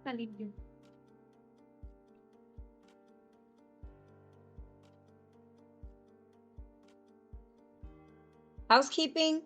está limpio. Housekeeping.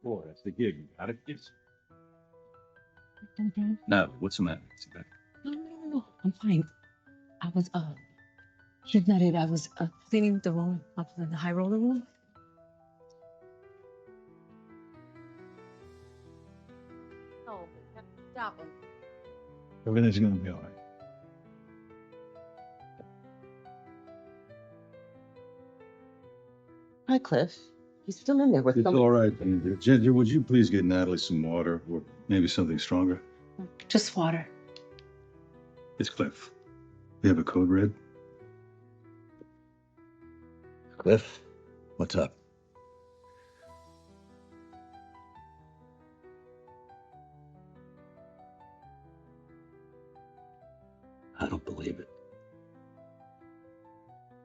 Boy, that's the gig. You got it? Yes. Okay. No, what's the matter? No. I'm fine. I was kidnapped. I was cleaning the room up in the high roller room. No, stop it. Everything's gonna be all right. Hi, Cliff. He's still in there with It's somebody. all right, Ginger. Ginger, would you please get Natalie some water or maybe something stronger? Just water. It's Cliff. You have a code red? Cliff, what's up? I don't believe it.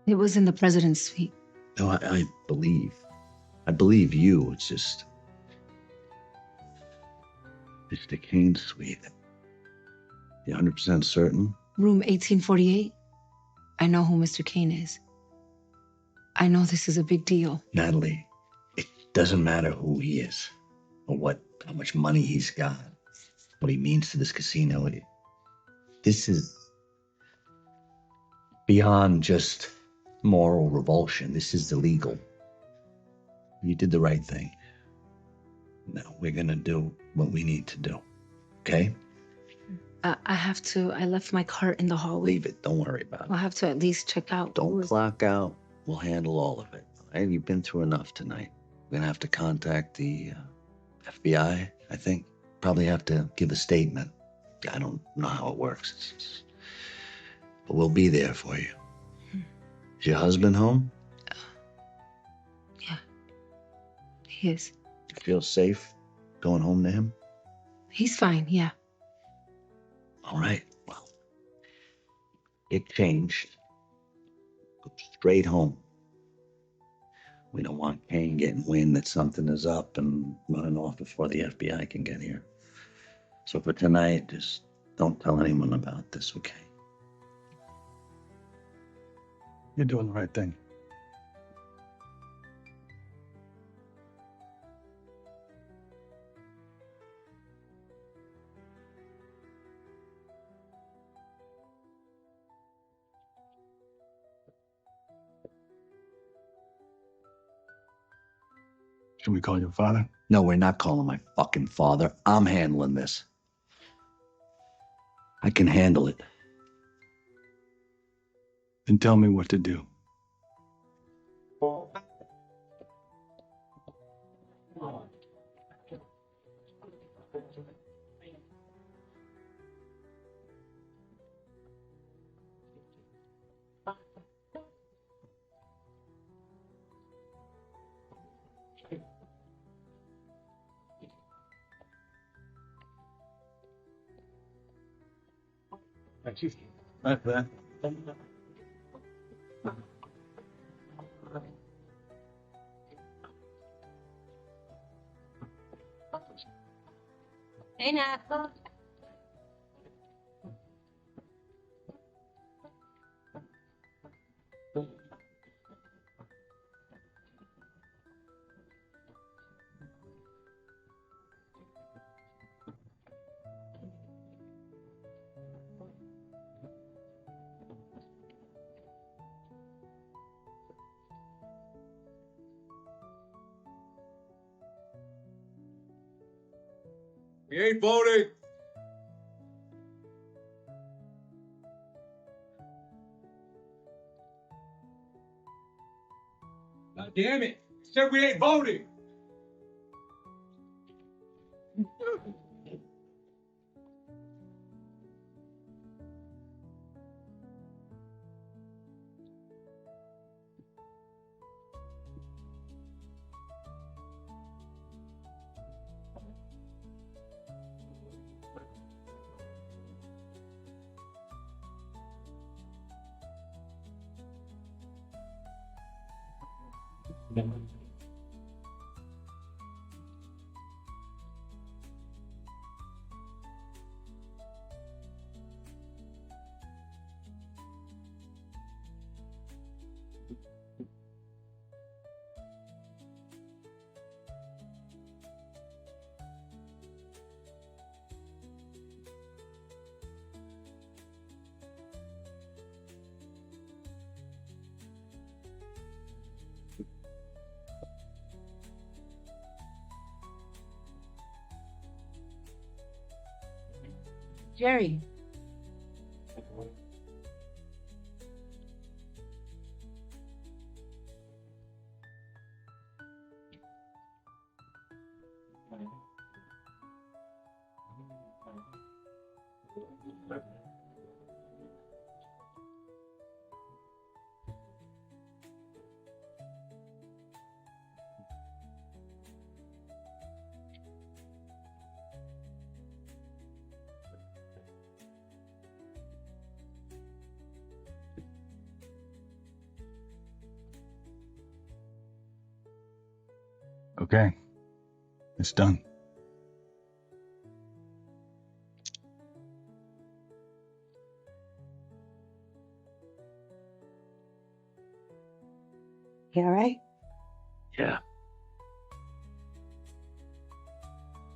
It was in the president's suite. No, I believe. I believe you. It's just Mr. Kane's suite. You 100% certain? Room 1848. I know who Mr. Kane is. I know this is a big deal. Natalie, it doesn't matter who he is or how much money he's got, what he means to this casino. This is beyond just moral revulsion. This is illegal. You did the right thing. Now we're gonna do what we need to do, okay? I left my cart in the hallway. Leave it. Don't worry about it. I'll have to at least check out. Don't clock out. We'll handle all of it. All right? You've been through enough tonight. We're gonna have to contact the FBI, I think. Probably have to give a statement. I don't know how it works. But we'll be there for you. Is your husband home? Yeah. He is. You feel safe going home to him? He's fine, yeah. All right. Well, get changed. Go straight home. We don't want Kane getting wind that something is up and running off before the FBI can get here. So for tonight, just don't tell anyone about this, okay? You're doing the right thing. Should we call your father? No, we're not calling my fucking father. I'm handling this. I can handle it. Then tell me what to do. Like that. Hey, Nat. We ain't voting. God damn it. Said we ain't voting. Jerry. Okay. It's done. You all right? Yeah.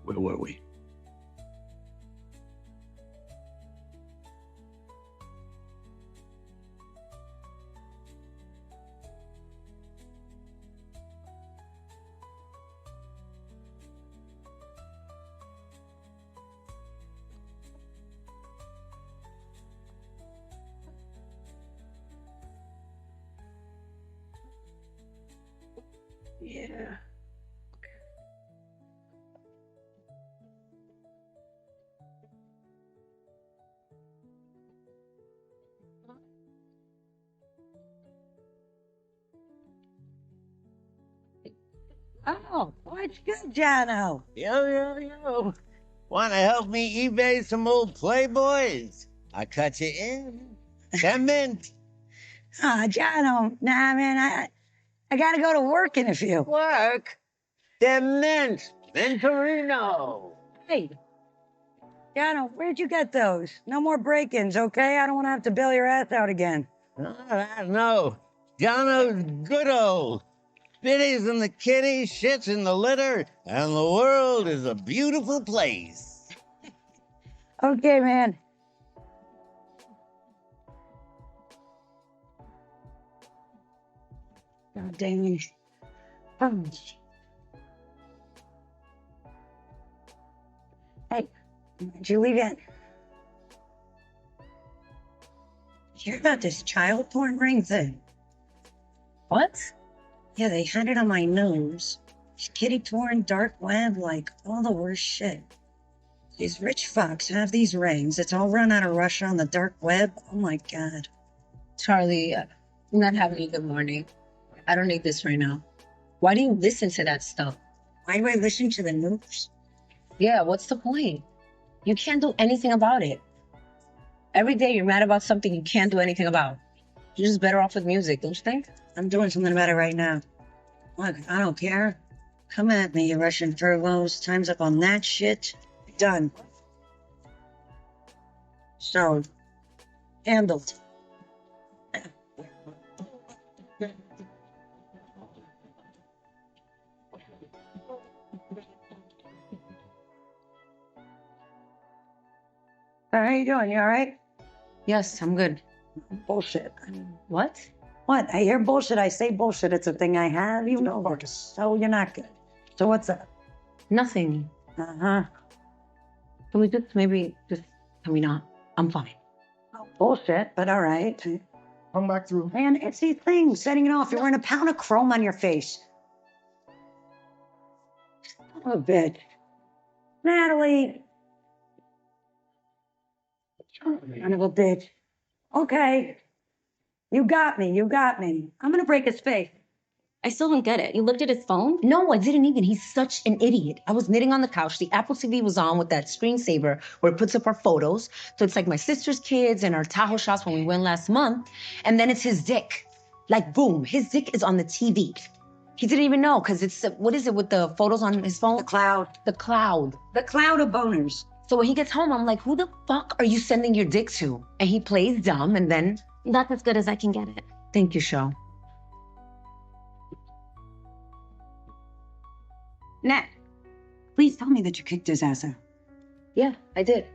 Where were we? Yeah. Oh, what's good, Jono? Yo. Want to help me eBay some old Playboys? I cut you in. 10 mint. Oh, Jono, nah, man, I gotta go to work in a few. Work? 10 mint. Venturino. Hey, Jono, where'd you get those? No more break-ins, okay? I don't want to have to bail your ass out again. No. Jono's good old. Biddies in the kitty, shits in the litter, and the world is a beautiful place. Okay, man. God dang it. Oh. Hey, did you leave yet? Did you hear about this child porn ring thing? What? Yeah, they had it on my news. Kitty porn, dark web, like all the worst shit. These rich fucks have these rings. It's all run out of Russia on the dark web. Oh my God. Charlie, I'm not having a good morning. I don't need this right now. Why do you listen to that stuff? Why do I listen to the news? Yeah, what's the point? You can't do anything about it. Every day you're mad about something you can't do anything about. You're just better off with music, don't you think? I'm doing something about it right now. Look, I don't care. Come at me, you Russian furloughs. Time's up on that shit. Done. So, handled. How you doing? You all right? Yes, I'm good. Bullshit. What? What? I hear bullshit. I say bullshit. It's a thing I have. You know this. So you're not good. So what's up? Nothing. Uh-huh. Can we can we not? I'm fine. Oh, bullshit, but all right. Come back through. Man, it's these things. Setting it off. You're wearing a pound of chrome on your face. Oh, bitch. Natalie. Son of a bitch. Okay. You got me. You got me. I'm gonna break his face. I still don't get it. You looked at his phone? No, I didn't even. He's such an idiot. I was knitting on the couch. The Apple TV was on with that screensaver where it puts up our photos. So it's like my sister's kids and our Tahoe shots when we went last month. And then it's his dick. Like, boom, his dick is on the TV. He didn't even know because it's, what is it with the photos on his phone? The cloud. The cloud. The cloud of boners. So when he gets home, I'm like, who the fuck are you sending your dick to? And he plays dumb and then, That's as good as I can get it. thank you, Show. Nat, please tell me that you kicked his ass out. Yeah, I did.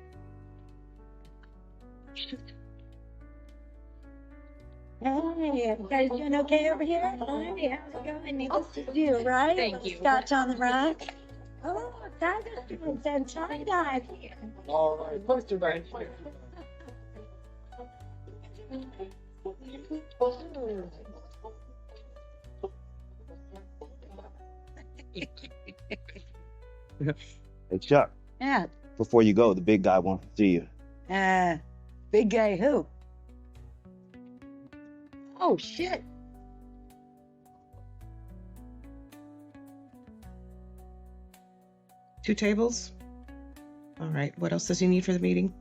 Hey, you guys doing okay over here? Hi, how's it going? Needless to do, right? Thank you. Scotch on the rock. Oh, that's and tie-dye here. All right, poster back. Hey, Chuck, Yeah. before you go, the big guy wants to see you. Big guy who? Oh, shit. Two tables? All right. What else does he need for the meeting?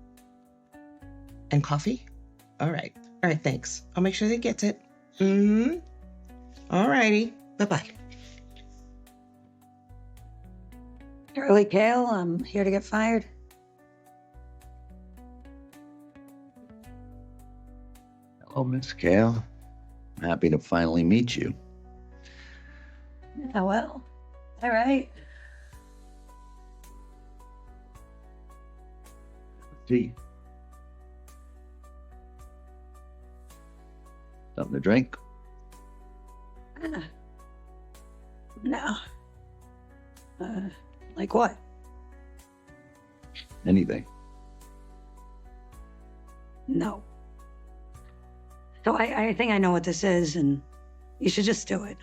And coffee? All right. All right, thanks. I'll make sure that he gets it. Mm-hmm. All righty. Bye-bye. Shirley Kale, I'm here to get fired. Hello, Miss Kale. I'm happy to finally meet you. Yeah, well, all right. Tea. Something to drink? No. Like what? Anything. No. So I think I know what this is, and you should just do it.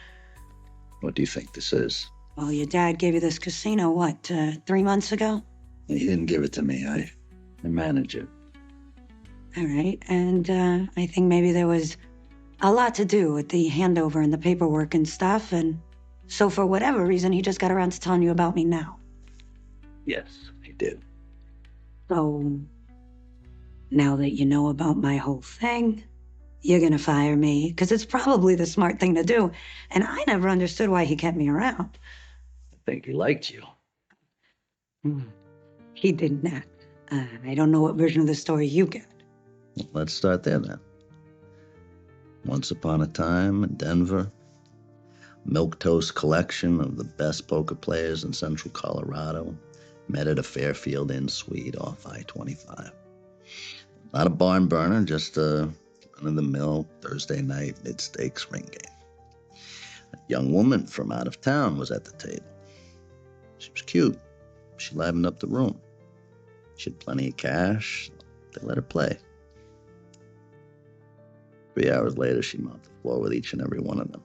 What do you think this is? Well, your dad gave you this casino, what, 3 months ago? He didn't give it to me. I manage it. All right, and I think maybe there was a lot to do with the handover and the paperwork and stuff, and so for whatever reason, he just got around to telling you about me now. Yes, he did. So now that you know about my whole thing, you're gonna fire me, because it's probably the smart thing to do, and I never understood why he kept me around. I think he liked you. He did not. I don't know what version of the story you get. Let's start there then. Once upon a time in Denver, milquetoast collection of the best poker players in central Colorado met at a Fairfield Inn suite off I-25. Not a barn burner, just a run-of-the-mill Thursday night mid-stakes ring game. A young woman from out of town was at the table. She was cute. She livened up the room. She had plenty of cash. They let her play. 3 hours later, she mopped the floor with each and every one of them.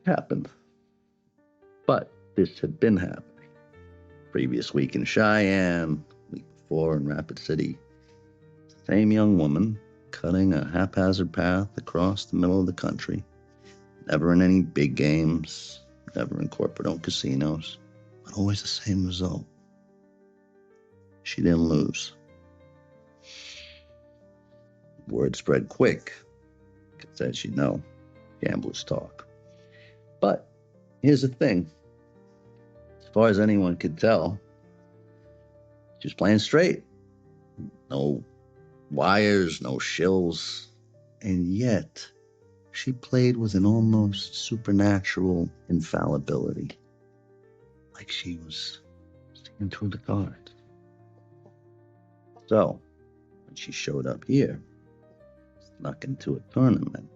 It happened. But this had been happening. Previous week in Cheyenne, week before in Rapid City. Same young woman, cutting a haphazard path across the middle of the country. Never in any big games, never in corporate-owned casinos, but always the same result. She didn't lose. Word spread quick, because as you know, gamblers talk. But here's the thing. As far as anyone could tell, she was playing straight. No wires, no shills. And yet, she played with an almost supernatural infallibility. Like she was seeing through the cards. So, when she showed up here, snuck into a tournament,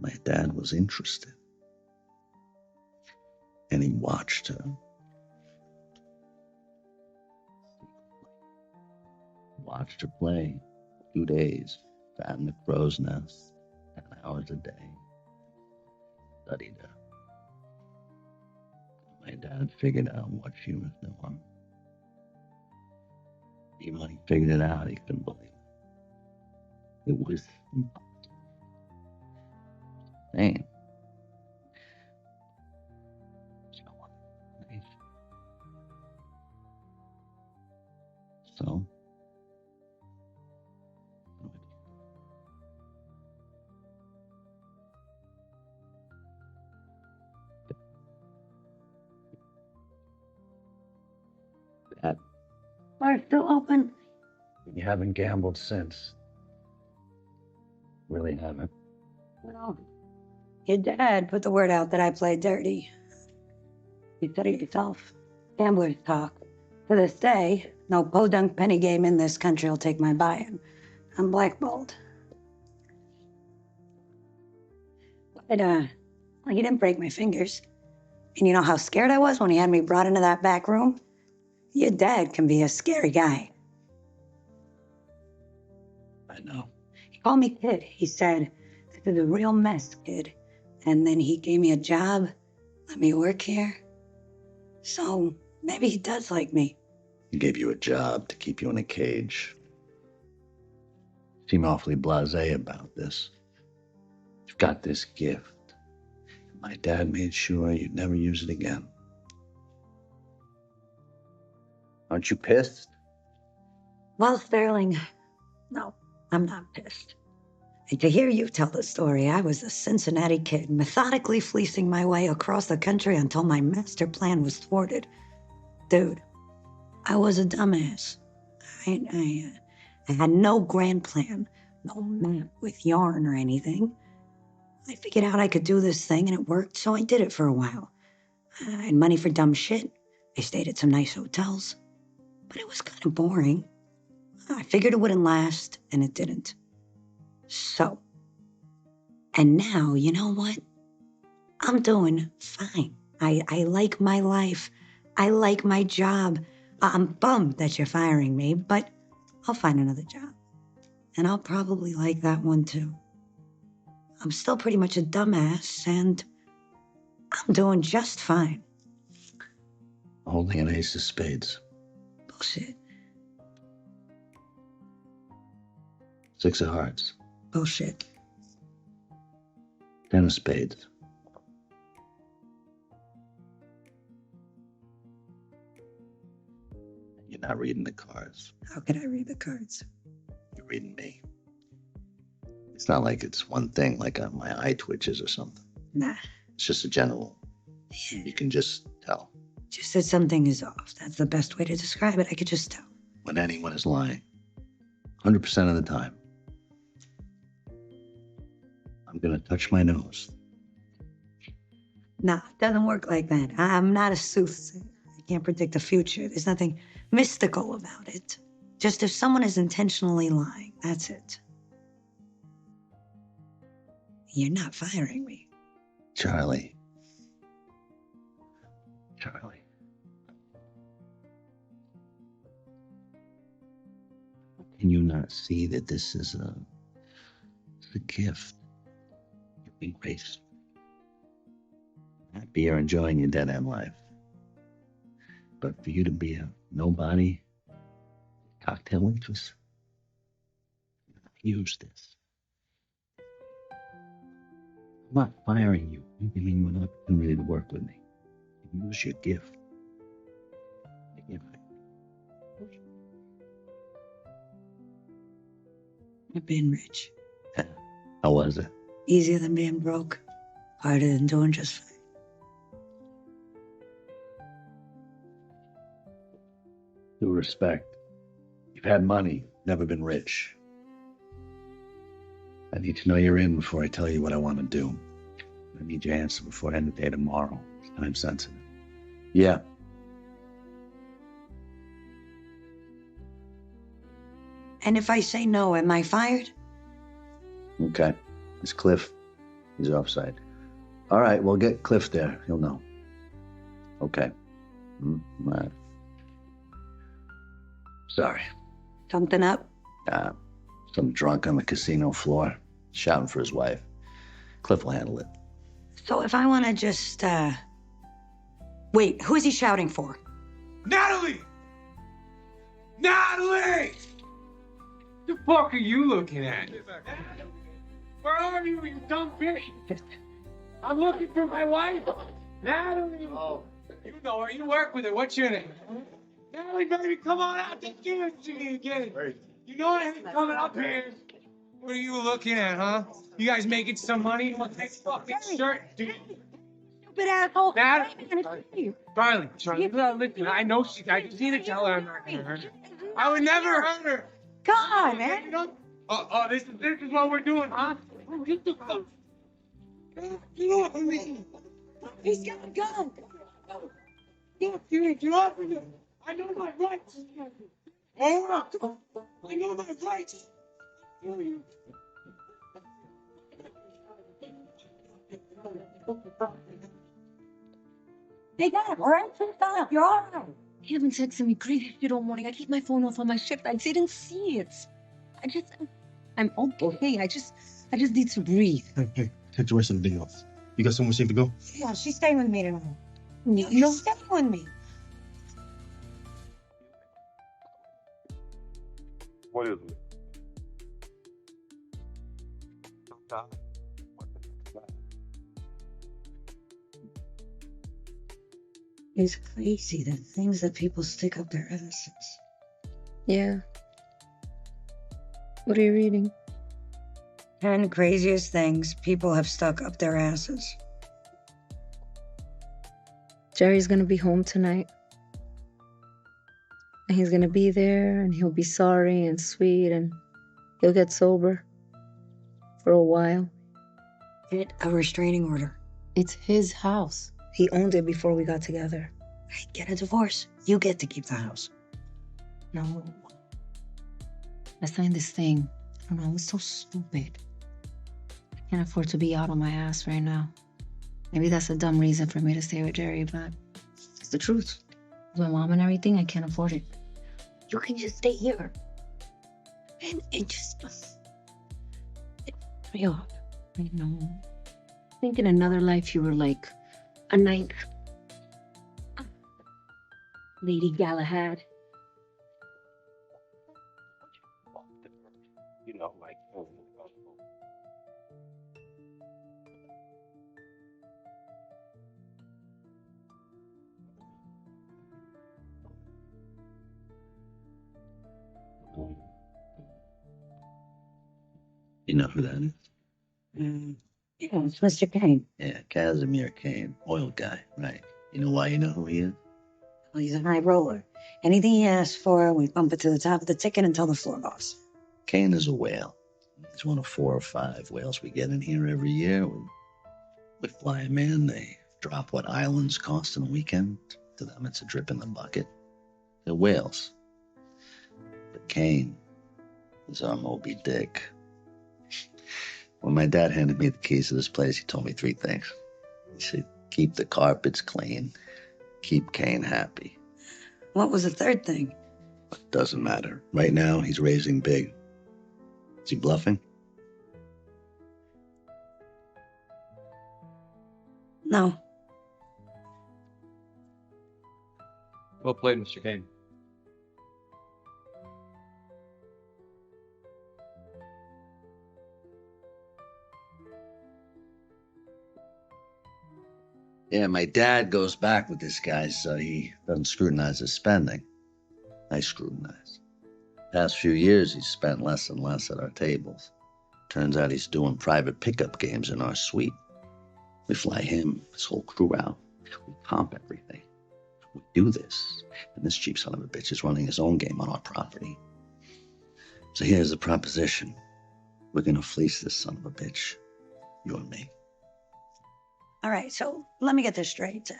my dad was interested. And he watched her. Watched her play 2 days, sat in the crow's nest, 10 hours a day, studied her. My dad figured out what she was doing. Even when he figured it out, he couldn't believe it. It was insane. So, Dad, Bar's still open. you haven't gambled since. Really haven't. Well, your dad put the word out that I played dirty. You said it yourself. Gamblers talk. To this day, no podunk penny game in this country will take my buy-in. I'm blackballed. But, well, he didn't break my fingers. And you know how scared I was when he had me brought into that back room? Your dad can be a scary guy. I know. He called me kid. He said, "This is a real mess, kid." And then he gave me a job, let me work here. So maybe he does like me. He gave you a job to keep you in a cage. You seem awfully blasé about this. You've got this gift. My dad made sure you'd never use it again. Aren't you pissed? Well, Sterling, no, I'm not pissed. And to hear you tell the story, I was a Cincinnati kid, methodically fleecing my way across the country until my master plan was thwarted. Dude, I was a dumbass. I had no grand plan, no map with yarn or anything. I figured out I could do this thing and it worked, so I did it for a while. I had money for dumb shit. I stayed at some nice hotels. But it was kind of boring. I figured it wouldn't last, and it didn't. So, and now, you know what? I'm doing fine. I like my life. I like my job. I'm bummed that you're firing me, but I'll find another job. And I'll probably like that one too. I'm still pretty much a dumbass, and I'm doing just fine. Holding an ace of spades. Bullshit. 6 of hearts. Bullshit. 10 of spades. You're not reading the cards. How could I read the cards? You're reading me. It's not like it's one thing, like my eye twitches or something. Nah. It's just a general. You can just tell. Just that something is off. That's the best way to describe it. I could just tell. When anyone is lying. 100% of the time. I'm going to touch my nose. Nah, it doesn't work like that. I'm not a soothsayer. I can't predict the future. There's nothing mystical about it. Just if someone is intentionally lying, that's it. You're not firing me. Charlie. Can you not see that this is a gift? You're being graced. Happy you're enjoying your dead end life. But for you to be a nobody cocktail waitress, use this. I'm not firing you. I'm giving you an opportunity to work with me. Use your gift. I've been rich. How was it? Easier than being broke. Harder than doing just fine. Due respect. You've had money, never been rich. I need to know you're in before I tell you what I want to do. I need your answer before end of day tomorrow. It's time sensitive. Yeah. And if I say no, am I fired? Okay. It's Cliff. He's offside. All right, well, get Cliff there. He'll know. Okay. All right. Sorry. Something up? Some drunk on the casino floor, shouting for his wife. Cliff will handle it. So if I want to just, Wait, who is he shouting for? Natalie! Natalie! The fuck are you looking at? Where are you, you dumb bitch? I'm looking for my wife, Natalie. Oh, you know her. You work with her. What's your name? Natalie, baby, come on out. Let's do it again. You know I ain't coming up here. What are you looking at, huh? You guys making some money? You want this fucking shirt, dude? Stupid asshole. Natalie. Charlie, listen, I know I just need to tell her I'm not gonna hurt her. I would never hurt her. Come on, man. This is what we're doing, huh? Get the fuck. Get off of me. He's got a gun. Get off of me. I know my rights. I know my rights. They got him, all right? Stop. You're all right. You haven't texted me crazy shit all morning. I keep my phone off on my shift. I didn't see it. I'm okay. I just need to breathe. Hey, take the rest of the day off. You got somewhere safe to go? Yeah, she's staying with me tonight. No. Stay with me. What is it? It's crazy, the things that people stick up their asses. Yeah. What are you reading? 10 craziest things people have stuck up their asses. Jerry's gonna be home tonight. And he's gonna be there and he'll be sorry and sweet and he'll get sober for a while. Get a restraining order. It's his house. He owned it before we got together. Hey, get a divorce. You get to keep the house. No. I signed this thing. I don't know, it was so stupid. I can't afford to be out on my ass right now. Maybe that's a dumb reason for me to stay with Jerry, but it's the truth. With my mom and everything, I can't afford it. You can just stay here. And just... me off. I know. I think in another life you were like a knight. Lady Galahad. You know, like. You know who that is? Yeah, it's Mr. Kane. Yeah, Casimir Kane, oil guy, right? You know why you know who he is? Well, he's a high roller. Anything he asks for, we bump it to the top of the ticket and tell the floor boss. Kane is a whale. He's one of 4 or 5 whales we get in here every year. We fly them in, they drop what islands cost in a weekend. To them, it's a drip in the bucket. They're whales. But Kane is our Moby Dick. When my dad handed me the keys to this place, he told me 3 things. He said, keep the carpets clean, keep Kane happy. What was the third thing? It doesn't matter. Right now, he's raising big. Is he bluffing? No. Well played, Mr. Kane. Yeah, my dad goes back with this guy, so he doesn't scrutinize his spending. I scrutinize. Past few years, he's spent less and less at our tables. Turns out he's doing private pickup games in our suite. We fly him, his whole crew out. We comp everything. We do this, and this cheap son of a bitch is running his own game on our property. So here's the proposition. We're gonna fleece this son of a bitch. You and me. All right, so let me get this straight.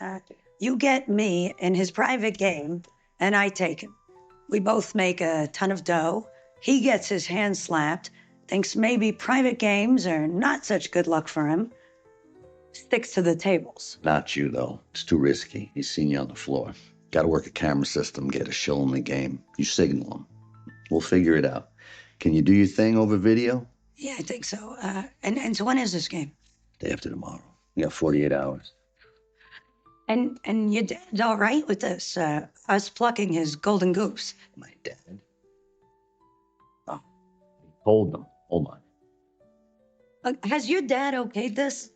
You get me in his private game, and I take him. We both make a ton of dough. He gets his hand slapped, thinks maybe private games are not such good luck for him. Sticks to the tables. Not you, though. It's too risky. He's seen you on the floor. Gotta work a camera system, get a shill in the game. You signal him. We'll figure it out. Can you do your thing over video? Yeah, I think so. And so when is this game? Day after tomorrow. You got 48 hours. And your dad's all right with this, us plucking his golden goose? My dad? Oh, hold them. Hold on. Has your dad okayed this?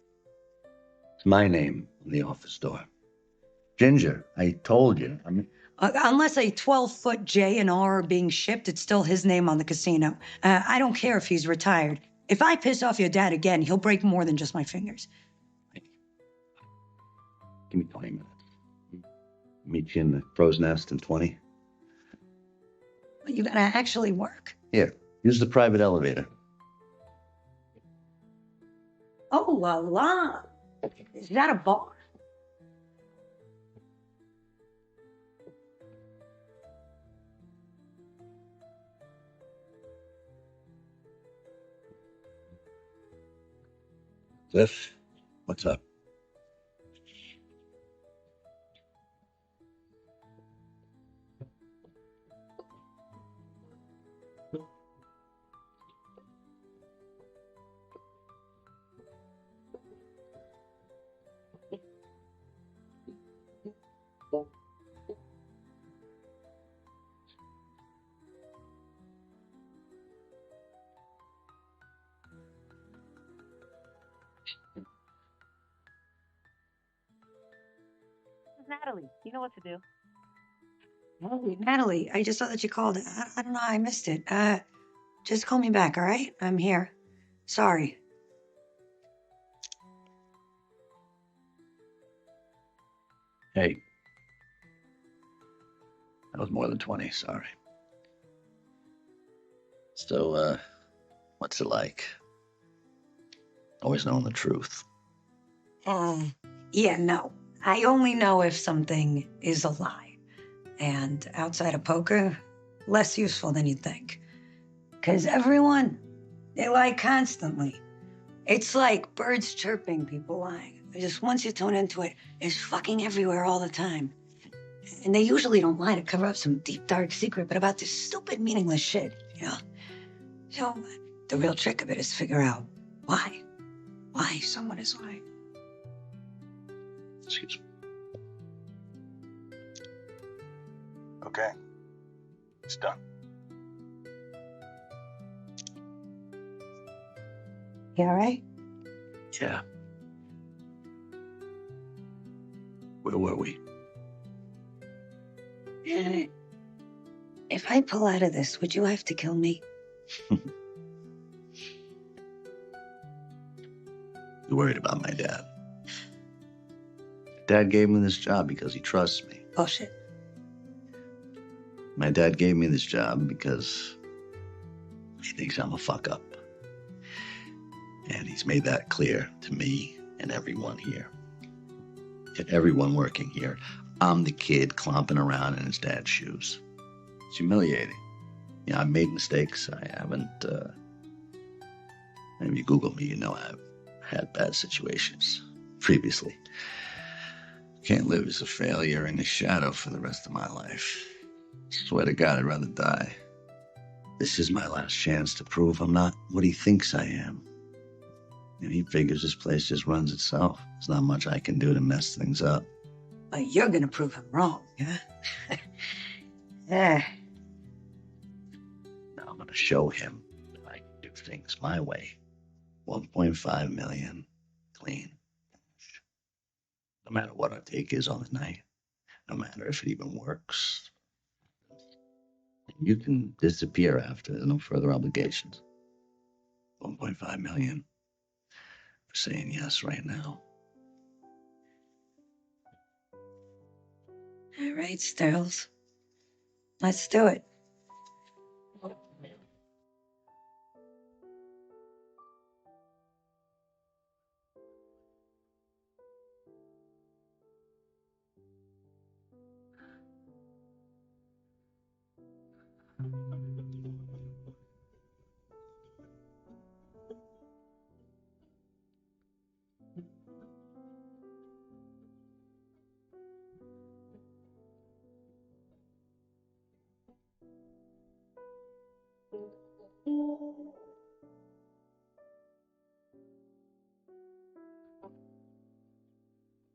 It's my name on the office door. Ginger, I told you. Unless a 12-foot J and R are being shipped, it's still his name on the casino. I don't care if he's retired. If I piss off your dad again, he'll break more than just my fingers. Give me 20 minutes. Meet you in the crow's nest in 20. You gotta actually work. Here, use the private elevator. Oh, la la. Is that a bar? Cliff, what's up? Natalie, you know what to do. Hey, Natalie, I just saw that you called. I don't know, I missed it. Just call me back, all right? I'm here. Sorry. Hey. That was more than 20, sorry. So, what's it like? Always knowing the truth. Yeah, no. I only know if something is a lie. And outside of poker, less useful than you'd think. Because everyone, they lie constantly. It's like birds chirping, people lying. Just once you tune into it, it's fucking everywhere all the time. And they usually don't lie to cover up some deep, dark secret, but about this stupid, meaningless shit, you know? So the real trick of it is to figure out why someone is lying. Excuse me. Okay. It's done. You all right? Yeah. Where were we? If I pull out of this, would you have to kill me? You worried about my dad? Dad gave me this job because he trusts me. Bullshit. My dad gave me this job because he thinks I'm a fuck up. And he's made that clear to me and everyone here. To everyone working here. I'm the kid clomping around in his dad's shoes. It's humiliating. You know, I've made mistakes. I haven't, if you Google me, you know I've had bad situations previously. Can't live as a failure in his shadow for the rest of my life. Swear to God, I'd rather die. This is my last chance to prove I'm not what he thinks I am. And he figures this place just runs itself. There's not much I can do to mess things up. But you're gonna prove him wrong, yeah? Yeah. Now I'm gonna show him that I can do things my way. 1.5 million, clean. No matter what our take is on the night. No matter if it even works. You can disappear after. There's no further obligations. 1.5 million for saying yes right now. All right, Styles. Let's do it.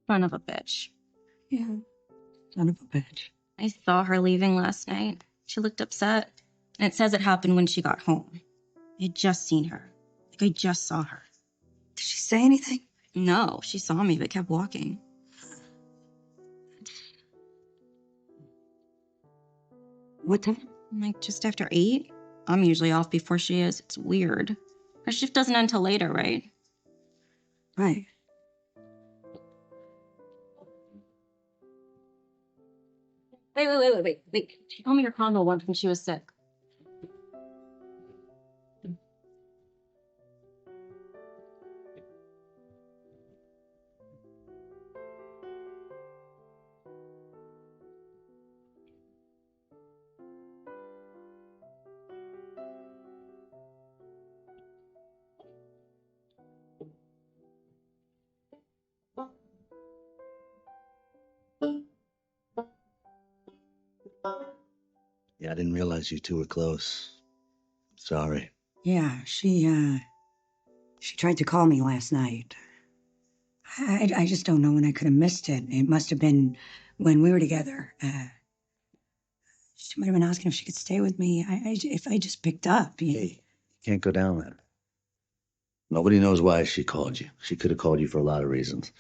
Son of a bitch. Yeah, son of a bitch. I saw her leaving last night. She looked upset. And it says it happened when she got home. I had just seen her. Like, I just saw her. Did she say anything? No, she saw me but kept walking. What time? Like, just after 8? I'm usually off before she is. It's weird. Her shift doesn't end till later, right? Right. Wait. She told me her condo once when she was sick. Yeah, I didn't realize you two were close. Sorry. Yeah, she tried to call me last night. I just don't know when I could have missed it. It must have been when we were together. She might have been asking if she could stay with me. If I just picked up. Hey, you can't go down there. Nobody knows why she called you. She could have called you for a lot of reasons.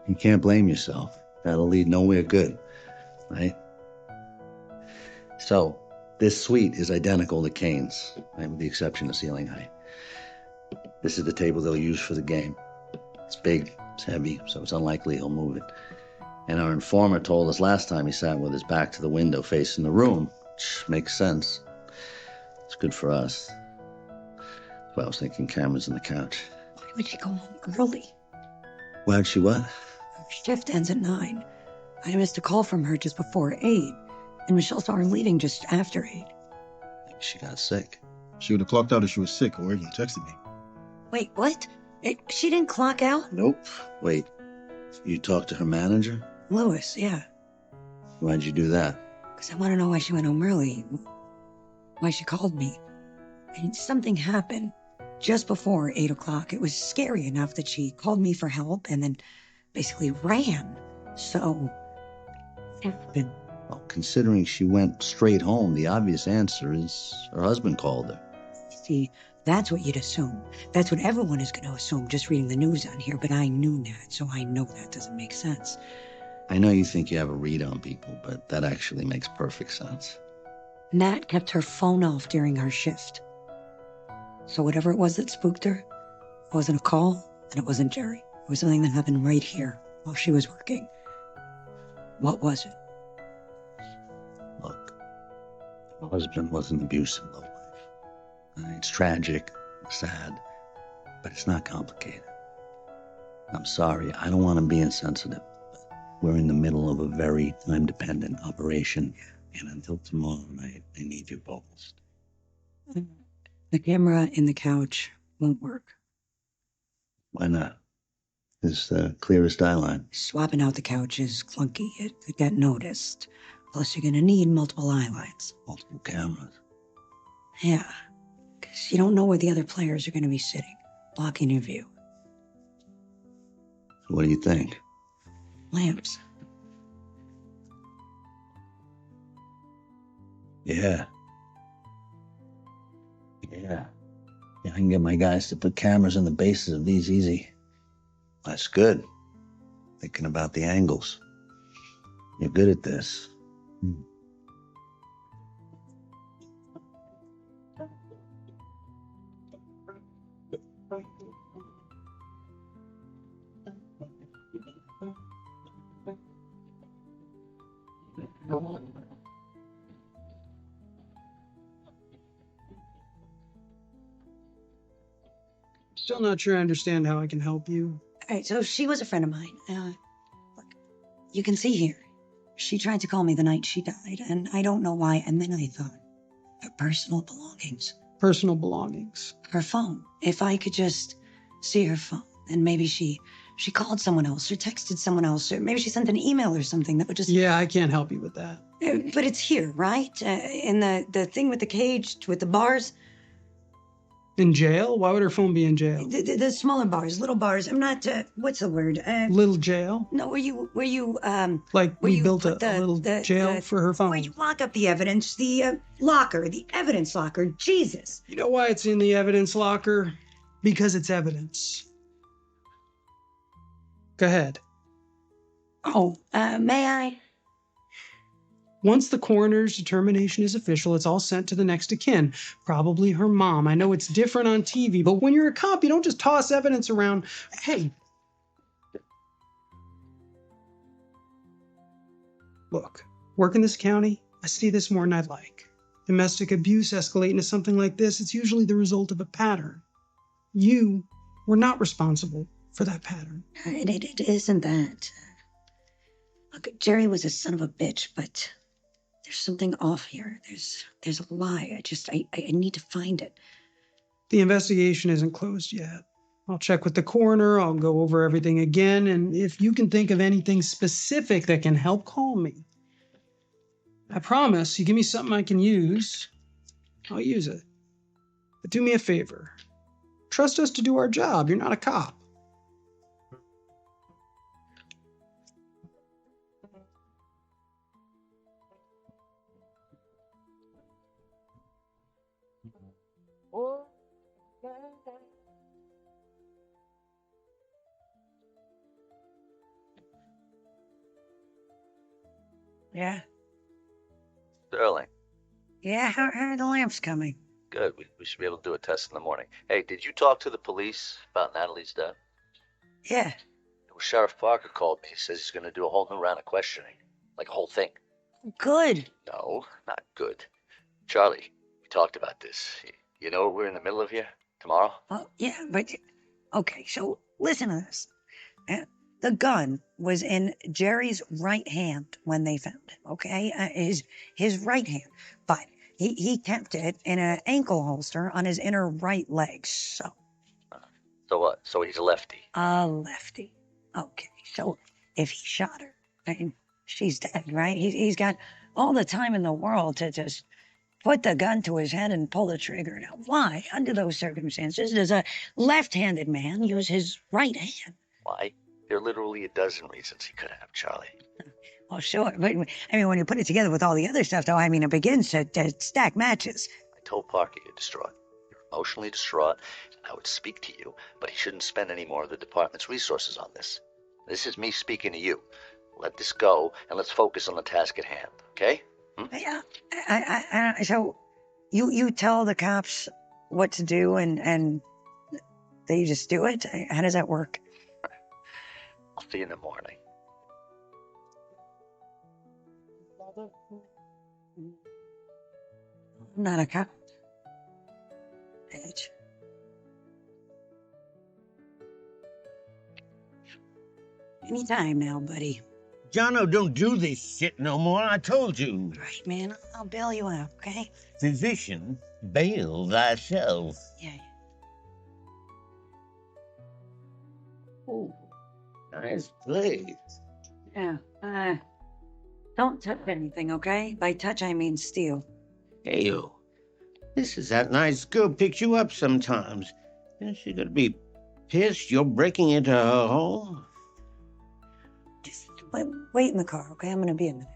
You can't blame yourself. That'll lead nowhere good, right? So, this suite is identical to Kane's, right, with the exception of ceiling height. This is the table they'll use for the game. It's big, it's heavy, so it's unlikely he'll move it. And our informer told us last time he sat with his back to the window facing the room, which makes sense. It's good for us. That's why I was thinking cameras on the couch. Why would she go home early? Why'd she what? Her shift ends at 9. I missed a call from her just before 8. And Michelle saw her leaving just after 8. Maybe she got sick. She would have clocked out if she was sick or even texted me. Wait, what? She didn't clock out? Nope. Wait, you talked to her manager? Lois, yeah. Why'd you do that? Because I want to know why she went home early. Why she called me. And something happened just before 8 o'clock. It was scary enough that she called me for help and then basically ran. So, it happened. Well, considering she went straight home, the obvious answer is her husband called her. See, that's what you'd assume. That's what everyone is going to assume just reading the news on here, but I knew that, so I know that doesn't make sense. I know you think you have a read on people, but that actually makes perfect sense. Nat kept her phone off during her shift. So whatever it was that spooked her, it wasn't a call, and it wasn't Jerry. It was something that happened right here while she was working. What was it? Look, her husband was an abusive lowlife. It's tragic, sad, but it's not complicated. I'm sorry, I don't want to be insensitive, but we're in the middle of a very time-dependent operation, and until tomorrow night, I need you both. The camera in the couch won't work. Why not? It's the clearest eye line. Swapping out the couch is clunky. It could get noticed. Plus, you're gonna need multiple eye lines. Multiple cameras. Yeah, because you don't know where the other players are gonna be sitting, blocking your view. So what do you think? Lamps. Yeah. Yeah, I can get my guys to put cameras in the bases of these easy. That's good. Thinking about the angles. You're good at this. Still not sure I understand how I can help you. All right, so she was a friend of mine. Look, you can see here. She tried to call me the night she died, and I don't know why. And then I thought, her personal belongings. Personal belongings. Her phone. If I could just see her phone, and maybe she called someone else or texted someone else, or maybe she sent an email or something that would just... Yeah, I can't help you with that. But it's here, right? In the thing with the cage, with the bars. In jail? Why would her phone be in jail? The smaller bars, little bars. I'm not, what's the word? Little jail? No, where you Like where we you built put a little jail for her phone. Where you lock up the evidence, the locker, the evidence locker. Jesus. You know why it's in the evidence locker? Because it's evidence. Go ahead. Oh, may I? Once the coroner's determination is official, it's all sent to the next of kin, probably her mom. I know it's different on TV, but when you're a cop, you don't just toss evidence around. Hey, look, work in this county, I see this more than I'd like. Domestic abuse escalating to something like this, it's usually the result of a pattern. You were not responsible for that pattern. It isn't that. Look, Jerry was a son of a bitch, but there's something off here. There's a lie. I need to find it. The investigation isn't closed yet. I'll check with the coroner, I'll go over everything again, and if you can think of anything specific that can help, call me. I promise, you give me something I can use, I'll use it. But do me a favor. Trust us to do our job. You're not a cop. Yeah? Sterling, Yeah, how are the lamps coming? good. We should be able to do a test in the morning. Hey, did you talk to the police about Natalie's death? Yeah. Well, Sheriff Parker called me. He says he's going to do a whole new round of questioning. Like a whole thing. Good. No, not good. Charlie, we talked about this. You know what we're in the middle of here? Tomorrow? Well, yeah, but... Okay, so listen to this. The gun was in Jerry's right hand when they found it, okay? His right hand. But he kept it in an ankle holster on his inner right leg, so... So what? So he's a lefty. A lefty. Okay, so if he shot her, I mean, she's dead, right? He's got all the time in the world to just put the gun to his head and pull the trigger. Now, why, under those circumstances, does a left-handed man use his right hand? Why? There are literally a dozen reasons he could have, Charlie. Well, sure, but I mean, when you put it together with all the other stuff, though, I mean, it begins to stack matches. I told Parker you're distraught. You're emotionally distraught, and I would speak to you, but he shouldn't spend any more of the department's resources on this. This is me speaking to you. Let this go, and let's focus on the task at hand, okay? Yeah, so you tell the cops what to do, and they just do it? How does that work? I'll see you in the morning. I'm not a cop. Bitch. Anytime now, buddy. Jono, don't do this shit no more. I told you. Right, man. I'll bail you out, okay? Physician, bail thyself. Yeah. Oh, nice place. Yeah. Don't touch anything, okay? By touch, I mean steal. Hey, you. This is that nice girl picks you up sometimes. Is she gonna be pissed you're breaking into her home? Just wait in the car, okay? I'm gonna be a minute.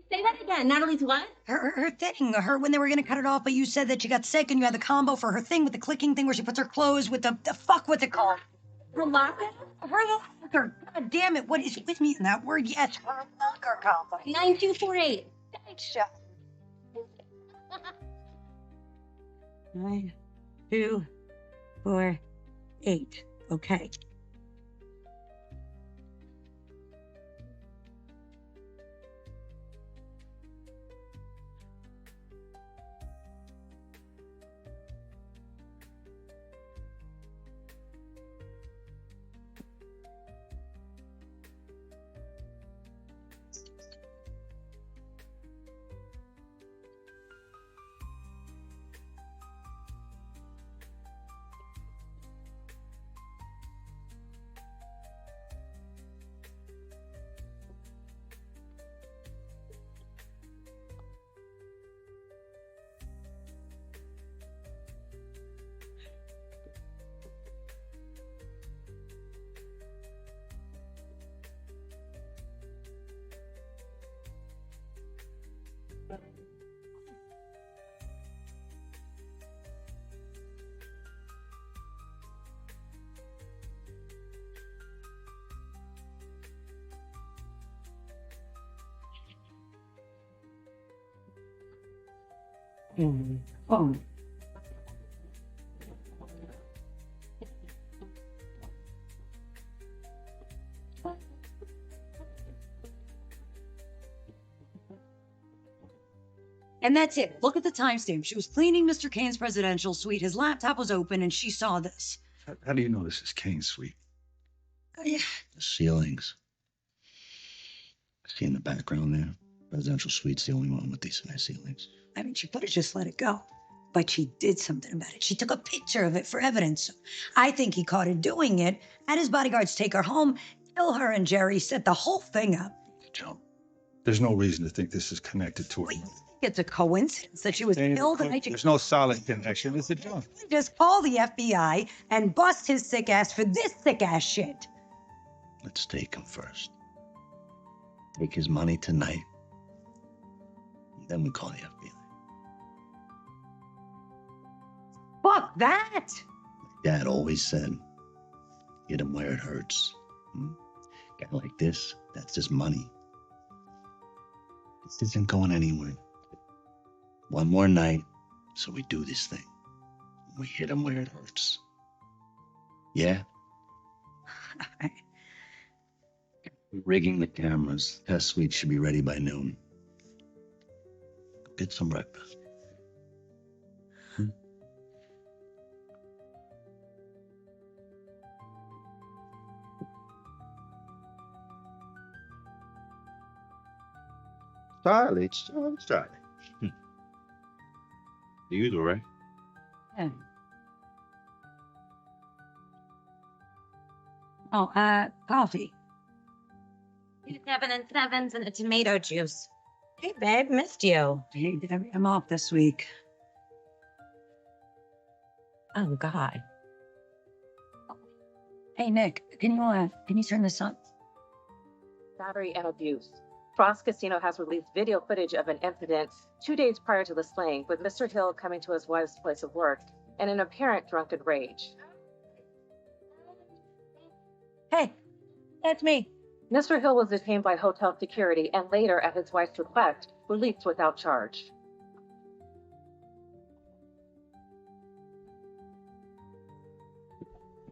Say that again. Natalie's what? Her thing, her when they were gonna cut it off, but you said that she got sick and you had the combo for her thing with the clicking thing where she puts her clothes with the fuck, what's it called? Her locker? Her locker. God damn it, what is with me in that word? Yes, her locker combo. 9248. Thanks, Jeff. 9, 2, 4, 8. Okay. Oh. And that's it. Look at the timestamp. She was cleaning Mr. Kane's presidential suite. His laptop was open and she saw this. How do you know this is Kane's suite? Yeah. The ceilings. See in the background there? Presidential suite's the only one with these nice ceilings. I mean, she could have just let it go. But she did something about it. She took a picture of it for evidence. I think he caught her doing it, had his bodyguards take her home, kill her and Jerry, set the whole thing up. Joe, there's no reason to think this is connected to it. Wait, it's a coincidence that she was killed and There's no solid connection. It's a joke. just call the FBI and bust his sick ass for this sick ass shit. Let's take him first. Take his money tonight. Then we call the FBI. Fuck that! Dad always said, hit him where it hurts. Guy like this, that's just money. This isn't going anywhere. One more night, so we do this thing. We hit him where it hurts. Yeah? We're rigging the cameras. Test suite should be ready by noon. Go get some breakfast. Charlie. The usual, right? Yeah. Oh, coffee. 7 and 7s and a tomato juice. Hey, babe, missed you. Hey, I'm off this week. Oh, God. Hey, Nick, can you turn this on? Battery and abuse. Frost Casino has released video footage of an incident 2 days prior to the slaying, with Mr. Hill coming to his wife's place of work in an apparent drunken rage. Hey, that's me. Mr. Hill was detained by hotel security and later, at his wife's request, released without charge.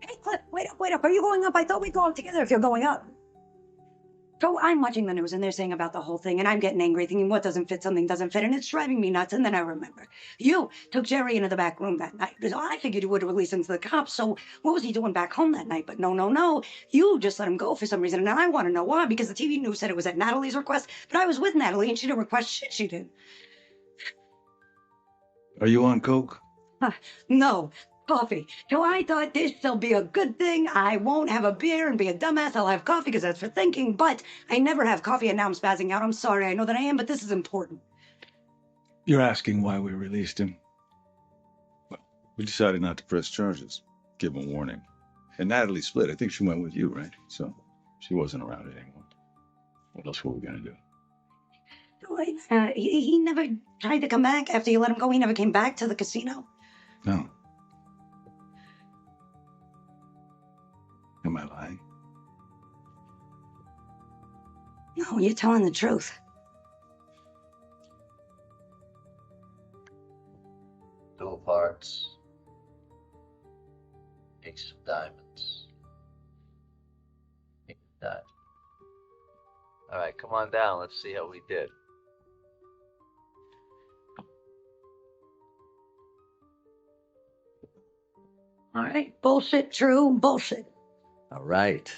Hey, Cliff, wait up. Are you going up? I thought we'd go up together if you're going up. So I'm watching the news and they're saying about the whole thing and I'm getting angry thinking what doesn't fit, something doesn't fit, and it's driving me nuts. And then I remember you took Jerry into the back room that night. So I figured you would release him to the cops. So what was he doing back home that night? But no. You just let him go for some reason. And I want to know why, because the TV news said it was at Natalie's request, but I was with Natalie and she didn't request shit she did. Are you on coke? No, coffee. So I thought this'll be a good thing. I won't have a beer and be a dumbass. I'll have coffee because that's for thinking, but I never have coffee and now I'm spazzing out. I'm sorry. I know that I am, but this is important. You're asking why we released him? Well, we decided not to press charges, give him a warning. And Natalie split. I think she went with you, right? So she wasn't around anymore. What else were we gonna do? He never tried to come back after you let him go. He never came back to the casino. No. Am I lying? No, you're telling the truth. Dual parts. Ace of diamonds. King of diamonds. All right, come on down. Let's see how we did. All right, bullshit, true, bullshit. All right.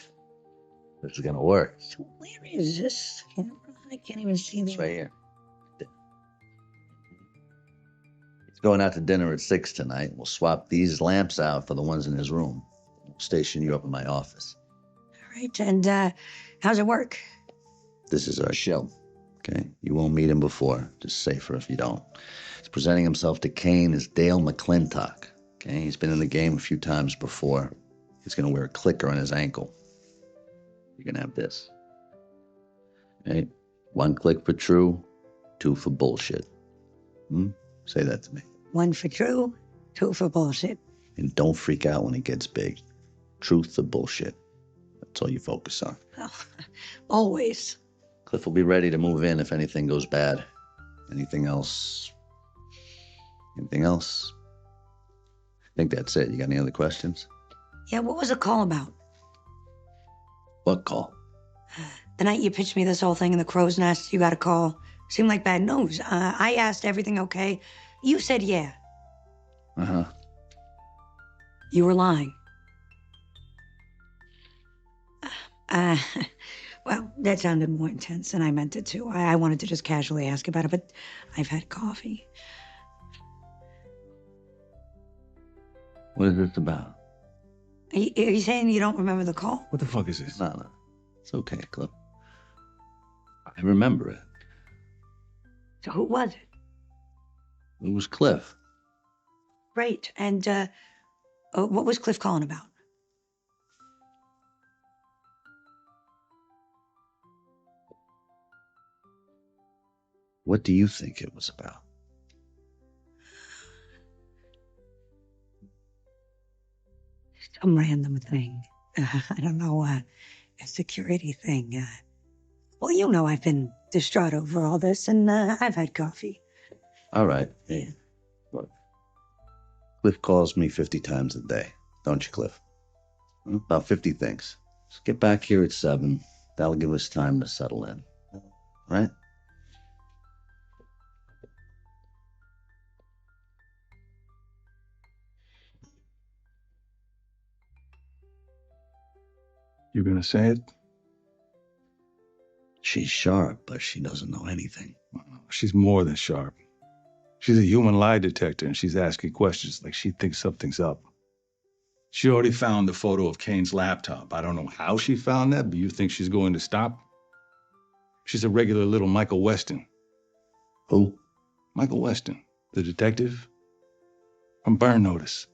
This is gonna work. So where is this camera? I can't even see It's the... right here. He's going out to dinner at 6 tonight. We'll swap these lamps out for the ones in his room. We'll station you up in my office. All right, and how's it work? This is our show. Okay? You won't meet him before. Just safer if you don't. He's presenting himself to Kane as Dale McClintock. Okay? He's been in the game a few times before. He's gonna wear a clicker on his ankle. You're gonna have this. Okay? 1 click for true, 2 for bullshit. Say that to me. 1 for true, 2 for bullshit. And don't freak out when it gets big. Truth or bullshit. That's all you focus on. Oh, always. Cliff will be ready to move in if anything goes bad. Anything else? Anything else? I think that's it. You got any other questions? Yeah, what was the call about? What call? The night you pitched me this whole thing in the crow's nest, you got a call. Seemed like bad news. I asked everything okay. You said yeah. Uh-huh. You were lying. Well, that sounded more intense than I meant it to. I wanted to just casually ask about it, but I've had coffee. What is this about? Are you saying you don't remember the call? What the fuck is this? No. It's okay, Cliff. I remember it. So who was it? It was Cliff. Right, and what was Cliff calling about? What do you think it was about? Some random thing. I don't know, a security thing. Well, you know I've been distraught over all this, and I've had coffee. All right. Hey, look. Cliff calls me 50 times a day. Don't you, Cliff? About 50 things. Let's get back here at 7. That'll give us time to settle in. Right? You gonna say it? She's sharp, but she doesn't know anything. She's more than sharp. She's a human lie detector, and she's asking questions like she thinks something's up. She already found the photo of Kane's laptop. I don't know how she found that, but you think she's going to stop? She's a regular little Michael Weston. Who? Michael Weston, the detective from Burn Notice.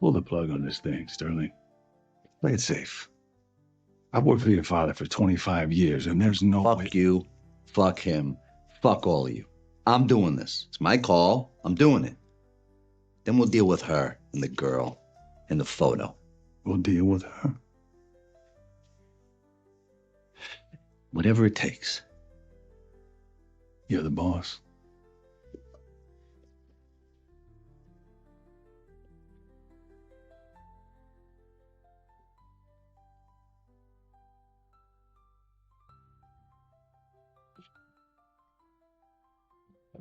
Pull the plug on this thing, Sterling. Play it safe. I've worked for your father for 25 years, and there's no way... Fuck you. Fuck him. Fuck all of you. I'm doing this. It's my call. I'm doing it. Then we'll deal with her and the girl and the photo. We'll deal with her. Whatever it takes. You're the boss.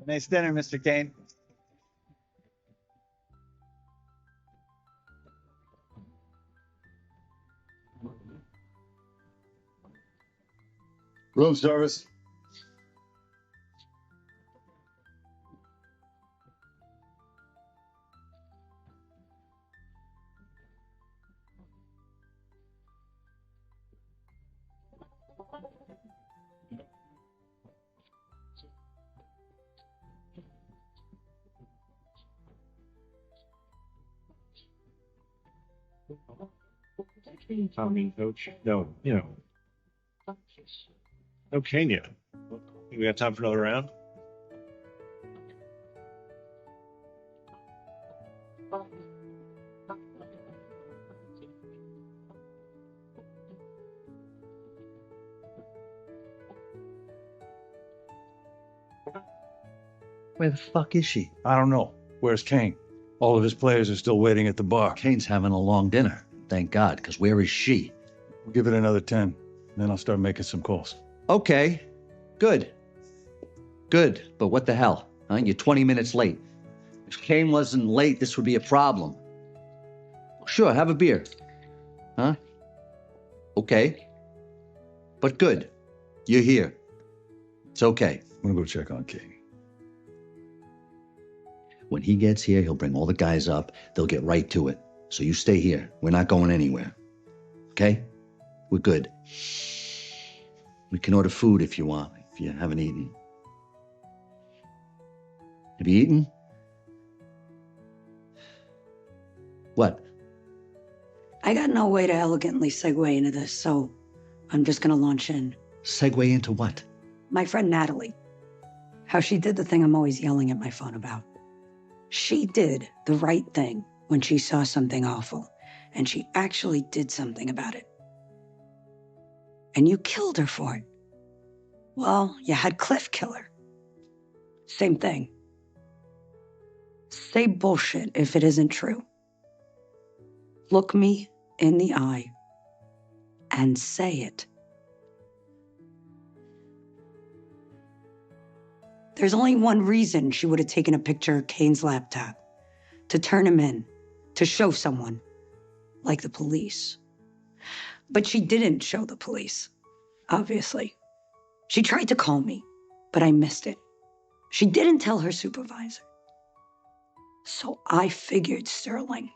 Nice dinner, Mr. Kane. Room service. I mean, coach. No, no Kane yet. We got time for another round? Where the fuck is she? I don't know. Where's Kane? All of his players are still waiting at the bar. Kane's having a long dinner. Thank God, because where is she? We'll give it another 10. Then I'll start making some calls. Okay. Good. Good. But what the hell? Huh? You're 20 minutes late. If Kane wasn't late, this would be a problem. Sure, have a beer. Huh? Okay. But good. You're here. It's okay. I'm gonna go check on Kane. When he gets here, he'll bring all the guys up. They'll get right to it. So you stay here. We're not going anywhere. Okay? We're good. We can order food if you want, if you haven't eaten. Have you eaten? What? I got no way to elegantly segue into this, so I'm just gonna launch in. Segue into what? My friend Natalie. How she did the thing I'm always yelling at my phone about. She did the right thing when she saw something awful, and she actually did something about it. And you killed her for it. Well, you had Cliff kill her. Same thing. Say bullshit if it isn't true. Look me in the eye and say it. There's only one reason she would have taken a picture of Kane's laptop. To turn him in. To show someone. Like the police. But she didn't show the police. Obviously. She tried to call me, but I missed it. She didn't tell her supervisor. So I figured, Sterling.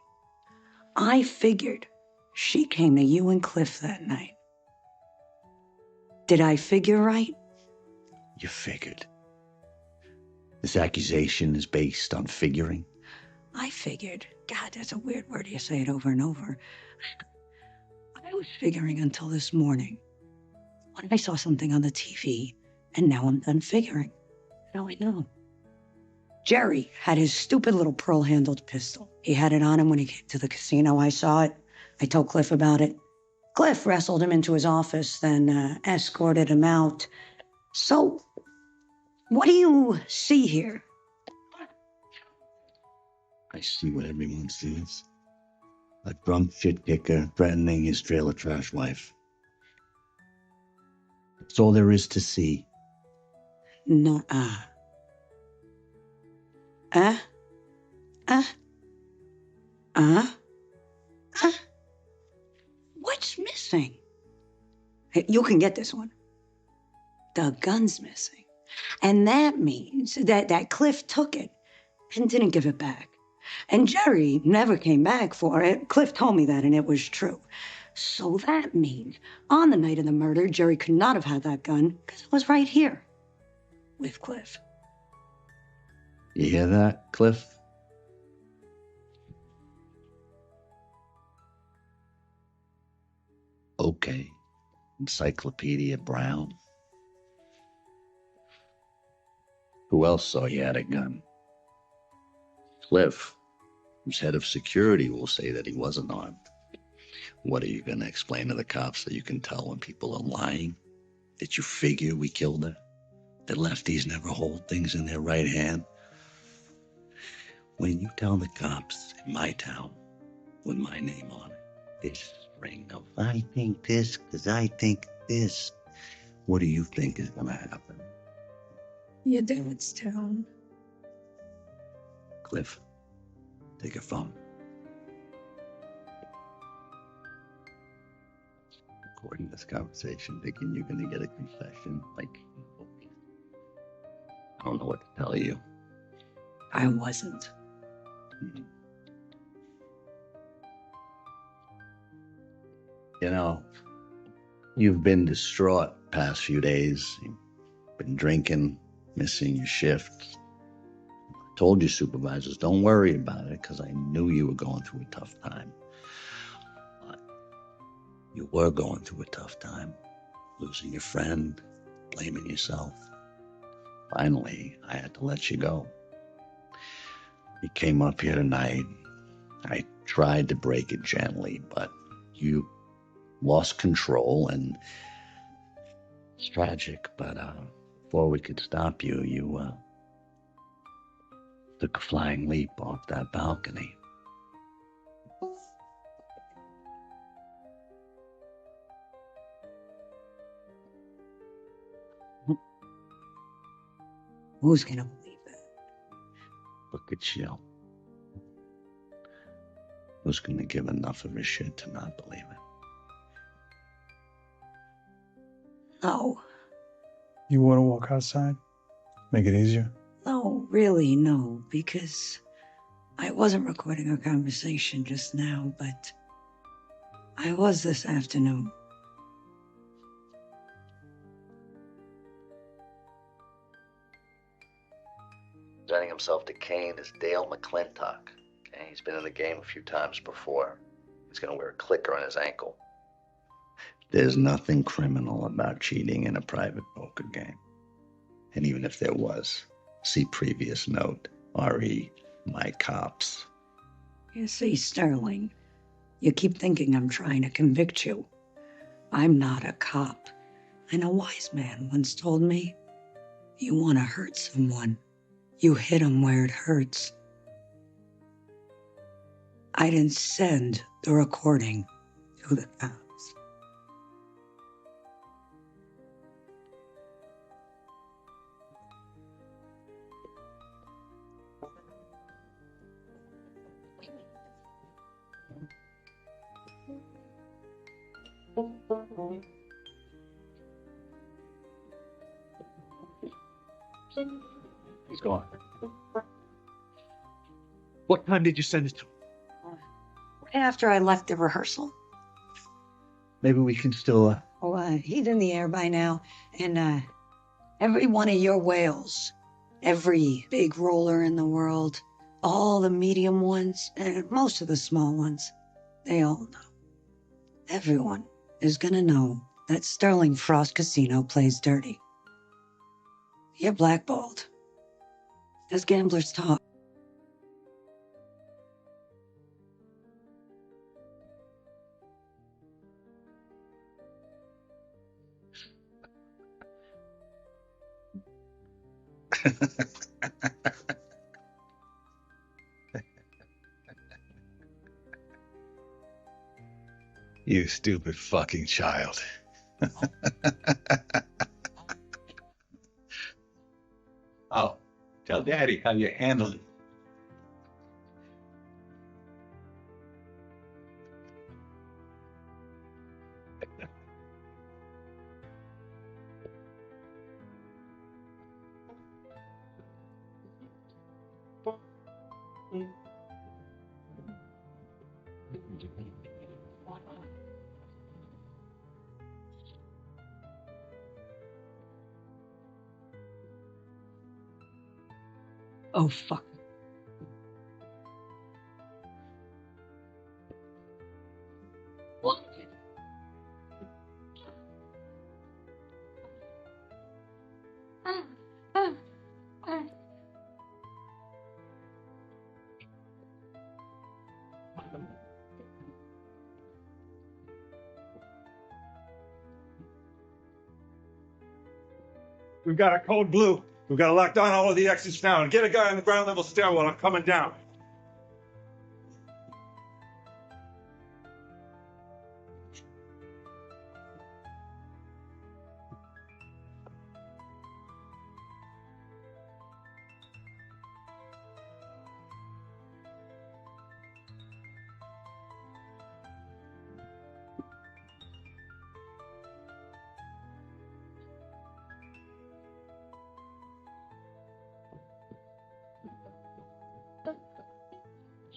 I figured she came to you and Cliff that night. Did I figure right? You figured. This accusation is based on figuring? I figured. God, that's a weird word. You say it over and over. I was figuring until this morning. When I saw something on the TV, and now I'm done figuring. Now I know. Jerry had his stupid little pearl-handled pistol. He had it on him when he came to the casino. I saw it. I told Cliff about it. Cliff wrestled him into his office, then escorted him out. So, what do you see here? I see what everyone sees. A drunk shit kicker threatening his trailer trash wife. That's all there is to see. Nuh-uh. What's missing? Hey, you can get this one. The gun's missing. And that means that Cliff took it and didn't give it back. And Jerry never came back for it. Cliff told me that, and it was true. So that means on the night of the murder, Jerry could not have had that gun because it was right here with Cliff. You hear that, Cliff? Okay. Encyclopedia Brown. Who else saw you had a gun? Cliff, who's head of security, will say that he wasn't armed. What are you going to explain to the cops that you can tell when people are lying? That you figure we killed her? That lefties never hold things in their right hand? When you tell the cops in my town, with my name on it, this string of I think this because I think this, what do you think is going to happen? Your dad's town. Cliff, take your phone. Recording this conversation, thinking you're going to get a confession. Like, I don't know what to tell you. I wasn't. You know, you've been distraught past few days. You've been drinking, missing your shift. Told your supervisors, don't worry about it, because I knew you were going through a tough time. You were going through a tough time, losing your friend, blaming yourself. Finally, I had to let you go. You came up here tonight. I tried to break it gently, but you lost control, and it's tragic, but before we could stop you, you took a flying leap off that balcony. Who's gonna believe it? Look at you. Who's gonna give enough of a shit to not believe it? No. You want to walk outside? Make it easier? No, really, no, because I wasn't recording our conversation just now, but I was this afternoon. Presenting himself to Kane is Dale McClintock. Okay, he's been in the game a few times before. He's gonna wear a clicker on his ankle. There's nothing criminal about cheating in a private poker game. And even if there was, see previous note, RE, my cops. You see, Sterling, you keep thinking I'm trying to convict you. I'm not a cop. And a wise man once told me, you want to hurt someone, you hit them where it hurts. I didn't send the recording to the cops. He's gone. What time did you send it to? After I left the rehearsal. Maybe we can still, He's in the air by now, and every one of your whales, every big roller in the world, all the medium ones, and most of the small ones, they all know. Everyone is gonna know that Sterling Frost Casino plays dirty. You're blackballed. As gamblers talk. You stupid fucking child. Oh, tell Daddy how you handled it. Oh, fuck. We've got a code blue. We've got to lock down all of the exits now and get a guy on the ground level stairwell. I'm coming down.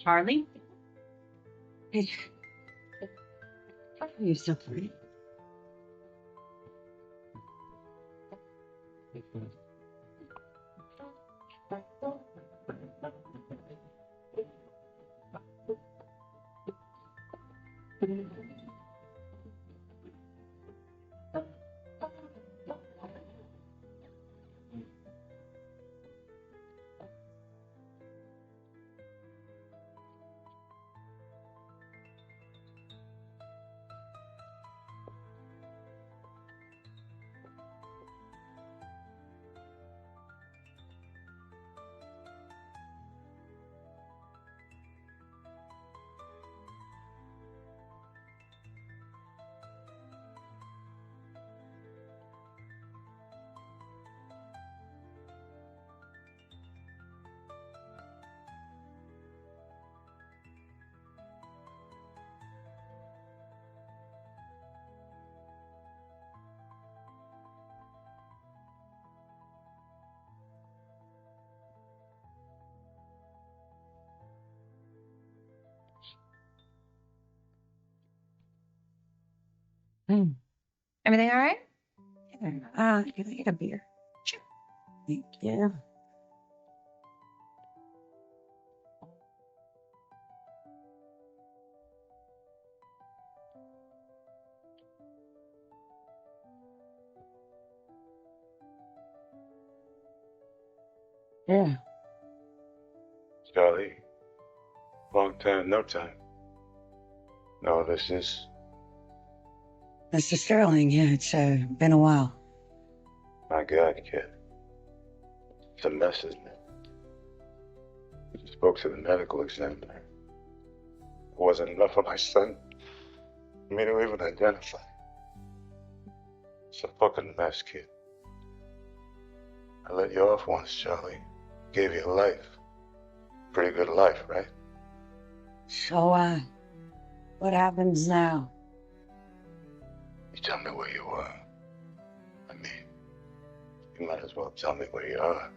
Charlie? Hey. You're so pretty. Everything all right? Can I get a beer? Sure. Thank you. Yeah. Charlie, long time, no time. No, this is. Mr. Sterling, yeah, it's been a while. My God, kid. It's a mess, isn't it? I just spoke to the medical examiner. It wasn't enough for my son. For me to even identify. It's a fucking mess, kid. I let you off once, Charlie. Gave you a life. Pretty good life, right? So, what happens now? You tell me where you are. I mean, you might as well tell me where you are.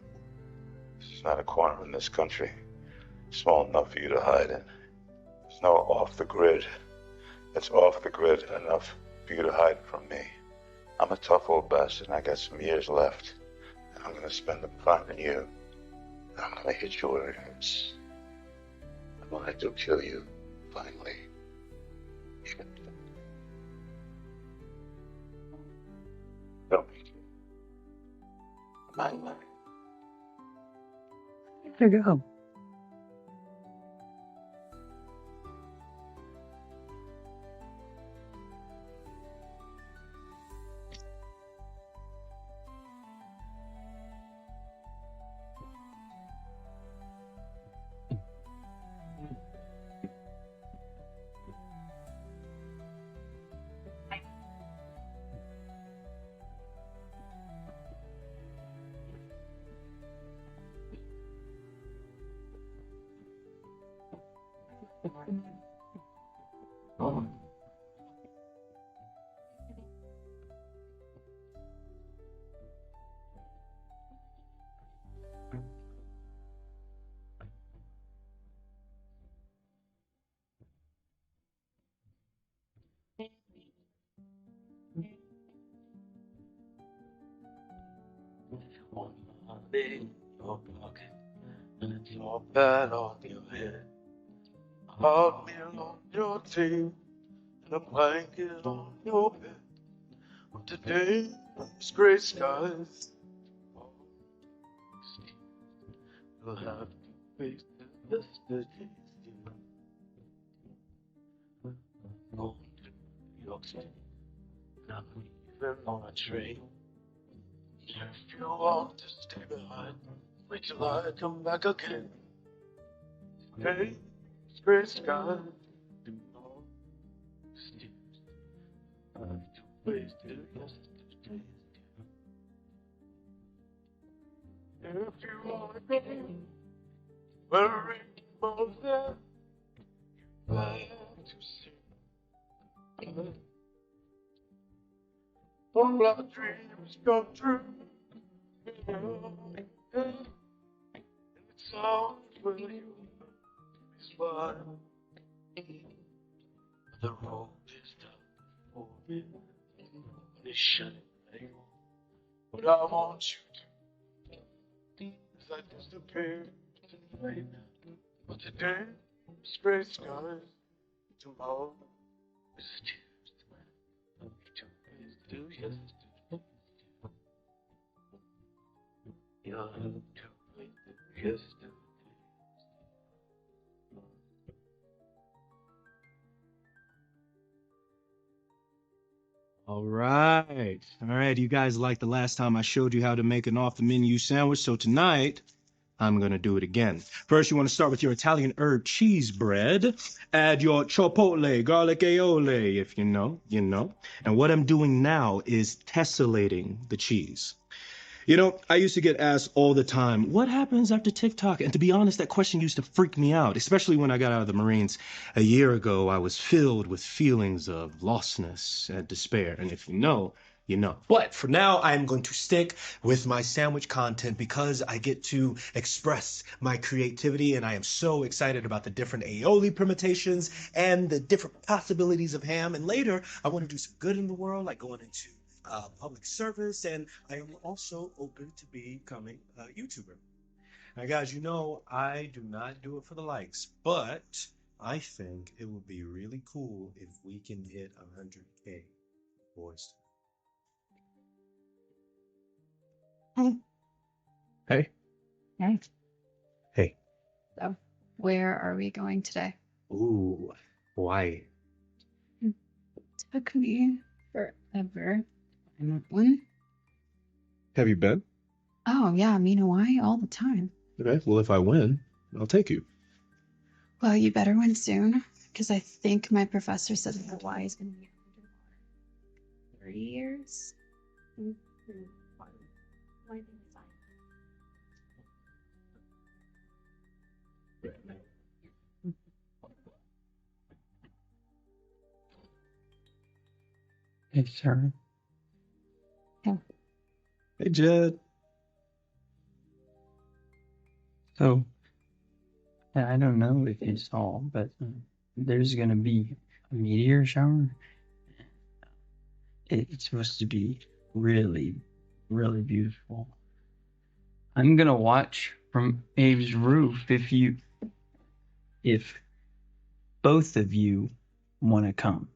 This is not a corner in this country small enough for you to hide in. There's no off the grid. It's off the grid enough for you to hide from me. I'm a tough old bastard and I got some years left. And I'm gonna spend them finding you. And I'm gonna hit you where it hurts. And when I do kill you, finally, don't be killed. My life. Here you go. One money in your pocket, and it's all bad on your head. A hot meal on your table, and a blanket on your bed. But today, these gray skies, you'll have to face the yesterday's you. Going to New York City, and I'm leaving on a train. If you want to stay behind, wait till I come back again. Hey, gray sky, do not steer. I have to wait till yesterday's if you want to go where rainbows there, you have to see. All our dreams come true. And it's all for you. Is why the road is down for me. And it's shining bright. What I want you to is I disappear tonight. But today is gray skies. Tomorrow is tears. I need to face till yesterday. You'll have to wait till yesterday. All right. All right. You guys liked the last time I showed you how to make an off the menu sandwich. So tonight, I'm going to do it again. First, you want to start with your Italian herb cheese bread. Add your chipotle, garlic aioli, if you know, you know. And what I'm doing now is tessellating the cheese. You know, I used to get asked all the time, what happens after TikTok? And to be honest, that question used to freak me out, especially when I got out of the Marines a year ago. I was filled with feelings of lostness and despair. And if you know, you know. But for now, I am going to stick with my sandwich content because I get to express my creativity, and I am so excited about the different aioli permutations and the different possibilities of ham. And later, I want to do some good in the world, like going into public service, and I am also open to becoming a YouTuber. Now, guys, you know I do not do it for the likes, but I think it would be really cool if we can hit 100K, boys. Hey. Hey. Hey. Hey. So, where are we going today? Ooh, Hawaii. Took me forever. I want one. Have you been? Oh, yeah, I'm in Hawaii all the time. Okay, well, if I win, I'll take you. Well, you better win soon, because I think my professor said that Hawaii is going to be underwater. 3 years? Hey, Sarah. Hey, Jed. So, I don't know if you saw, but there's going to be a meteor shower. It's supposed to be really, really beautiful. I'm going to watch from Abe's roof if both of you want to come.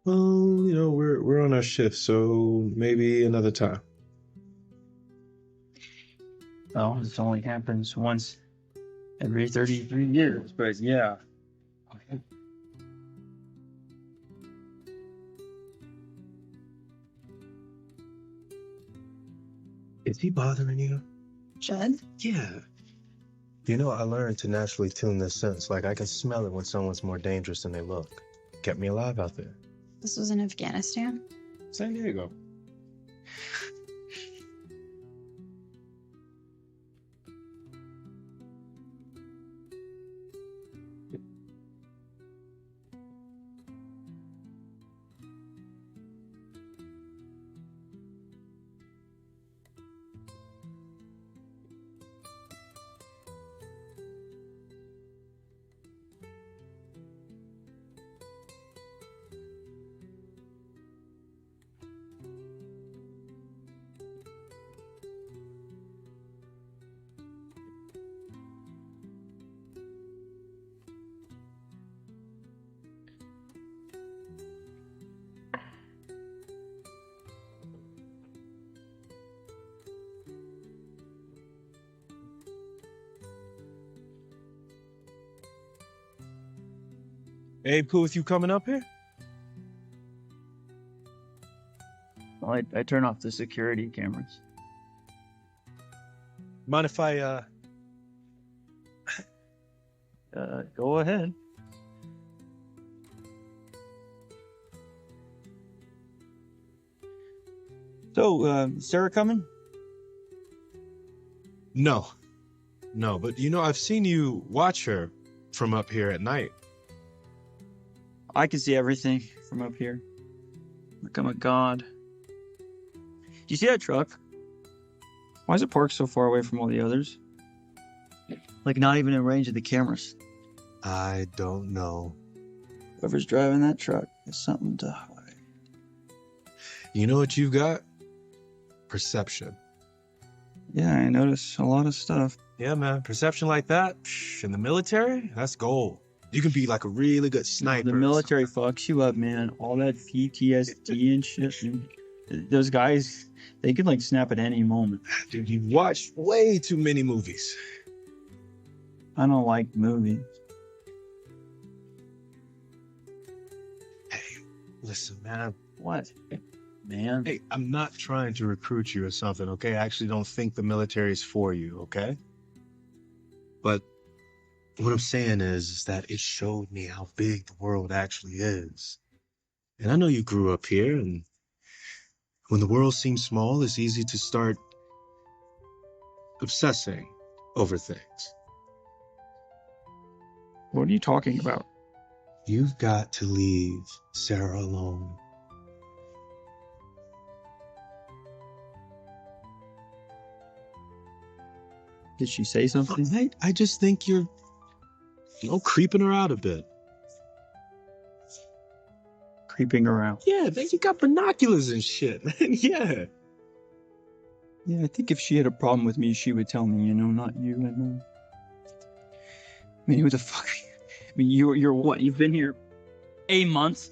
Well, you know, we're on our shift, so maybe another time. Well, this only happens once every 33 years, but yeah. Okay. Is he bothering you? Jed? Yeah. You know, I learned to naturally tune this sense. Like, I can smell it when someone's more dangerous than they look. Kept me alive out there. This was in Afghanistan? San Diego. Abe, cool with you coming up here? Well, I turn off the security cameras. Mind if I, Go ahead. So, Sarah coming? No. No, but you know, I've seen you watch her from up here at night. I can see everything from up here. Like I'm a god. Do you see that truck? Why is it parked so far away from all the others? Like not even in range of the cameras. I don't know. Whoever's driving that truck is something to hide. You know what you got? Perception. Yeah, I notice a lot of stuff. Yeah, man. Perception like that, in the military, that's gold. You can be like a really good sniper. The military fucks you up, man. All that PTSD and shit. And those guys, they could like snap at any moment. Dude, you watched way too many movies. I don't like movies. Hey, listen, man. What? Man. Hey, I'm not trying to recruit you or something, okay? I actually don't think the military is for you, okay? But what I'm saying is that it showed me how big the world actually is. And I know you grew up here, and when the world seems small, it's easy to start obsessing over things. What are you talking about? You've got to leave Sarah alone. Did she say something? I just think you're, creeping her out a bit. Creeping around. Yeah, man, you got binoculars and shit, man. Yeah. Yeah, I think if she had a problem with me, she would tell me, not you. And I mean, who the fuck are you? I mean, you're what? You've been here a month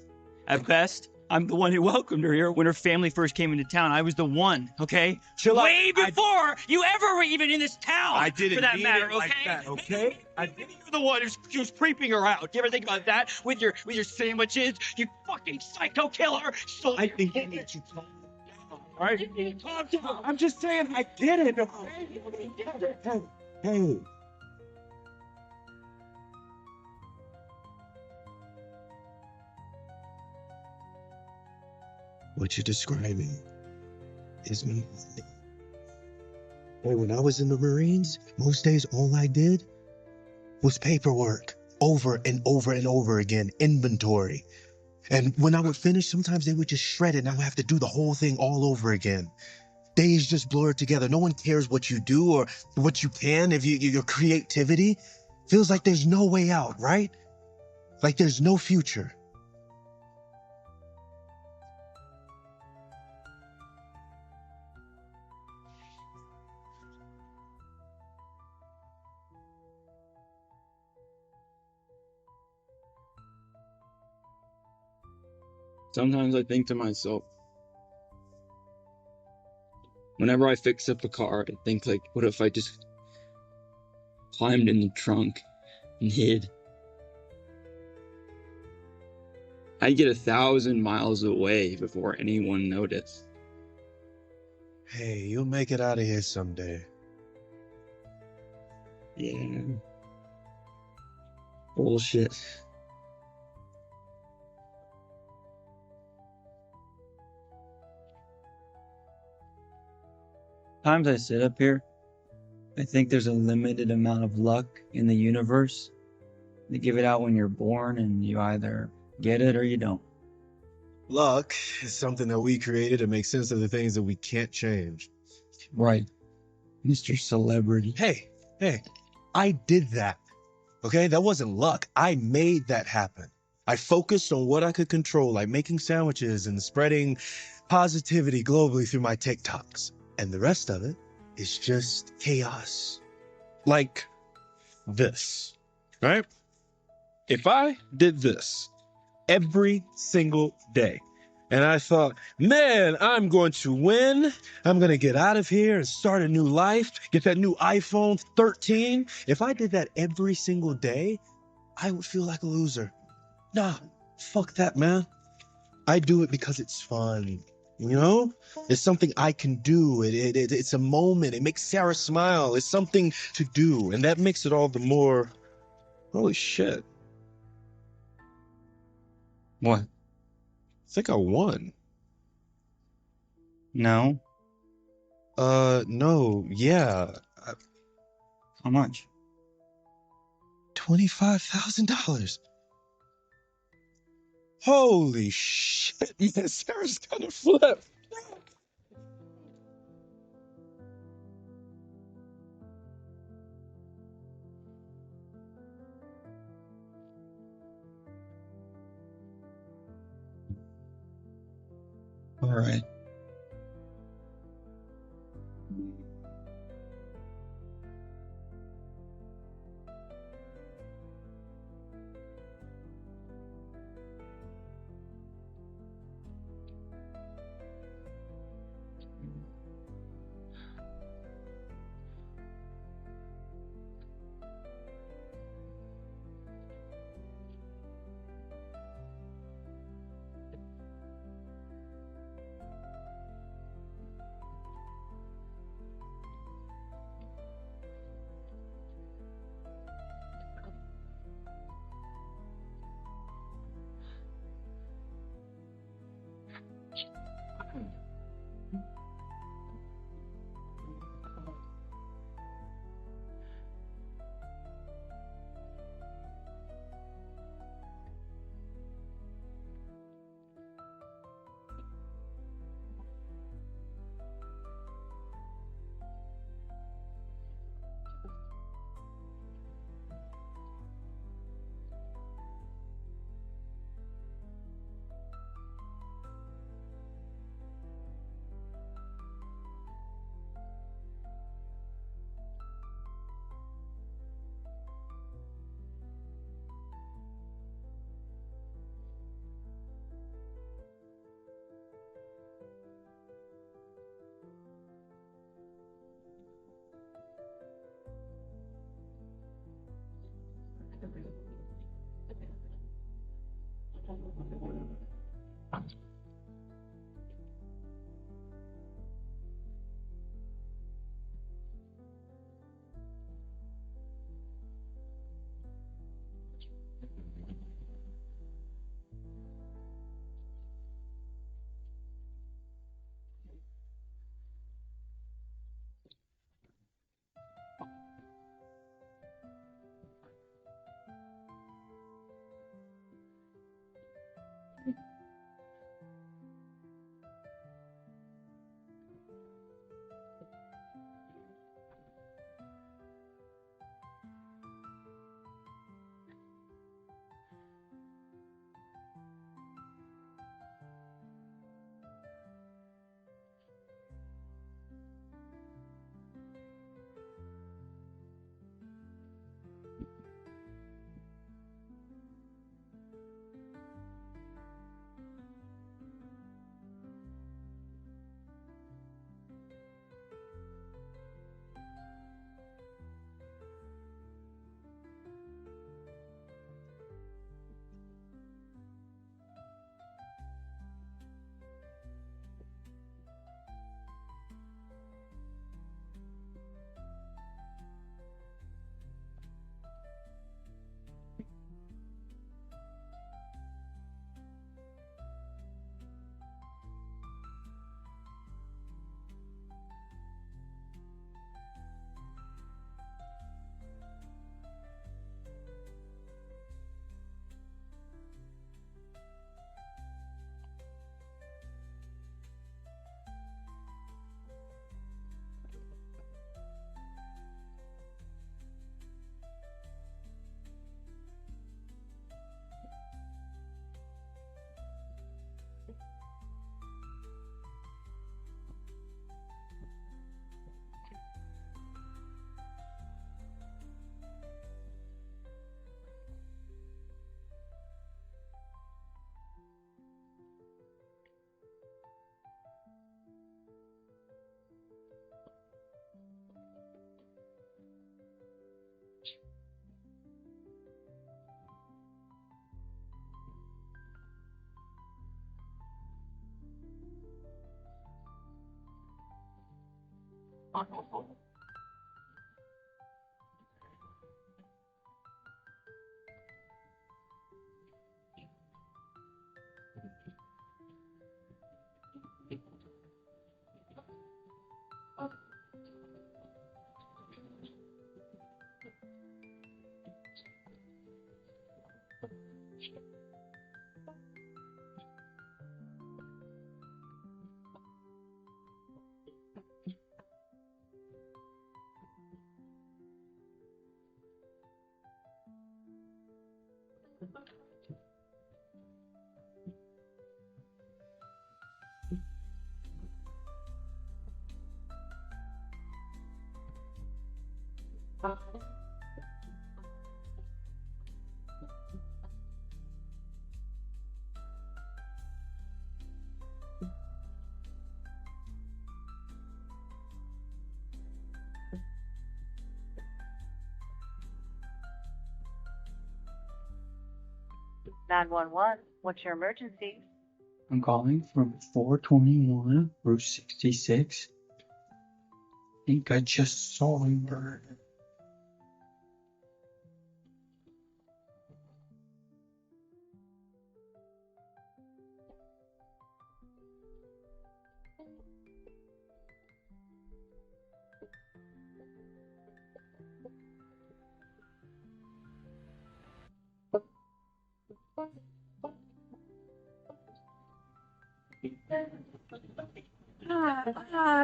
at best. I'm the one who welcomed her here when her family first came into town. I was the one, okay? Chill out. Way before you ever were even in this town. I didn't for that mean matter, it like okay? that, okay? Maybe you're the one who was creeping her out. Do you ever think about that with your sandwiches? You fucking psycho killer. So I think you need to calm down, all right? you need to calm down. I'm just saying, I get it, okay? Hey. What you're describing is me. Boy, when I was in the Marines, most days all I did was paperwork over and over and over again, inventory. And when I would finish, sometimes they would just shred it and I would have to do the whole thing all over again. Days just blur together. No one cares what you do or what you can. If your creativity feels like there's no way out, right? Like there's no future. Sometimes I think to myself, whenever I fix up a car, I think like, what if I just climbed in the trunk and hid? I'd get 1,000 miles away before anyone noticed. Hey, you'll make it out of here someday. Yeah. Bullshit. Times I sit up here, I think there's a limited amount of luck in the universe. They give it out when you're born, and you either get it or you don't. Luck is something that we created to make sense of the things that we can't change. Right. Mr. Celebrity. Hey, I did that. Okay, that wasn't luck. I made that happen. I focused on what I could control, like making sandwiches and spreading positivity globally through my TikToks. And the rest of it is just chaos. Like this, right? If I did this every single day, and I thought, man, I'm going to win. I'm going to get out of here and start a new life, get that new iPhone 13. If I did that every single day, I would feel like a loser. Nah, fuck that, man. I do it because it's fun. It's something I can do. It's a moment. It makes Sarah smile. It's something to do. And that makes it all the more, holy shit. What? I think I won. No. No, yeah. How much? $25,000. Holy shit, man, Sarah's gonna flip. All right. What's your emergency? I'm calling from 421 Route 66. I think I just saw a murder.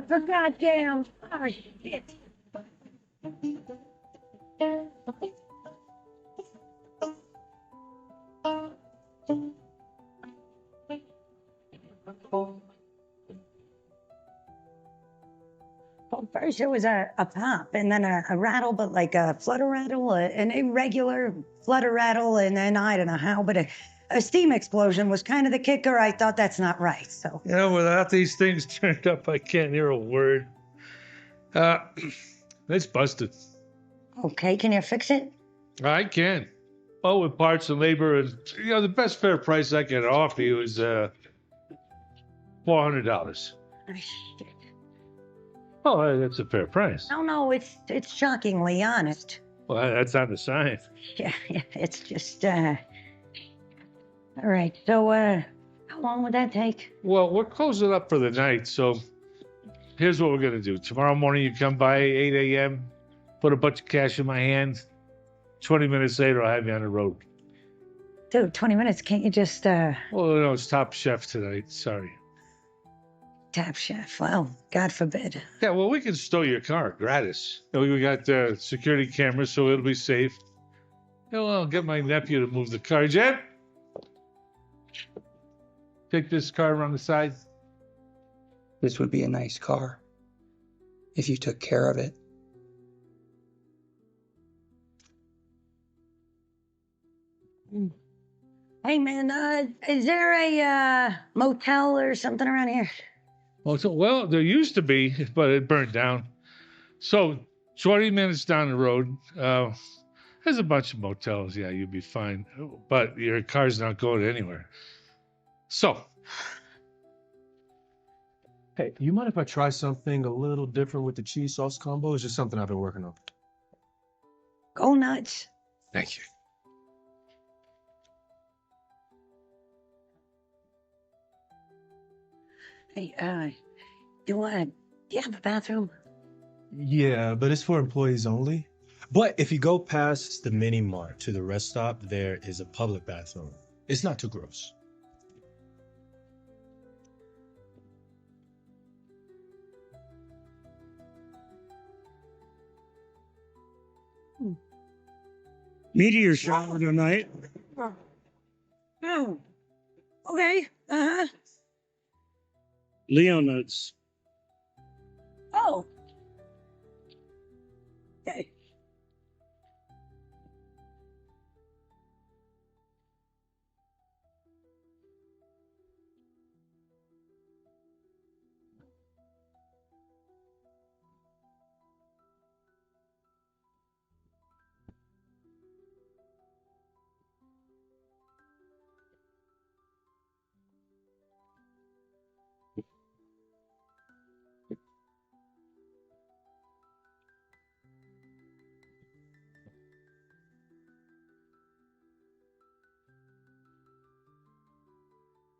For goddamn. Oh, shit. Well, first it was a pop, and then a rattle, but like a flutter rattle, an irregular flutter rattle, and then I don't know how, but a steam explosion was kind of the kicker. I thought that's not right, so. You know, without these things turned up, I can't hear a word. It's busted. Okay, can you fix it? I can. Well, with parts and labor, and the best fair price I can offer you is $400. Oh, that's a fair price. No, it's shockingly honest. Well, that's not a sign. Yeah, it's just all right. So how long would that take? Well, we're closing up for the night, so here's what we're gonna do. Tomorrow morning, you come by 8 a.m., put a bunch of cash in my hand. 20 minutes later, I'll have you on the road. Dude, 20 minutes. Can't you just Well, no, it's Top Chef tonight. Sorry. Top Chef? Well, God forbid. Yeah, well, we can stow your car gratis. We got security cameras, so it'll be safe. I'll get my nephew to move the car. Jen, take this car around the side. This would be a nice car if you took care of it. Hey, man, is there a motel or something around here? Well, there used to be, but it burned down. So, 20 minutes down the road, there's a bunch of motels. Yeah, you'll be fine. But your car's not going anywhere. So. Hey, you mind if I try something a little different with the cheese sauce combo? It's just something I've been working on. Go nuts. Thank you. Hey, do you have a bathroom? Yeah, but it's for employees only. But if you go past the mini mart to the rest stop, there is a public bathroom. It's not too gross. Meteor shower tonight. Oh, okay. Leonids. Oh. Okay.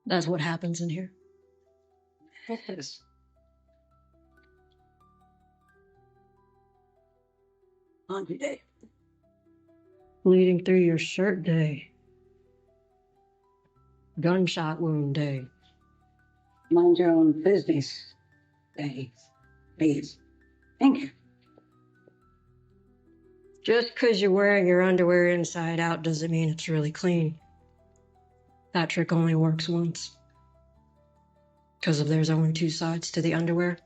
That's what happens in here. Yes. Laundry day. Bleeding through your shirt day. Gunshot wound day. Mind your own business day. Please. Thank you. Just because you're wearing your underwear inside out doesn't mean it's really clean. That trick only works once. Because if there's only two sides to the underwear,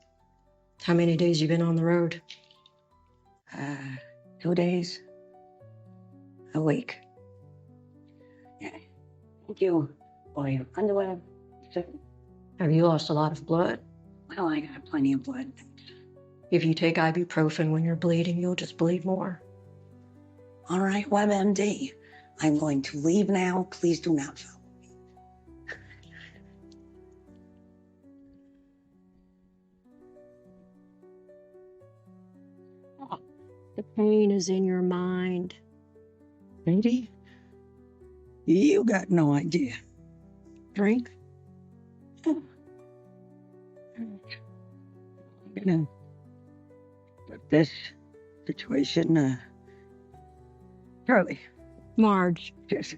how many days you been on the road? 2 days. A week. Yeah. Thank you for your underwear. Have you lost a lot of blood? Well, I got plenty of blood. If you take ibuprofen when you're bleeding, you'll just bleed more. All right, WebMD. I'm going to leave now. Please do not follow. The pain is in your mind. Lady, you got no idea. Drink? I'm gonna put this situation, Charlie. Marge. Yes.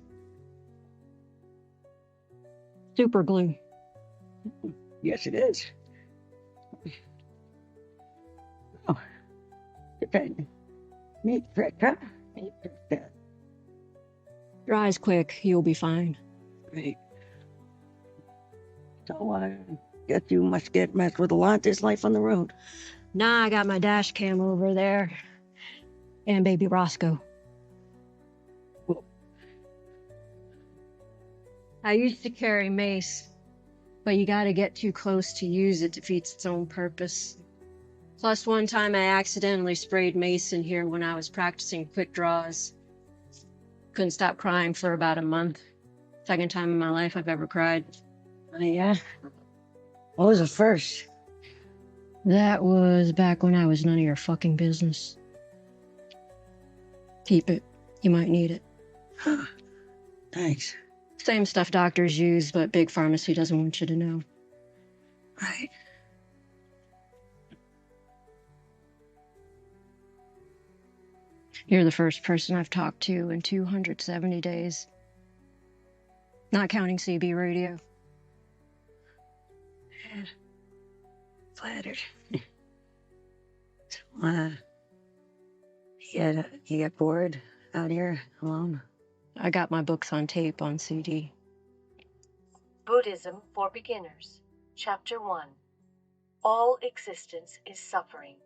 Super glue. Yes, it is. Oh, okay. Neat trick, huh? Neat trick that. Dries quick, you'll be fine. Great. So, guess you must get messed with a lot this life on the road. Nah, I got my dash cam over there. And baby Roscoe. I used to carry mace, but you gotta get too close to use it defeats its own purpose. Plus, one time I accidentally sprayed mace in here when I was practicing quick draws. Couldn't stop crying for about a month. Second time in my life I've ever cried. Oh, yeah? What was the first? That was back when I was none of your fucking business. Keep it. You might need it. Thanks. Same stuff doctors use, but big pharmacy doesn't want you to know. Right. You're the first person I've talked to in 270 days. Not counting CB radio. Yeah. Flattered. So, you get bored out here alone? I got my books on tape on CD. Buddhism for Beginners, Chapter 1. All existence is suffering,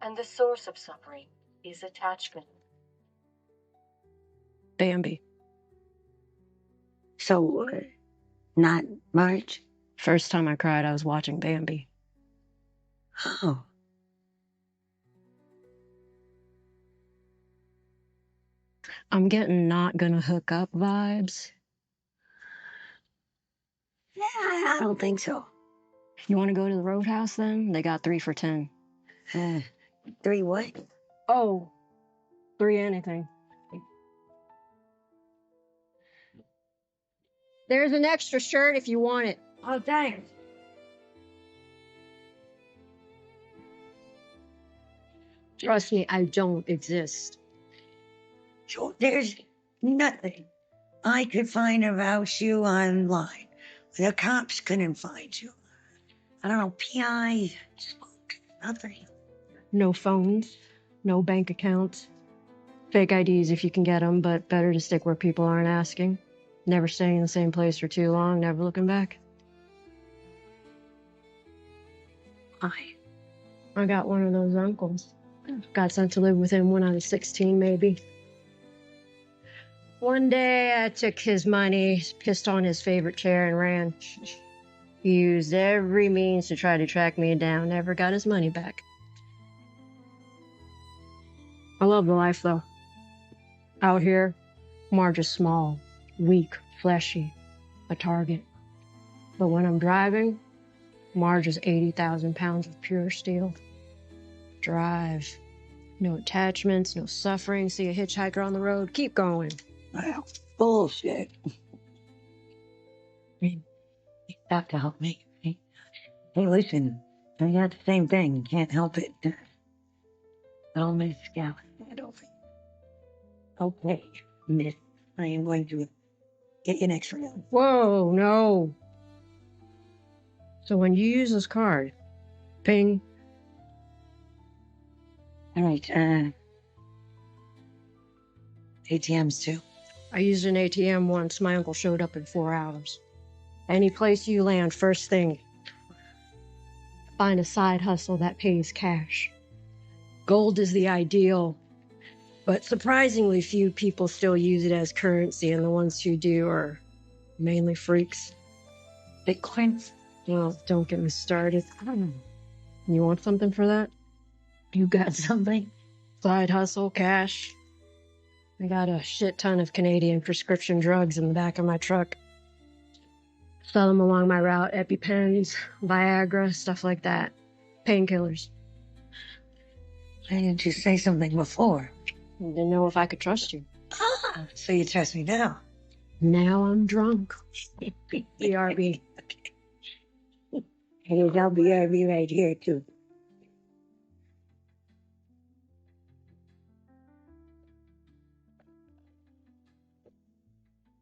and the source of suffering is attachment. Bambi. So, not much? First time I cried, I was watching Bambi. Oh. I'm getting not gonna hook up vibes. Yeah, I don't think so. You want to go to the Roadhouse then? They got 3 for $10. 3 what? Oh, 3 anything. There's an extra shirt if you want it. Oh, thanks. Trust me, I don't exist. So there's nothing I could find about you online. The cops couldn't find you. I don't know, PI, smoke, nothing. No phones, no bank accounts. Fake IDs if you can get them, but better to stick where people aren't asking. Never staying in the same place for too long, never looking back. I got one of those uncles. Got sent to live with him when I was 16, maybe. One day I took his money, pissed on his favorite chair, and ran. He used every means to try to track me down, never got his money back. I love the life, though. Out here, Marge is small, weak, fleshy, a target. But when I'm driving, Marge is 80,000 pounds of pure steel. Drive. No attachments, no suffering. See a hitchhiker on the road, keep going. Well, bullshit. I mean, you have to help me. Hey, listen, I got the same thing. Can't help it. I'll miss Scout. Okay, miss. I am going to get you an X-ray. Whoa, no. So when you use this card, ping. All right, ATMs too. I used an ATM once. My uncle showed up in 4 hours. Any place you land, first thing, find a side hustle that pays cash. Gold is the ideal, but surprisingly few people still use it as currency, and the ones who do are mainly freaks. Bitcoin? Well, don't get me started. You want something for that? You got something? Side hustle, cash. I got a shit ton of Canadian prescription drugs in the back of my truck. Sell them along my route, EpiPens, Viagra, stuff like that. Painkillers. Why didn't you say something before? I didn't know if I could trust you. So you trust me now? Now I'm drunk. BRB. Hey, I'll BRB right here, too.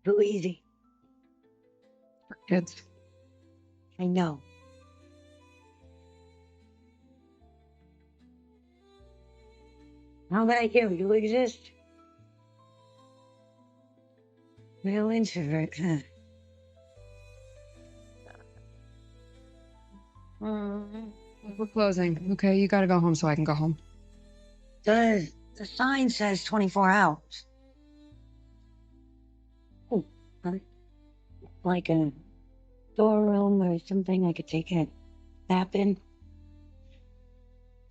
Too easy. Kids. I know. How about you? You exist? Real introvert, huh? We're closing. Okay, you gotta go home so I can go home. The sign says 24 hours. Oh, like a storeroom or something I could take a nap in?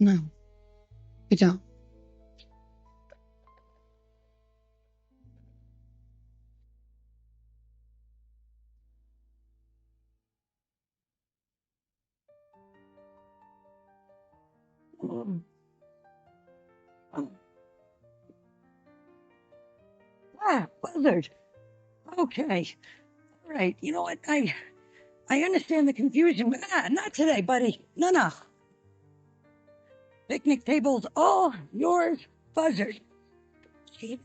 No, you don't. Ah, buzzard. Okay. All right. You know what? I understand the confusion, but not today, buddy. No. Picnic table's all yours, buzzard. Keep.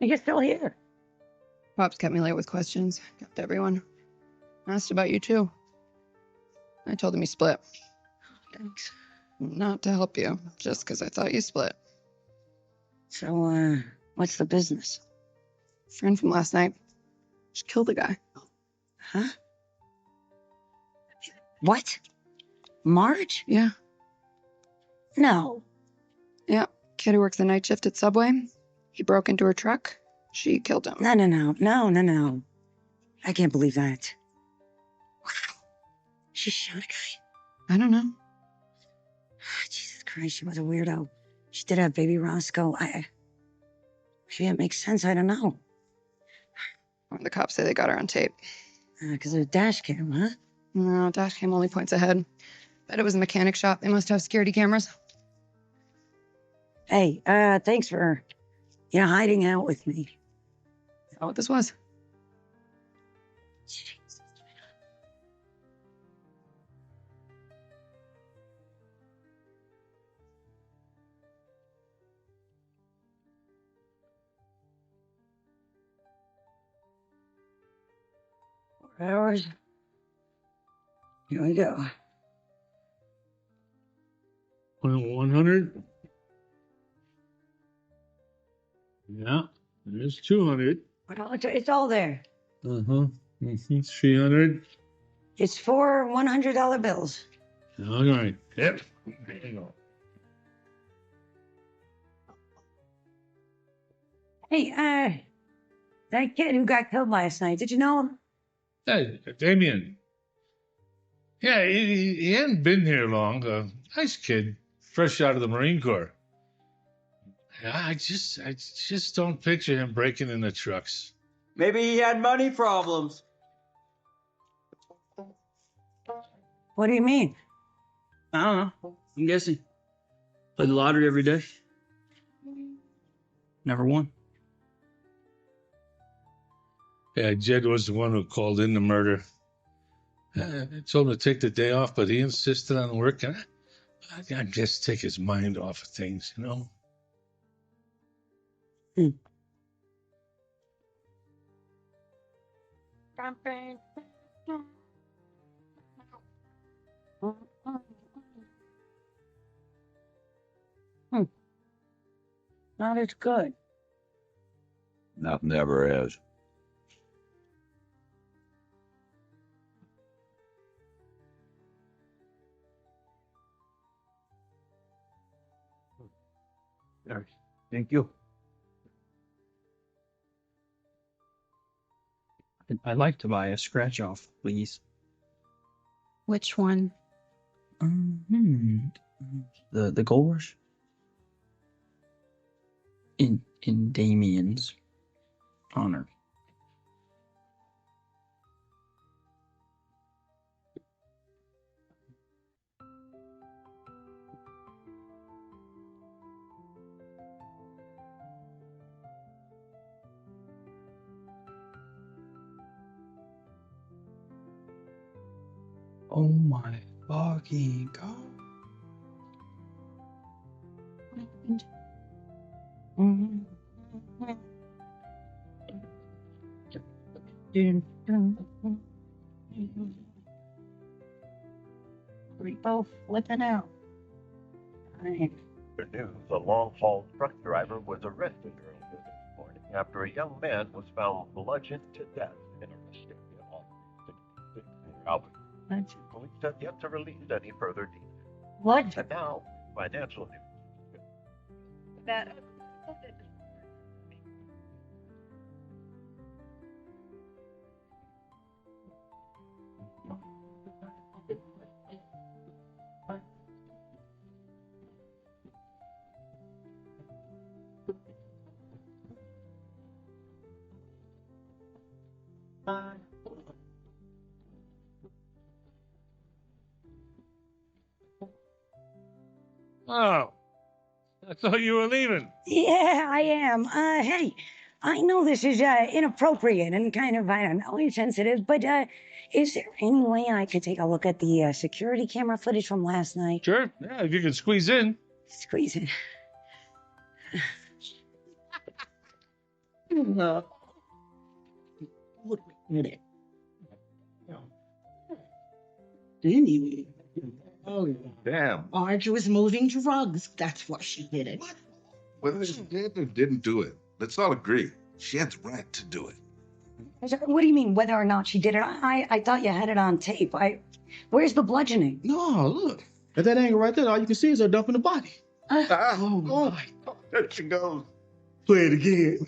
You're still here. Pops kept me late with questions. Kept everyone. Asked about you too. I told him he split. Thanks. Not to help you, just because I thought you split. So, what's the business? Friend from last night. Just killed a guy. Huh? What? Marge? Yeah. No. Yeah. Kid who works the night shift at Subway. He broke into her truck. She killed him. No. I can't believe that. Wow. She shot a guy. I don't know. Jesus Christ, she was a weirdo. She did have baby Roscoe. Maybe it makes sense. I don't know. Well, the cops say they got her on tape. Because of the dash cam, huh? No, dash cam only points ahead. Bet it was a mechanic shop. They must have security cameras. Hey, thanks for, hiding out with me. Is that what this was? Hours. Here we go. 100. Yeah, there's 200. Well, it's all there. 300. It's 4 $100 bills. All right. Yep. There you go. Hey, that kid who got killed last night, did you know him? Hey, Damien. Yeah, he hadn't been here long. Nice kid, fresh out of the Marine Corps. I just don't picture him breaking into trucks. Maybe he had money problems. What do you mean? I don't know. I'm guessing. Play the lottery every day. Never won. Yeah, Jed was the one who called in the murder. I told him to take the day off, but he insisted on working. I guess take his mind off of things, you know? Not as good. Nothing ever is. There. Thank you. I'd like to buy a scratch off, please. Which one? The Gold Rush? In Damien's honor. Oh my fucking god. We both flipping out. Good news, a long-haul truck driver was arrested earlier this morning after a young man was found bludgeoned to death in a rest area off 66 near Albany. Police have yet to release any further details. What? And now, financial news. That. Oh, I thought you were leaving. Yeah, I am. Hey, I know this is inappropriate and kind of, I don't know, insensitive, but is there any way I could take a look at the security camera footage from last night? Sure. Yeah, if you can squeeze in. Squeeze in. No. Anyway, Oh, damn. Marge was moving drugs. That's why she did it. Whether she did or didn't do it, let's all agree. She had the right to do it. What do you mean, whether or not she did it? I thought you had it on tape. Where's the bludgeoning? No, look. At that angle right there, all you can see is her dumping the body. Oh, my. There she goes. Play it again.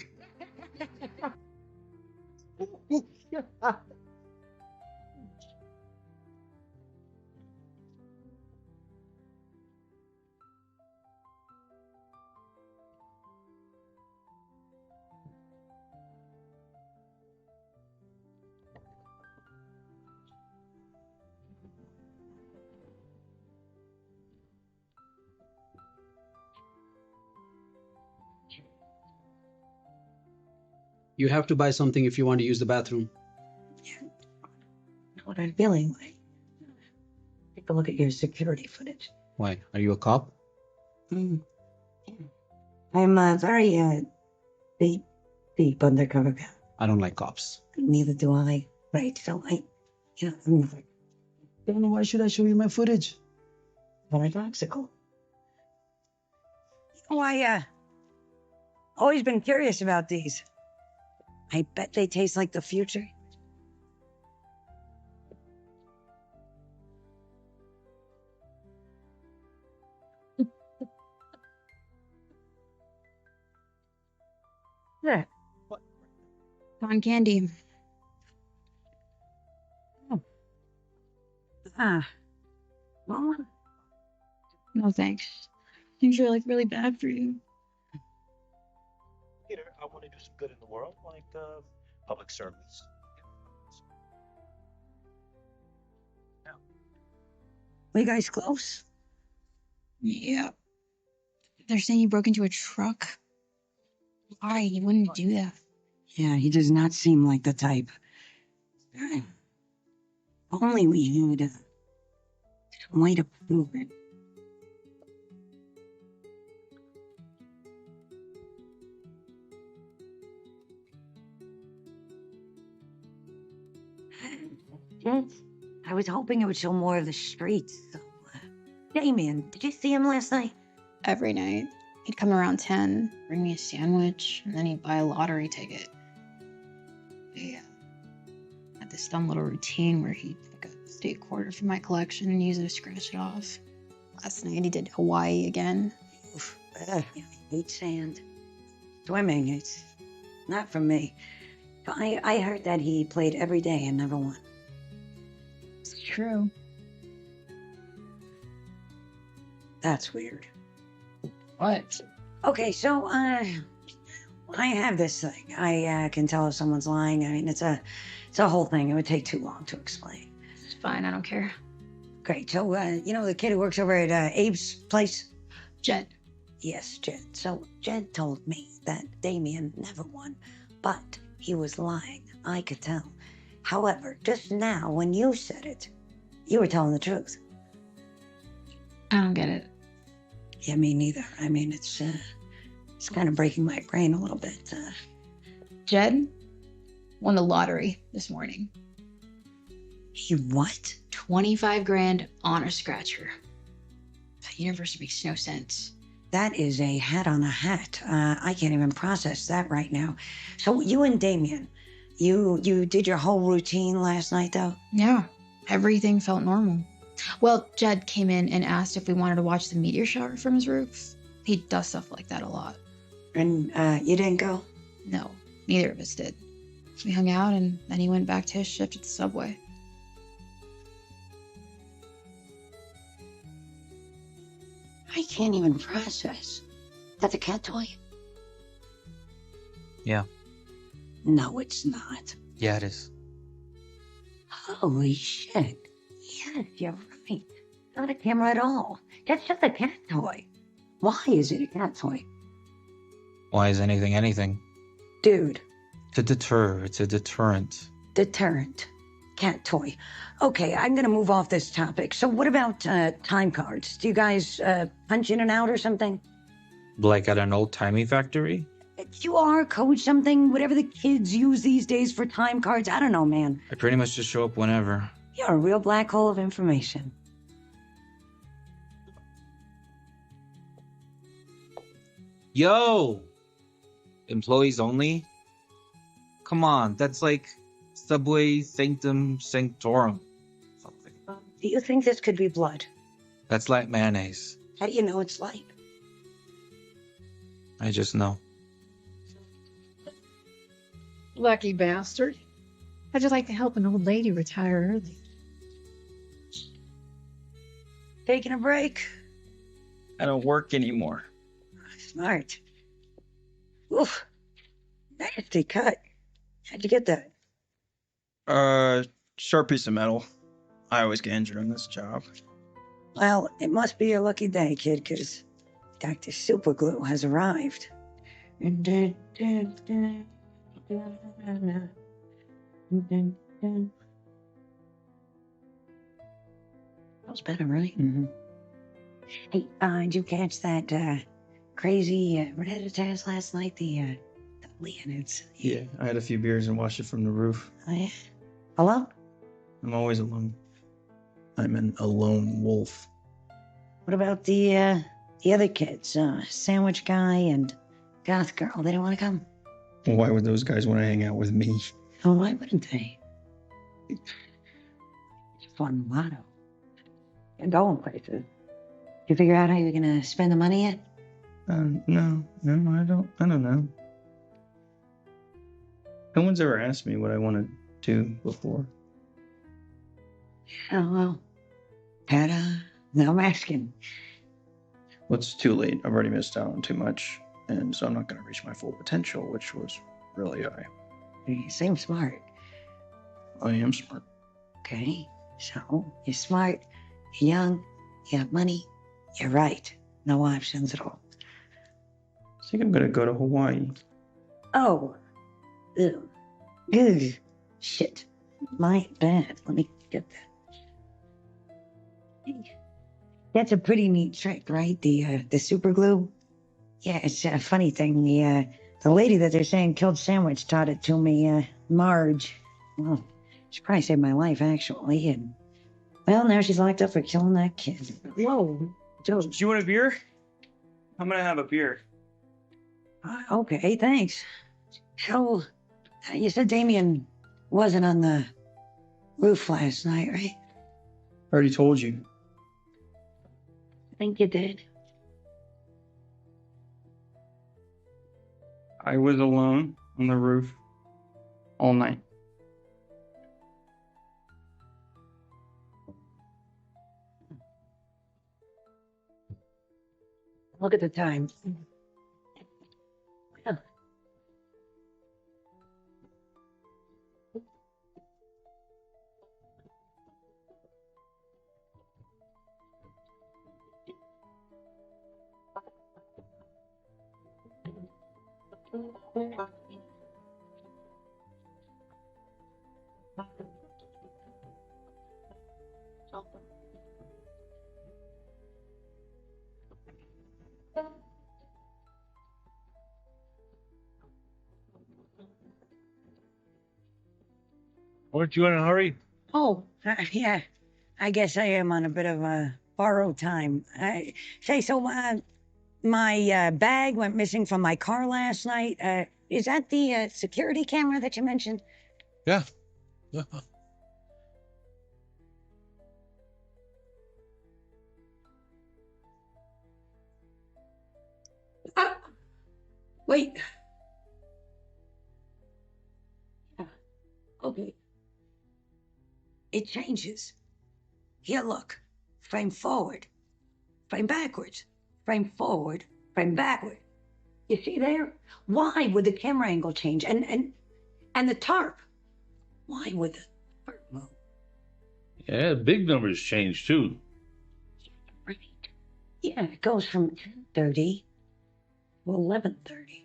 You have to buy something if you want to use the bathroom. What I'd really like. Take a look at your security footage. Why? Are you a cop? I'm very deep undercover guy. I don't like cops. Neither do I. Right, so Then why should I show you my footage? Paradoxical. Always been curious about these. I bet they taste like the future. Yeah. Cotton candy. Well, No thanks. Things are like really bad for you. Peter, I want to do some good in the world, like public service. you guys close? Yeah. They're saying you broke into a truck. Why? You wouldn't do that. Yeah, he does not seem like the type. Only we had some way to prove it. Yes, I was hoping it would show more of the streets. So, Damien, did you see him last night? Every night. He'd come around 10, bring me a sandwich, and then he'd buy a lottery ticket. Yeah. Had this dumb little routine where he'd pick a state quarter from my collection and use it to scratch it off. Last night he did Hawaii again. Oof, I hate sand. Swimming, it's not for me. I heard that he played every day and never won. It's true. That's weird. What? Okay, so, I have this thing. I can tell if someone's lying. I mean, it's a whole thing. It would take too long to explain. It's fine, I don't care. Great. So, you know the kid who works over at Abe's place? Jed. Yes, Jed. So, Jed told me that Damien never won, but he was lying. I could tell. However, just now, when you said it, you were telling the truth. I don't get it. Yeah, me neither. I mean, it's kind of breaking my brain a little bit. Jed won the lottery this morning. He what? 25 grand on a scratcher. The universe makes no sense. That is a hat on a hat. I can't even process that right now. So you and Damien, you did your whole routine last night, though? Yeah, everything felt normal. Well, Jed came in and asked if we wanted to watch the meteor shower from his roof. He does stuff like that a lot. And you didn't go? No, neither of us did. We hung out and then he went back to his shift at the subway. I can't even process. That's a cat toy? Yeah. No, it's not. Yeah, it is. Holy shit. Yes, you're right. Not a camera at all. That's just a cat toy. Why is it a cat toy? Why is anything anything? Dude, To deter. It's a deterrent. deterrent. Cat toy. Okay, I'm gonna move off this topic. So what about time cards? Do you guys punch in and out or something? Like at an old-timey factory? QR code something, whatever the kids use these days for time cards. I don't know, man. I pretty much just show up whenever. You're a real black hole of information. Yo! Employees only? Come on, that's like Subway Sanctum Sanctorum. Do you think this could be blood? That's like mayonnaise. How do you know it's light? I just know. Lucky bastard. How'd you like to help an old lady retire early? Taking a break? I don't work anymore. Smart. Oof. Nasty cut. How'd you get that? Sharp piece of metal. I always get injured on this job. Well, it must be a lucky day, kid, because Dr. Superglue has arrived. That was better, right? Mm-hmm. Hey, did you catch that crazy rat-a-tat last night? The Leonids. Yeah, I had a few beers and watched it from the roof. Oh, yeah? Hello? I'm always alone. I'm an alone wolf. What about the other kids? Sandwich guy and goth girl. They don't want to come? Well, why would those guys want to hang out with me? Oh, why wouldn't they? It's a fun motto. You're going places. You figure out how you're gonna spend the money yet? No, I don't know. No one's ever asked me what I want to do before. Oh, well. Now I'm asking. Well, it's too late. I've already missed out on too much, and so I'm not going to reach my full potential, which was really high. You seem smart. I am smart. Okay, so you're smart, you're young, you have money, you're right. No options at all. I think I'm going to go to Hawaii. Oh. Ew. Ugh. Shit. My bad. Let me get that. That's a pretty neat trick, right? The super glue. Yeah, it's a funny thing. The lady that they're saying killed Sandwich taught it to me. Marge. Well, she probably saved my life actually. And well, now she's locked up for killing that kid. Whoa. Do you want a beer? I'm gonna have a beer. Okay, thanks. So, you said Damien wasn't on the roof last night, right? I already told you. I think you did. I was alone on the roof all night. Look at the time. Yeah. Weren't you in a hurry? Oh, yeah. I guess I am on a bit of a borrowed time. My bag went missing from my car last night. Is that the security camera that you mentioned? Yeah. Wait. Yeah. Okay. It changes. Here, look. Frame forward. Frame backwards. Frame forward. Frame backward. You see there? Why would the camera angle change? And the tarp? Why would the tarp move? Yeah, big numbers change too. Yeah, it goes from 10:30 to 11:30.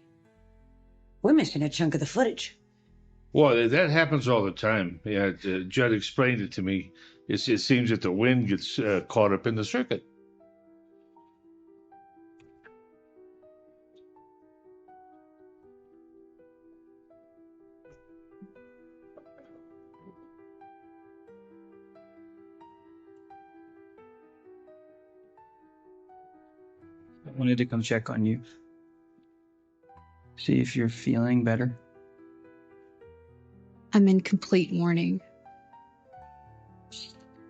We're missing a chunk of the footage. Well, that happens all the time. Yeah, Judd explained it to me. It seems that the wind gets caught up in the circuit. I wanted to come check on you. See if you're feeling better. I'm in complete mourning.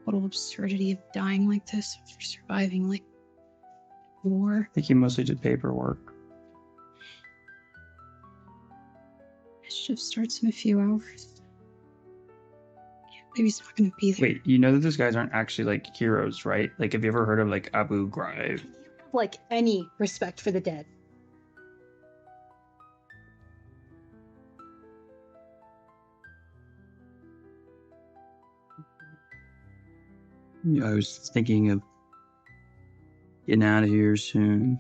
Total absurdity of dying like this after surviving like war. I think you mostly did paperwork. Shift starts in a few hours. Baby's not gonna be there. Wait, you know that those guys aren't actually like heroes, right? Like, have you ever heard of like Abu Ghraib? Like any respect for the dead. Yeah, I was thinking of getting out of here soon.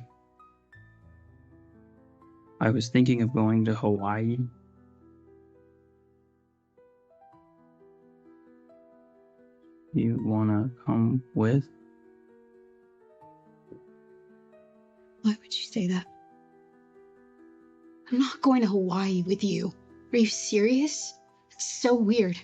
I was thinking of going to Hawaii. You wanna come with? Why would you say that? I'm not going to Hawaii with you. Are you serious? It's so weird.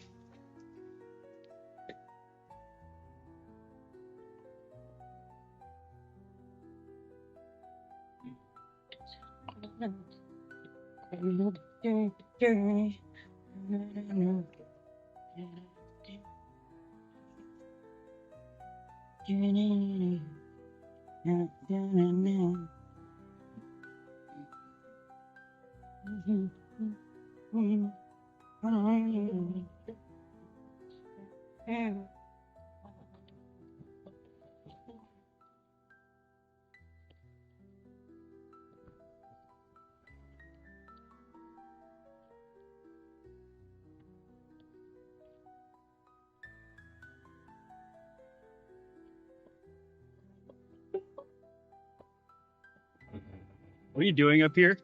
What are you doing up here?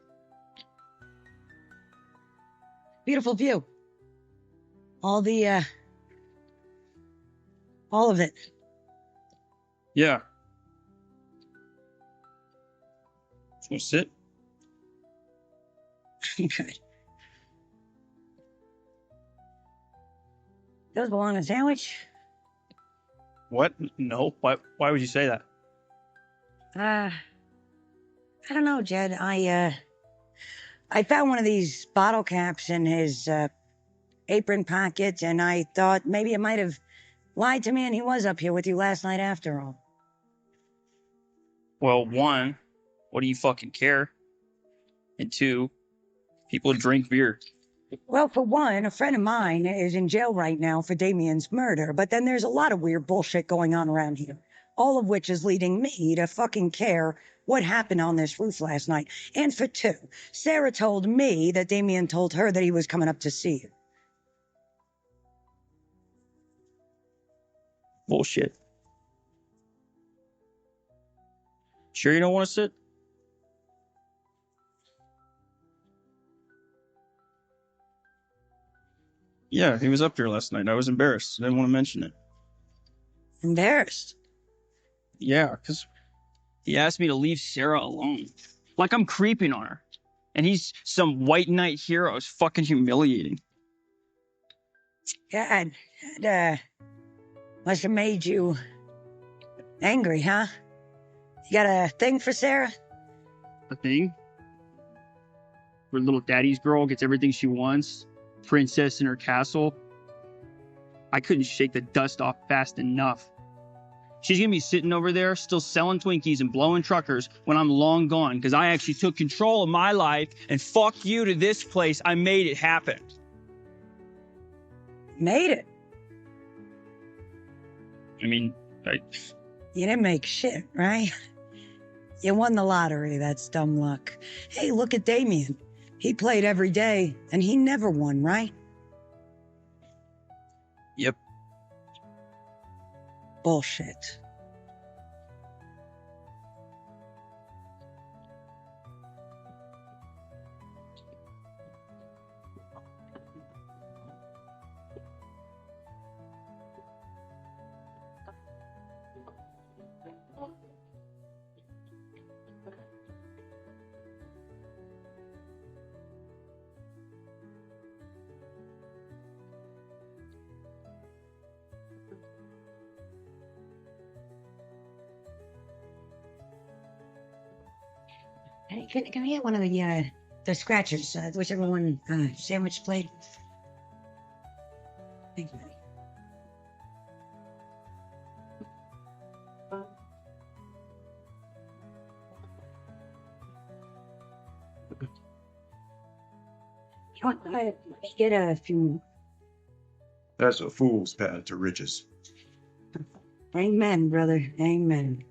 Beautiful view. All of it. Yeah. Just wanna sit? Good. Those belong in a sandwich? What? No. Why would you say that? I don't know, Jed. I found one of these bottle caps in his apron pocket, and I thought maybe it might have lied to me and he was up here with you last night after all. Well, one, what do you fucking care? And two, people drink beer. Well, for one, a friend of mine is in jail right now for Damien's murder, but then there's a lot of weird bullshit going on around here, all of which is leading me to fucking care what happened on this roof last night. And for two, Sarah told me that Damien told her that he was coming up to see you. Bullshit. Sure you don't want to sit? Yeah, he was up here last night. I was embarrassed. I didn't want to mention it. Embarrassed? Yeah, because he asked me to leave Sarah alone. Like I'm creeping on her. And he's some white knight hero. It's fucking humiliating. Yeah, that must have made you angry, huh? You got a thing for Sarah? A thing? Where little daddy's girl gets everything she wants. Princess in her castle. I couldn't shake the dust off fast enough. She's gonna be sitting over there still selling Twinkies and blowing truckers when I'm long gone because I actually took control of my life and fuck you to this place. I made it happen. Made it? I mean, You didn't make shit, right? You won the lottery, that's dumb luck. Hey, look at Damien. He played every day, and he never won, right? Yep. bullshit. Hey, can I get one of the scratchers, whichever one, sandwich plate? Thank you. You want, get a few. That's a fool's path to riches. Amen, brother. Amen.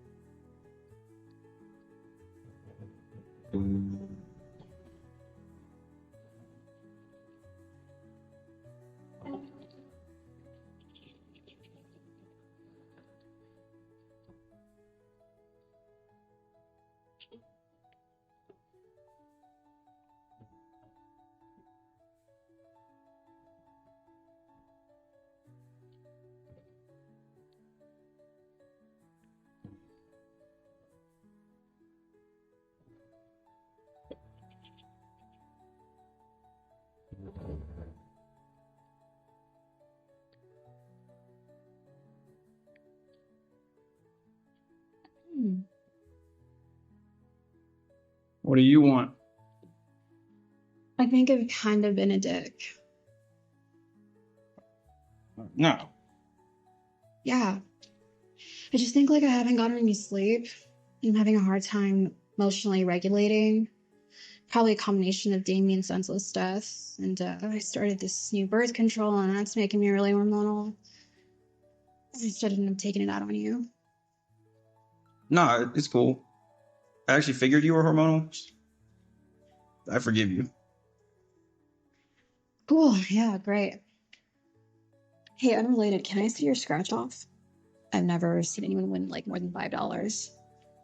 What do you want? I think I've kind of been a dick. No. Yeah. I just think like I haven't gotten any sleep. I'm having a hard time emotionally regulating. Probably a combination of Damien's senseless death. And I started this new birth control, and that's making me really hormonal. I just ended up taking it out on you. Nah, it's cool. I actually figured you were hormonal. I forgive you. Cool. Yeah, great. Hey, unrelated, can I see your scratch off? I've never seen anyone win like more than $5.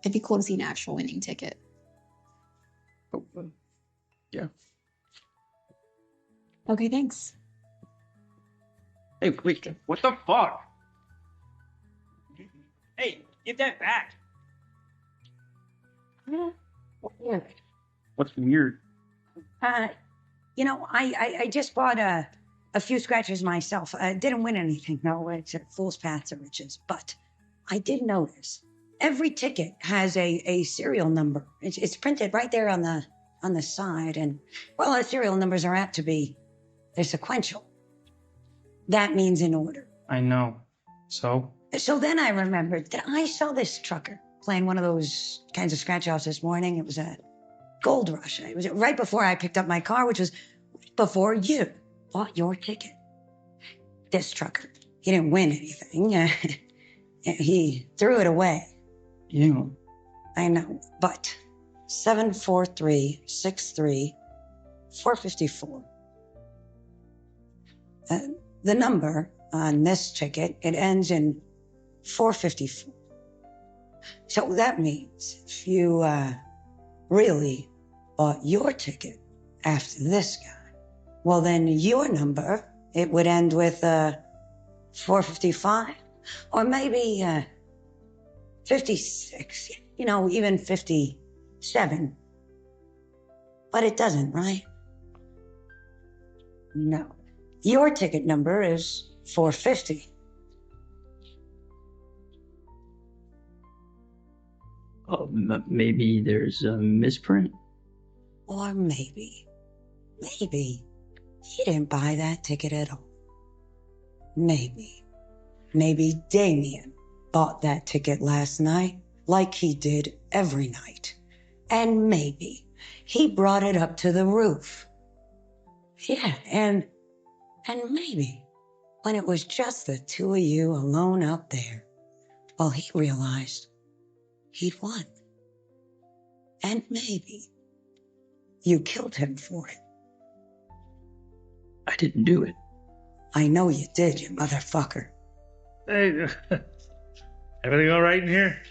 It'd be cool to see an actual winning ticket. Oh, yeah. Okay, thanks. Hey, wait, what the fuck? Hey, get that back. Yeah. What's weird? You know, I just bought a few scratchers myself. I didn't win anything, no. It's a fool's path to riches. But I did notice every ticket has a serial number. It's printed right there on the side, and well, the serial numbers are apt to be they're sequential. That means in order. I know. So then I remembered that I saw this trucker playing one of those kinds of scratch offs this morning. It was a Gold Rush. It was right before I picked up my car, which was before you bought your ticket. This trucker, he didn't win anything. He threw it away. Yeah. I know, but 74363 454. The number on this ticket, it ends in 454. So that means if you really bought your ticket after this guy, well, then your number, it would end with 455 or maybe 56, you know, even 57. But it doesn't, right? No. Your ticket number is 450. Oh, maybe there's a misprint? Or maybe he didn't buy that ticket at all. Maybe Damien bought that ticket last night like he did every night. And maybe he brought it up to the roof. Yeah, and maybe when it was just the two of you alone up there, well, he realized he'd won. And maybe you killed him for it. I didn't do it. I know you did, you motherfucker. Hey, Everything all right in here?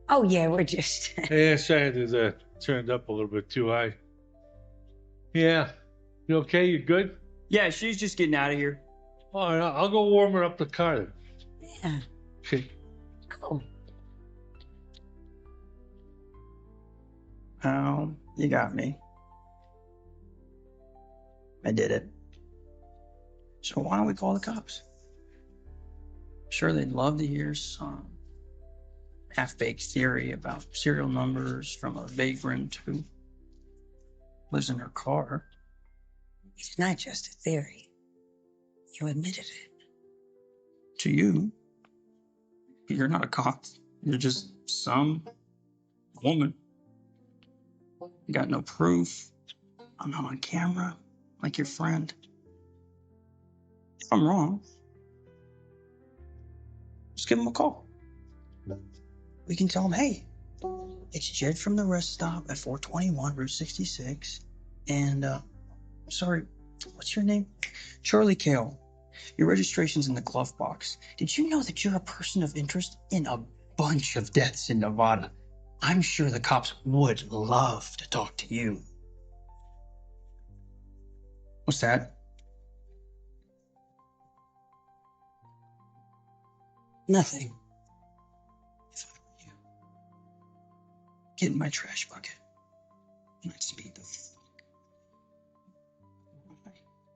Oh, yeah, we're just. Yeah, sorry, it turned up a little bit too high. Yeah. You okay? You good? Yeah, she's just getting out of here. All right, I'll go warm her up the car then. Yeah. Okay. Cool. Oh, you got me. I did it. So why don't we call the cops? Sure, they'd love to hear some half-baked theory about serial numbers from a vagrant who lives in her car. It's not just a theory. You admitted it. To you, you're not a cop. You're just some woman. You got no proof. I'm not on camera like your friend. If I'm wrong, just give him a call. We can tell him, hey, it's Jed from the rest stop at 421 Route 66. And, sorry, what's your name? Charlie Kale. Your registration's in the glove box. Did you know that you're a person of interest in a bunch of deaths in Nevada? I'm sure the cops would love to talk to you. What's that? Nothing. Get in my trash bucket. And I'd speed the fuck.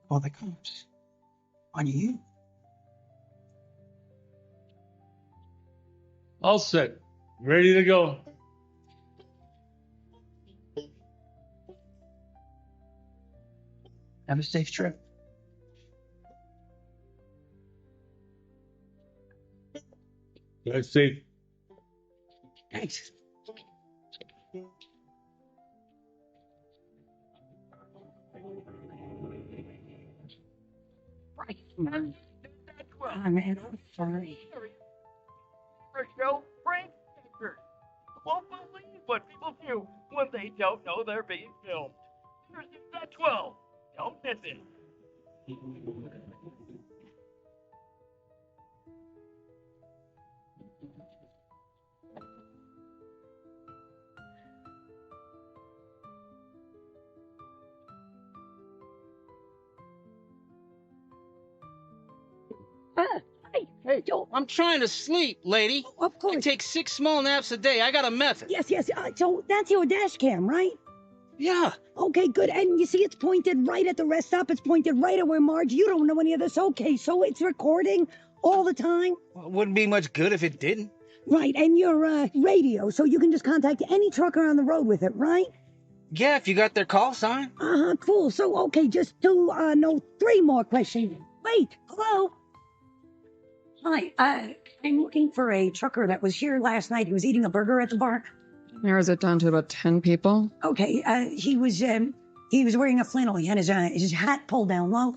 All the cops. On you. All set. Ready to go. Have a safe trip. Drive safe. Thanks. Right, man. Oh, man, I'm sorry. For show prank stickers. Won't believe what people do when they don't know they're being filmed. Thursdays at 12. Don't miss it. Hey, I'm trying to sleep, lady. Of course. I take 6 small naps a day. I got a method. Yes. So that's your dash cam, right? Yeah. Okay, good. And you see it's pointed right at the rest stop. It's pointed right at where Marge. You don't know any of this. Okay, so it's recording all the time? Well, it wouldn't be much good if it didn't. Right, and your radio, so you can just contact any trucker on the road with it, right? Yeah, if you got their call sign. Cool. So, okay, just 3 more questions. Wait, hello? Hi, I'm looking for a trucker that was here last night. He was eating a burger at the bar. Narrows it down to about 10 people. Okay, he was wearing a flannel. He had his hat pulled down low.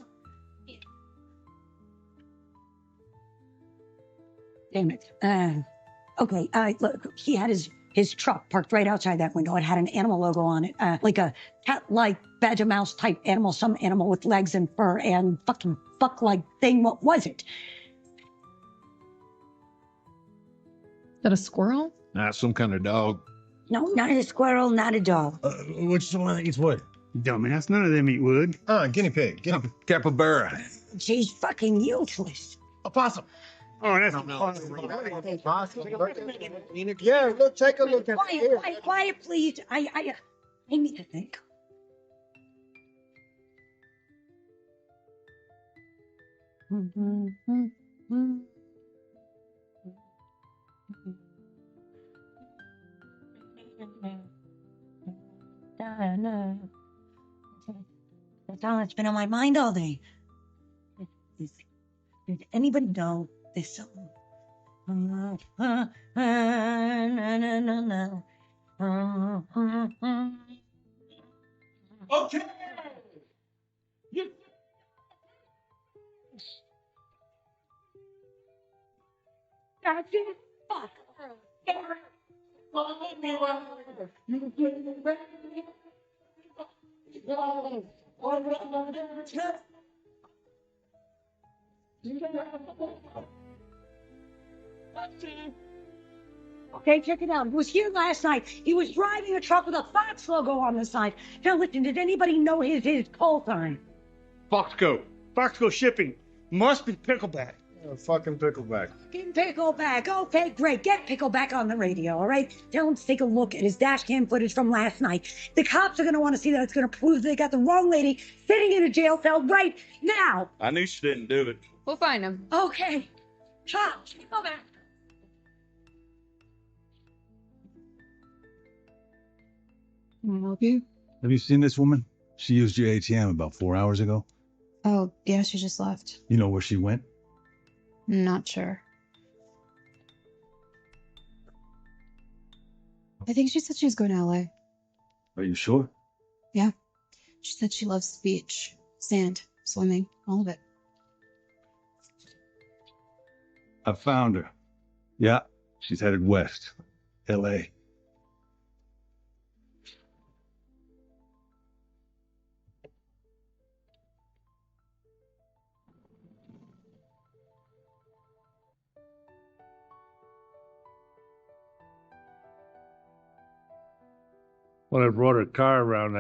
Damn it. Okay, look, he had his truck parked right outside that window. It had an animal logo on it, like a cat-like badger mouse type animal, some animal with legs and fur and fucking fuck-like thing. What was it? Is that a squirrel? Nah, some kind of dog. No, not a squirrel, not a dog. Which one that eats wood? Dumbass, none of them eat wood. Guinea pig. Capybara. She's fucking useless. A possum. Oh, that's Yeah, look, take a look at Quiet, please. I need to think. That's all that's been on my mind all day. Does anybody know this song? Okay. That's it. Fuck. Okay, check it out. He was here last night. He was driving a truck with a Fox logo on the side. Now listen, did anybody know his call sign? Foxco. Foxco shipping. Must be Pickleback. Fucking Pickleback. Get Pickleback. Okay, great. Get Pickleback on the radio, all right? Tell him to take a look at his dash cam footage from last night. The cops are going to want to see that. It's going to prove they got the wrong lady sitting in a jail cell right now. I knew she didn't do it. We'll find him. Okay. Chop, Pickleback. Can I help you? Have you seen this woman? She used your ATM about 4 hours ago. Oh, yeah, she just left. You know where she went? Not sure. I think she said she was going to LA. Are you sure? Yeah. She said she loves the beach, sand, swimming, all of it. I found her. Yeah, she's headed west. LA. When I brought her car around,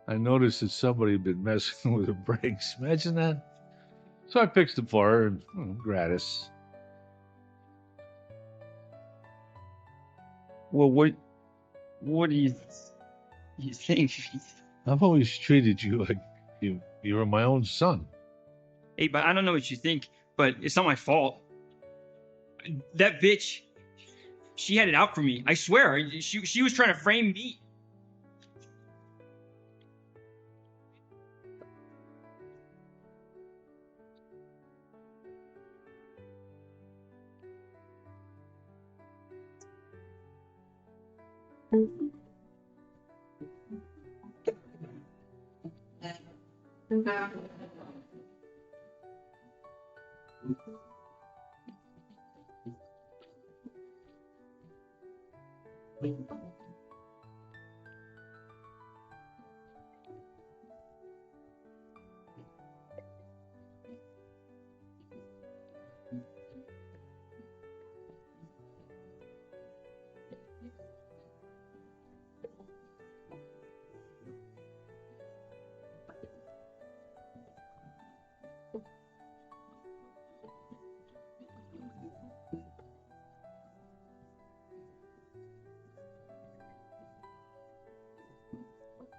I noticed that somebody had been messing with her brakes. Imagine that. So I fixed them for her, and gratis. Well, what do you think? I've always treated you like you were my own son. Hey, but I don't know what you think, but it's not my fault. That bitch, she had it out for me. I swear, she was trying to frame me.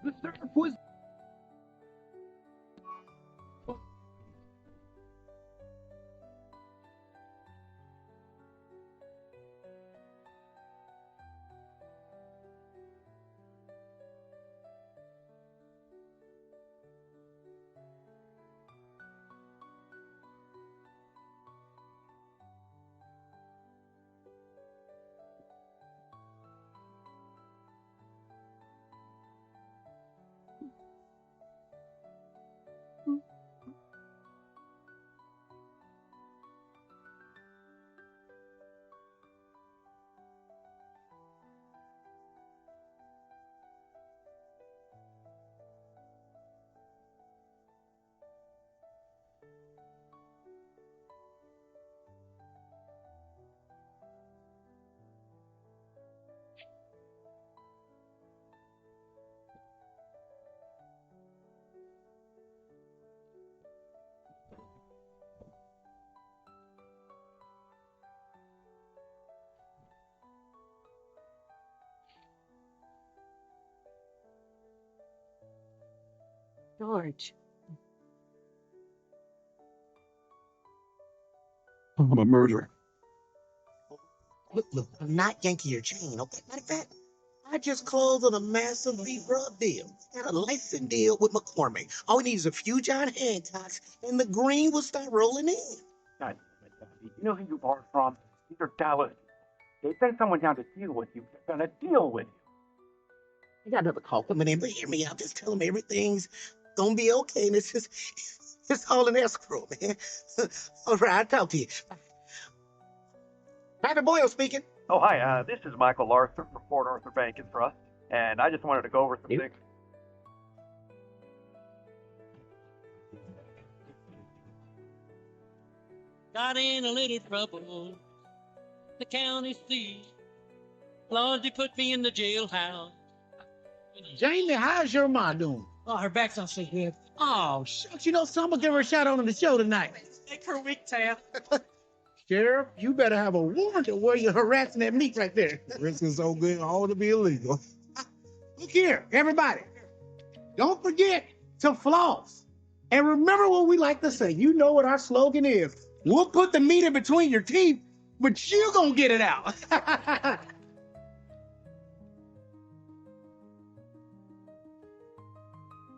The surf was. George. I'm a murderer. Look, I'm not yanking your chain, okay? Matter of fact, I just closed on a massive beef rub deal. Got a licensing deal with McCormick. All we need is a few John Hancocks, and the green will start rolling in. God, you know who you are from? These are Dallas. They send someone down to deal with you. They're gonna deal with you. I got another call coming in, but hear me out. Just tell them everything's gonna be okay, and it's all in escrow, man. All right, I'll talk to you. Private Boyle speaking. Oh, hi. This is Michael Arthur from Port Arthur Bank and Trust, and I just wanted to go over some things. Got in a little trouble. the county seat. Lord, they put me in the jailhouse. Jamie, how's your ma doing? Oh, her back's not so good. Oh, shucks. You know, I'm gonna give her a shout out on the show tonight. Make her weak, Tam. Sheriff, you better have a warrant to where you're harassing that meat right there. Risking so good, all to be illegal. Look here, everybody. Don't forget to floss. And remember what we like to say. You know what our slogan is. We'll put the meat in between your teeth, but you gonna get it out.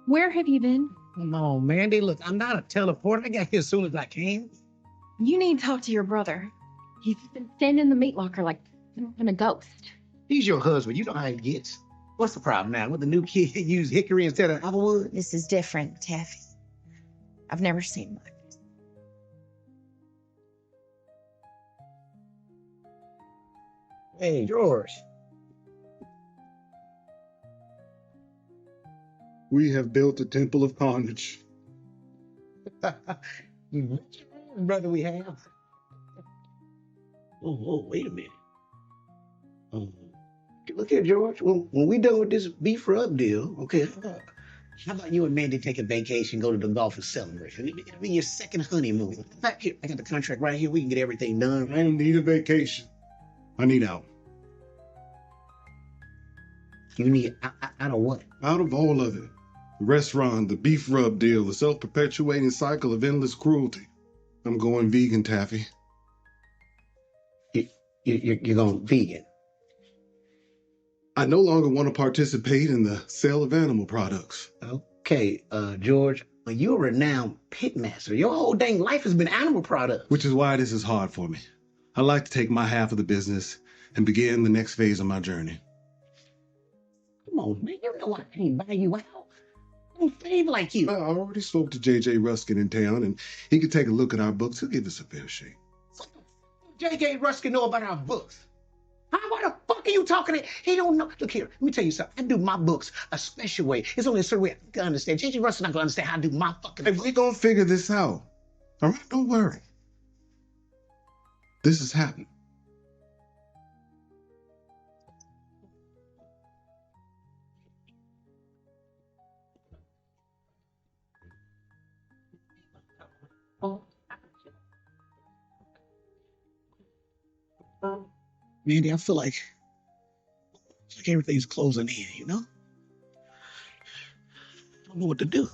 Where have you been? Come on, Mandy. Look, I'm not a teleporter. I got here as soon as I can. You need to talk to your brother. He's been standing in the meat locker like I'm a ghost. He's your husband. You know how he gets. What's the problem now? With the new kid use hickory instead of applewood? This is different, Taffy. I've never seen one. Hey, George. We have built a temple of carnage. Brother, we have. Oh, wait a minute. Look here, George. When we done with this beef rub deal, okay, how about you and Mandy take a vacation, go to the golf and celebrate? It'll be your second honeymoon. In fact, here, I got the contract right here. We can get everything done. I don't need a vacation. I need out. You need out of what? Out of all of it. The restaurant, the beef rub deal, the self-perpetuating cycle of endless cruelty. I'm going vegan, Taffy. You're going vegan? I no longer want to participate in the sale of animal products. Okay, George, you're a renowned pitmaster. Your whole dang life has been animal products. Which is why this is hard for me. I like to take my half of the business and begin the next phase of my journey. Come on, man. You know I can't buy you out. I don't fave like you. I already spoke to J.J. Ruskin in town, and he could take a look at our books. He'll give us a fair shake. J.J. Ruskin know about our books. Why the fuck are you talking to? He don't know. Look here, let me tell you something. I do my books a special way. It's only a certain way I can understand. J.J. Ruskin not gonna understand how I do my fucking books. We're gonna figure this out. All right, don't worry. This is happening. Mandy, I feel like everything's closing in, you know? I don't know what to do.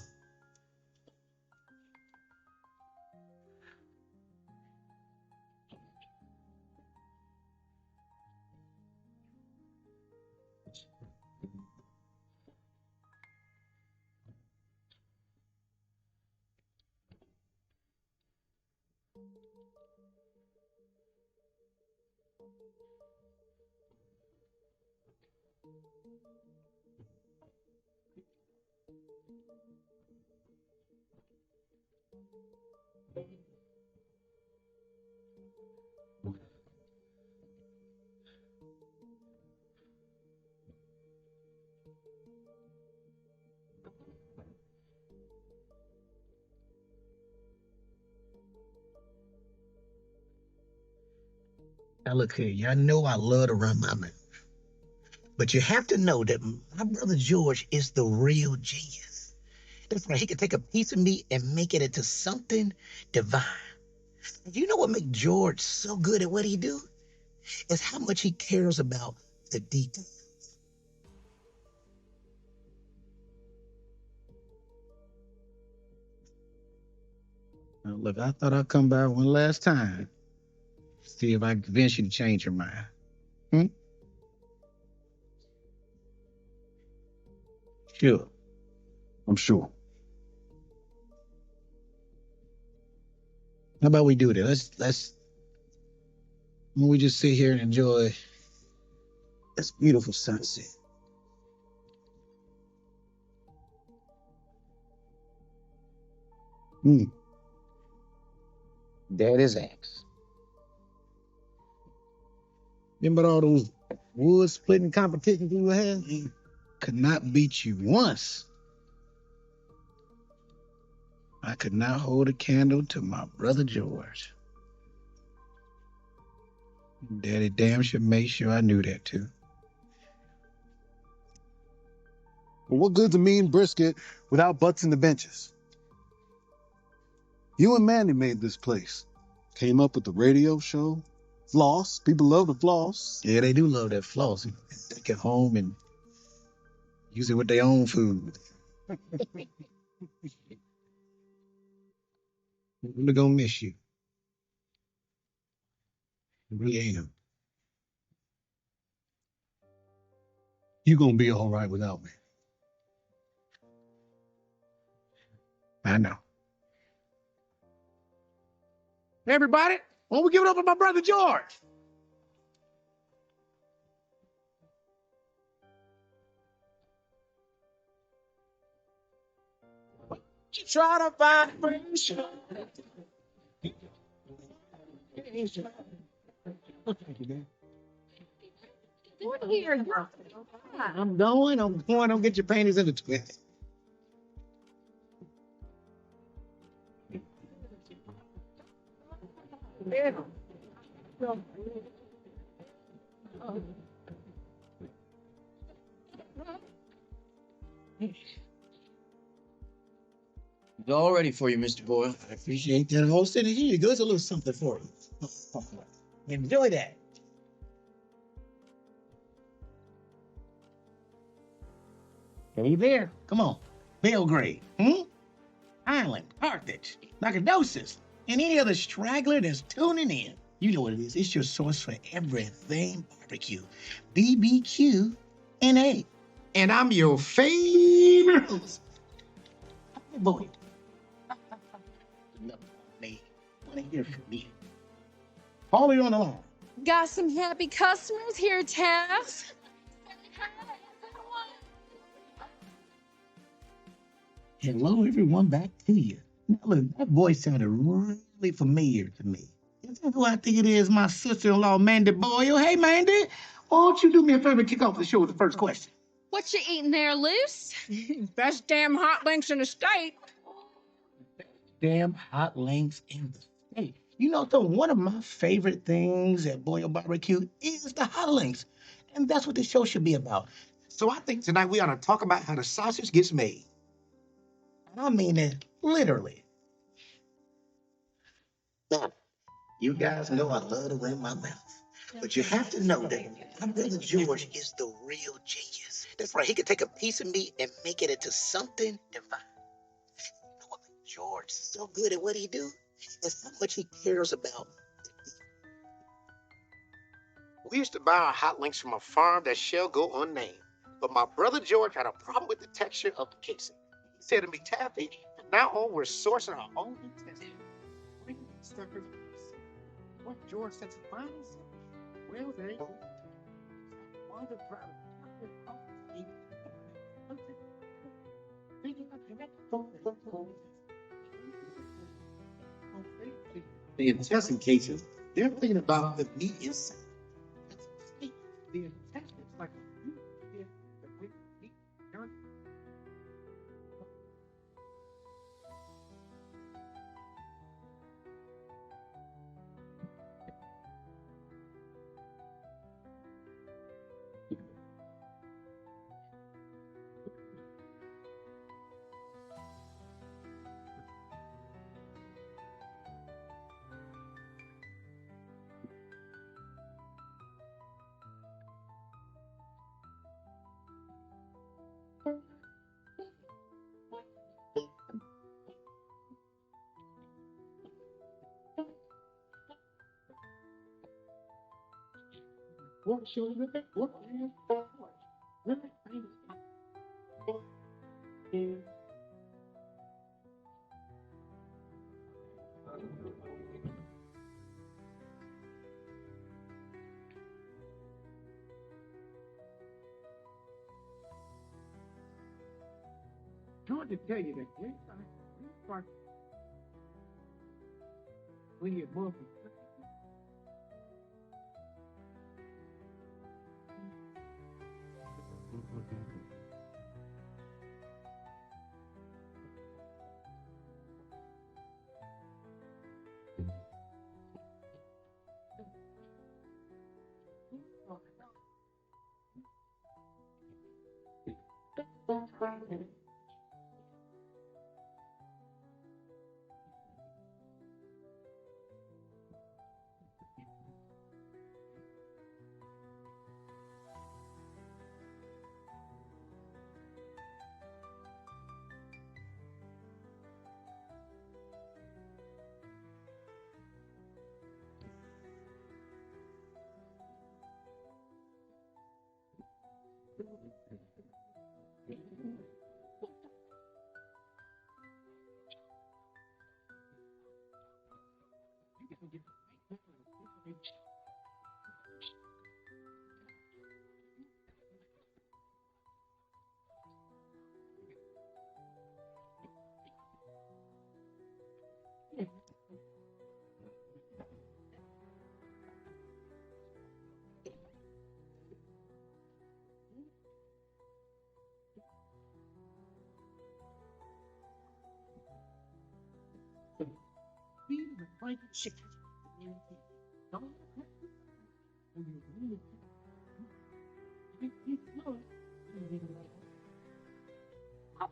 Now look here, y'all know I love to run my mouth. But you have to know that my brother George is the real genius. That's right, he can take a piece of meat and make it into something divine. You know what makes George so good at what he do? Is how much he cares about the details. Now, look, I thought I'd come by one last time. See if I can convince you to change your mind. Sure. I'm sure. How about we do this? We just sit here and enjoy this beautiful sunset. That is axe. Remember all those wood splitting competitions we had? Could not beat you once. I could not hold a candle to my brother George. Daddy damn sure made sure I knew that too. Well, what good's a mean brisket without butts in the benches? You and Manny made this place. Came up with the radio show. Floss. People love the floss. Yeah, they do love that floss. Take it home and use it with their own food. I'm really gonna miss you. I really am. You gonna be all right without me. I know. Everybody, why don't we give it up for my brother George? You try to find friendship. What here? I'm going. Don't get your panties in the twist. It's all ready for you, Mr. Boyle. I appreciate that. Whole city here you go. It's a little something for you. Enjoy that. Hey there. Come on. Belgrade. Island, Carthage, Nacogdoches, and any other straggler that's tuning in. You know what it is. It's your source for everything barbecue. BBQ NA. And I'm your favorite host. Boy. Want to hear from me. Call you on the line. Got some happy customers here, Taff. Hello, everyone, back to you. Now, look, that voice sounded really familiar to me. Is that who I think it is? My sister-in-law, Mandy Boyle. Hey, Mandy, why don't you do me a favor and kick off the show with the first question? What you eating there, Luce? Best damn hot links in the state. Damn hot links in the state. You know, though, one of my favorite things at Boyle Barbecue is the hot links. And that's what the show should be about. So I think tonight we ought to talk about how the sausage gets made. And I mean it literally. Now, you guys know I love to run my mouth. But you have to know that my brother George is the real genius. That's right, he could take a piece of meat and make it into something divine. You know what makes George so good at what he do? Is how much he cares about. We used to buy our hot links from a farm that shall go unnamed. But my brother George had a problem with the texture of the casing. He said to me, Taffy, from now on, we're sourcing our own intestine. What George said to find us? Well, there you go. The intestine cases, they're thinking about the meat inside. The intestine is like a huge bit that we eat during. What should we do? What George to tell you that when you're moving. I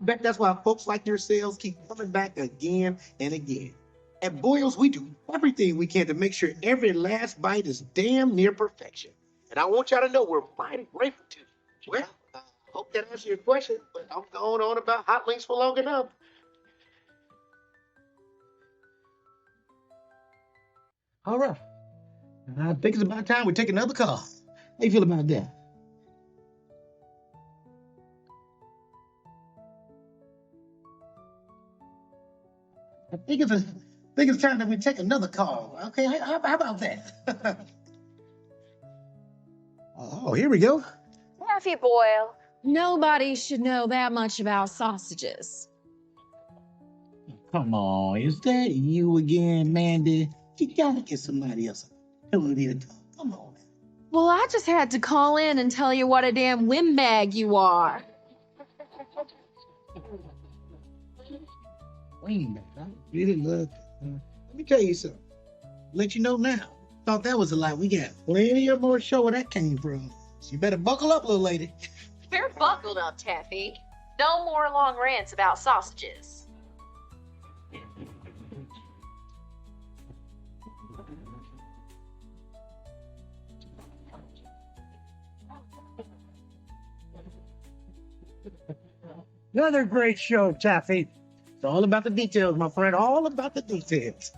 bet that's why folks like yourselves keep coming back again and again. At Boyle's, we do everything we can to make sure every last bite is damn near perfection. And I want y'all to know we're mighty grateful to you. Well, I hope that answers your question, but I'm going on about hot links for long enough. All right. I think it's about time we take another call. How you feel about that? I think it's time that we take another call. Okay, how about that? Oh, here we go. Taffy Boyle, nobody should know that much about sausages. Come on, is that you again, Mandy? You gotta get somebody else. Come on. Well, I just had to call in and tell you what a damn windbag you are. Wayne, I really love that. Let me tell you something. Let you know now. Thought that was a lie. We got plenty of more show where that came from. So you better buckle up, little lady. You're buckled up, Taffy. No more long rants about sausages. Another great show, Taffy. It's all about the details, my friend. All about the details.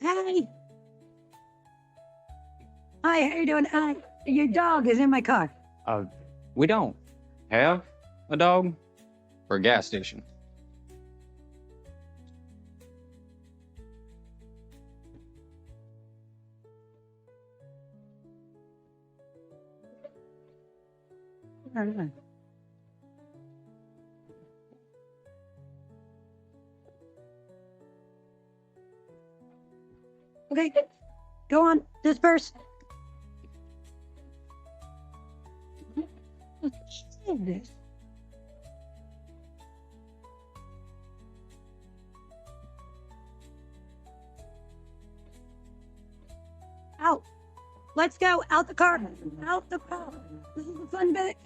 Hey. Hi, how you doing? Your dog is in my car. We don't have a dog or a gas station. Okay, go on, disperse. Let's save this. Out. Let's go. Out the car. Out the car. This is the fun bit.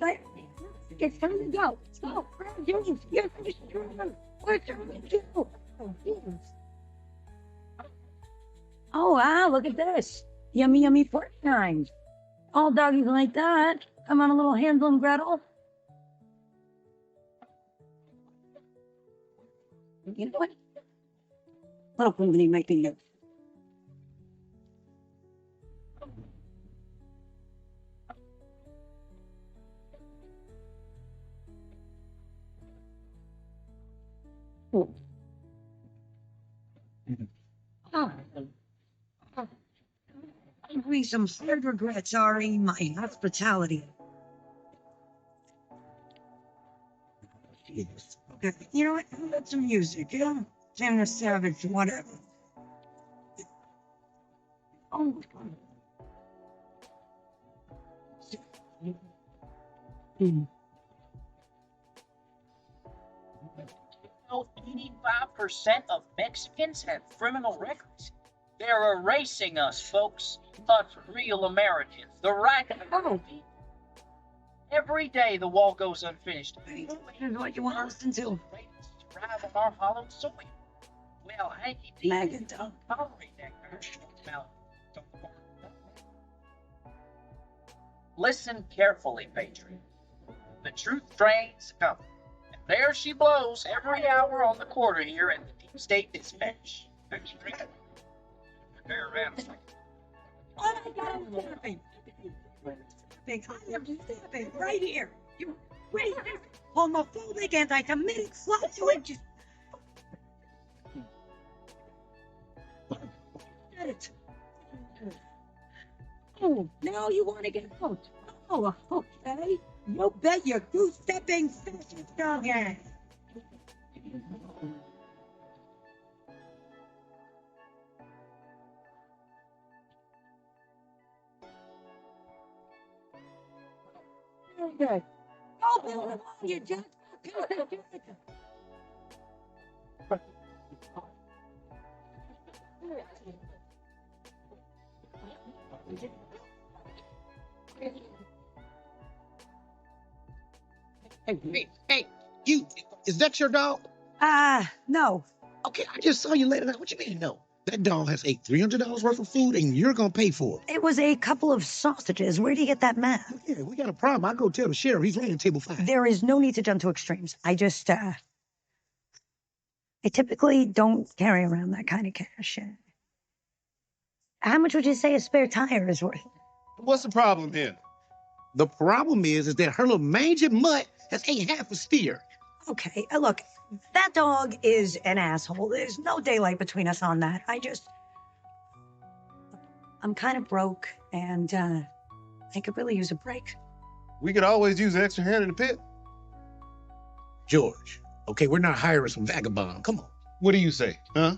It's time to go. Go. James, you're strong. We're trying to go. Oh, wow, look at this. Yummy, yummy pork rinds. All doggies like that. Come on, a little Hansel and Gretel. You know what? Little company might be good. Oh. me some hard regrets, Ari, my hospitality. Jeez. Okay, you know what? How about some music, yeah? Sam the Savage, whatever. Oh, You know, 85% of Mexicans have criminal records. They're erasing us, folks. Us real Americans. The right to vote. Every day the wall goes unfinished. This is what you want to listen to. Drive on our hollow soil. Well, Hanky D Megan, don't tolerate that garbage about. Listen carefully, Patriot. The truth train's coming. And there she blows every hour on the quarter here at the Deep State Dispatch. Oh my God, I'm stabbing. I am stabbing right here. You racist, homophobic, anti-Semitic, flatulent. Just... Get it. Oh, now you want to get hooked. Oh, okay. You bet you're two-stepping fascist dog ass. Okay. Oh, Bill, you just... Hey, you, is that your dog? No. Okay, I just saw you later. What you mean, no? That dog has ate $300 worth of food and you're gonna pay for it. It was a couple of sausages. Where do you get that math? Yeah, we got a problem. I'll go tell the sheriff. He's laying table 5. There is no need to jump to extremes. I just, I typically don't carry around that kind of cash. How much would you say a spare tire is worth? What's the problem here? The problem is that her little mangy mutt has ate half a steer. Okay, look, that dog is an asshole. There's no daylight between us on that. I'm kind of broke, and I could really use a break. We could always use an extra hand in the pit. George, okay, we're not hiring some vagabond. Come on. What do you say, huh?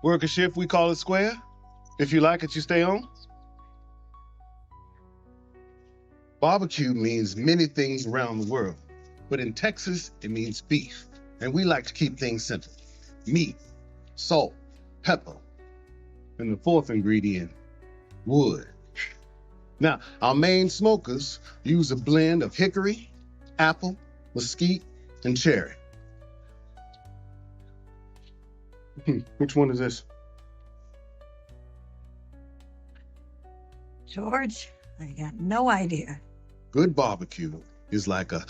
Work a shift, we call it square. If you like it, you stay on. Barbecue means many things around the world, but in Texas, it means beef. And we like to keep things simple. Meat, salt, pepper, and the fourth ingredient, wood. Now, our main smokers use a blend of hickory, apple, mesquite, and cherry. Which one is this? George, I got no idea. Good barbecue is like a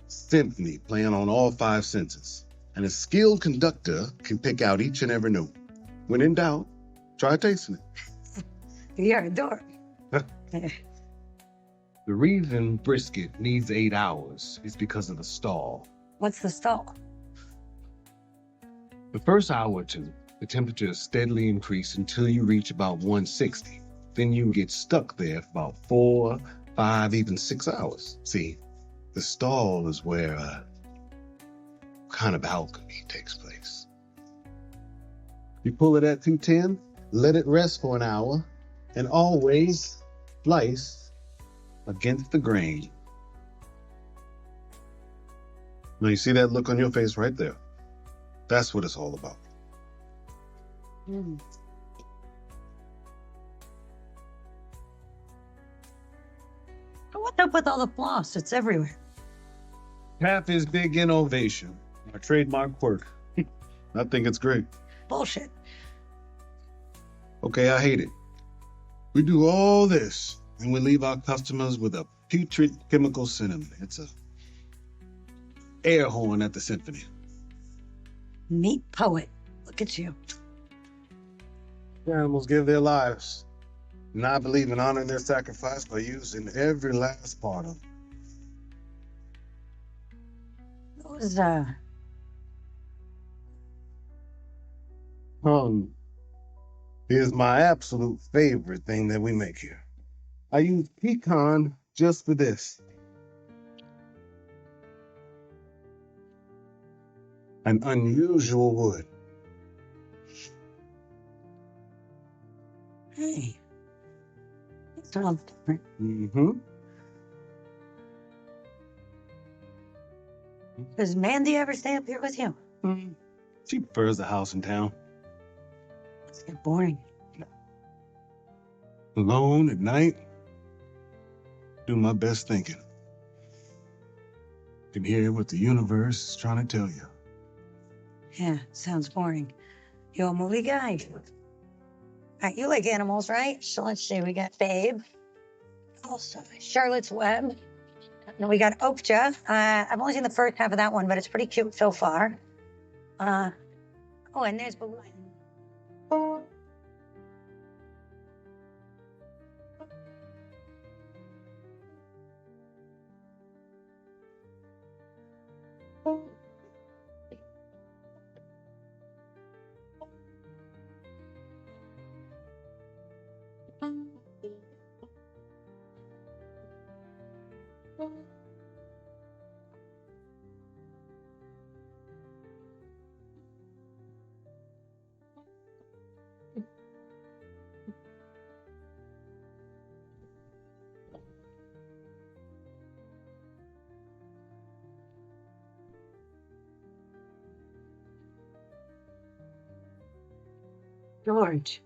symphony playing on all 5 senses, and a skilled conductor can pick out each and every note. When in doubt, try tasting it. You're a dork. The reason brisket needs 8 hours is because of the stall. What's the stall? The first hour or two, the temperature steadily increases until you reach about 160. Then you get stuck there for about 4, 5, even 6 hours. See, the stall is where kind of alchemy takes place. You pull it at 210, let it rest for an hour, and always slice against the grain. Now you see that look on your face right there? That's what it's all about. Mm. What's up with all the floss? It's everywhere. Half is big innovation, our trademark quirk. I think it's great. Bullshit. Okay, I hate it. We do all this, and we leave our customers with a putrid chemical sentiment. It's a air horn at the symphony. Neat poet. Look at you. Animals give their lives, and I believe in honoring their sacrifice by using every last part of them. Those, Here's my absolute favorite thing that we make here. I use pecan just for this. An unusual wood. Hey, it's all different. Mm-hmm. Does Mandy ever stay up here with you? She prefers the house in town. It's get boring. Alone at night, do my best thinking. Can hear what the universe is trying to tell you. Yeah, sounds boring. You a movie guy? You like animals, right? So let's see, we got Babe. Also, Charlotte's Web. And we got Okja. I've only seen the first half of that one, but it's pretty cute so far. Oh, and there's Balloon. George.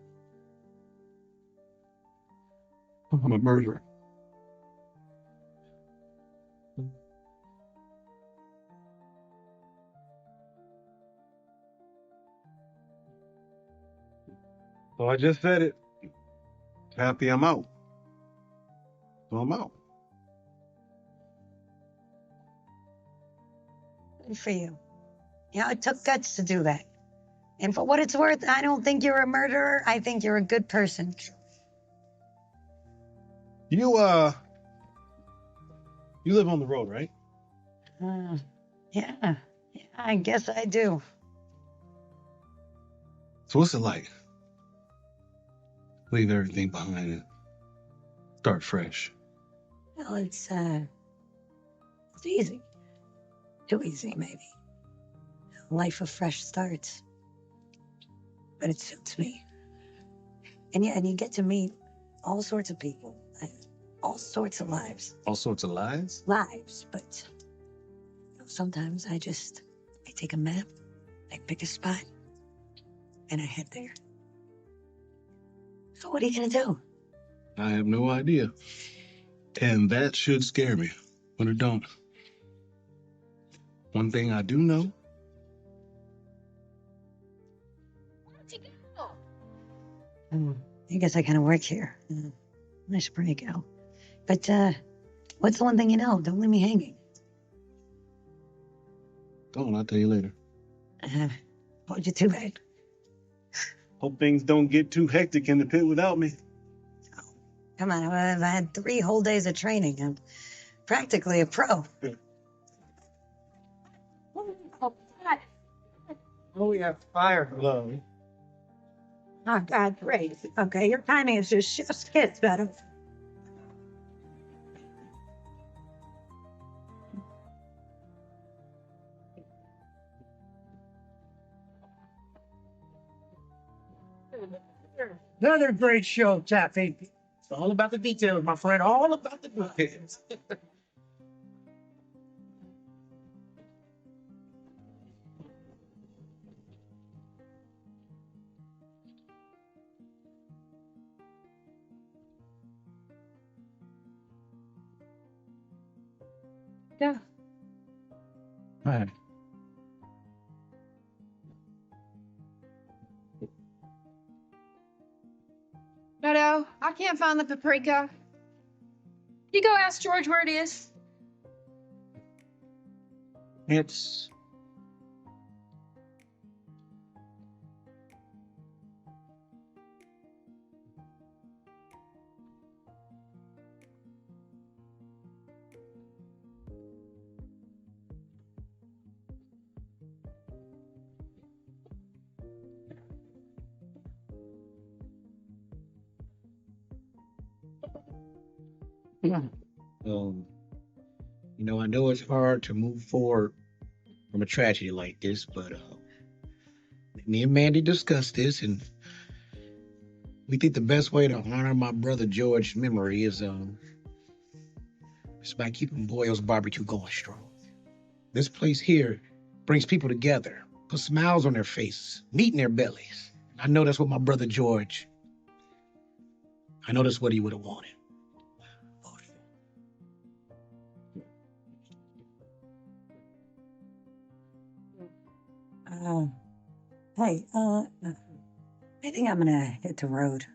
I'm a murderer. So I just said it. Happy I'm out. So I'm out. Good for you. It took guts to do that. And for what it's worth, I don't think you're a murderer. I think you're a good person. You live on the road, right? Yeah, I guess I do. So what's it like? Leave everything behind and start fresh. Well, it's easy. Too easy, maybe. A life of fresh starts. But it suits me. And you get to meet all sorts of people. All sorts of lives. All sorts of lies? Lives, but sometimes I take a map, I pick a spot, and I head there. So what are you gonna do? I have no idea. And that should scare me, but it don't. One thing I do know. I guess I kind of work here. Nice break, Al. But what's the one thing you know? Don't leave me hanging. Don't, I'll tell you later. Told you too bad. Hope things don't get too hectic in the pit without me. Come on, I've had 3 whole days of training. I'm practically a pro. Oh, yeah, fire glow. Oh, God, great. Okay, your timing is just chef's kiss, better. Another great show, Taffy. It's all about the details, my friend. All about the details. Yeah. Hi. No, I can't find the paprika. You go ask George where it is. It's You know, I know it's hard to move forward from a tragedy like this, but me and Mandy discussed this, and we think the best way to honor my brother George's memory is by keeping Boyle's barbecue going strong. This place here brings people together, puts smiles on their faces, meat in their bellies. I know that's what my brother George, I know that's what he would have wanted. Hey, I think I'm gonna hit the road.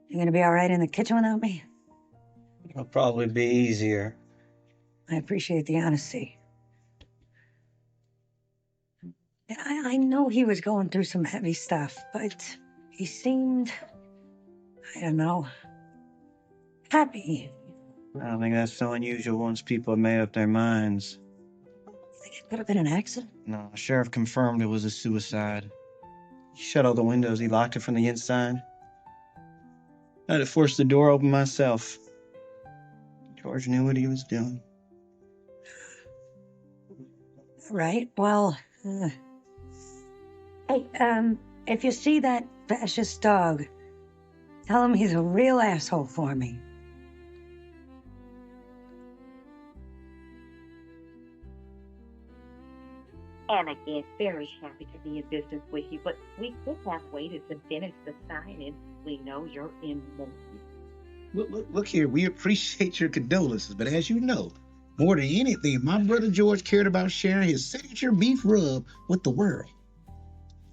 You gonna be all right in the kitchen without me? It'll probably be easier. I appreciate the honesty. I know he was going through some heavy stuff, but he seemed, I don't know, happy. I don't think that's so unusual once people have made up their minds. It could have been an accident. No, sheriff confirmed it was a suicide. He shut all the windows, he locked it from the inside. I had to force the door open myself. George knew what he was doing. Right, well, hey, if you see that fascist dog, tell him he's a real asshole for me. And again, very happy to be in business with you, but we could have waited to finish the signing. We know you're in motion. Look here, we appreciate your condolences, but as you know, more than anything, my brother George cared about sharing his signature beef rub with the world.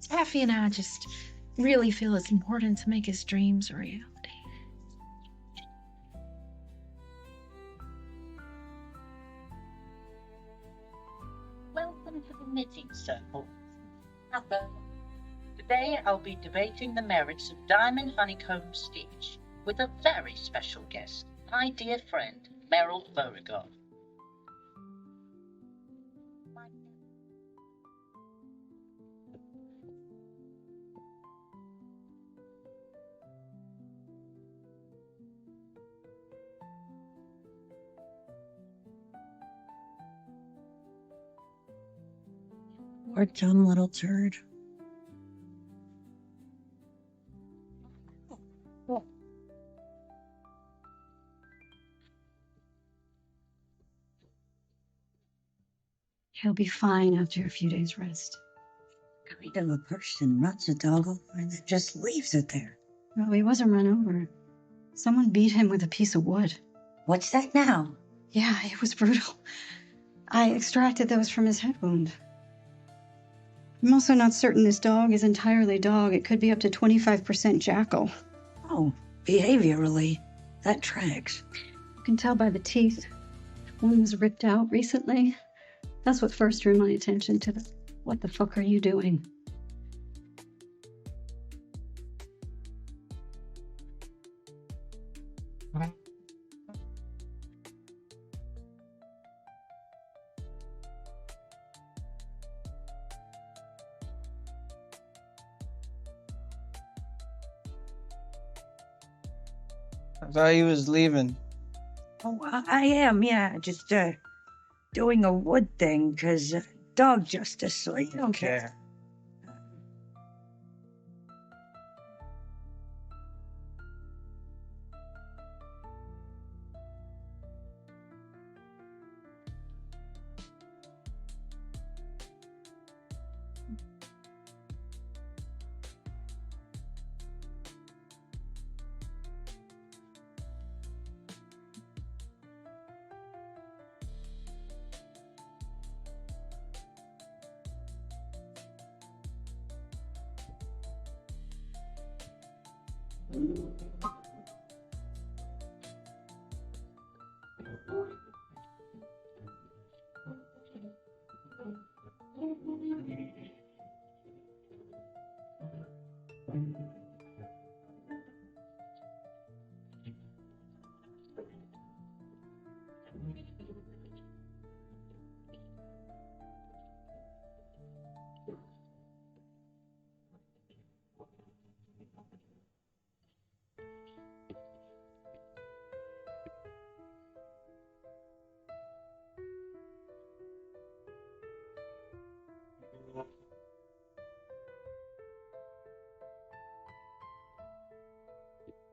Taffy and I just really feel it's important to make his dreams a reality. Welcome to the knitting circle. Today I'll be debating the merits of diamond honeycomb stitch with a very special guest, my dear friend, Meryl Beauregard. Poor dumb little turd. He'll be fine after a few days' rest. Kind of a person runs a dog over and then just leaves it there. Well, he wasn't run over. Someone beat him with a piece of wood. What's that now? Yeah, it was brutal. I extracted those from his head wound. I'm also not certain this dog is entirely dog. It could be up to 25% jackal. Oh, behaviorally, that tracks. You can tell by the teeth. One was ripped out recently. That's what first drew my attention to the, what the fuck are you doing? I thought he was leaving. Oh, I am, yeah. Just doing a wood thing, because dog justice, so you don't care.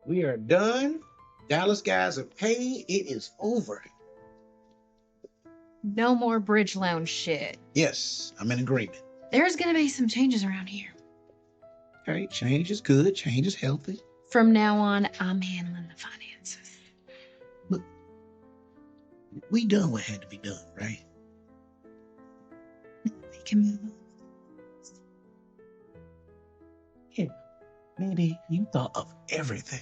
We are done. Dallas guys are paid. It is over. No more bridge lounge shit. Yes, I'm in agreement. There's gonna be some changes around here. Okay, change is good. Change is healthy. From now on, I'm handling the finances. We done what had to be done, right? We can move on. Yeah, maybe you thought of everything.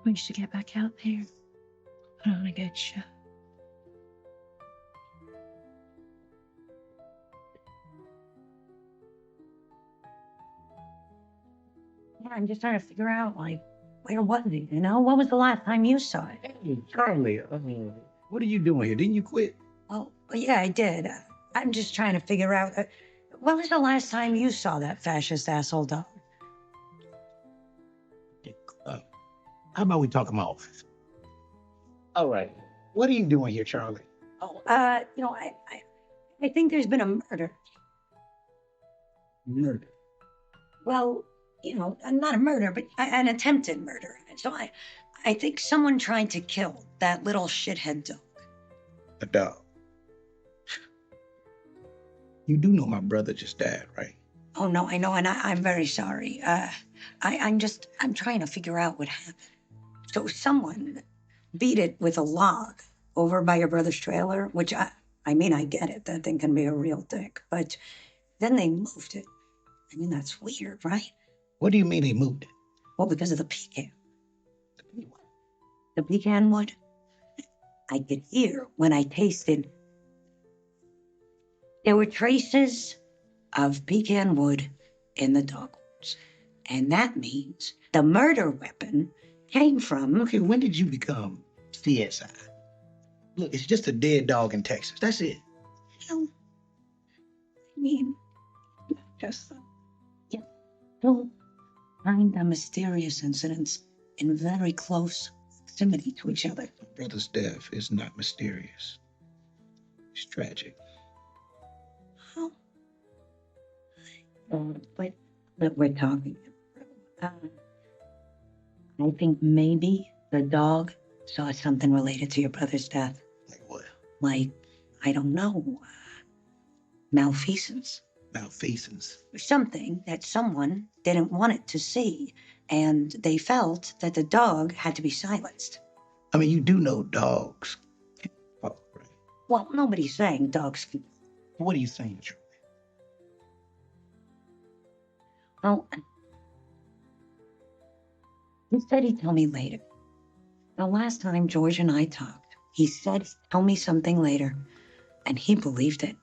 We should get back out there. Put on a good show. Yeah, I'm just trying to figure out, like, where was he, you know? When was the last time you saw it? Hey, Charlie, what are you doing here? Didn't you quit? Oh, yeah, I did. I'm just trying to figure out, when was the last time you saw that fascist asshole dog? How about we talk in my office? All right. What are you doing here, Charlie? Oh, you know, I think there's been a murder. Murder? Well, you know, not a murder, but an attempted murder. So I think someone tried to kill that little shithead dog. A dog. You do know my brother just died, right? Oh, no, I know, and I'm very sorry. I'm trying to figure out what happened. So someone beat it with a log over by your brother's trailer, which I mean, I get it. That thing can be a real dick. But then they moved it. I mean, that's weird, right? What do you mean they moved it? Well, because of the pecan. The pecan wood. I could hear when I tasted. There were traces of pecan wood in the dogwoods. And that means the murder weapon came from. Okay, when did you become CSI? Look, it's just a dead dog in Texas. That's it. Well, I mean, just two kind of mysterious incidents in very close proximity to each other. My brother's death is not mysterious. It's tragic. How? But we're talking. I think maybe the dog saw something related to your brother's death. Like what? Like, I don't know, malfeasance. Malfeasance? Something that someone didn't want it to see, and they felt that the dog had to be silenced. I mean, you do know dogs. Oh, right. Well, nobody's saying dogs can. What are you saying, Charlie? Well, he said he'd tell me later. The last time George and I talked, he said he'd tell me something later, and he believed it.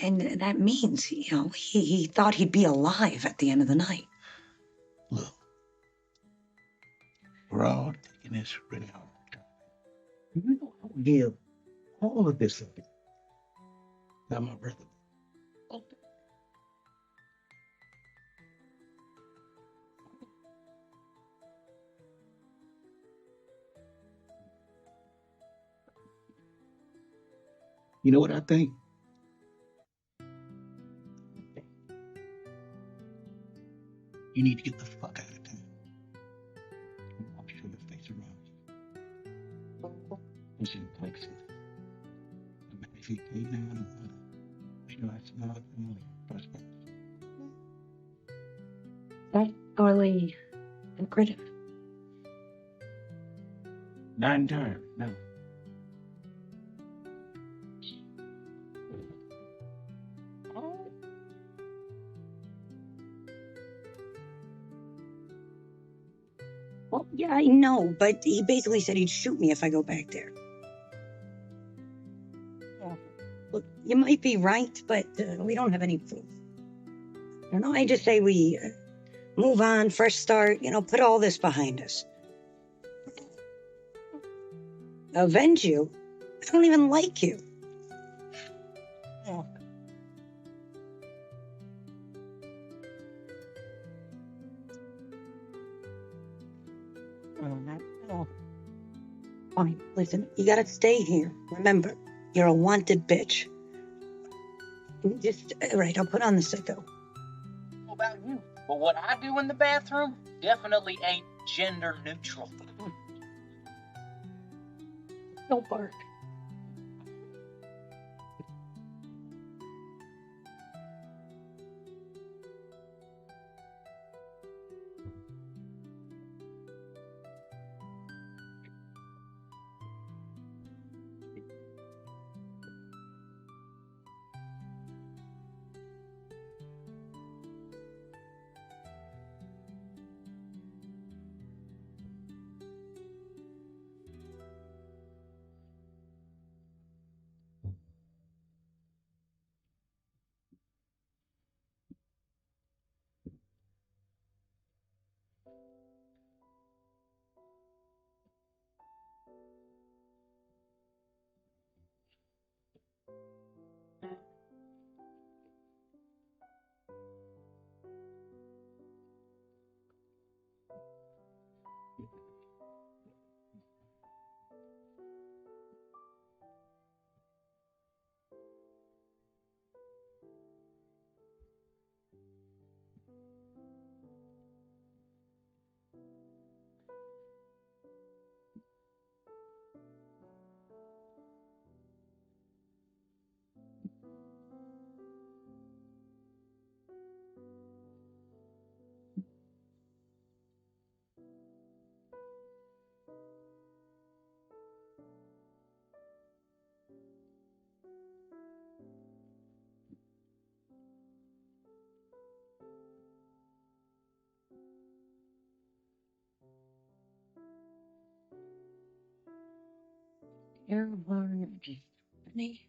And that means, you know, he thought he'd be alive at the end of the night. Look, we're all taking this really hard. You know, I'll give all of this up. Not my brother. You know what I think? You need to get the fuck out of town. I'm sure your face around you. It's in Texas. And if you came down, you know, that's not only prospect. That Carly lucrative? Not entirely, no. Well, yeah, I know, but he basically said he'd shoot me if I go back there. Look, you might be right, but we don't have any proof. You know, I just say we move on, fresh start, you know, put all this behind us. Avenge you? I don't even like you. Oh. Fine, listen, you gotta stay here. Remember, you're a wanted bitch. Right, I'll put on the sicko. What about you? But what I do in the bathroom definitely ain't gender neutral. Don't bark. Honey.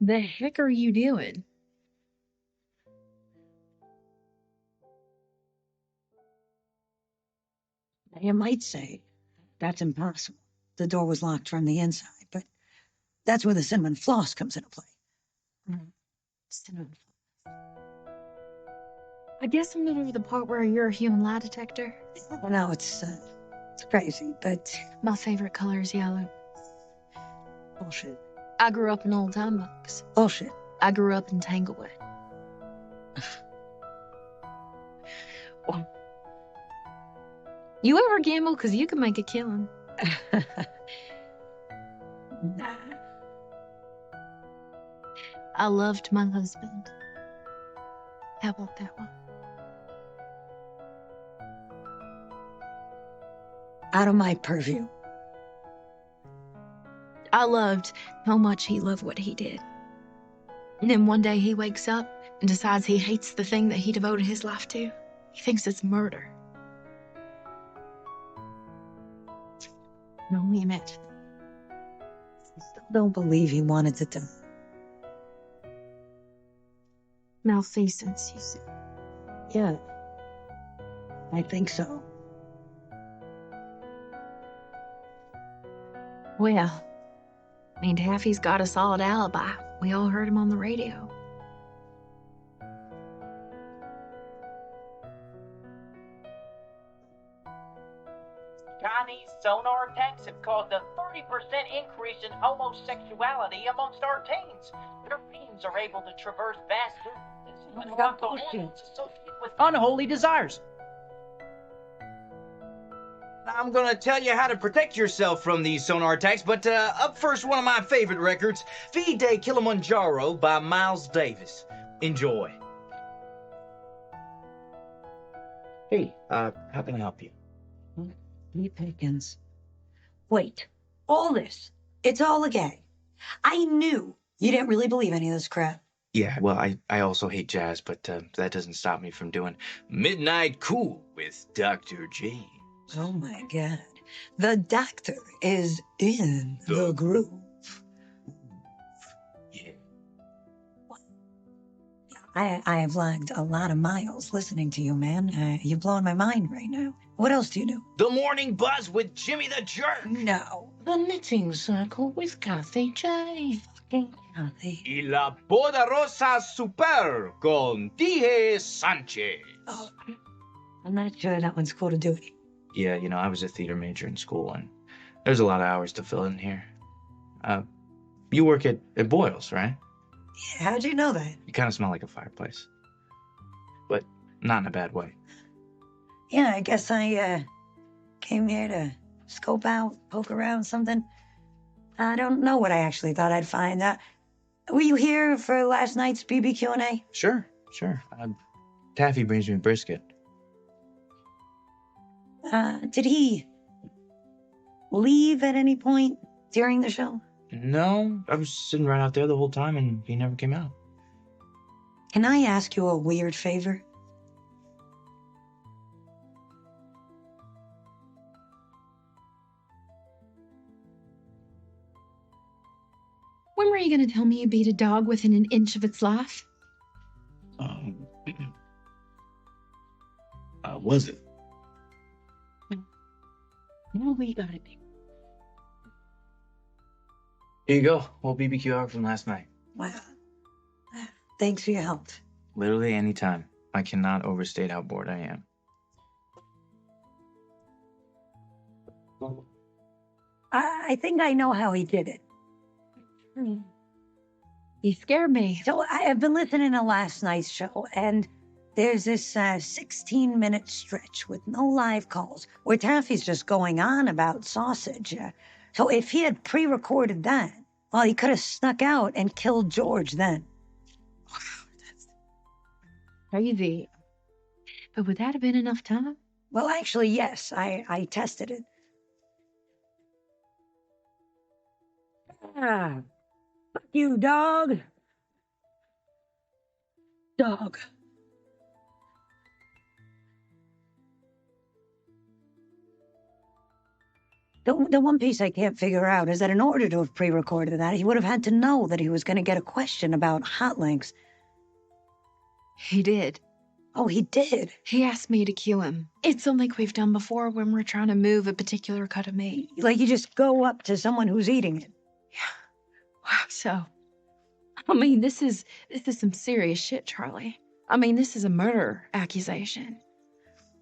The heck are you doing? You might say that's impossible. The door was locked from the inside, but that's where the cinnamon floss comes into play. Cinnamon floss. I guess I'm not over the part where you're a human lie detector. No, it's crazy, but my favorite color is yellow. Bullshit. I grew up in old time books. Bullshit. I grew up in Tanglewood. You ever gamble? Because you can make a killing. Nah. I loved my husband. How about that one? Out of my purview. I loved how much he loved what he did. And then one day he wakes up and decides he hates the thing that he devoted his life to. He thinks it's murder. And only imagine. I still don't believe he wanted to die. Malfeasance, you said. Yeah. I think so. Well, I mean, Taffy's got a solid alibi. We all heard him on the radio. Chinese sonar attacks have caused a 30% increase in homosexuality amongst our teens. Their beings are able to traverse vast distances and have the hormones associated with unholy desires. I'm gonna tell you how to protect yourself from these sonar attacks, but up first, one of my favorite records, V-Day Kilimanjaro by Miles Davis. Enjoy. Hey, how can I help you? Lee Pickens. Wait, all this, it's all a gag. I knew you didn't really believe any of this crap. Yeah, well, I also hate jazz, but that doesn't stop me from doing Midnight Cool with Dr. J. Oh my God. The doctor is in the groove. Yeah. I have logged a lot of miles listening to you, man. You're blowing my mind right now. What else do you do? The Morning Buzz with Jimmy the Jerk. No. The Knitting Circle with Kathy J. Fucking Kathy. Y la Poderosa Super con DJ Sanchez. Oh, I'm not sure that one's cool to do. Yeah, you know, I was a theater major in school, and there's a lot of hours to fill in here. You work at Boyle's, right? Yeah, how'd you know that? You kind of smell like a fireplace. But not in a bad way. Yeah, I guess I came here to scope out, poke around something. I don't know what I actually thought I'd find. Were you here for last night's BBQ&A? Sure. Taffy brings me brisket. Did he leave at any point during the show? No, I was sitting right out there the whole time, and he never came out. Can I ask you a weird favor? When were you going to tell me you beat a dog within an inch of its life? Was it? Now we got it. Here you go, old BBQ hour from last night. Wow. Thanks for your help. Literally any time. I cannot overstate how bored I am. I think I know how he did it. He scared me. So I have been listening to last night's show, and there's this 16-minute stretch with no live calls where Taffy's just going on about sausage. So if he had pre-recorded that, well, he could have snuck out and killed George then. Crazy. But would that have been enough time? Well, actually, yes. I tested it. Fuck you, dog. Dog. The one piece I can't figure out is that in order to have pre-recorded that, he would have had to know that he was going to get a question about hot links. He did. Oh, he did? He asked me to cue him. It's something we've done before when we're trying to move a particular cut of meat. Like you just go up to someone who's eating it. Yeah. Wow, so... I mean, this is some serious shit, Charlie. I mean, this is a murder accusation.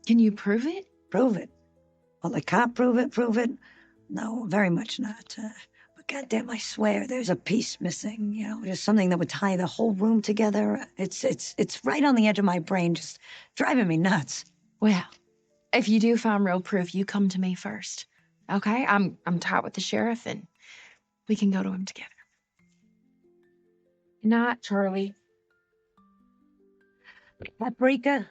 Can you prove it? Prove it? Well, the cop prove it? No, very much not. But goddamn, I swear, there's a piece missing, you know, just something that would tie the whole room together. It's right on the edge of my brain, just driving me nuts. Well, if you do find real proof, you come to me first, okay? I'm tight with the sheriff, and we can go to him together. Good night, Charlie. Paprika?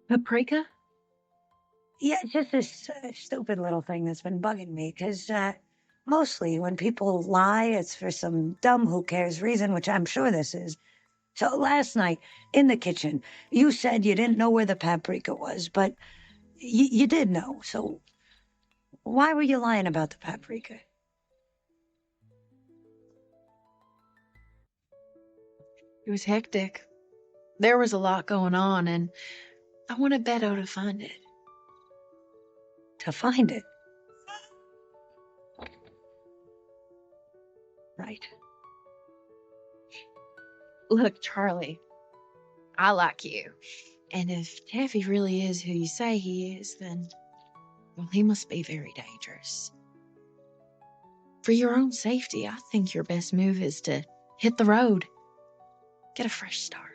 Paprika? Yeah, it's just this stupid little thing that's been bugging me, because mostly when people lie, it's for some dumb who cares reason, which I'm sure this is. So last night, in the kitchen, you said you didn't know where the paprika was, but you did know, so why were you lying about the paprika? It was hectic. There was a lot going on, and I wanted Beto to find it. To find it? Right. Look, Charlie, I like you. And if Taffy really is who you say he is, then, well, he must be very dangerous. For your own safety, I think your best move is to hit the road. Get a fresh start.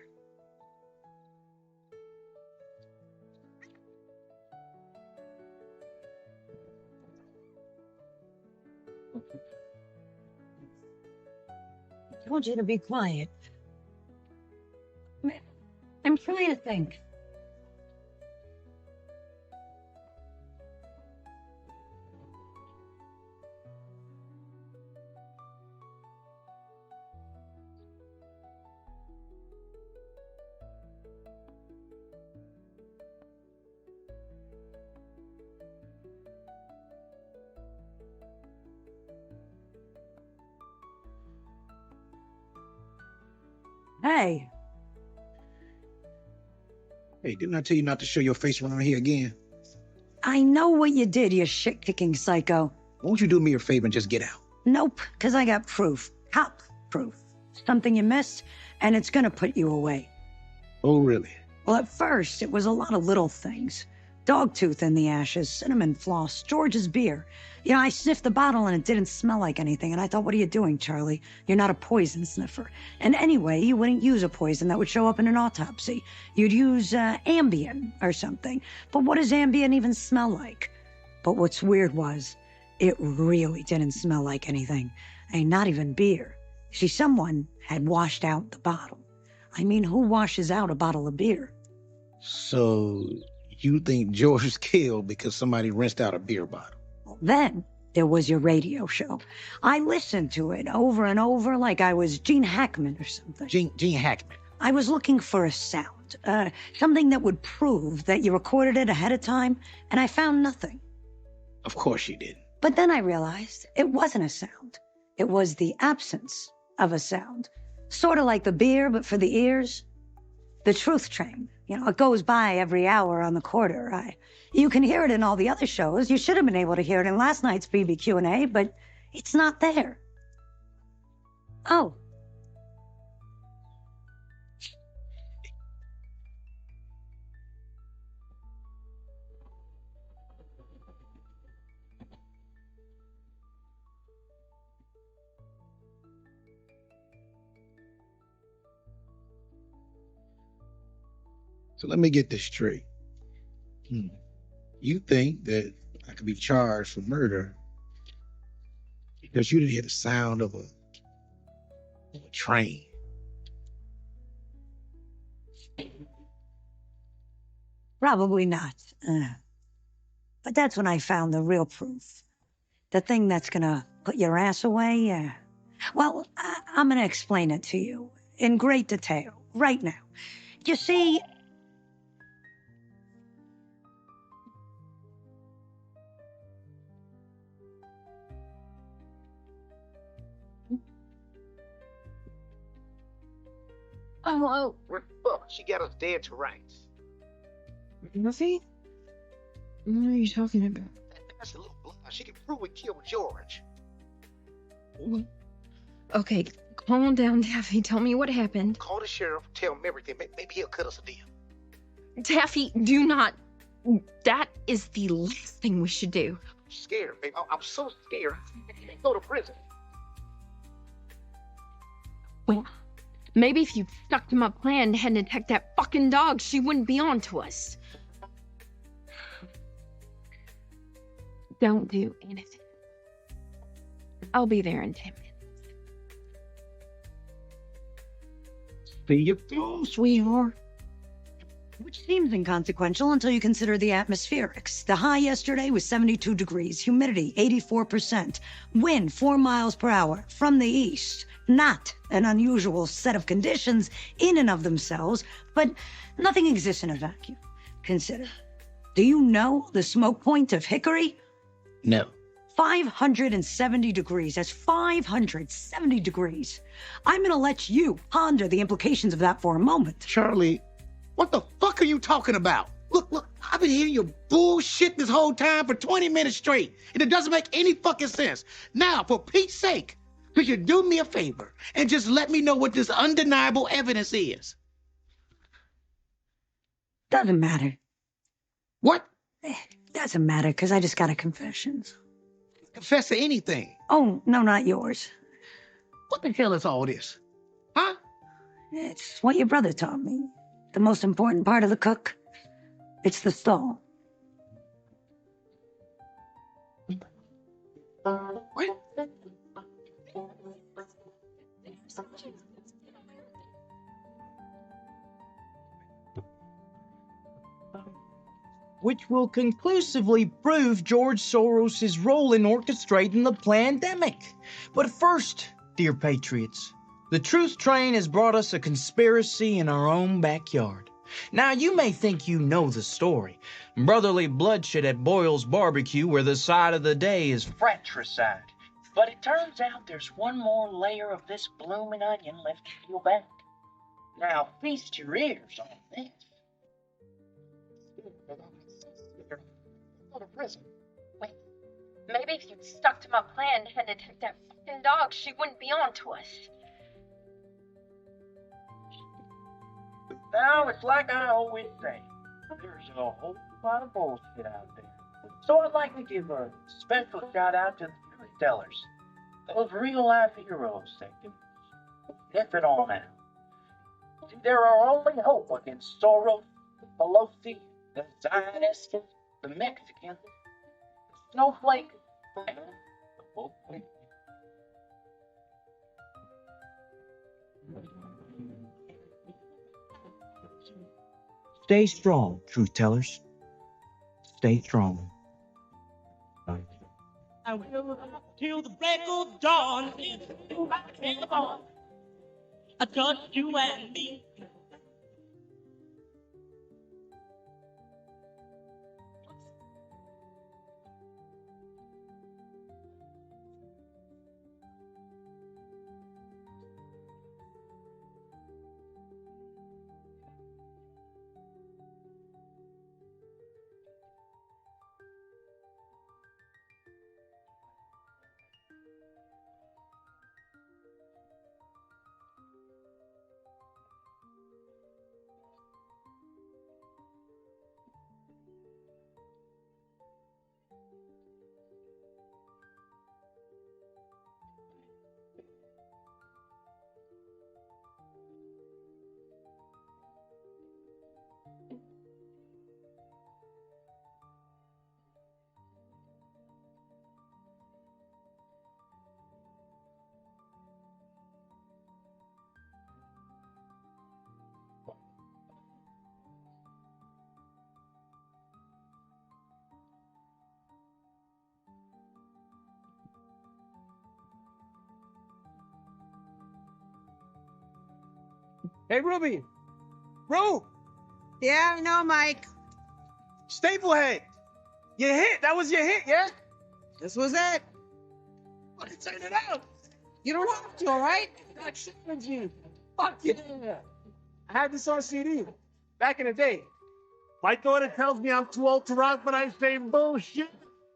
I want you to be quiet. I'm trying to think. Hey, Hey, didn't I tell you not to show your face around here again? I know what you did, you shit-kicking psycho. Won't you do me a favor and just get out? Nope, because I got proof. Cop proof. Something you missed, and it's gonna put you away. Oh, really? Well, at first, it was a lot of little things. Dogtooth in the ashes, cinnamon floss, George's beer. You know, I sniffed the bottle and it didn't smell like anything, and I thought, what are you doing, Charlie? You're not a poison sniffer. And anyway, you wouldn't use a poison that would show up in an autopsy. You'd use Ambien or something. But what does Ambien even smell like? But what's weird was, it really didn't smell like anything. And not even beer. See, someone had washed out the bottle. I mean, who washes out a bottle of beer? So, you think George was killed because somebody rinsed out a beer bottle? Then there was your radio show. I listened to it over and over like I was Gene Hackman or something. Gene Hackman. I was looking for a sound, something that would prove that you recorded it ahead of time, and I found nothing. Of course you didn't. But then I realized it wasn't a sound. It was the absence of a sound. Sort of like the beer, but for the ears. The truth train. You know, it goes by every hour on the quarter. You can hear it in all the other shows. You should have been able to hear it in last night's BBQ&A, but it's not there. Oh. So let me get this straight. You think that I could be charged for murder because you didn't hear the sound of a train? Probably not. But that's when I found the real proof. The thing that's gonna put your ass away. Well, I'm gonna explain it to you in great detail right now. You see, Oh, fuck, she got us dead to rights. Murphy? What are you talking about? That's a little blood. She can prove we killed George. Okay, calm down, Taffy. Tell me what happened. Call the sheriff, tell him everything. Maybe he'll cut us a deal. Taffy, do not. That is the last thing we should do. I'm scared, baby. I'm so scared. I can't go to prison. Well, maybe if you stuck to my plan and hadn't attacked that fucking dog, she wouldn't be on to us. Don't do anything. I'll be there in 10 minutes. See you soon, sweetheart. which seems inconsequential until you consider the atmospherics. The high yesterday was 72 degrees, humidity 84%, wind 4 miles per hour from the east. Not an unusual set of conditions in and of themselves, but nothing exists in a vacuum. Consider, do you know the smoke point of Hickory? No. 570 degrees. That's 570 degrees. I'm gonna let you ponder the implications of that for a moment. Charlie, what the fuck are you talking about? Look, I've been hearing your bullshit this whole time for 20 minutes straight, and it doesn't make any fucking sense. Now, for Pete's sake, could you do me a favor and just let me know what this undeniable evidence is? Doesn't matter. What? Doesn't matter, because I just got a confession. Confess to anything. Oh, no, not yours. What the hell is all this? Huh? It's what your brother taught me. The most important part of the cook, it's the stall. What? which will conclusively prove George Soros' role in orchestrating the pandemic. But first, dear patriots, the truth train has brought us a conspiracy in our own backyard. Now, you may think you know the story. Brotherly bloodshed at Boyle's barbecue, where the side of the day is Fratricide. But it turns out there's one more layer of this bloomin' onion left to peel back. Now, feast your ears on this. Go to prison. Wait, maybe if you'd stuck to my plan and hadn't attacked that fucking dog, she wouldn't be on to us. Now, it's like I always say, there's a whole lot of bullshit out there. So I'd like to give a special shout out to the truth tellers, those real life heroes that can sniff it all out. See, there are only hope against Soros, Pelosi, the Zionists, the Mexicans, the snowflake, and the wolf. Stay strong, truth tellers. Stay strong. I will till the break of dawn. I touch you and me. Hey, Ruby. Ru! Yeah, I know, Mike. Staplehead! You hit! That was your hit, yeah? This was it. Fucking turn it out! You don't have to, all right? I challenge you! Fuck yeah! I had this on CD back in the day. My daughter tells me I'm too old to rock, but I say bullshit.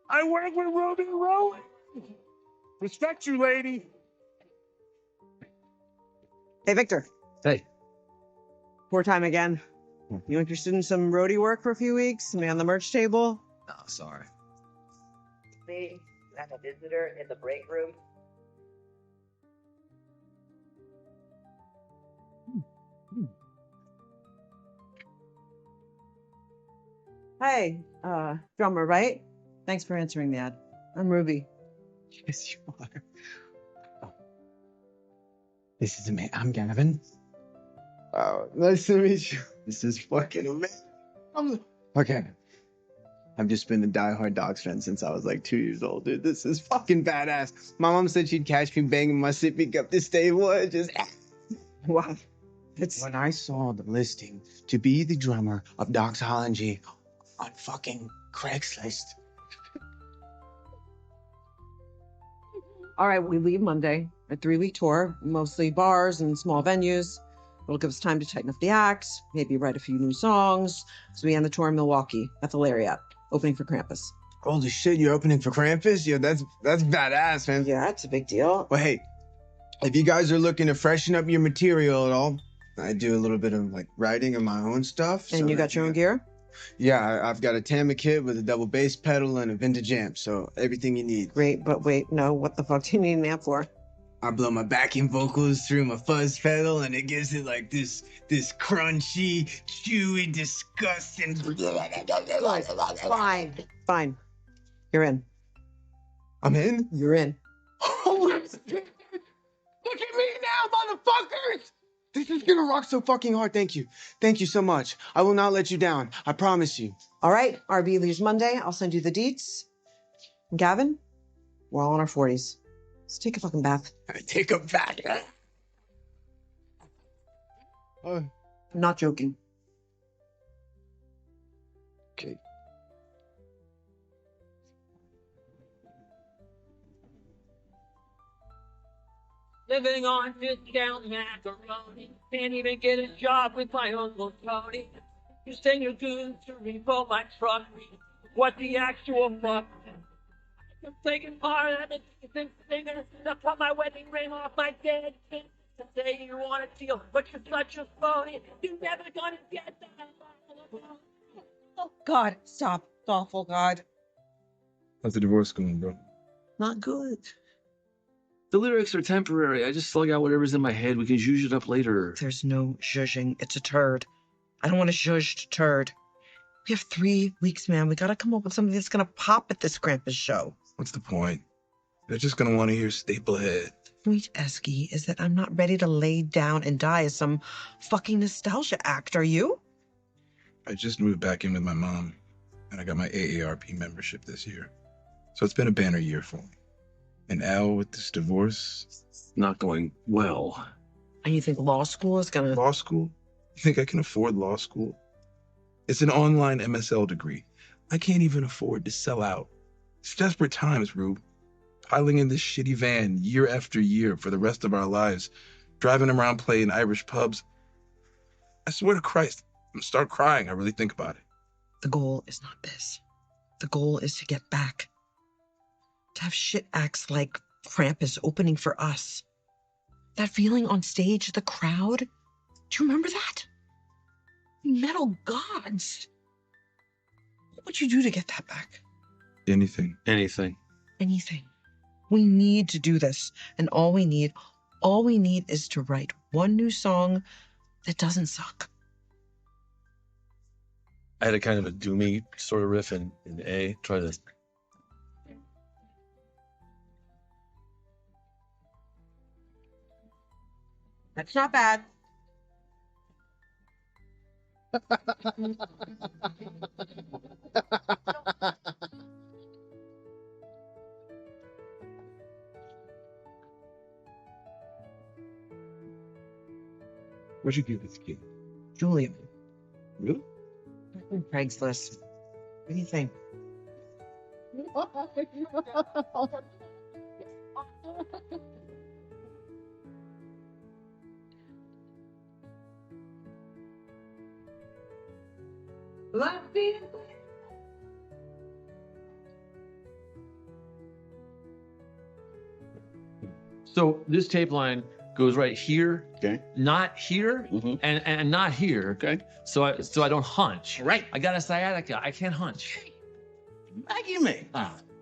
I work with Ruby Rowan. Respect you, lady. Hey, Victor. Hey. Poor time again. You interested in some roadie work for a few weeks? Me on the merch table? No, sorry. See, I'm a visitor in the break room. Hey, drummer, right? Thanks for answering the ad. I'm Ruby. Yes, you are. Oh. This is amazing. I'm Gavin. Wow, nice to meet you. This is fucking amazing. Okay. I've just been a diehard Dogs fan since I was like 2 years old, dude. This is fucking badass. My mom said she'd catch me banging my sippy up the stable and just... Wow. When I saw the listing to be the drummer of Doxology on fucking Craigslist. All right, we leave Monday. A 3-week tour, mostly bars and small venues. It'll give us time to tighten up the acts, maybe write a few new songs. So we end the tour in Milwaukee at the Lariat, opening for Krampus. Holy shit, you're opening for Krampus? Yo, that's badass, man. Yeah, it's a big deal. Well, hey, if you guys are looking to freshen up your material at all, I do a little bit of like writing of my own stuff. And you got your own gear? Yeah, I've got a Tama kit with a double bass pedal and a vintage amp, so everything you need. Great, but wait, no, what the fuck do you need an amp for? I blow my backing vocals through my fuzz pedal, and it gives it like this crunchy, chewy, disgusting. Fine. You're in. I'm in? You're in. Holy shit! Look at me now, motherfuckers! This is gonna rock so fucking hard. Thank you. Thank you so much. I will not let you down. I promise you. All right, RB leaves Monday. I'll send you the deets. Gavin, we're all in our 40s. Let's take a fucking bath. Take a bath. I'm not joking. Okay. Living on discount macaroni. Can't even get a job with my Uncle Tony. You send your goods to repo my truck. What the actual fuck? I'm taking part of the decent singer to cut my wedding ring off my dead kid. To say you want to deal, but you're such a phony. You're never gonna get that. Oh, God, stop. Awful God. How's the divorce going, bro? Not good. The lyrics are temporary. I just slug out whatever's in my head. We can zhuzh it up later. There's no zhuzhing. It's a turd. I don't want a zhuzhed turd. We have 3 weeks, man. We gotta come up with something that's gonna pop at this Krampus show. What's the point? They're just gonna want to hear Staplehead. Point, Esky, is that I'm not ready to lay down and die as some fucking nostalgia act, are you? I just moved back in with my mom, and I got my AARP membership this year. So it's been a banner year for me. And Al, with this divorce, it's not going well. And you think law school is gonna... Law school? You think I can afford law school? It's an online MSL degree. I can't even afford to sell out. It's desperate times, Rube. Piling in this shitty van year after year for the rest of our lives, driving around playing Irish pubs. I swear to Christ, I'm gonna start crying. I really think about it. The goal is not this. The goal is to get back. To have shit acts like Krampus opening for us. That feeling on stage, the crowd. Do you remember that? Metal gods. What would you do to get that back? Anything. Anything. Anything. We need to do this. And all we need is to write one new song that doesn't suck. I had a kind of a doomy sort of riff in A. Try to... That's not bad. Where'd you get this kid? Julia. Really? Craigslist. What do you think? So this tape line goes right here, okay, not here, and not here. Okay. So I don't hunch. Right. I got a sciatica. I can't hunch. Maggie me.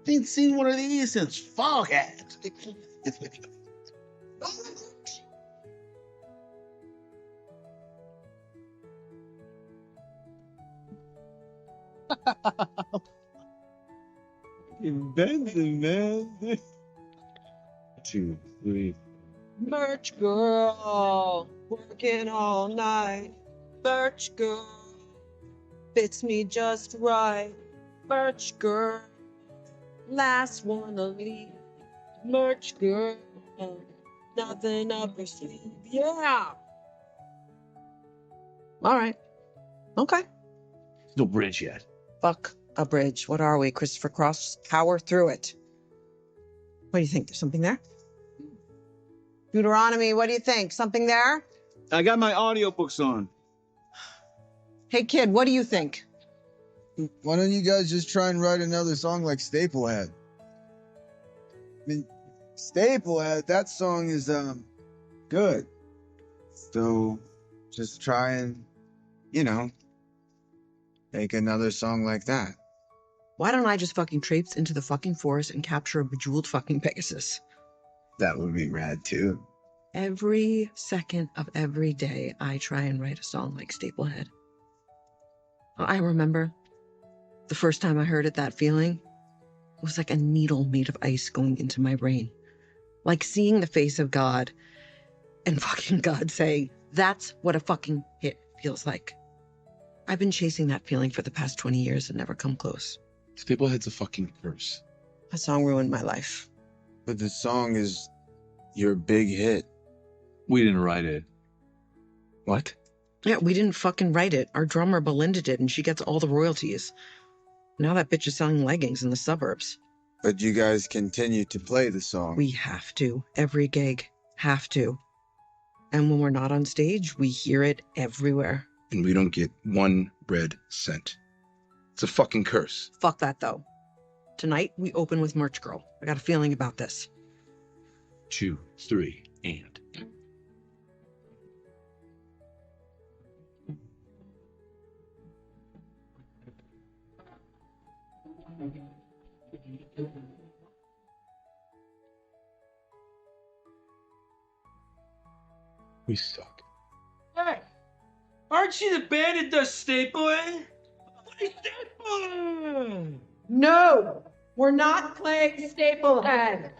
Ain't seen one of these since Foghat. Benson, man. 2, 3. Merch girl, working all night. Merch girl, fits me just right. Merch girl, last one to leave. Merch girl, nothing up her sleeve. Yeah. All right. Okay. No bridge yet. Fuck a bridge. What are we, Christopher Cross? Power through it. What do you think? There's something there? Deuteronomy, what do you think? Something there? I got my audiobooks on. Hey, kid, what do you think? Why don't you guys just try and write another song like Staplehead? I mean, Staplehead, that song is, good. So, just try and, make another song like that. Why don't I just fucking traipse into the fucking forest and capture a bejeweled fucking Pegasus? That would be rad, too. Every second of every day, I try and write a song like Staplehead. I remember the first time I heard it, that feeling was like a needle made of ice going into my brain. Like seeing the face of God and fucking God saying, That's what a fucking hit feels like. I've been chasing that feeling for the past 20 years and never come close. Staplehead's a fucking curse. A song ruined my life. But the song is your big hit. We didn't write it. What? Yeah, we didn't fucking write it. Our drummer Belinda did, and she gets all the royalties. Now that bitch is selling leggings in the suburbs. But you guys continue to play the song. We have to. Every gig. Have to. And when we're not on stage, we hear it everywhere. And we don't get 1 red cent. It's a fucking curse. Fuck that, though. Tonight, we open with Merch Girl. I got a feeling about this. 2, 3, and. We suck. Hey, aren't you the band that does Staplehead? Play Staplehead! No! We're not playing Staplehead!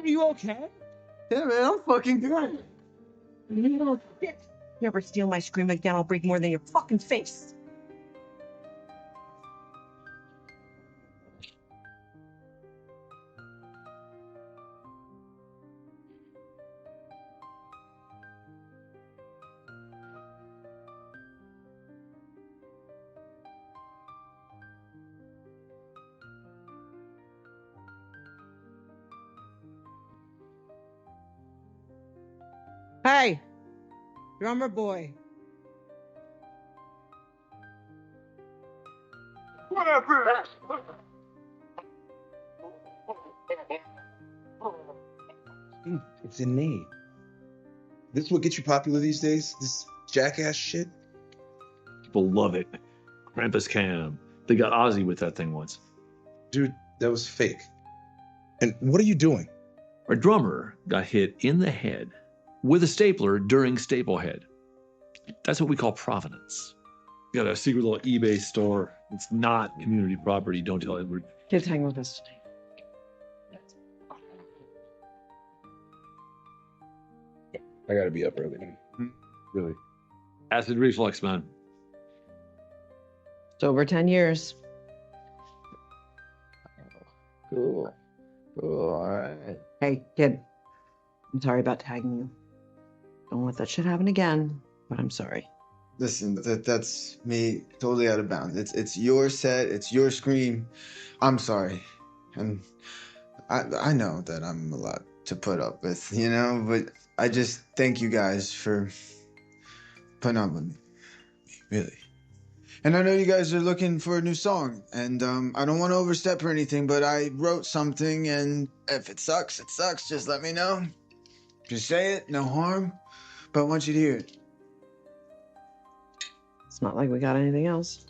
Are you okay? Yeah, man, I'm fucking good. You little bitch. You ever steal my scream again, I'll break more than your fucking face. Hey, drummer boy. Whatever. It's innate. This is what gets you popular these days? This jackass shit? People love it. Krampus Cam. They got Ozzy with that thing once. Dude, that was fake. And what are you doing? Our drummer got hit in the head with a stapler during Staplehead. That's what we call provenance. We got a secret little eBay store. It's not community property. Don't tell Edward. Kids hang with us today. I gotta be up early. Really. Acid reflux, man. It's over 10 years. Cool. Cool, alright. Hey, kid. I'm sorry about tagging you. Don't let that shit happen again, but I'm sorry. Listen, that's me totally out of bounds. It's your set, it's your scream. I'm sorry. And I know that I'm a lot to put up with, you know, but I just thank you guys for putting up with me. Really. And I know you guys are looking for a new song, and I don't want to overstep or anything, but I wrote something, and if it sucks, it sucks. Just let me know. Just say it, no harm, but I want you to hear it. It's not like we got anything else.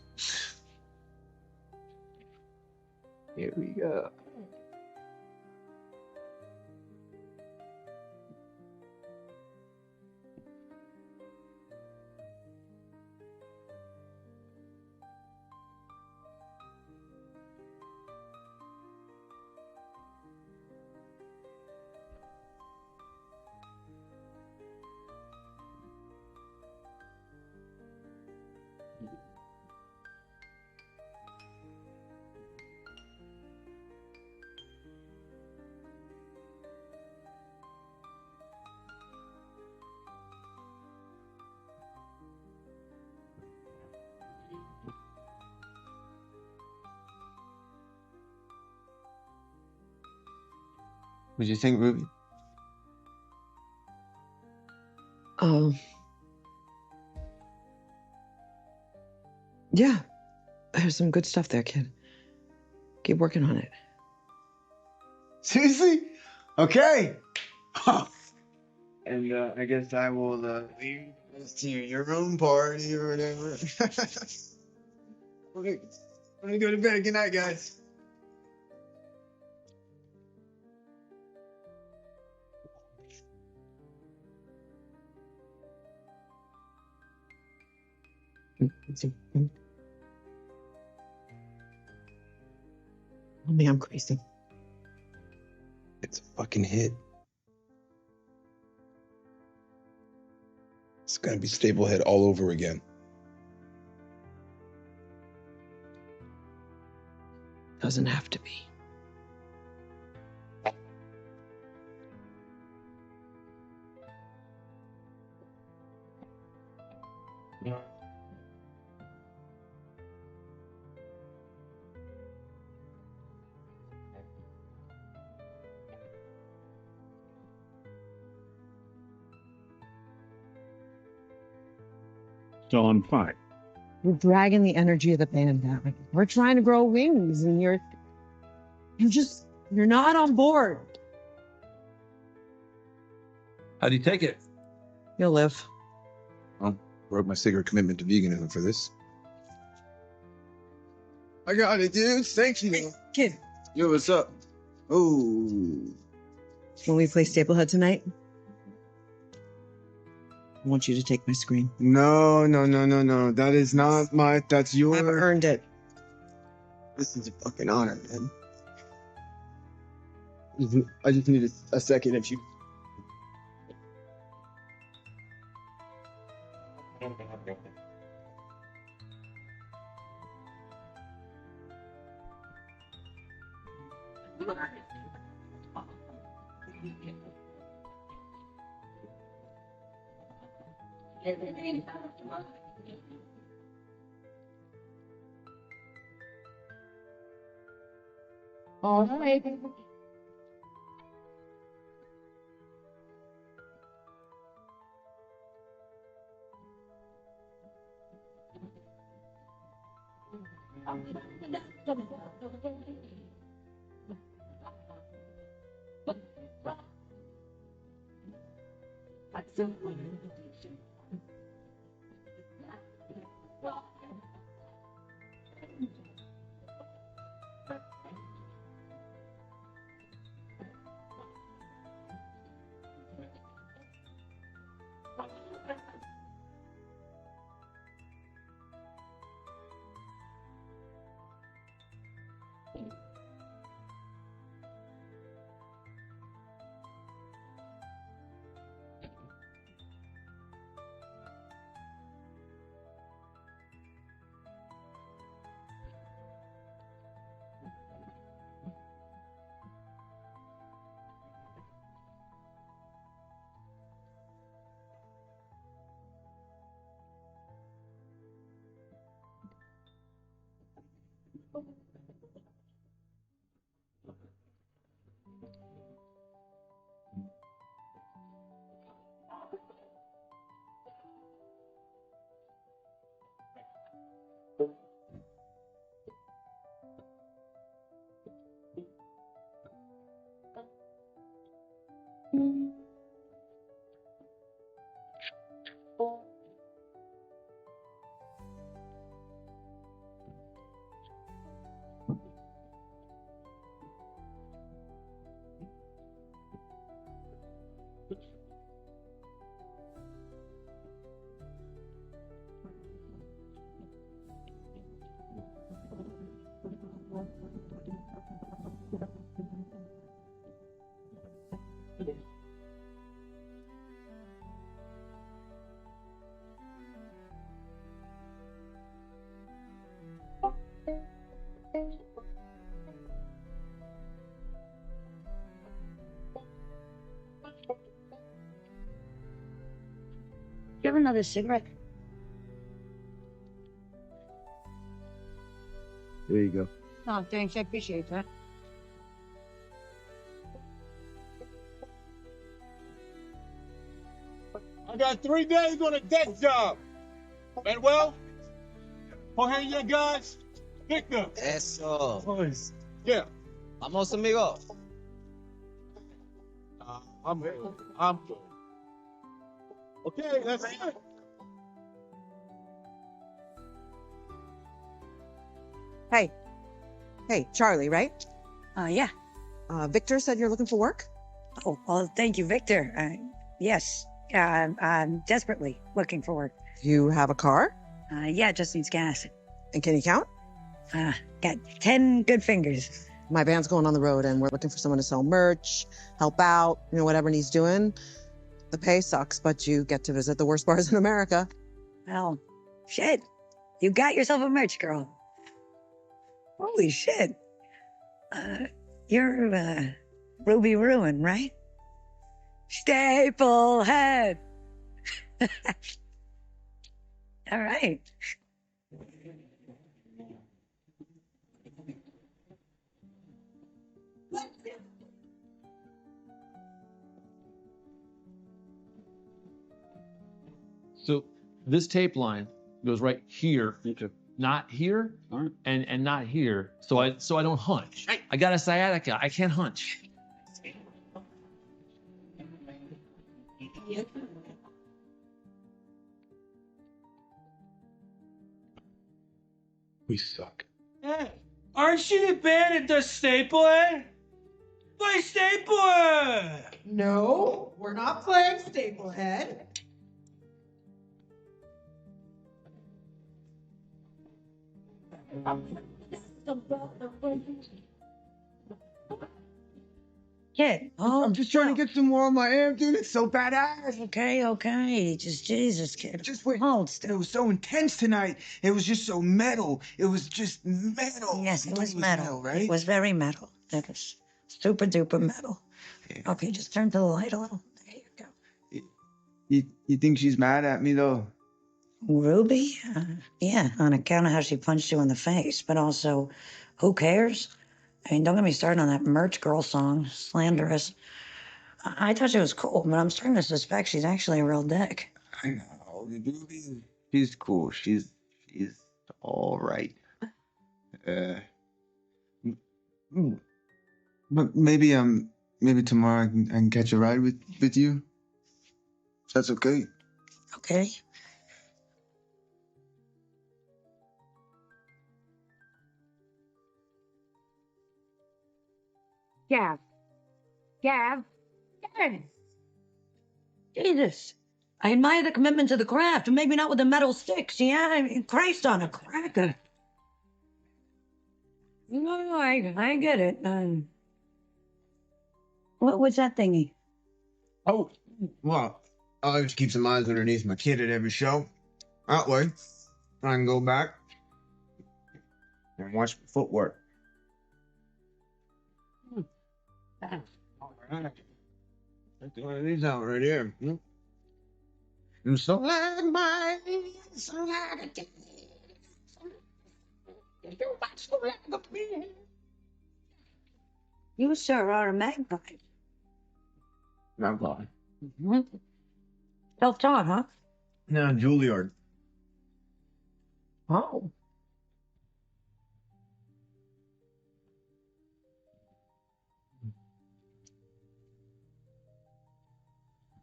Here we go. What do you think, Ruby? Yeah. There's some good stuff there, kid. Keep working on it. Seriously? Okay. And I guess I will leave this to your own party or whatever. Okay. I'm gonna go to bed. Good night, guys. Oh man, I'm crazy. It's a fucking hit. It's gonna be Staplehead all over again. Doesn't have to be. So I'm fine. You're dragging the energy of the band down. We're trying to grow wings, and you're not on board. How do you take it? You'll live. Well, broke my cigarette commitment to veganism for this. I got it, dude. Thank you. Kid. Yo, what's up? Oh. When we play Staplehead tonight, I want you to take my screen. No. That is not my. That's your. I've earned it. This is a fucking honor, man. I just need a second if you. All right. You have another cigarette? There you go. Oh, thanks. I appreciate that. I got 3 days on a deck job. Manuel, Jorge, you guys, Victor. Eso. Boys. Yeah. Vamos, amigo. I'm good. I'm good. Okay, that's it. Hey. Hey, Charlie, right? Yeah. Victor said you're looking for work? Oh, well, thank you, Victor. Yes, I'm desperately looking for work. You have a car? Yeah, it just needs gas. And can you count? Got 10 good fingers. My band's going on the road and we're looking for someone to sell merch, help out, whatever needs doing. The pay sucks, but you get to visit the worst bars in America. Well, shit. You got yourself a merch girl. Holy shit. You're, Ruby Ruin, right? Staplehead. All right. So this tape line goes right here, not here, and not here. So I don't hunch. I got a sciatica. I can't hunch. We suck. Hey, aren't you the band that does Staplehead? Play Staplehead! No, we're not playing Staplehead. Kid. I'm just trying to get some more on my amp, dude. It's so badass. Okay. Just Jesus, kid. Just wait. Hold still. It was so intense tonight. It was just so metal. It was just metal. Yes, it was metal. right? It was very metal. It was super duper metal. Yeah. Okay, just turn to the light a little. There you go. You think she's mad at me though? Ruby? Yeah, on account of how she punched you in the face, but also, who cares? I mean, don't get me started on that merch girl song, slanderous. I thought she was cool, but I'm starting to suspect she's actually a real dick. I know, Ruby. She's cool. She's all right. But maybe tomorrow I can catch a ride with you. If that's okay. Okay. Gav. Jesus. I admire the commitment to the craft, maybe not with the metal sticks, yeah? I mean, Christ on a cracker. No, I get it. What's that thingy? Oh, well, I always keep some eyes underneath my kid at every show. That way, I can go back and watch my footwork. All right. Let's do one of these out right here. And so like mine, so like a day. So like a man. You sure are a magpie. Magpie. Self-taught, huh? No, Juilliard. Oh.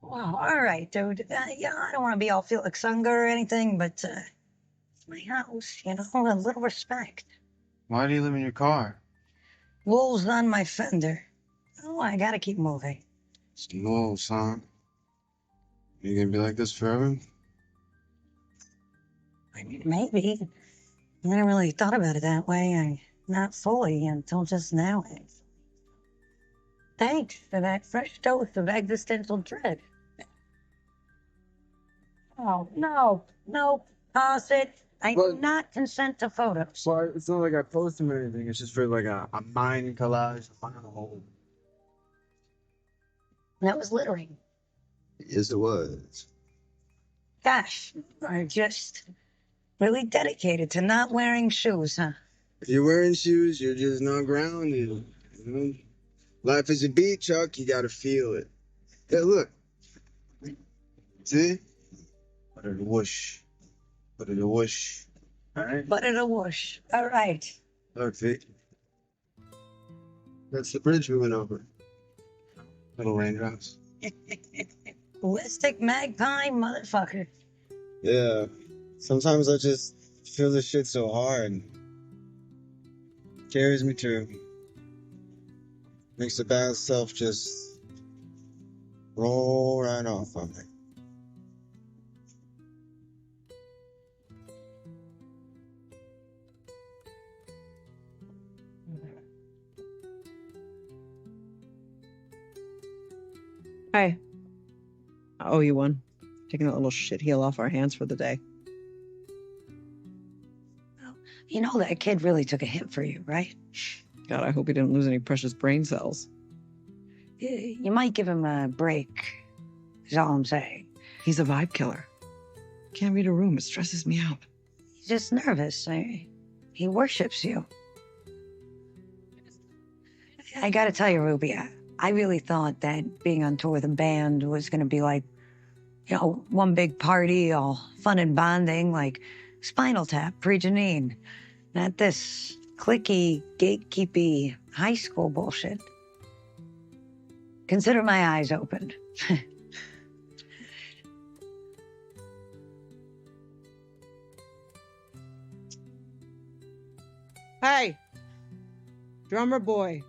Well, all right, dude. Yeah, I don't want to be all Felix Unger or anything, but it's my house, a little respect. Why do you live in your car? Wolves on my fender. Oh, I gotta keep moving. It's the wolves, huh? You gonna be like this forever? I mean, maybe. I never really thought about it that way. Not fully until just now. Thanks for that fresh dose of existential dread. Oh, no, pause it. I do not consent to photos. Well, it's not like I post them or anything. It's just for like a mind collage. That was littering. Yes, it was. Gosh, I'm just really dedicated to not wearing shoes, huh? If you're wearing shoes, you're just not grounded. Life is a beat, Chuck. You gotta feel it. Hey, look. See? Put it a whoosh. Put it a whoosh. All right. But it'll whoosh. All right. Look, see? That's the bridge we went over. Little raindrops. Ballistic magpie motherfucker. Yeah. Sometimes I just feel this shit so hard. Carries me through. Makes the bad self just roll right off on me. Hi. I owe you one. Taking that little shit heel off our hands for the day. You know that kid really took a hit for you, right? God, I hope he didn't lose any precious brain cells. You might give him a break, is all I'm saying. He's a vibe killer. Can't read a room. It stresses me out. He's just nervous. He worships you. I gotta tell you, Ruby, I really thought that being on tour with a band was gonna be like, you know, one big party, all fun and bonding, like Spinal Tap, pre-Janine. Not this cliquey, gatekeepy high school bullshit. Consider my eyes opened. Hey! Drummer boy.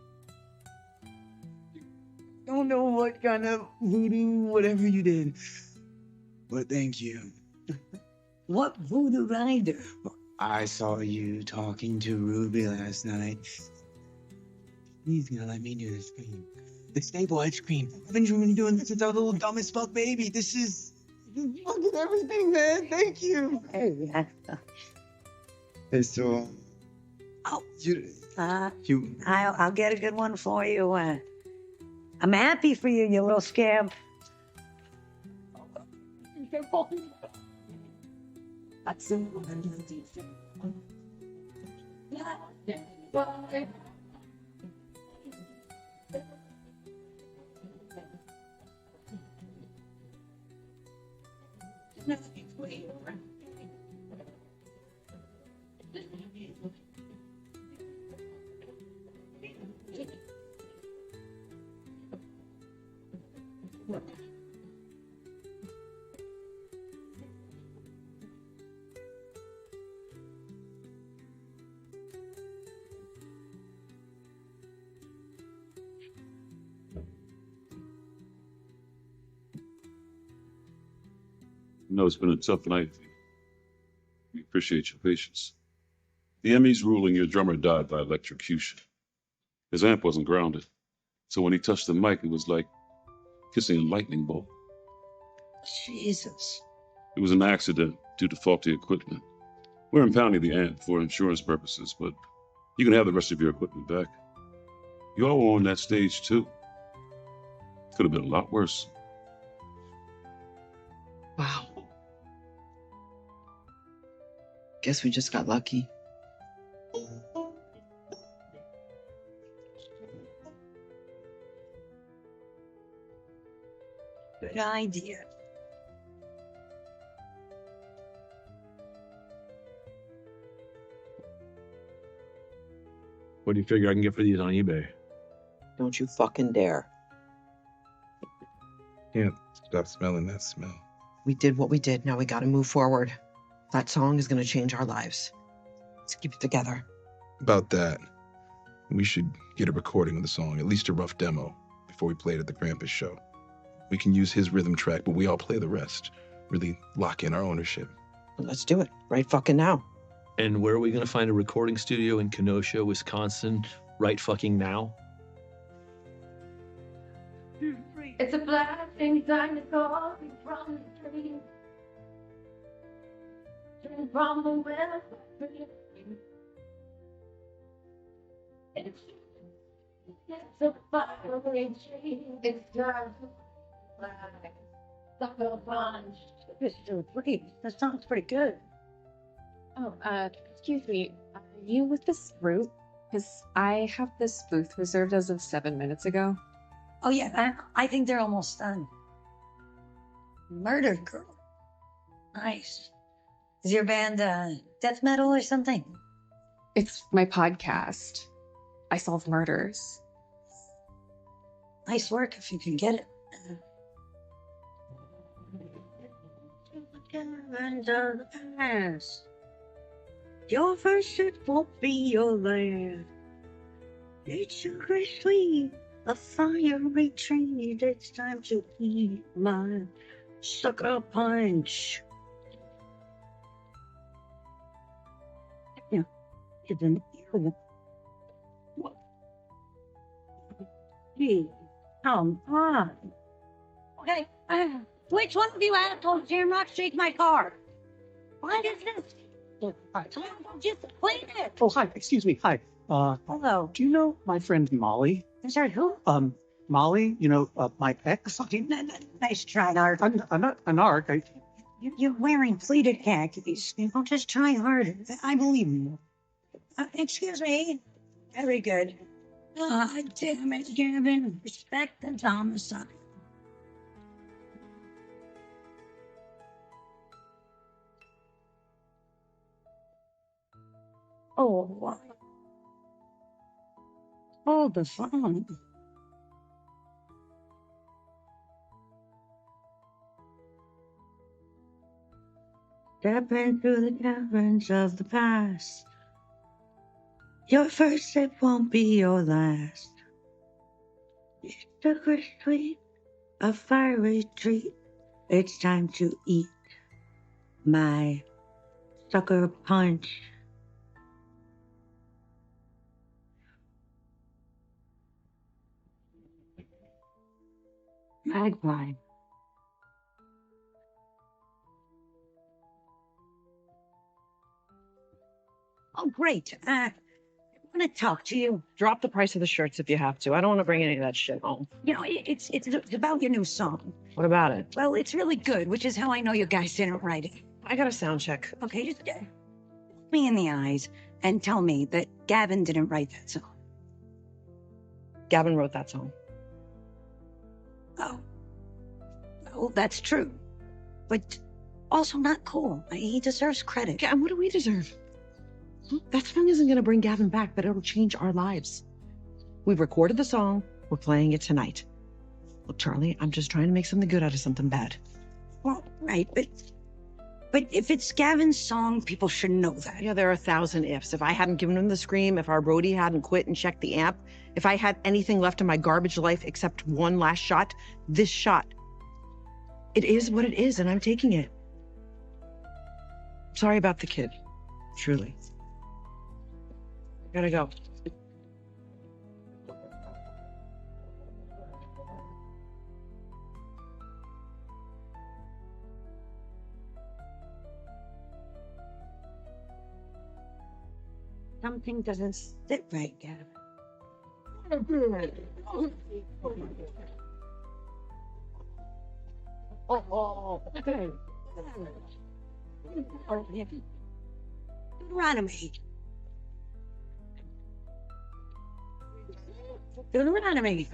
Don't know what kind of voodoo, whatever you did, but thank you. What voodoo did I do? I saw you talking to Ruby last night. He's gonna let me do the scream. The Staplehead scream. I've been dreaming of doing this since I was a little dumb as fuck baby. This is fucking everything, man. Thank you. Hey, so, Oh, you, I'll get a good one for you. I'm happy for you, you little scamp. I know it's been a tough night. We appreciate your patience. The ME's ruling your drummer died by electrocution. His amp wasn't grounded, so when he touched the mic, it was like kissing a lightning bolt. Jesus. It was an accident due to faulty equipment. We're impounding the amp for insurance purposes, but you can have the rest of your equipment back. You all were on that stage, too. Could have been a lot worse. Wow. Guess we just got lucky. Good idea. What do you figure I can get for these on eBay? Don't you fucking dare. Can't stop smelling that smell. We did what we did. Now we gotta move forward. That song is gonna change our lives. Let's keep it together. About that, we should get a recording of the song, at least a rough demo, before we play it at the Krampus show. We can use his rhythm track, but we all play the rest. Really lock in our ownership. Let's do it right fucking now. And where are we going to find a recording studio in Kenosha, Wisconsin, right fucking now? It's a blessing, time to call me from the dream. Turn from the west. It's a fiery dream. It's time to fly. Sucker punch. That sounds pretty good. Oh, excuse me. Are you with this group? Because I have this booth reserved as of 7 minutes ago. Oh, yeah, I think they're almost done. Murder Girl. Nice. Is your band death metal or something? It's my podcast. I solve murders. Nice work if you can get it. Your first ship won't be your last. It's sugar sweet, a fiery treat. It's time to eat my sucker punch. Yeah, it's an earwolf. Gee, come on. Okay, which one of you assholes Jamrock shake my car? What is this? Hi. Just clean it. Oh, hi. Excuse me. Hi. Hello. Do you know my friend Molly? I'm sorry, who? Molly, my ex. Nice try, Art. I'm not an arc. You're wearing pleated khakis. Just try harder. I believe you. Excuse me. Very good. Damn it, Gavin. Respect the homicide. Oh, wow. Hold the phone. Stepping through the caverns of the past. Your first sip won't be your last. It's sugar sweet, a fiery treat. It's time to eat my sucker punch. Magpie. Oh, great. I want to talk to you. Drop the price of the shirts if you have to. I don't want to bring any of that shit home. You know, it's about your new song. What about it? Well, it's really good, which is how I know you guys didn't write it. I got a sound check. Okay, just look me in the eyes and tell me that Gavin didn't write that song. Gavin wrote that song. Oh. Well, that's true. But also not cool. He deserves credit. And what do we deserve? That song isn't going to bring Gavin back, but it'll change our lives. We've recorded the song. We're playing it tonight. Look, Charlie, I'm just trying to make something good out of something bad. Well, right, but if it's Gavin's song, people should know that. Yeah, there are 1,000 ifs. If I hadn't given him the scream, if our roadie hadn't quit and checked the amp, if I had anything left in my garbage life except one last shot, this shot. It is what it is, and I'm taking it. Sorry about the kid. Truly. Gotta go. Something doesn't sit right, Gavin. Okay. Deuteronomy. Deuteronomy.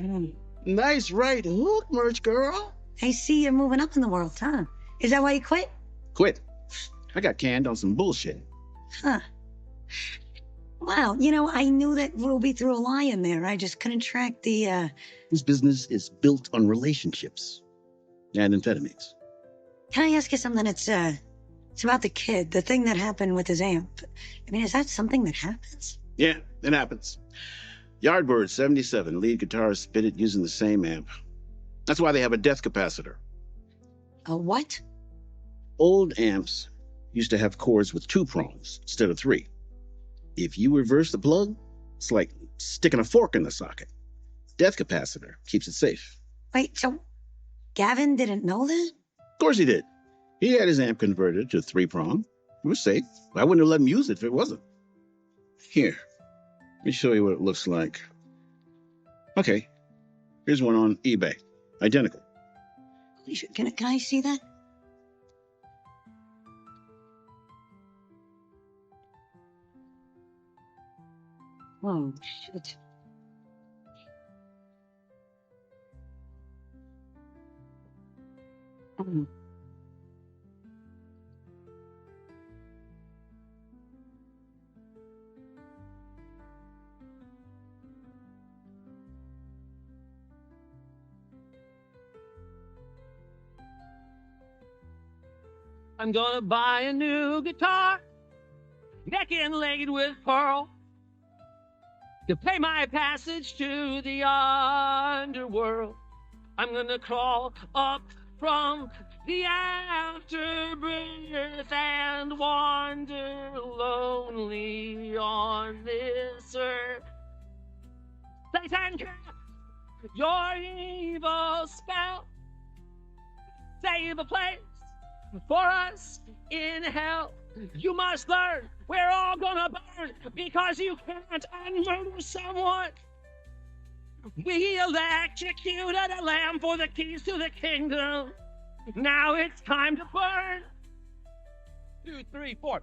Nice right hook, merch girl. I see you're moving up in the world, huh? Is that why you quit? Quit. I got canned on some bullshit. Huh. Wow, you know, I knew that Ruby threw a lie in there. I just couldn't track the, This business is built on relationships and amphetamines. Can I ask you something? It's about the kid, the thing that happened with his amp. I mean, is that something that happens? Yeah, it happens. Yardbird 77, lead guitarist spit it using the same amp. That's why they have a death capacitor. A what? Old amps used to have cords with 2 prongs instead of 3. If you reverse the plug, it's like sticking a fork in the socket. Death capacitor keeps it safe. Wait, so Gavin didn't know that? Of course he did. He had his amp converted to 3-prong. It was safe. I wouldn't have let him use it if it wasn't. Here, let me show you what it looks like. Okay, here's one on eBay. Identical. Holy shit, can I see that? Oh, shit. I'm gonna buy a new guitar, neck inlaid with pearl, to pay my passage to the underworld. I'm gonna crawl up from the afterbirth and wander lonely on this earth. Satan, cast your evil spell. Save a place for us in hell. You must learn we're all gonna burn because you can't unmurder someone. We electrocuted a lamb for the keys to the kingdom. Now it's time to burn. 2, 3, 4.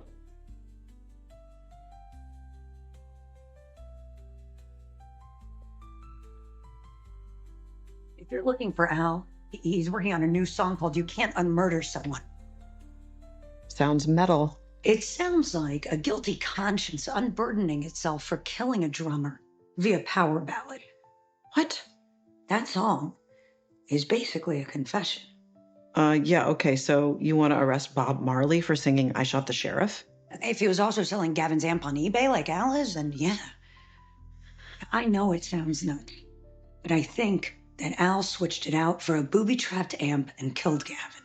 If you're looking for Al, he's working on a new song called You Can't Unmurder Someone. Sounds metal. It sounds like a guilty conscience unburdening itself for killing a drummer via power ballad. What? That song is basically a confession. Yeah, okay, so you want to arrest Bob Marley for singing I Shot the Sheriff? If he was also selling Gavin's amp on eBay like Al is, then yeah. I know it sounds nuts, but I think that Al switched it out for a booby-trapped amp and killed Gavin.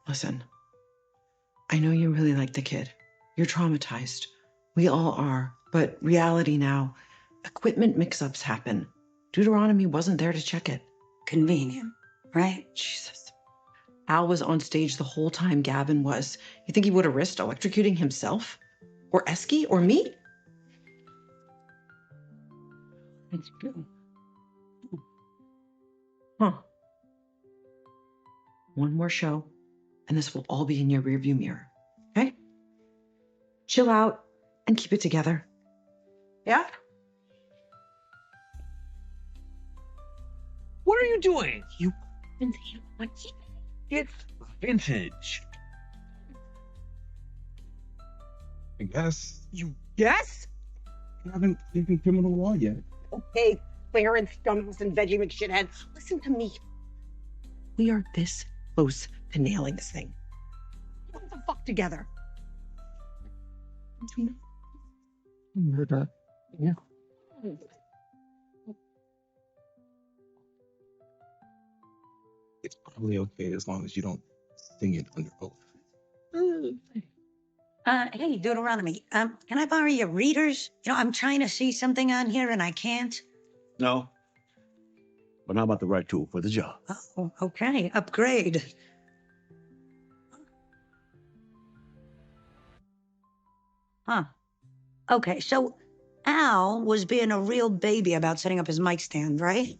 Listen, I know you really like the kid. You're traumatized. We all are. But reality now, equipment mix-ups happen. Deuteronomy wasn't there to check it. Convenient, right? Jesus. Al was on stage the whole time Gavin was. You think he would have risked electrocuting himself? Or Esky? Or me? It's true. Huh. One more show, and this will all be in your rearview mirror. Okay? Chill out and keep it together. Yeah? What are you doing? You. It's vintage. I guess. You guess? I haven't taken criminal law yet. Okay, Clarence, dumbass, and veggie McShithead, listen to me. We are this close to nailing this thing. Get the fuck together. Murder. Yeah. It's probably okay as long as you don't sing it under oath. Hey, Deuteronomy, can I borrow your readers? You know, I'm trying to see something on here and I can't. No. But how about the right tool for the job? Oh, okay, upgrade. Huh. Okay, so Al was being a real baby about setting up his mic stand, right?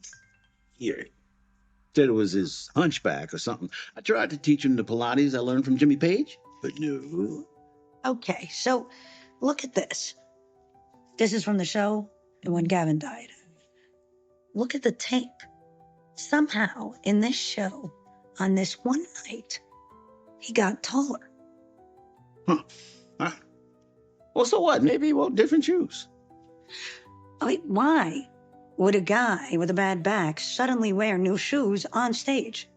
Here. Said it was his hunchback or something. I tried to teach him the Pilates I learned from Jimmy Page, but no. Okay, so look at this. This is from the show and when Gavin died. Look at the tape. Somehow, in this show, on this one night, he got taller. Huh. Well, so what? Maybe he wore different shoes. Wait, why would a guy with a bad back suddenly wear new shoes on stage?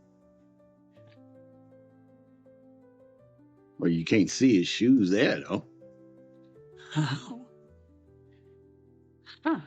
Well, you can't see his shoes there, though. Oh. Huh.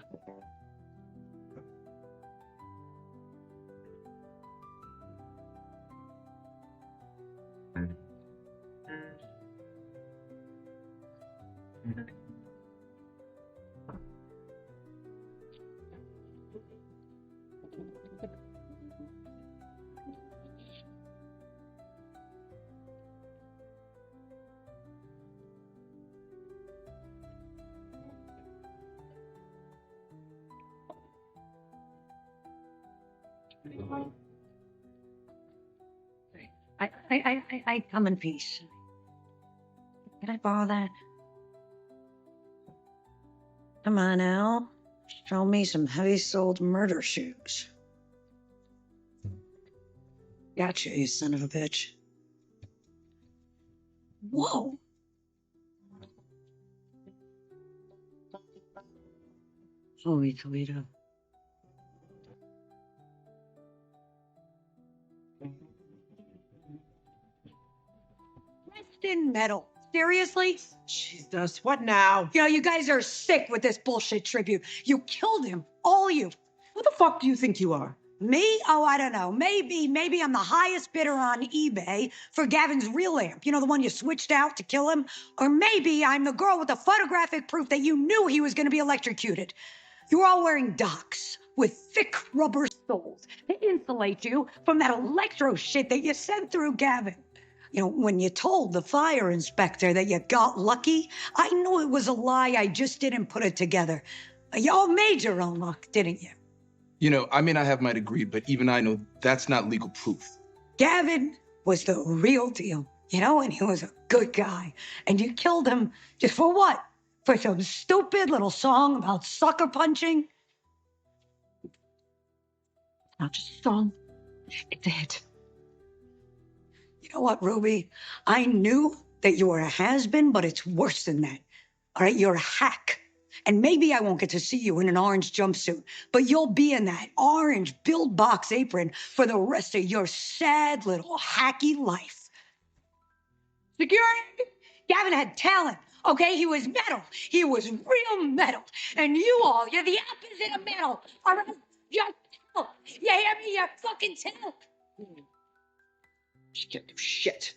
I come in peace. Can I borrow that? Come on, Al. Show me some heavy-soled murder shoes. Gotcha, you son of a bitch. Whoa. Holy Toledo. thin metal. Seriously? Jesus, what now? You know, you guys are sick with this bullshit tribute. You killed him, all you. Who the fuck do you think you are? Me? Oh, I don't know. Maybe I'm the highest bidder on eBay for Gavin's real amp. You know, the one you switched out to kill him? Or maybe I'm the girl with the photographic proof that you knew he was going to be electrocuted. You were all wearing docks with thick rubber soles to insulate you from that electro shit that you sent through Gavin. You know, when you told the fire inspector that you got lucky, I knew it was a lie. I just didn't put it together. You all made your own luck, didn't you? You know, I may not have my degree, but even I know that's not legal proof. Gavin was the real deal, you know, and he was a good guy. And you killed him just for what? For some stupid little song about sucker punching? Not just a song, it's a hit. You know what, Ruby? I knew that you were a has-been, but it's worse than that. All right, you're a hack. And maybe I won't get to see you in an orange jumpsuit, but you'll be in that orange Build Box apron for the rest of your sad little hacky life. Security? Gavin had talent, okay? He was metal. He was real metal. And you all, you're the opposite of metal. All right? You're metal. You hear me? You're fucking tell. She can't do shit.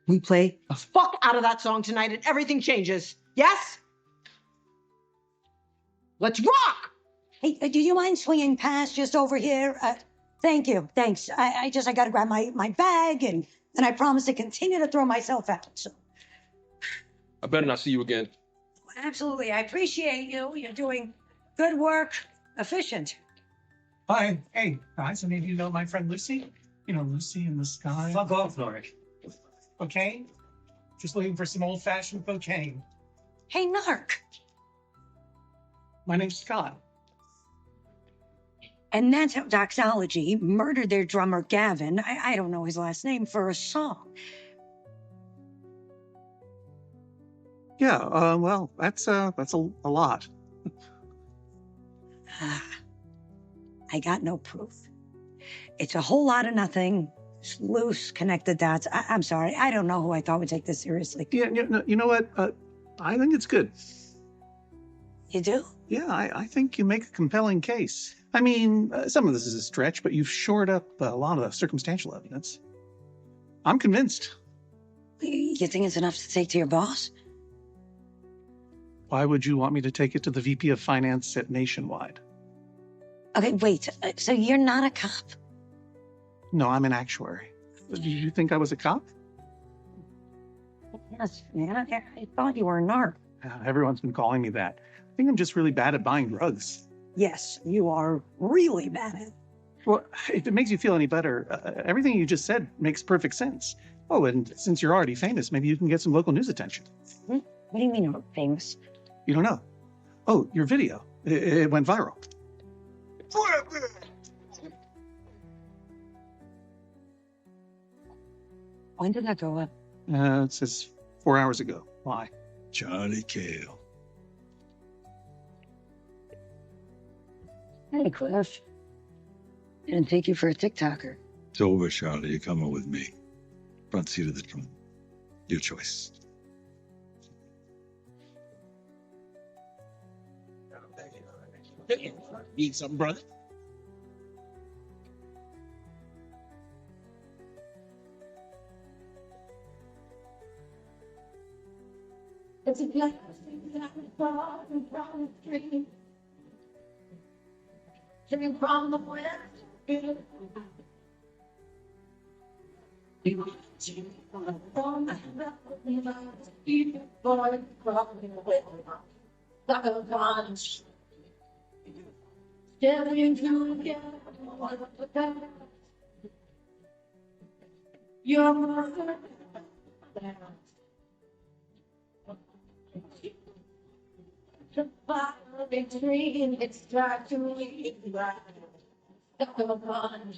We play the fuck out of that song tonight and everything changes. Yes? Let's rock! Hey, do you mind swinging past just over here? Thank you, thanks. I gotta grab my bag and I promise to continue to throw myself out, so. I better not see you again. Absolutely, I appreciate you. You're doing good work, efficient. Hi, hey, guys, any of you know my friend Lucy? You know, Lucy in the sky. Fuck off, Norick. Cocaine? Just looking for some old-fashioned cocaine. Hey, Narc. My name's Scott. And that's how Doxology murdered their drummer, Gavin, I don't know his last name, for a song. Yeah, well, that's a lot. I got no proof. It's a whole lot of nothing. Just loose, connected dots. I'm sorry. I don't know who I thought would take this seriously. Yeah, you know what? I think it's good. You do? Yeah, I think you make a compelling case. I mean, some of this is a stretch, but you've shored up a lot of circumstantial evidence. I'm convinced. You think it's enough to take to your boss? Why would you want me to take it to the VP of Finance at Nationwide? Okay, wait. So you're not a cop? No, I'm an actuary. Did you think I was a cop? Yes, man. I thought you were a narc. Everyone's been calling me that. I think I'm just really bad at buying drugs. Yes, you are really bad at it. Well, if it makes you feel any better, everything you just said makes perfect sense. Oh, and since you're already famous, maybe you can get some local news attention. What do you mean I'm famous? You don't know? Oh, your video. It went viral. When did that go up? It says 4 hours ago. Why? Charlie Cale. Hey, Cliff. Didn't take you for a TikToker. It's over, Charlie. You're coming with me. Front seat of the trunk. Your choice. Need something, brother? It's a blessing that was brought from the stream. Singing from the west. You want to from the boy from the west. Like a bunch. Stepping together. Your mother. The fire between it's dark to me. Come on.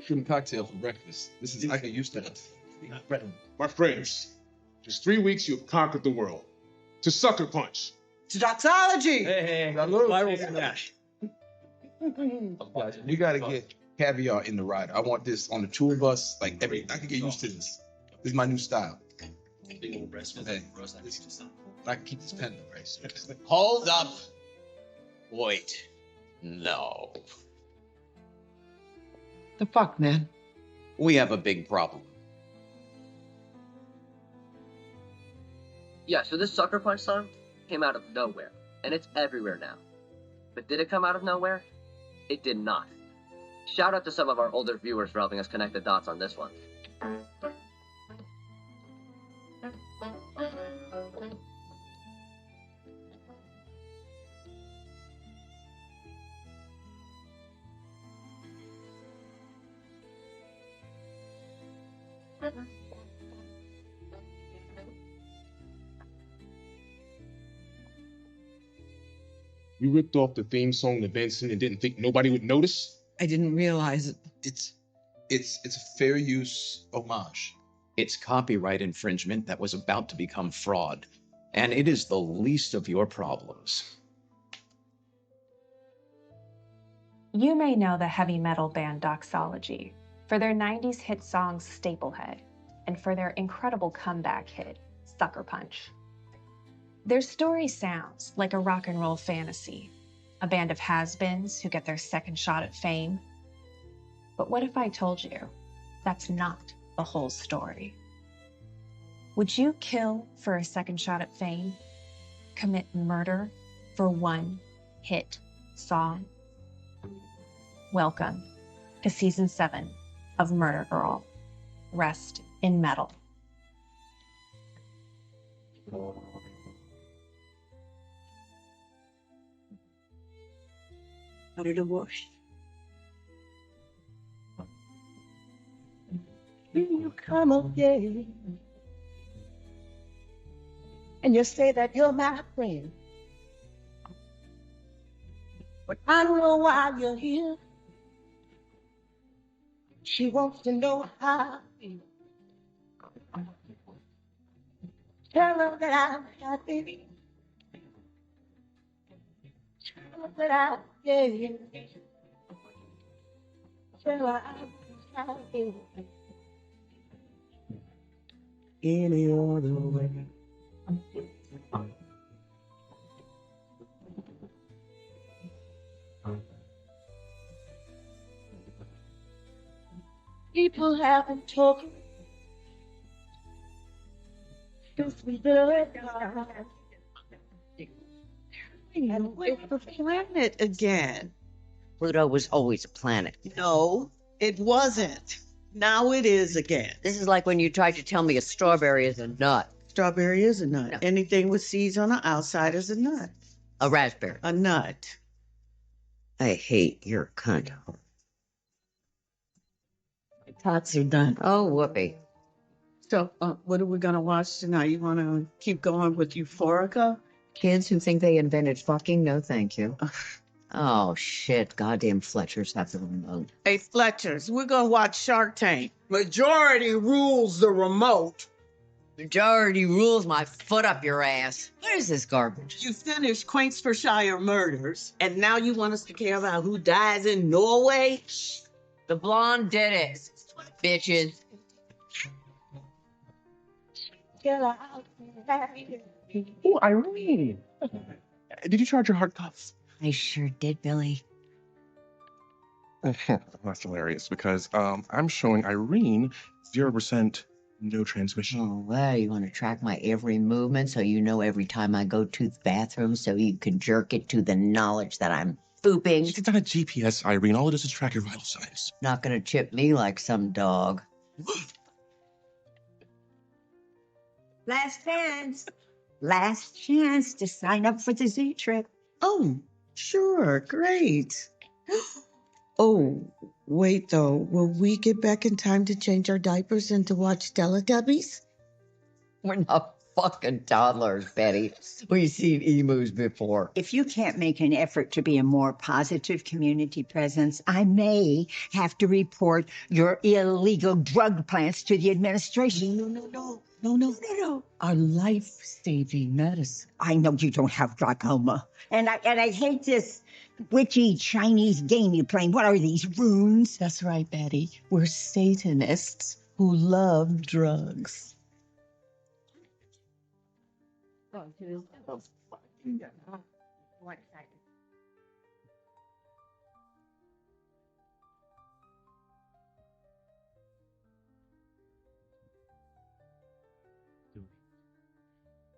Shrimp cocktail for breakfast. This is I get used to it. My friends, just 3 weeks you've conquered the world. To Sucker Punch. To doxology. Hey, Viral smash. Guys, you gotta get caviar in the ride. I want this on the tour bus. Like I can get used to this. This is my new style. Hey, I can keep this pen in the race. Hold up. Wait. No. The fuck, man? We have a big problem. Yeah, so this Sucker Punch song came out of nowhere, and it's everywhere now. But did it come out of nowhere? It did not. Shout out to some of our older viewers for helping us connect the dots on this one. You ripped off the theme song to Benson and didn't think nobody would notice? I didn't realize it. It's a fair use homage. It's copyright infringement that was about to become fraud, and it is the least of your problems. You may know the heavy metal band Doxology for their 90s hit song Staplehead and for their incredible comeback hit, Sucker Punch. Their story sounds like a rock and roll fantasy, a band of has-beens who get their second shot at fame. But what if I told you that's not the whole story? Would you kill for a second shot at fame? Commit murder for one hit song? Welcome to Season 7 of Murder Girl. Rest in metal. Out of the wash. You come again, and you say that you're my friend, but I don't know why you're here. She wants to know how I feel. Tell her that I'm happy. Tell her that I'm gay. Tell her I'm happy. Any other way. People haven't talked since we did. And it's the planet again. Pluto was always a planet. No, it wasn't. Now it is again. This is like when you tried to tell me a strawberry is a nut. Strawberry is a nut. No. Anything with seeds on the outside is a nut. A raspberry. A nut. I hate your cunt. Tots are done. Oh, whoopee. So, what are we going to watch tonight? You want to keep going with Euphorica? Kids who think they invented fucking, no thank you. Oh, shit. Goddamn Fletchers have the remote. Hey, Fletchers, we're going to watch Shark Tank. Majority rules the remote. Majority rules my foot up your ass. What is this garbage? You finished Queensfordshire murders, and now you want us to care about who dies in Norway? The blonde did it. Bitches. Oh, Irene. Did you charge your hard cuffs? I sure did, Billy. That's hilarious because I'm showing Irene 0% no transmission. Oh, well, you want to track my every movement so you know every time I go to the bathroom so you can jerk it to the knowledge that I'm pooping. It's not a GPS, Irene. All it is track your vital signs. Not gonna chip me like some dog. Last chance. Last chance to sign up for the Z trip. Oh, sure. Great. Oh, wait, though. Will we get back in time to change our diapers and to watch Teletubbies? We're not fucking toddlers, Betty. We've seen emus before. If you can't make an effort to be a more positive community presence, I may have to report your illegal drug plants to the administration. No. Our life-saving medicine. I know you don't have glaucoma. And I hate this witchy Chinese game you're playing. What are these, runes? That's right, Betty. We're Satanists who love drugs.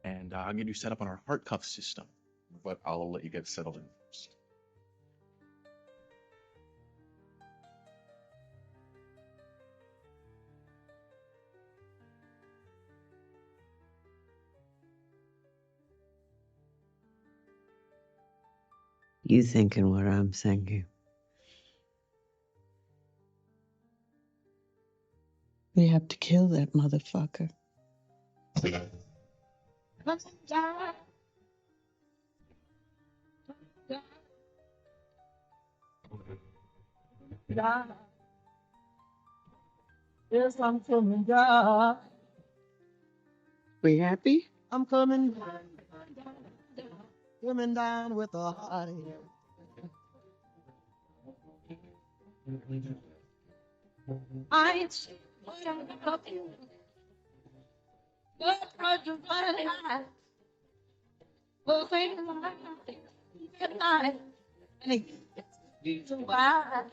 And I'll get you set up on our heart cuff system, but I'll let you get settled in first. You thinking what I'm thinking. We have to kill that motherfucker. Yes, I'm coming down. We happy? I'm coming down with a heart. I ain't seen what I love you. But I just want to hide. Well, ain't lying. Good night. And it's wild.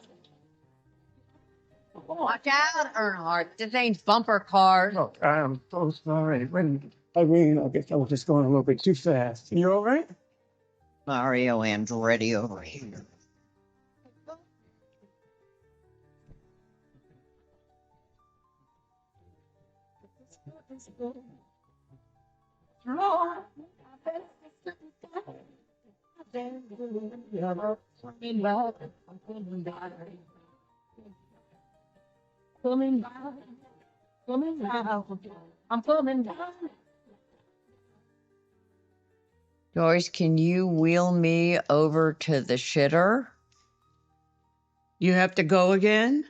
Watch out, Earnhardt. This ain't bumper cars. Look, I am so sorry. I guess I was just going a little bit too fast. You all right? Mario Andretti over here. I'm coming down. Joyce, can you wheel me over to the shitter? You have to go again?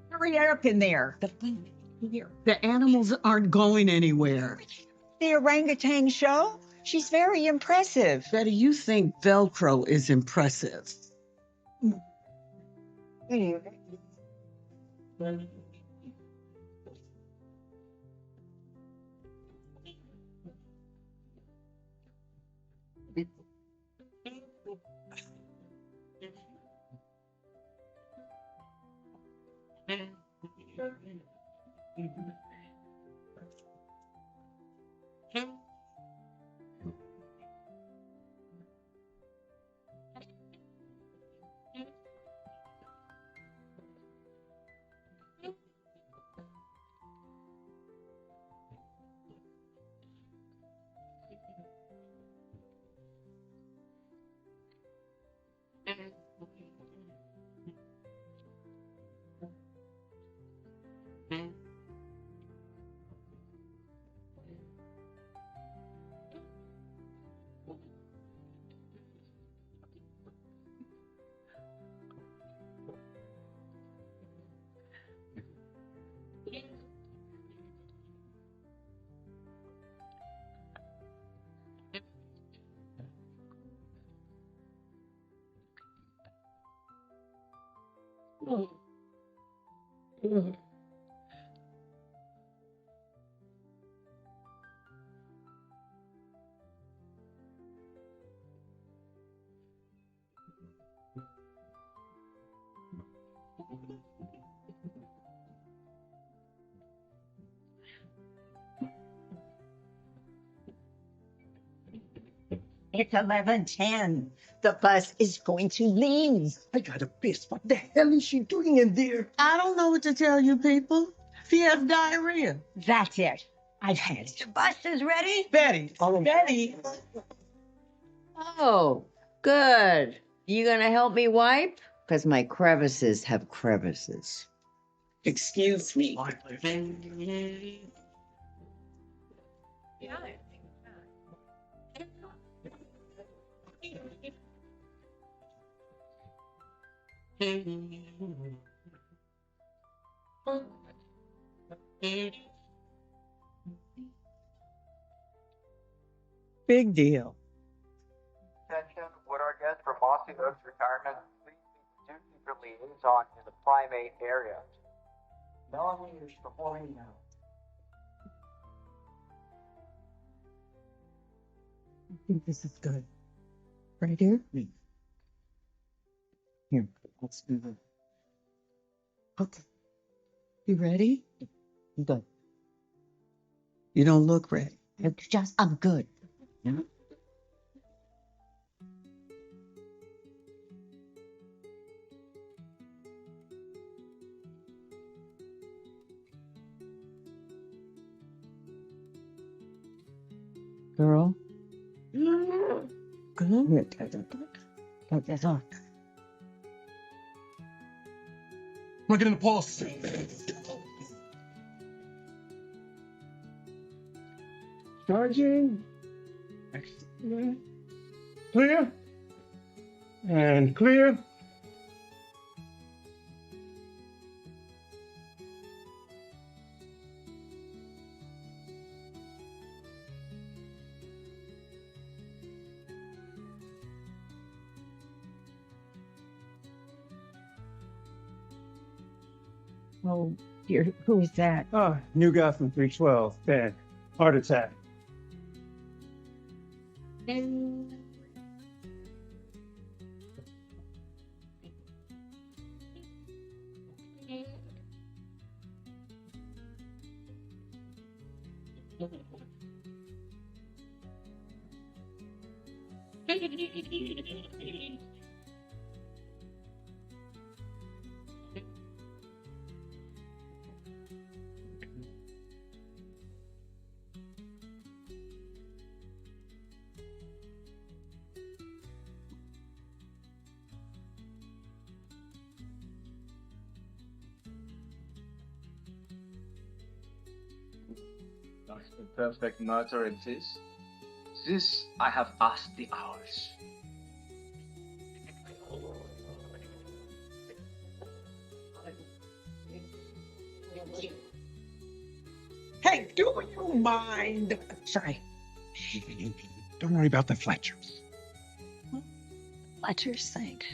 Hurry up in there. The animals aren't going anywhere. The orangutan show? She's very impressive. Betty, you think Velcro is impressive. It's 11:10. The bus is going to leave. I got a piss. What the hell is she doing in there? I don't know what to tell you people. She has diarrhea. That's it. I've had it. The bus is ready. Betty. Betty. Oh, good. You gonna help me wipe? Because my crevices have crevices. Excuse me. Big deal. Attention, would our guest for Mossy Oaks retirement please be zookeeper liaison in the primate area? Melanie is performing now. I think this is good. Right here? Here, let's do this. Okay. You ready? Good. You don't look ready. I'm good. Yeah. Girl. Good. Here, take this off. I'm not getting the pulse. Charging. Excellent. Clear. And clear. Oh, dear. Who is that? Oh, new guy from 312. Bad. Heart attack. The perfect murder exists. This I have asked the hours. Hey, do you mind? Sorry. Don't worry about the Fletchers. Fletchers think.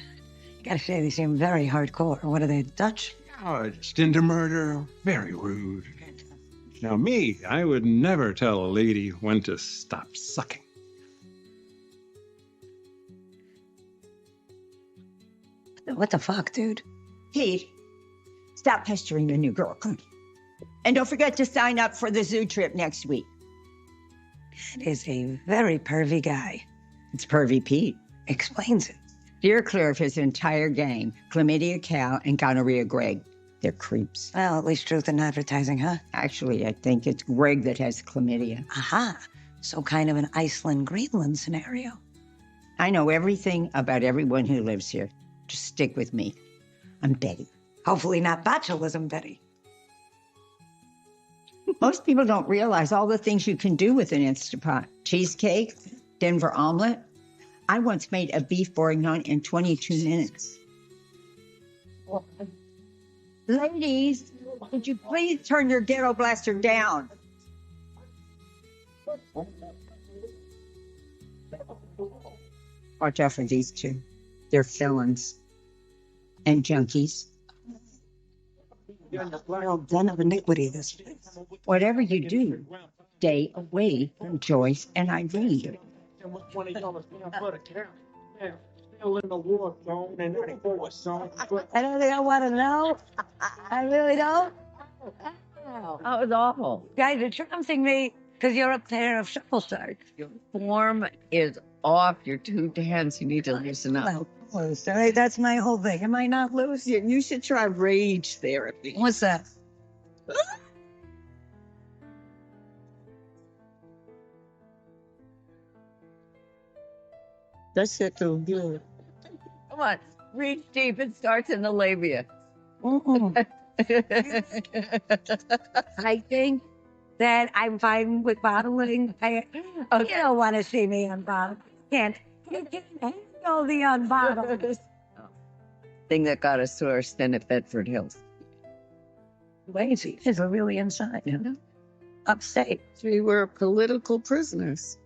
You gotta say they seem very hardcore. What are they, Dutch? Oh, just into murder. Very rude. Now, me, I would never tell a lady when to stop sucking. What the fuck, dude? Pete, stop pestering the new girl. Come. And don't forget to sign up for the zoo trip next week. That is a very pervy guy. It's Pervy Pete. Explains it. Steer clear of his entire gang, Chlamydia Cal and Gonorrhea Greg. They're creeps. Well, at least truth in advertising, huh? Actually, I think it's Greg that has chlamydia. Aha. So kind of an Iceland-Greenland scenario. I know everything about everyone who lives here. Just stick with me. I'm Betty. Hopefully not botulism, Betty. Most people don't realize all the things you can do with an Instapot. Cheesecake, Denver omelet. I once made a beef bourguignon in 22 minutes. Ladies, would you please turn your ghetto blaster down? Watch out for these two. They're felons and junkies. Real den of iniquity, this place. Whatever you do, stay away from Joyce and Irene. I don't think I want to know. I really don't. That was awful. Guys, it's something me because you're a pair of shuffle sharks. Your form is off. You're too tense. You need to loosen up. Well, loose, all right? That's my whole thing. Am I not loose? You should try rage therapy. What's that? That shit feels good. Come on. Reach deep. It starts in the labia. I think that I'm fine with bottling. You don't want to see me unbottled. You can't handle the unbottled. Thing that got us to our stint at Bedford Hills. Lazy. Is really inside, you know? Upstate. We were political prisoners.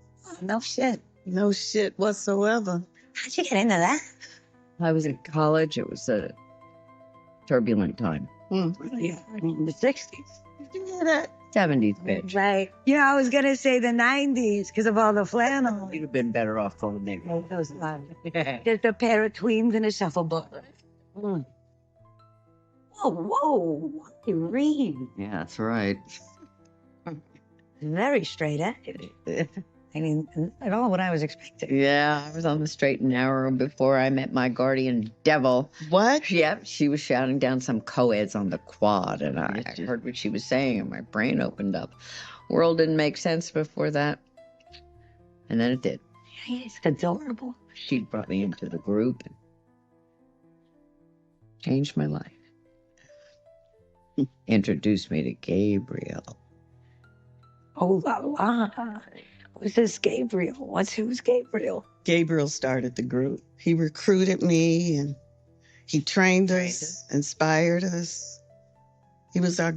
No shit. No shit whatsoever. How'd you get into that? I was in college. It was a turbulent time. Yeah, I mean, the 60s. Did you hear that? 70s, bitch. Right. You know, I was going to say the 90s because of all the flannel. You'd have been better off going there. Those just a pair of tweens and a shuffleboard. Whoa, whoa. Irene. Yeah, that's right. Very straight attitude. I mean, not all what I was expecting. Yeah, I was on the straight and narrow before I met my guardian devil. What? Yep, she was shouting down some co-eds on the quad, and I heard what she was saying, and my brain opened up. World didn't make sense before that, and then it did. Yeah, it's adorable. She brought me into the group and changed my life. Introduced me to Gabriel. Oh, la la. Who's this Gabriel? Who's Gabriel? Gabriel started the group. He recruited me and he trained us, inspired us. He was our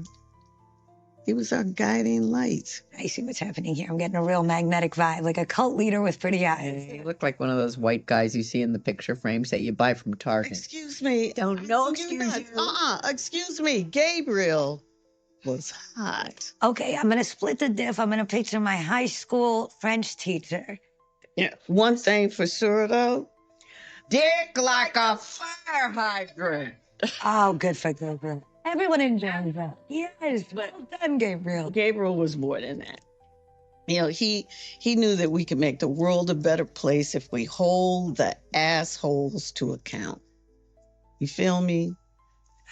guiding light. I see what's happening here. I'm getting a real magnetic vibe, like a cult leader with pretty eyes. You look like one of those white guys you see in the picture frames that you buy from Target. Excuse me. Don't know. Excuse you. Excuse me. Gabriel was hot. Okay, I'm going to split the diff. I'm going to picture my high school French teacher. Yeah. One thing for sure, though. Dick like a fire hydrant. Oh, good for Gabriel. Everyone enjoys that. Yes, well done, Gabriel. Gabriel was more than that. You know, he knew that we could make the world a better place if we hold the assholes to account. You feel me?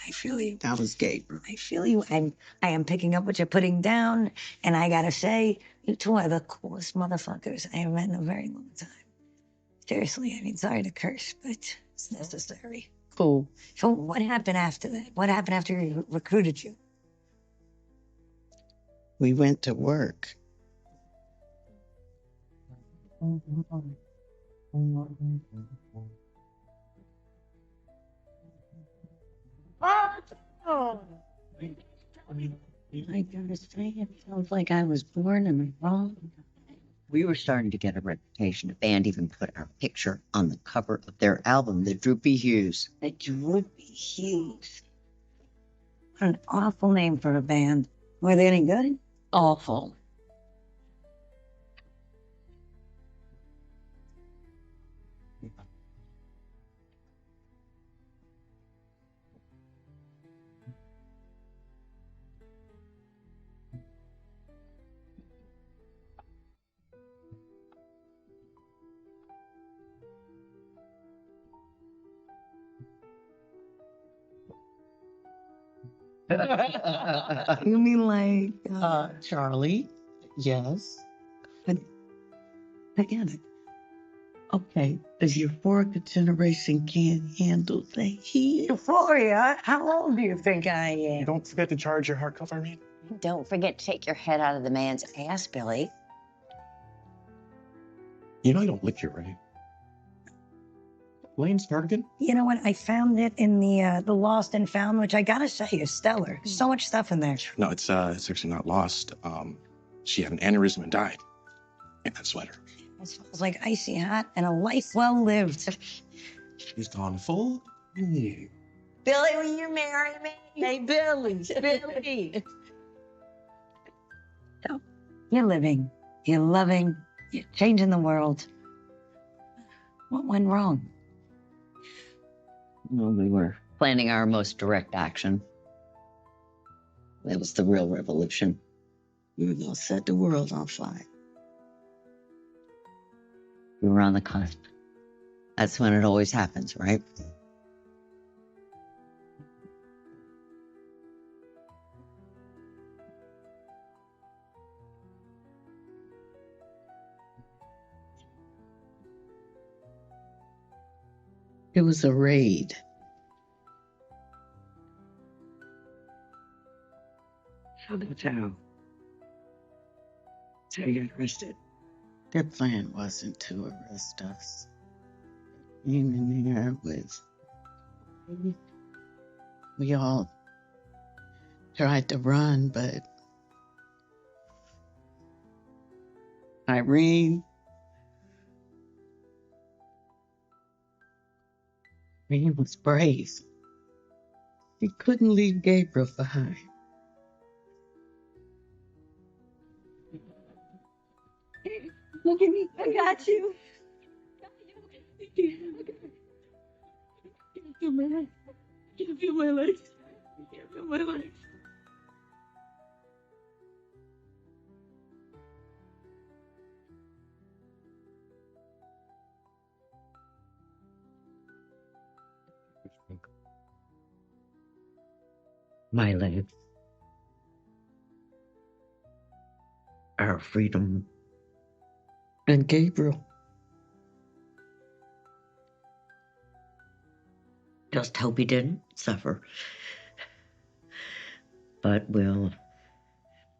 I feel you. That was Gabriel. I feel you. I am picking up what you're putting down, and I gotta say, you two are the coolest motherfuckers I have met in a very long time. Seriously, I mean, sorry to curse, but it's necessary. Cool. So what happened after that? What happened after he recruited you? We went to work. I gotta say, it sounds like I was born in the wrong. We were starting to get a reputation. The band even put our picture on the cover of their album, The Droopy Hues. The Droopy Hues. What an awful name for a band. Were they any good? Awful. You mean like Charlie? Yes. Again. Okay, the euphoric generation can't handle the heat. Euphoria? How old do you think I am? Don't forget to charge your heart cover, man. Don't forget to take your head out of the man's ass, Billy. You know I don't lick your right. Lane's cardigan? You know what? I found it in the Lost and Found, which I gotta say is stellar. So much stuff in there. No, it's actually not lost. She had an aneurysm and died in that sweater. It smells like icy hot and a life well lived. She's gone full. Billy, will you marry me? Hey, Billy. So, you're living, you're loving, you're changing the world. What went wrong? Well, we were planning our most direct action. That was the real revolution. We were gonna set the world on fire. We were on the cusp. That's when it always happens, right? It was a raid. So that's how you got arrested. Their plan wasn't to arrest us. Came in there with. We all tried to run, but Irene was brave. She couldn't leave Gabriel behind. Look at me. I got you. Feel my legs. Can't feel my legs. Can't feel my legs. My legs. Our freedom. And Gabriel. Just hope he didn't suffer. But we'll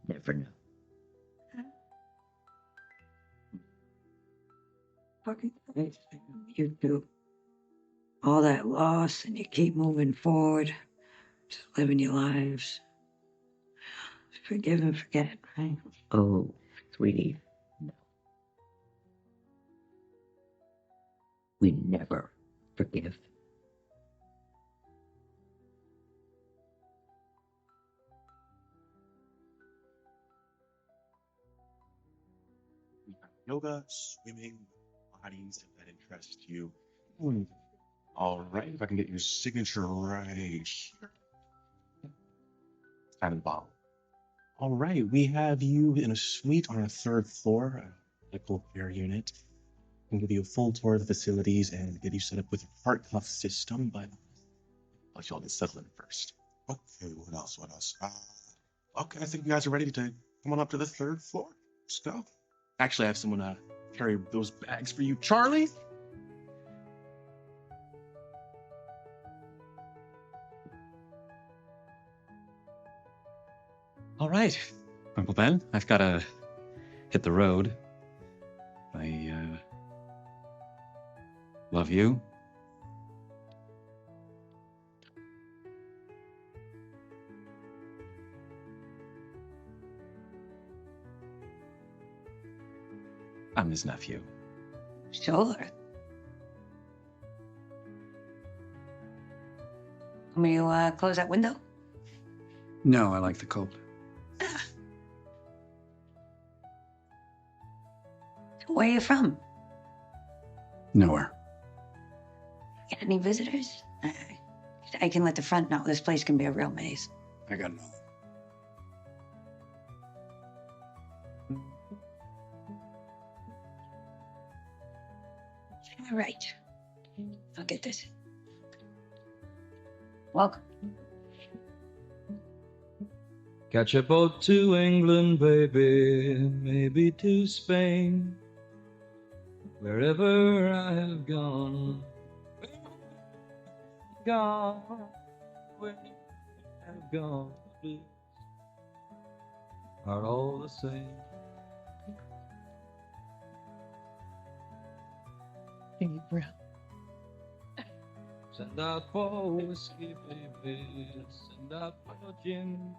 never know. Fucking you do all that loss and you keep moving forward, just living your lives. Forgive and forget, right? Oh, sweetie, no. We never forgive. Yoga, swimming, bodies that interest you. All right, if I can get your signature right here. At the bottom. All right, we have you in a suite on our 3rd floor, a medical care unit. I can give you a full tour of the facilities and get you set up with a heart cuff system, but I'll let you all get settled in first. Okay, what else? Okay, I think you guys are ready to come on up to the 3rd floor. Let's go. Actually, I have someone carry those bags for you. Charlie? All right, Uncle Ben, I've got to hit the road. I love you. I'm his nephew. Sure. Want me to close that window? No, I like the cold. Where are you from? Nowhere. Got any visitors? I can let the front know. This place can be a real maze. I got no. All right. I'll get this. Welcome. Catch a boat to England, baby, maybe to Spain. Wherever I have gone, where I have gone, blues are all the same. Gabriel. Send out for whiskey, baby, send out for gin.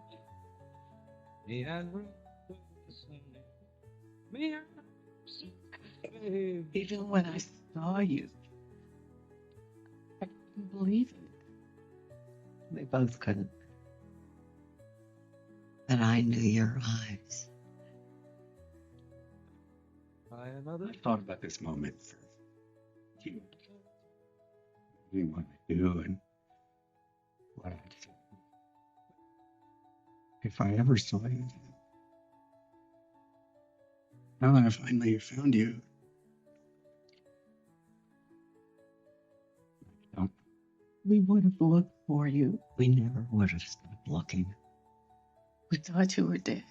Me and Ruth, me and baby. Even when I saw you, I couldn't believe it. We both couldn't. And I knew your eyes. I thought about this moment for you. What I do and what I do. If I ever saw you, now that I finally found you, We would have looked for you. We never would have stopped looking. We thought you were dead.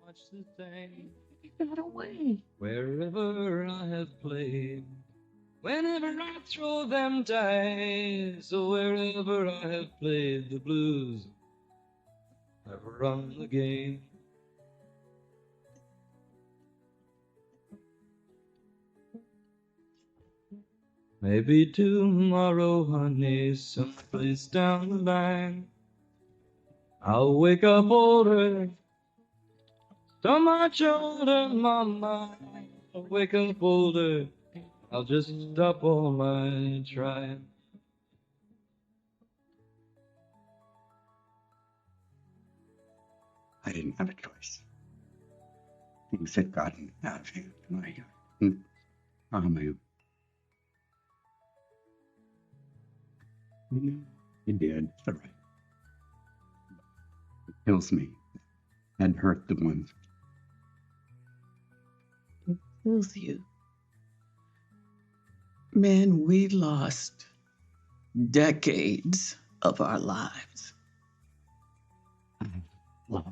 Much the same. Got away. Wherever I have played, whenever I throw them dice, so wherever I have played the blues, I've run the game. Maybe tomorrow, honey, someplace down the line, I'll wake up older, so much older, mama. I'll wake up older, I'll just stop all my trying. I didn't have a choice. Things had gotten out of hand. It did. It's all right. It kills me and hurt the ones. It kills you. Man, we lost decades of our lives. Lost.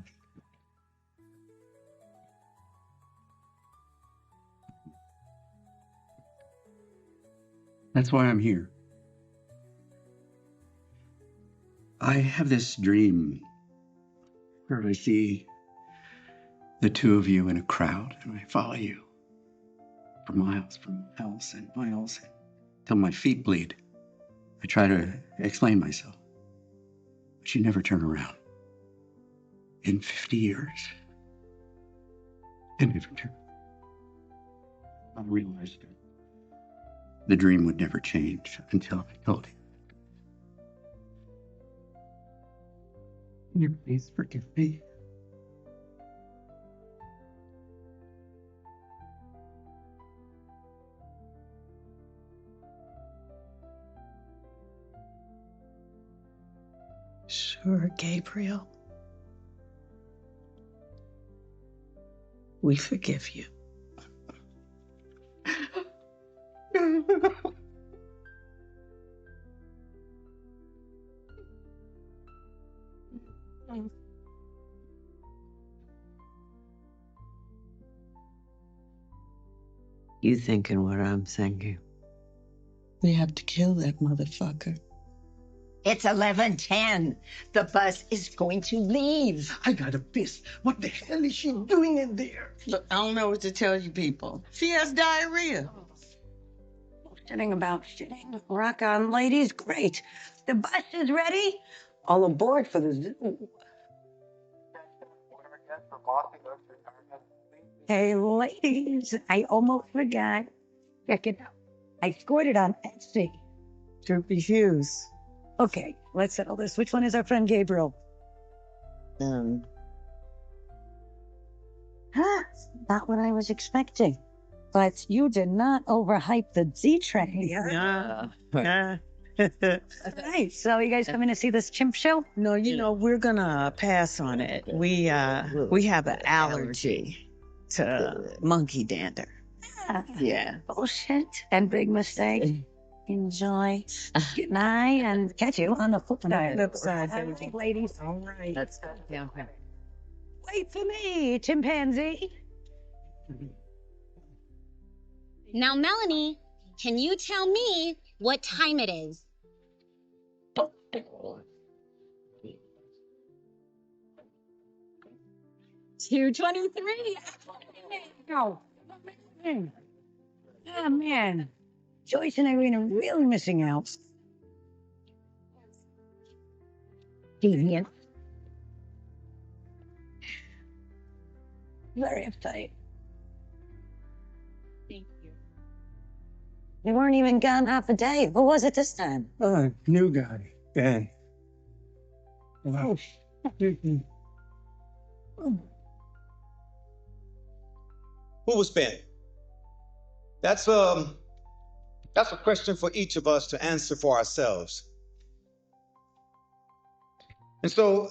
That's why I'm here. I have this dream where I see the two of you in a crowd and I follow you for miles and miles till my feet bleed. I try to explain myself, but you never turn around. In 50 years, you never turn. I realized the dream would never change until I told you. Can you please forgive me? Sure, Gabriel. We forgive you. You thinking what I'm thinking. We have to kill that motherfucker. It's 11:10. The bus is going to leave. I gotta piss. What the hell is she doing in there? Look, I don't know what to tell you people. She has diarrhea. Shitting about shitting. Rock on, ladies. Great. The bus is ready. All aboard for the zoo. Hey, ladies, I almost forgot. Check it out. I scored it on Etsy. Droopy shoes. Okay, let's settle this. Which one is our friend Gabriel? Not what I was expecting. But you did not overhype the Z train. Yeah. Right. So you guys coming to see this chimp show? No, you know, we're gonna pass on it. We have an allergy to monkey dander. Yeah. Bullshit and big mistake. Enjoy. Good night and catch you on the flip side. Right, ladies. All right. Let's go. Yeah. Okay. Wait for me, chimpanzee. Now, Melanie, can you tell me what time it is? 2:23. Oh, man. Oh, man. Joyce and Irene are really missing out. Deviant. Very uptight. Thank you. You weren't even gone half a day. Who was it this time? New guy, Ben. Oh, Mm-mm. Who was Ben? That's a question for each of us to answer for ourselves. And so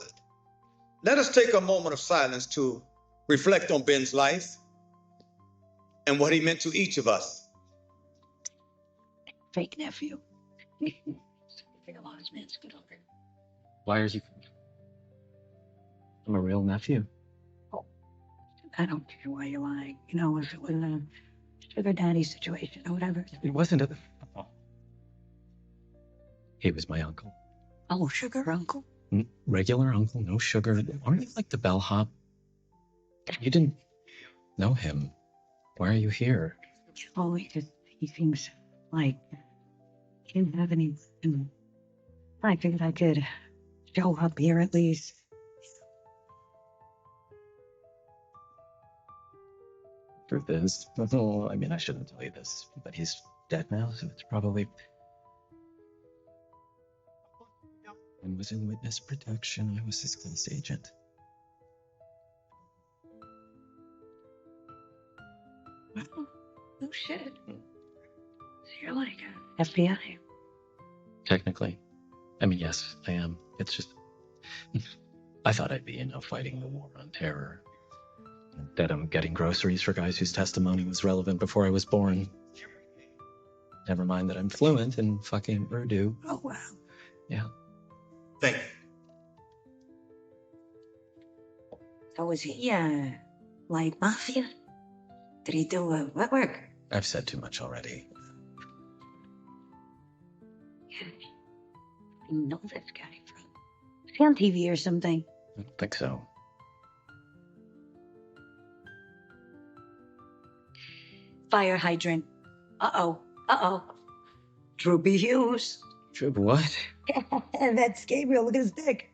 let us take a moment of silence to reflect on Ben's life and what he meant to each of us. Fake nephew. Realize, man, scoot over. Why are you? I'm a real nephew. I don't care why you're lying. You know, if it was a sugar daddy situation or whatever. It wasn't a. He was my uncle. Oh, sugar uncle. Regular uncle, no sugar. Aren't you like the bellhop? You didn't know him. Why are you here? Oh, he seems like he didn't have any. I figured I could show up here at least. Truth is, well, I mean, I shouldn't tell you this, but he's dead now, so it's probably. And was in witness protection. I was his close agent. Well, no shit. So you're like FBI. Technically. I mean, yes, I am. It's just. I thought I'd be, fighting the war on terror. That I'm getting groceries for guys whose testimony was relevant before I was born. Never mind that I'm fluent in fucking Urdu. Oh, wow. Yeah. Thank you. So was he, like mafia? Did he do what work? I've said too much already. I know this guy from. Is he on TV or something? I don't think so. Fire hydrant. Uh-oh. Droopy Hughes. Droop, what? That's Gabriel. Look at his dick.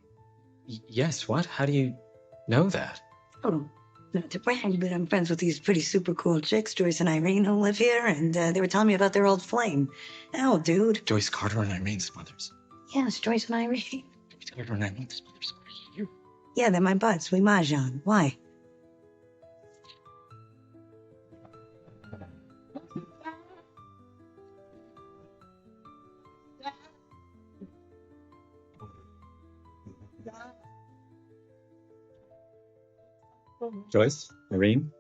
Yes, what? How do you know that? Oh, not to brag, but I'm friends with these pretty super cool chicks, Joyce and Irene, who live here, and they were telling me about their old flame. Oh, dude. Joyce Carter and Irene's mothers. Yes, Joyce and Irene. Joyce Carter and Irene's mothers are here. Yeah, they're my butts. We mahjong. Why? Joyce, Irene,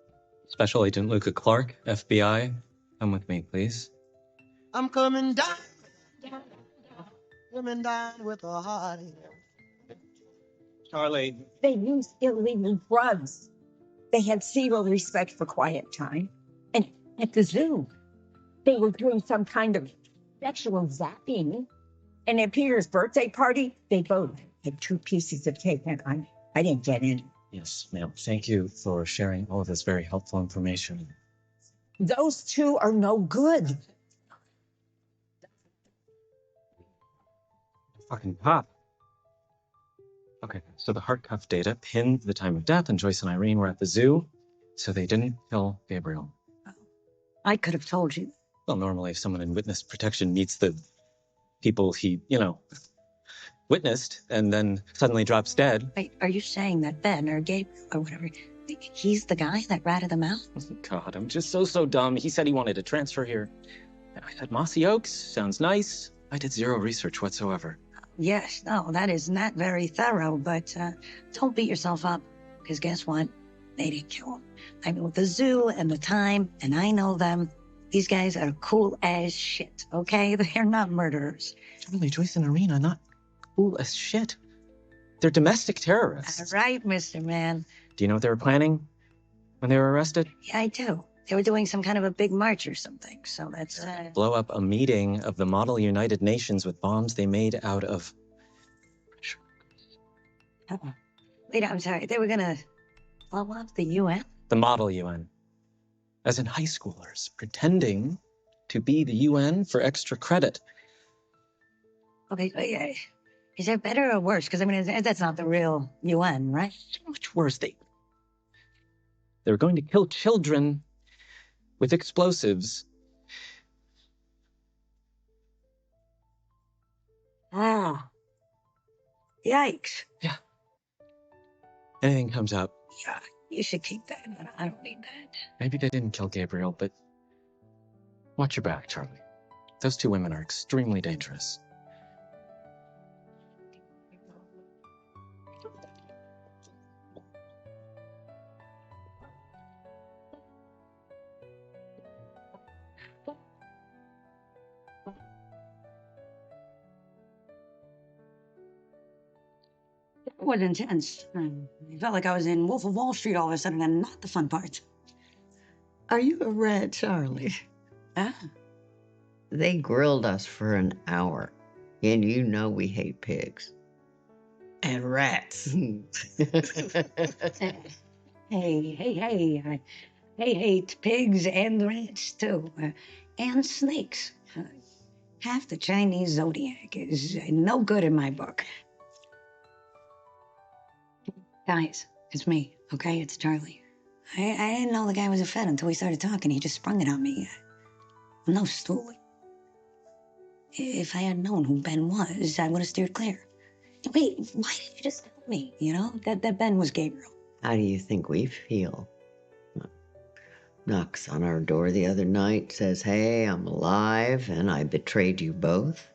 Special Agent Luca Clark, FBI. Come with me, please. I'm coming down with a heart. Charlie. They used illegal drugs. They had zero respect for quiet time. And at the zoo, they were doing some kind of sexual zapping. And at Peter's birthday party, they both had 2 pieces of tape, and I didn't get in. Yes, ma'am. Thank you for sharing all of this very helpful information. Those 2 are no good. Fucking pop. Okay, so the heart cuff data pinned the time of death, and Joyce and Irene were at the zoo, so they didn't kill Gabriel. I could have told you. Well, normally if someone in witness protection meets the people he, witnessed and then suddenly drops dead. Wait, are you saying that Ben or Gabriel or whatever, he's the guy that ratted them out? God, I'm just so dumb. He said he wanted to transfer here. And I said, Mossy Oaks, sounds nice. I did zero research whatsoever. Yes, no, that is not very thorough, but don't beat yourself up, because guess what? They didn't kill him. I know the zoo and the time, and I know them. These guys are cool as shit, okay? They're not murderers. Charlie, Joyce and Irene are not cool as shit. They're domestic terrorists. All right, Mr. Man. Do you know what they were planning when they were arrested? Yeah, I do. They were doing some kind of a big march or something, so that's... Blow up a meeting of the Model United Nations with bombs they made out of... Wait, I'm sorry. They were gonna blow up the UN? The Model UN. As in high schoolers, pretending to be the UN for extra credit. Okay, is that better or worse? Because, I mean, that's not the real UN, right? So much worse. They were going to kill children with explosives Ah. Yikes. Yeah. Anything comes up, Yeah, you should keep that. I don't need that. maybe they didn't kill Gabriel, but watch your back, Charlie. Those two women are extremely dangerous. It was intense. I felt like I was in Wolf of Wall Street all of a sudden, and not the fun parts. Are you a rat, Charlie? Ah. They grilled us for an hour, and you know we hate pigs. And rats. Hey. I hate pigs and rats, too. And snakes. Half the Chinese zodiac is no good in my book. Guys, it's me, okay? It's Charlie. I didn't know the guy was a Fed until we started talking. He just sprung it on me. I'm no stool. If I had known who Ben was, I would have steered clear. Wait, why didn't you just tell me, that Ben was Gabriel? How do you think we feel? Knocks on our door the other night, says, hey, I'm alive, and I betrayed you both.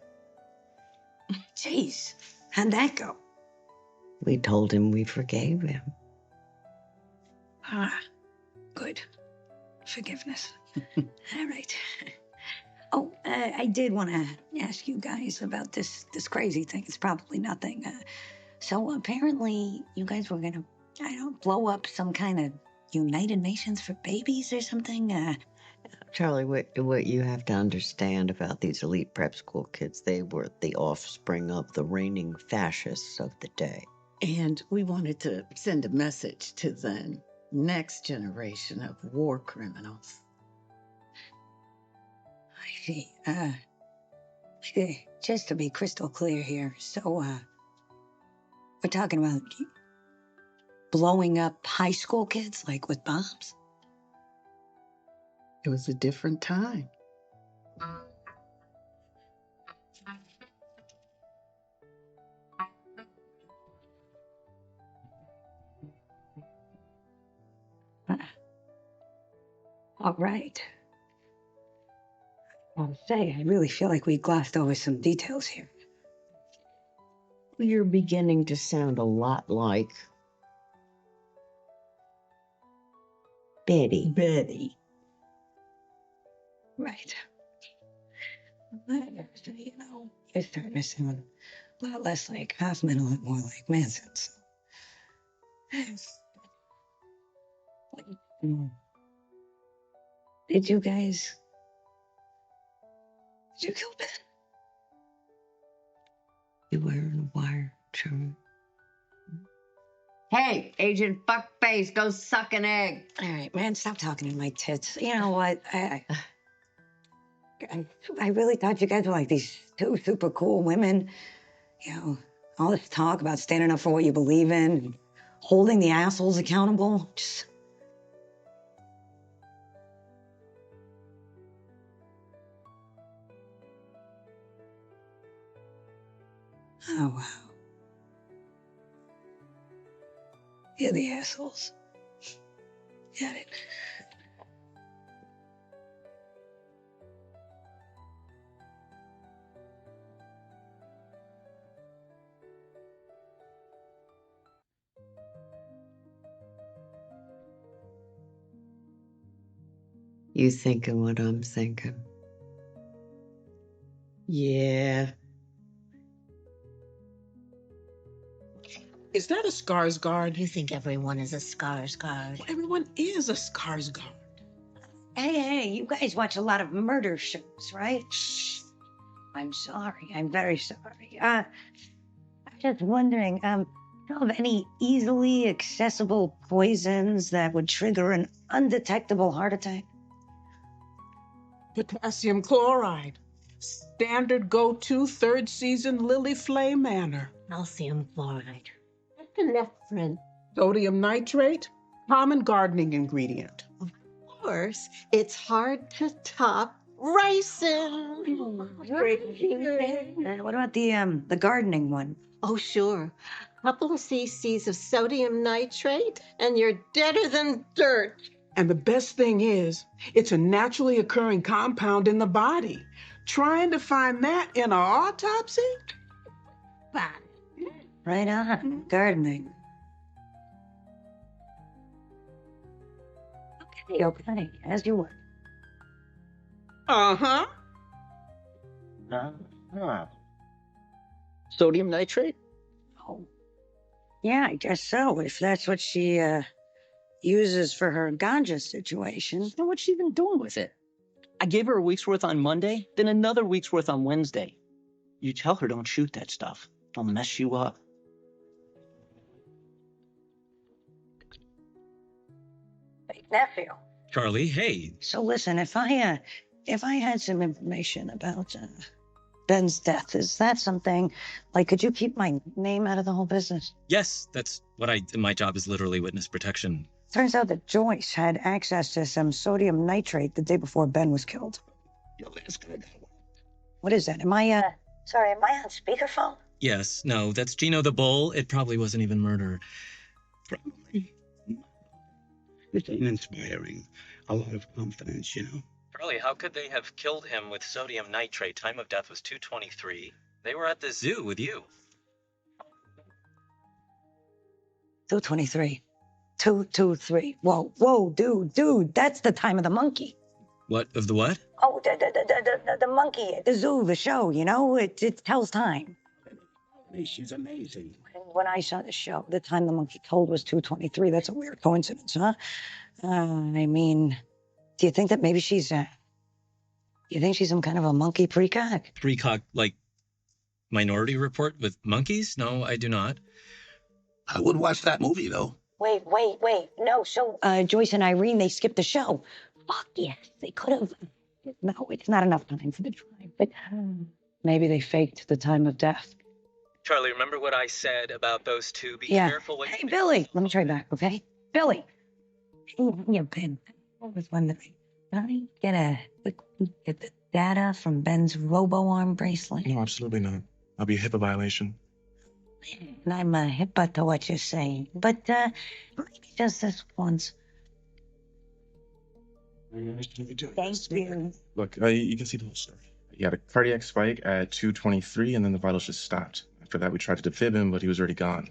Jeez, how'd that go? We told him we forgave him. Ah, good. Forgiveness. All right. Oh, I did want to ask you guys about this crazy thing. It's probably nothing. So apparently you guys were going to, blow up some kind of United Nations for babies or something. Charlie, what you have to understand about these elite prep school kids, they were the offspring of the reigning fascists of the day. And we wanted to send a message to the next generation of war criminals. I see. Just to be crystal clear here, so, we're talking about blowing up high school kids, like with bombs? It was a different time. All right. I'll say, I really feel like we glossed over some details here. You're beginning to sound a lot like Betty. Betty. Right. So, you're starting to sound a lot less like Hoffman, a lot more like Manson. So. Did you kill Ben? You were in a wire, Charlie. Hey, Agent Fuckface, go suck an egg. All right, man, stop talking to my tits. You know what? I really thought you guys were like these two super cool women. All this talk about standing up for what you believe in, and holding the assholes accountable. Just... Oh, wow. You're the assholes. Got it. You thinking what I'm thinking? Yeah. Is that a Skarsgård? You think everyone is a Skarsgård? Well, everyone is a Skarsgård. Hey, you guys watch a lot of murder shows, right? Shh. I'm sorry. I'm very sorry. I'm just wondering, do you have any easily accessible poisons that would trigger an undetectable heart attack? Potassium chloride. Standard go-to third season Lily Flame Manor. Calcium fluoride. Epinephrine. Sodium nitrate. Common gardening ingredient. Of course, it's hard to top racing. And what about the gardening one? Oh, sure. Couple of cc's of sodium nitrate, and you're deader than dirt. And the best thing is, it's a naturally occurring compound in the body. Trying to find that in an autopsy? Right on. Gardening. Okay. As you were. Uh-huh. Sodium nitrate? Oh. Yeah, I guess so. If that's what she uses for her ganja situation. So what's she been doing with it? I gave her a week's worth on Monday, then another week's worth on Wednesday. You tell her don't shoot that stuff. It'll mess you up. Hey, nephew. Charlie, hey. So listen, if I had some information about Ben's death, is that something, like, could you keep my name out of the whole business? Yes, that's what my job is literally witness protection. Turns out that Joyce had access to some sodium nitrate the day before Ben was killed. What is that? Am I on speakerphone? Yes, no, that's Gino the Bull. It probably wasn't even murder. Probably. This ain't inspiring. A lot of confidence, you know. Charlie, how could they have killed him with sodium nitrate? Time of death was 2:23. They were at the zoo with you. 2:23. 2:23. Whoa, dude, that's the time of the monkey. What, of the what? Oh, the monkey at the zoo, the show, you know, it tells time. She's amazing. When I saw the show, the time the monkey told was 2:23. That's a weird coincidence, huh? I mean, do you think that maybe she's some kind of a monkey precog? Precog, like Minority Report with monkeys? No, I do not. I would watch that movie, though. Wait. No, so Joyce and Irene, they skipped the show. Fuck yes, they could have. No, it's not enough time for the drive, but maybe they faked the time of death. Charlie, remember what I said about those two? Be Yeah. careful what Hey, Billy, let me try back, okay? Billy. Yeah, Ben. I was wondering, can I get a quick peek at the data from Ben's robo-arm bracelet? No, absolutely not. That'll be a HIPAA violation. And I'm hippa to what you're saying, but maybe just this once. Thank you. Look, you can see the whole story. He had a cardiac spike at 2:23, and then the vitals just stopped. After that, we tried to defib him, but he was already gone.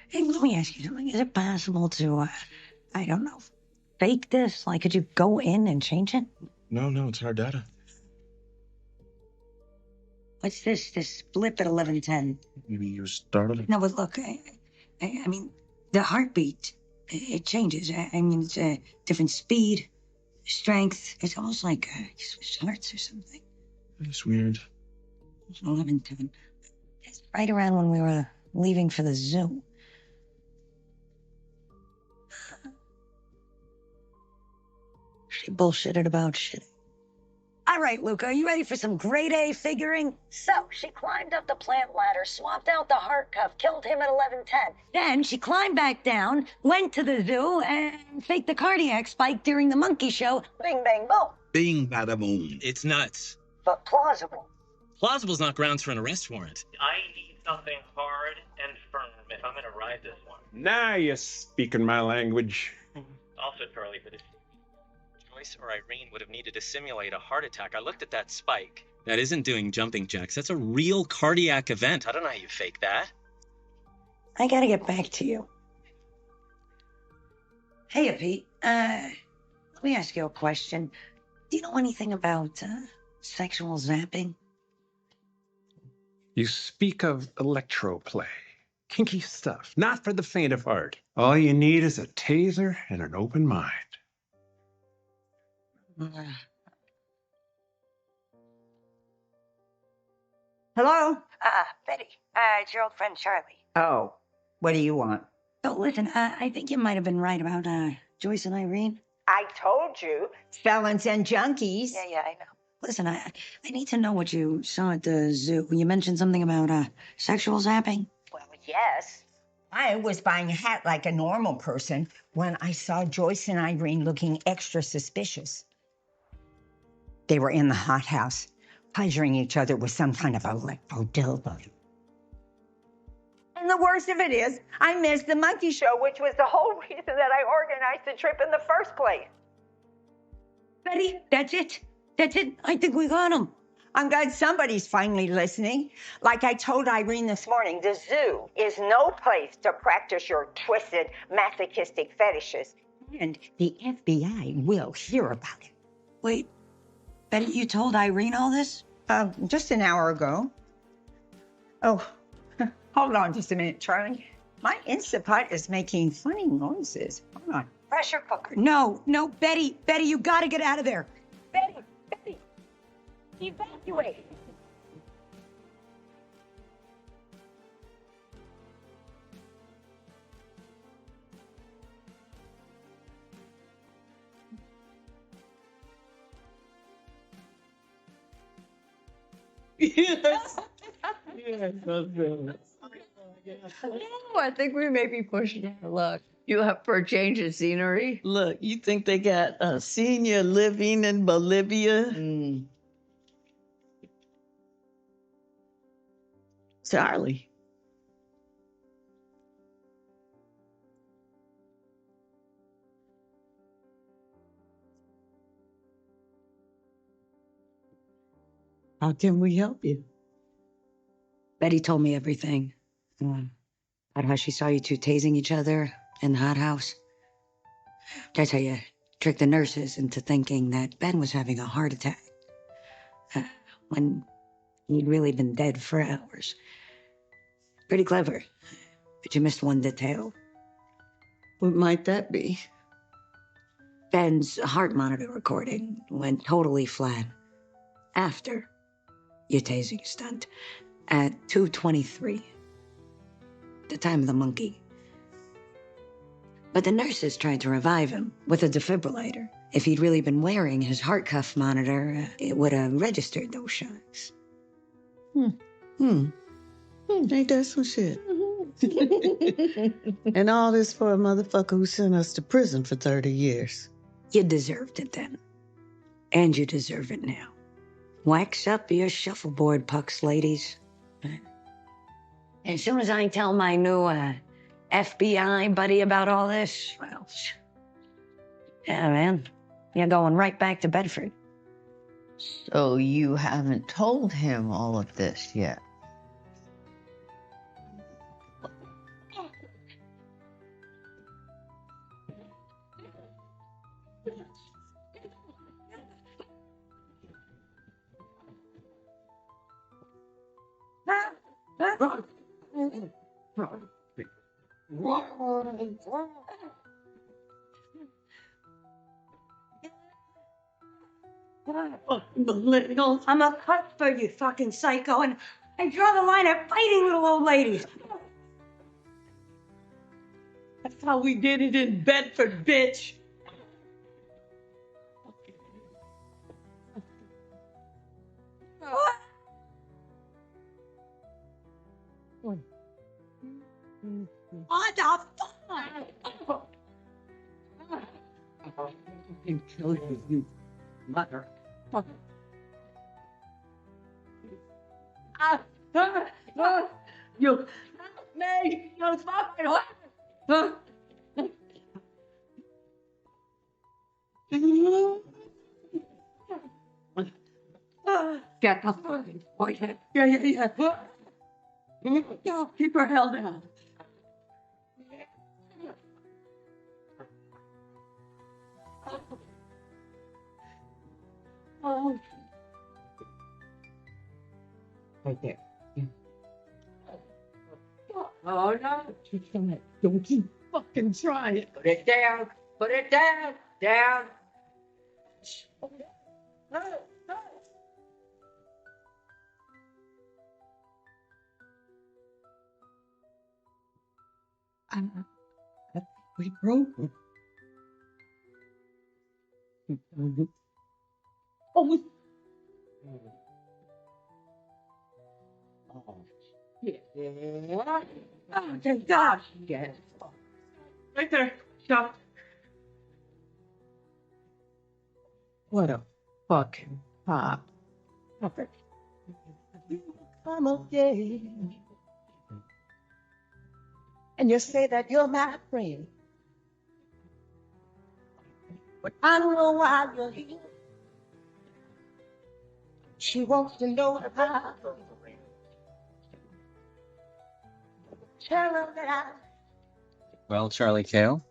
Hey, let me ask you something. Is it possible to, I don't know, fake this? Like, could you go in and change it? No, it's our data. What's this blip at 11:10? Maybe you started it. No, but look, I mean, the heartbeat, it changes. I mean, it's a different speed, strength. It's almost like you switched hearts or something. It's weird. It's 11:10. It's right around when we were leaving for the zoo. She bullshitted about shit. All right, Luca, are you ready for some grade A figuring? So, she climbed up the plant ladder, swapped out the heart cuff, killed him at 11:10. Then she climbed back down, went to the zoo, and faked the cardiac spike during the monkey show. Bing, bang, boom. Bing, bada, boom. It's nuts. But plausible. Plausible's not grounds for an arrest warrant. I need something hard and firm if I'm gonna ride this one. Now you're speaking my language. Also, Charlie, but it's Joyce or Irene would have needed to simulate a heart attack. I looked at that spike. That isn't doing jumping jacks. That's a real cardiac event. I don't know how you fake that. I gotta get back to you. Hey, Pete. Let me ask you a question. Do you know anything about sexual zapping? You speak of electroplay. Kinky stuff. Not for the faint of heart. All you need is a taser and an open mind. Hello? Betty. It's your old friend Charlie. Oh, what do you want? So listen, I think you might have been right about Joyce and Irene. I told you, felons and junkies. Yeah, I know. Listen, I need to know what you saw at the zoo. You mentioned something about sexual zapping. Well, yes. I was buying a hat like a normal person when I saw Joyce and Irene looking extra suspicious. They were in the hothouse, pleasuring each other with some kind of electro dildo. And the worst of it is, I missed the monkey show, which was the whole reason that I organized the trip in the first place. Betty, that's it. That's it. I think we got him. I'm glad somebody's finally listening. Like I told Irene this morning, the zoo is no place to practice your twisted, masochistic fetishes. And the FBI will hear about it. Wait, Betty, you told Irene all this? Just an hour ago. Oh, hold on just a minute, Charlie. My Instapot is making funny noises. Hold on. Pressure cooker. No, Betty, you gotta get out of there. Betty, evacuate. Yes. Yes, I think we may be pushing our luck. You up for a change of scenery? Look, you think they got a senior living in Bolivia? Charlie. How can we help you? Betty told me everything. About how she saw you two tasing each other in the hothouse. That's how you tricked the nurses into thinking that Ben was having a heart attack. When he'd really been dead for hours. Pretty clever. But you missed one detail. What might that be? Ben's heart monitor recording went totally flat after your tasing stunt at 2:23, the time of the monkey. But the nurses tried to revive him with a defibrillator. If he'd really been wearing his heart cuff monitor, it would have registered those shocks. Ain't that some shit? And all this for a motherfucker who sent us to prison for 30 years. You deserved it then. And you deserve it now. Wax up your shuffleboard pucks, ladies. As soon as I tell my new FBI buddy about all this, well, yeah, man, you're going right back to Bedford. So you haven't told him all of this yet? I'm a cut for you, fucking psycho, and I draw the line at fighting little old ladies. That's how we did it in Bedford, bitch. What the fuck? I can kill you, you mother. You me, you fucking Get the fucking pointhead. Yeah. Go, keep her held down. Oh. Right there. Oh, no. Don't you fucking try it. Put it down. Put it down. Down. No. We broke him. Oh, Yeah. Oh, thank God. Yes. right there. Stop. What a fucking Pop. Okay. Come okay. And you say that you're my friend. But I don't know why you're here. She wants to know how. Tell her that I. Well, Charlie Cale,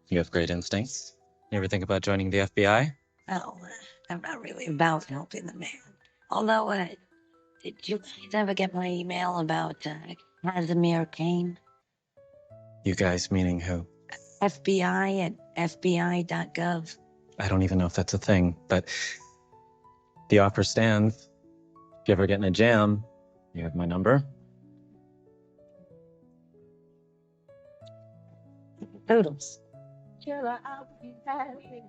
you have great instincts. You ever think about joining the FBI? Well, I'm not really about helping the man. Although, did you guys ever get my email about Casimir Kane? You guys meaning who? FBI at FBI.gov. I don't even know if that's a thing, but the offer stands. If you ever get in a jam, you have my number. Noodles. Tell her I'll be happy.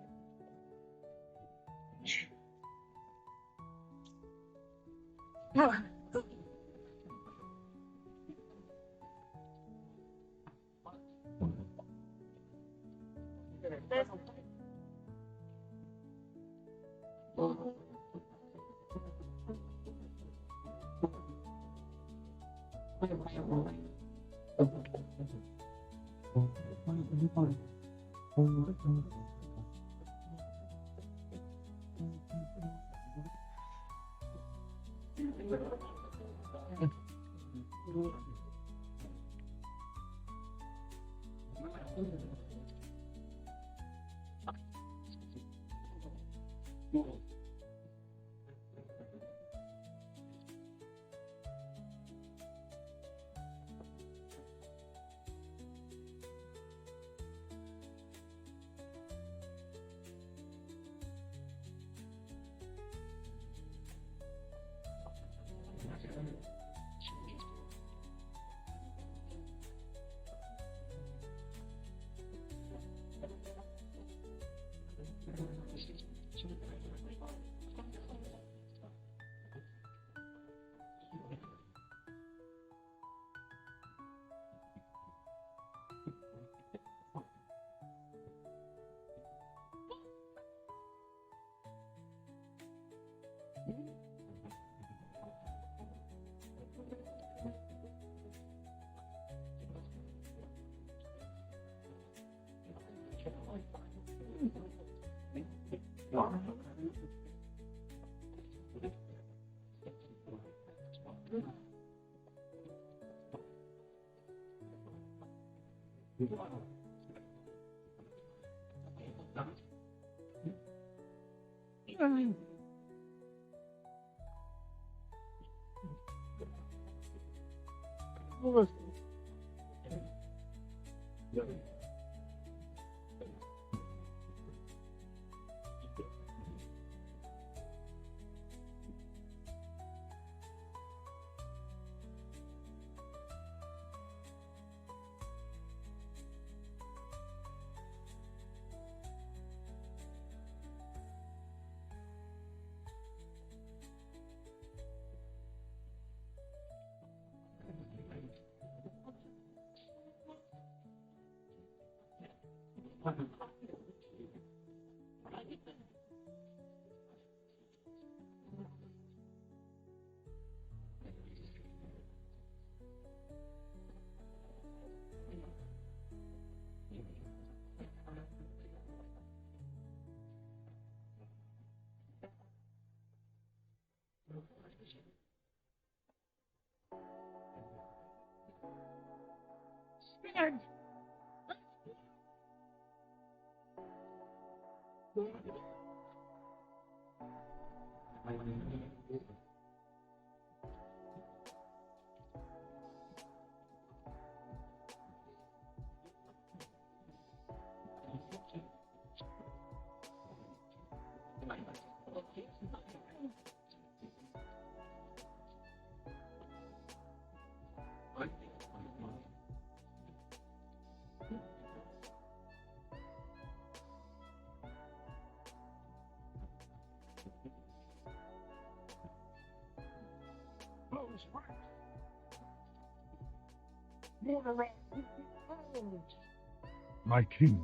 My king,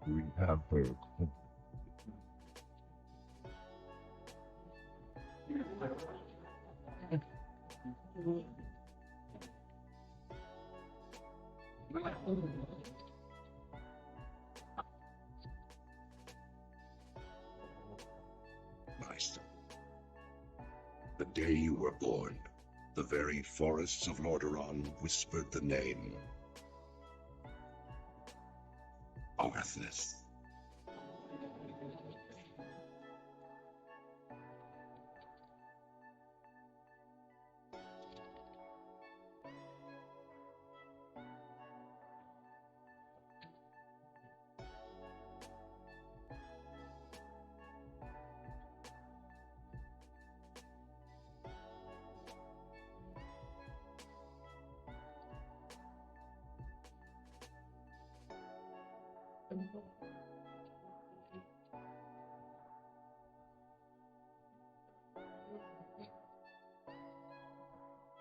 we have her. My son, the day you were born, the very forests of Lordaeron whispered the name Arthas.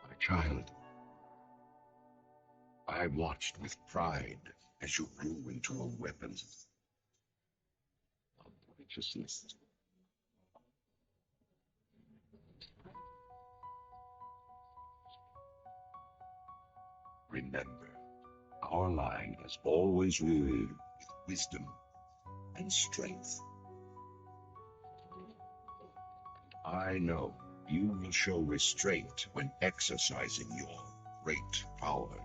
My child, I watched with pride as you grew into a weapon of righteousness. Remember, our line has always ruled with wisdom and strength. I know you will show restraint when exercising your great power.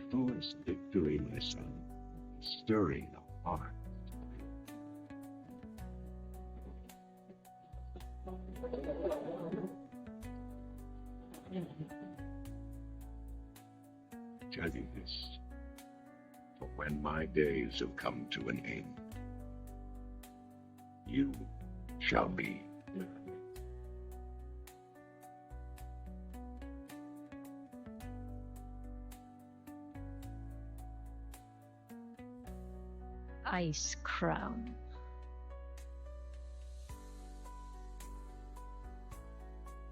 Truest victory, my son, stirring the heart. Tell you this, for when my days have come to an end, you shall be. Ice Crown.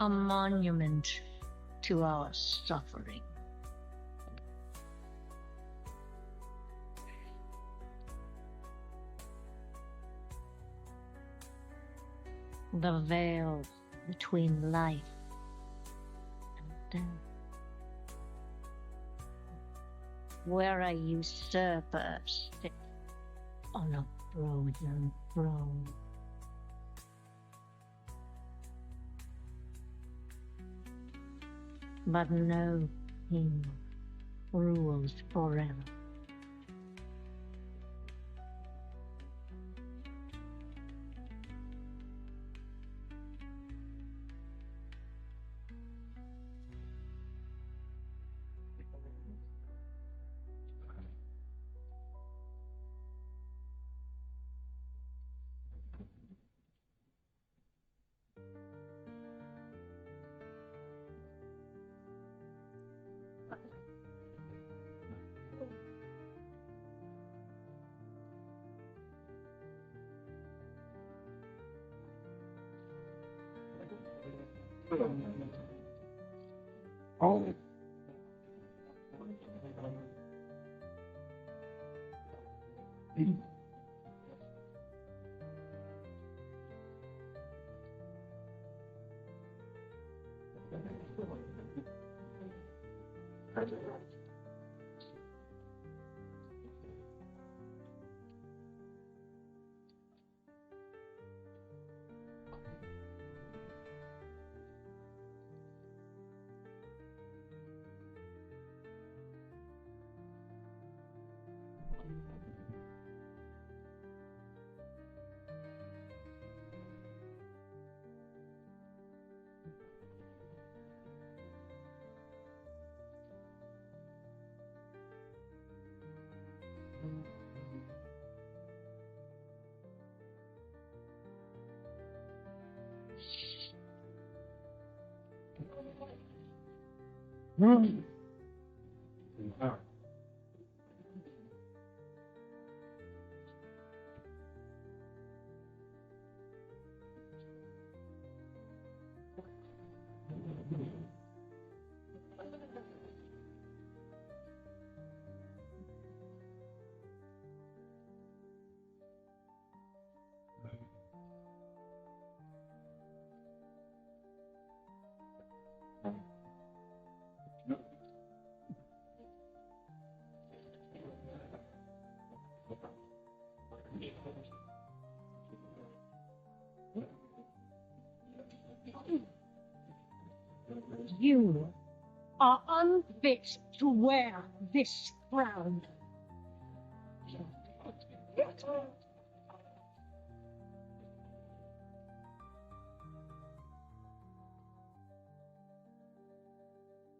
A monument to our suffering. The veil between life and death, where a usurper sits on a frozen throne. But no king rules forever. Oh. You are unfit to wear this crown.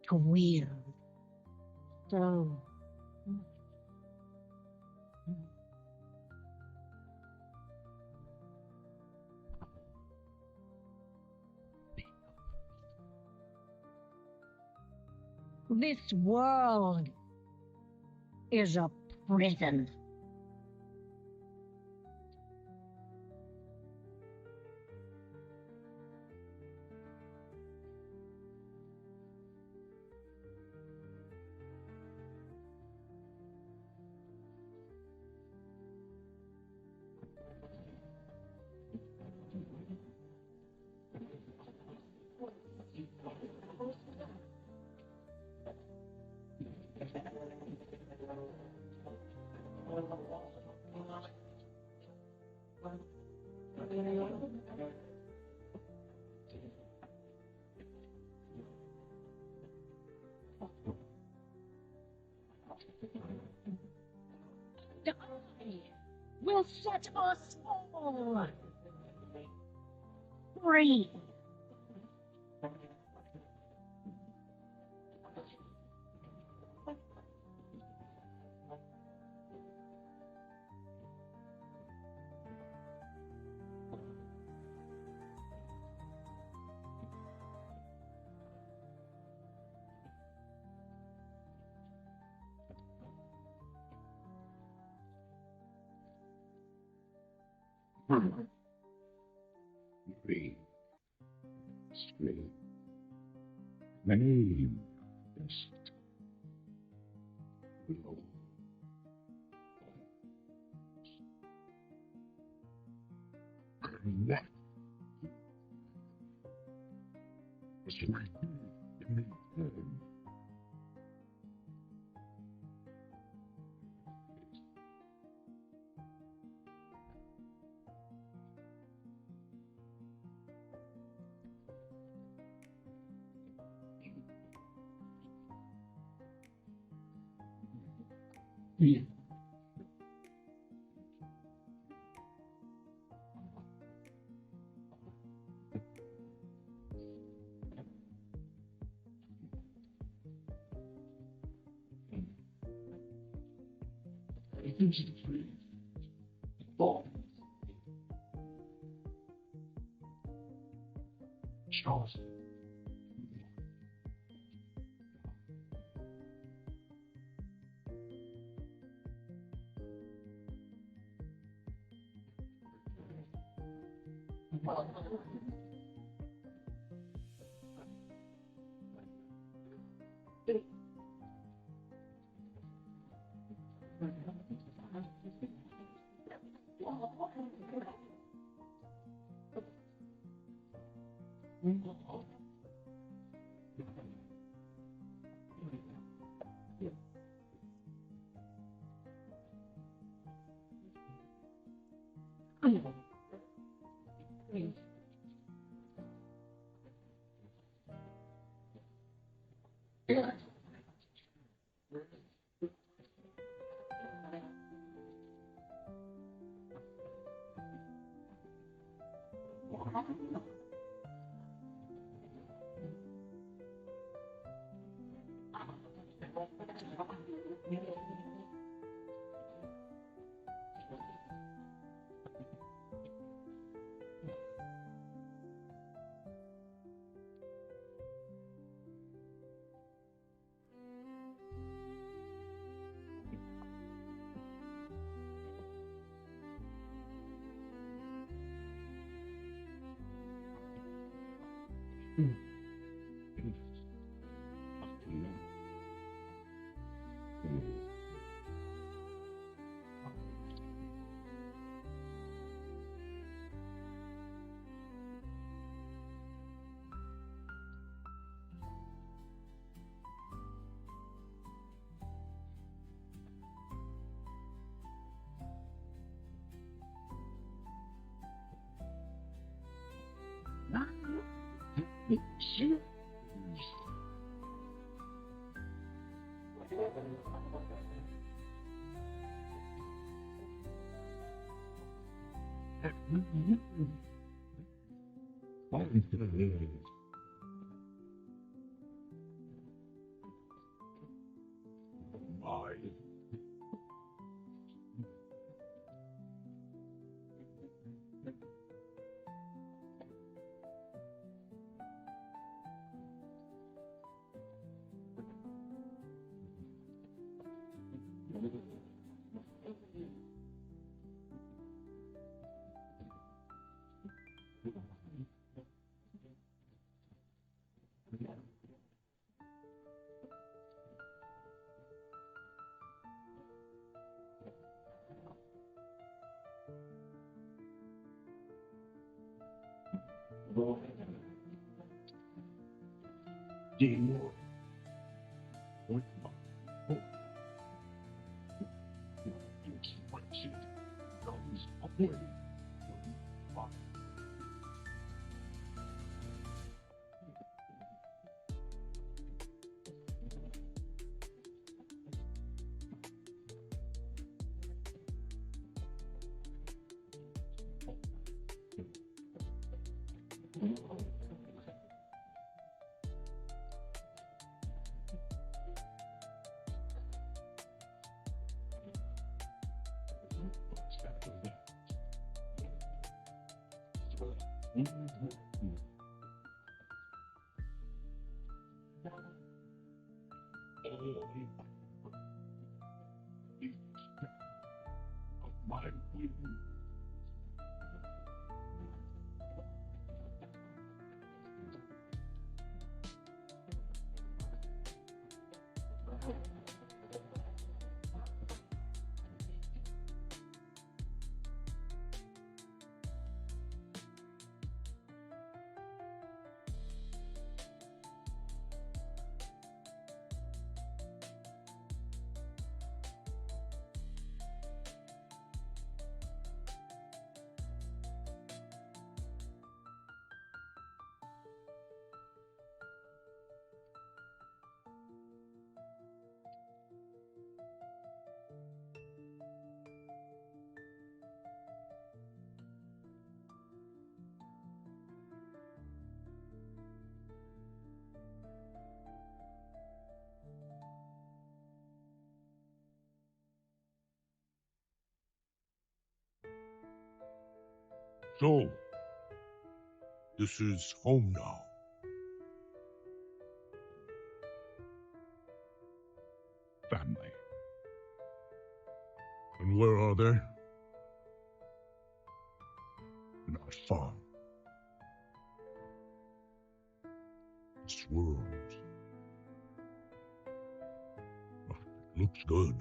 To wield throne. This world is a prison. Will set us all free. Free. Free. Name. Yes. Below. What? Was my in the home? Yeah. Four. Charles. So, this is home now. Family. And where are they? Not far. This world. It looks good.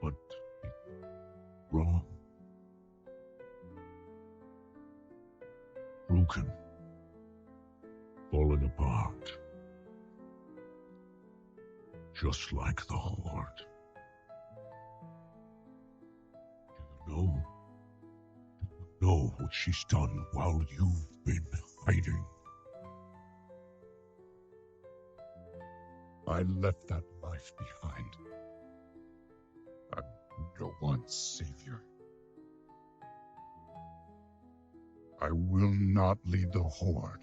But wrong. Broken. Falling apart. Just like the Horde. Do you know what she's done while you've been hiding? I left that life behind. I'm no one's savior. I will not lead the Horde.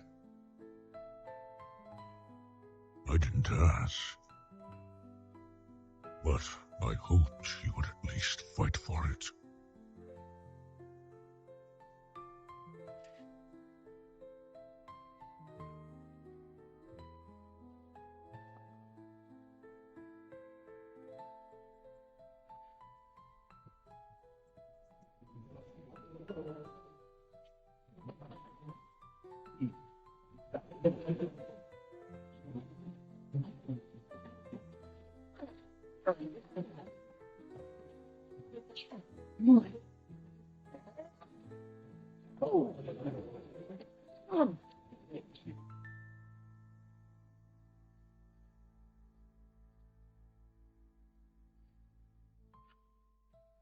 I didn't ask. But I hoped you would at least fight for it.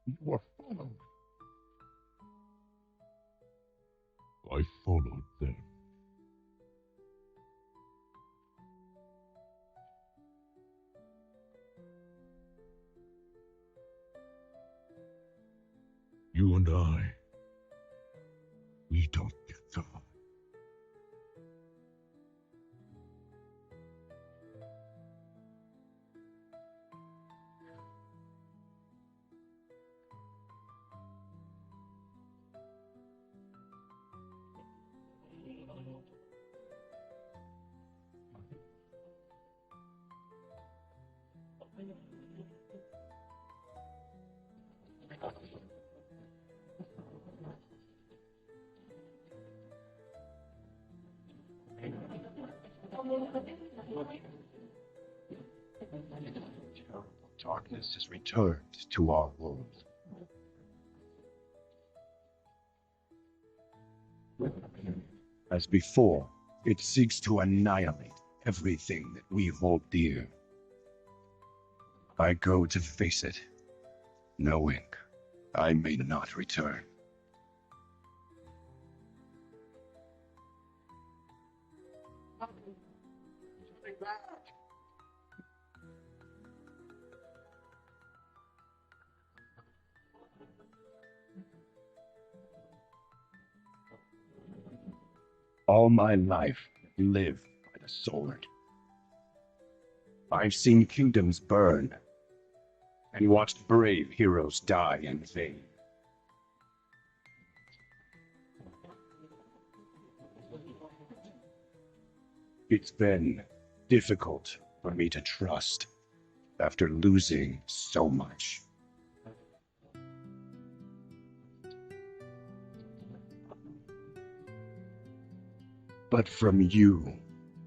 You were followed. I followed them. You and I, we don't get caught. Darkness has returned to our world. As before, it seeks to annihilate everything that we hold dear. I go to face it, knowing I may not return. All my life, I've lived by the sword. I've seen kingdoms burn, and watched brave heroes die in vain. It's been difficult for me to trust after losing so much. But from you,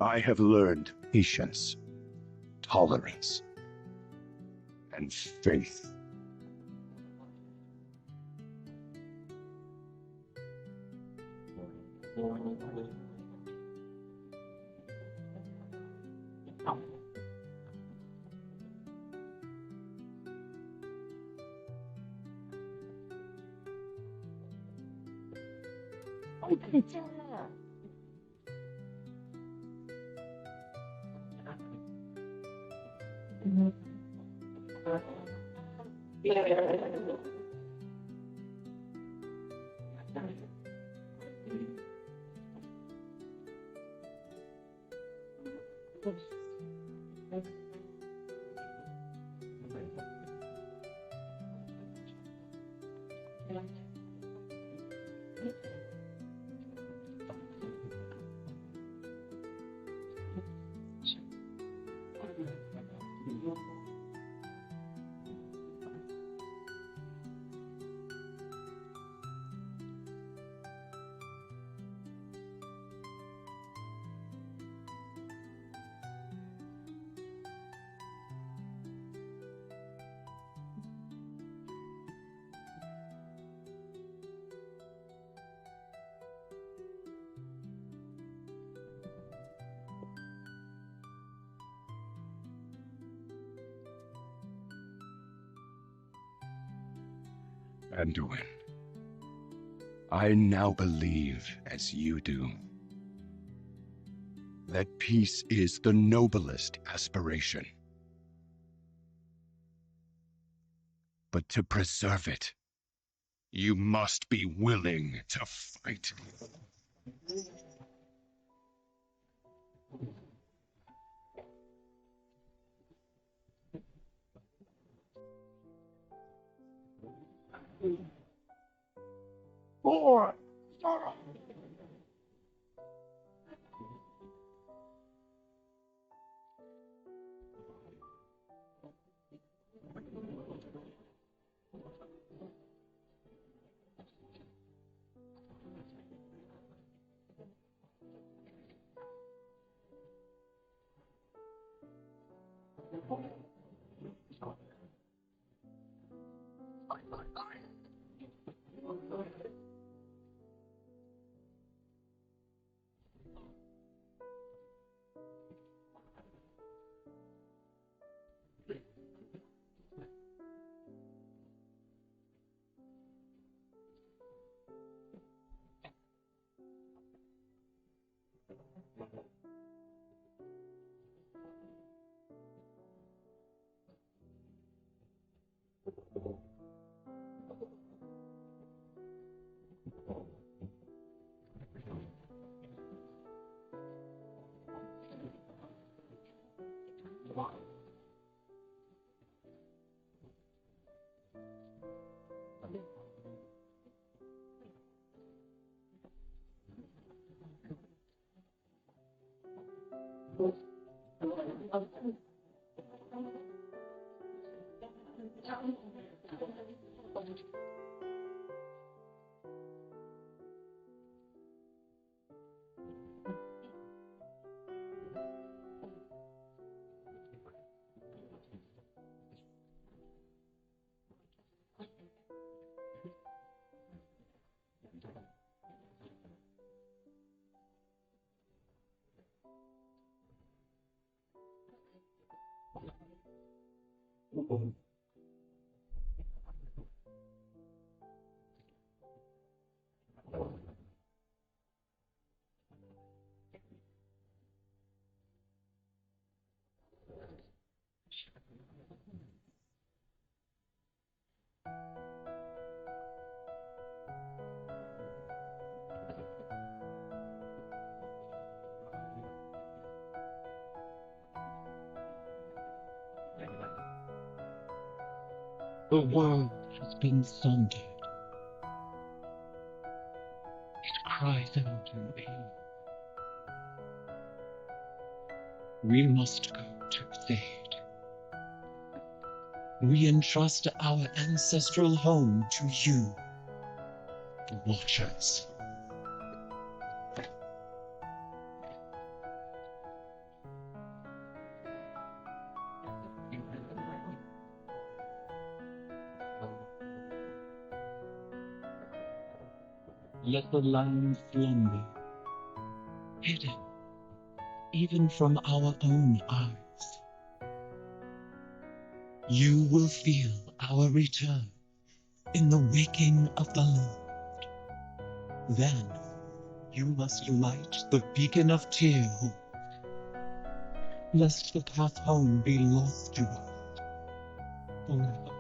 I have learned patience, tolerance, and faith. Anduin, I now believe, as you do, that peace is the noblest aspiration. But to preserve it, you must be willing to fight. Four. The world has been sundered. It cries out in pain. We must go to its aid. We entrust our ancestral home to you, the Watchers. Let the land slumber, hidden even from our own eyes. You will feel our return in the waking of the Lord. Then you must light the beacon of tear hope, lest the path home be lost to us forever.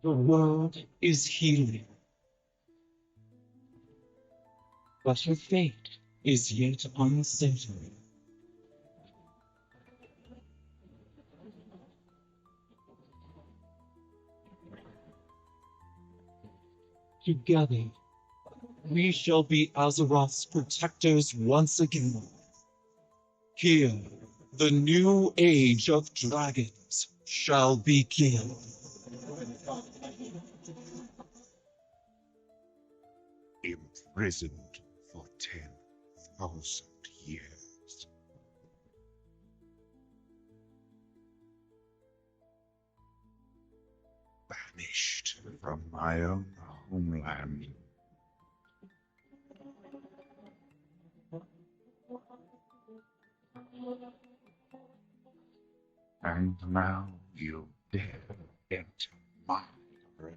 The world is healing, but her fate is yet uncertain. Together, we shall be Azeroth's protectors once again. Here, the new age of dragons shall begin. Imprisoned for 10,000 years. Banished from my own homeland. And now you dare enter my realm.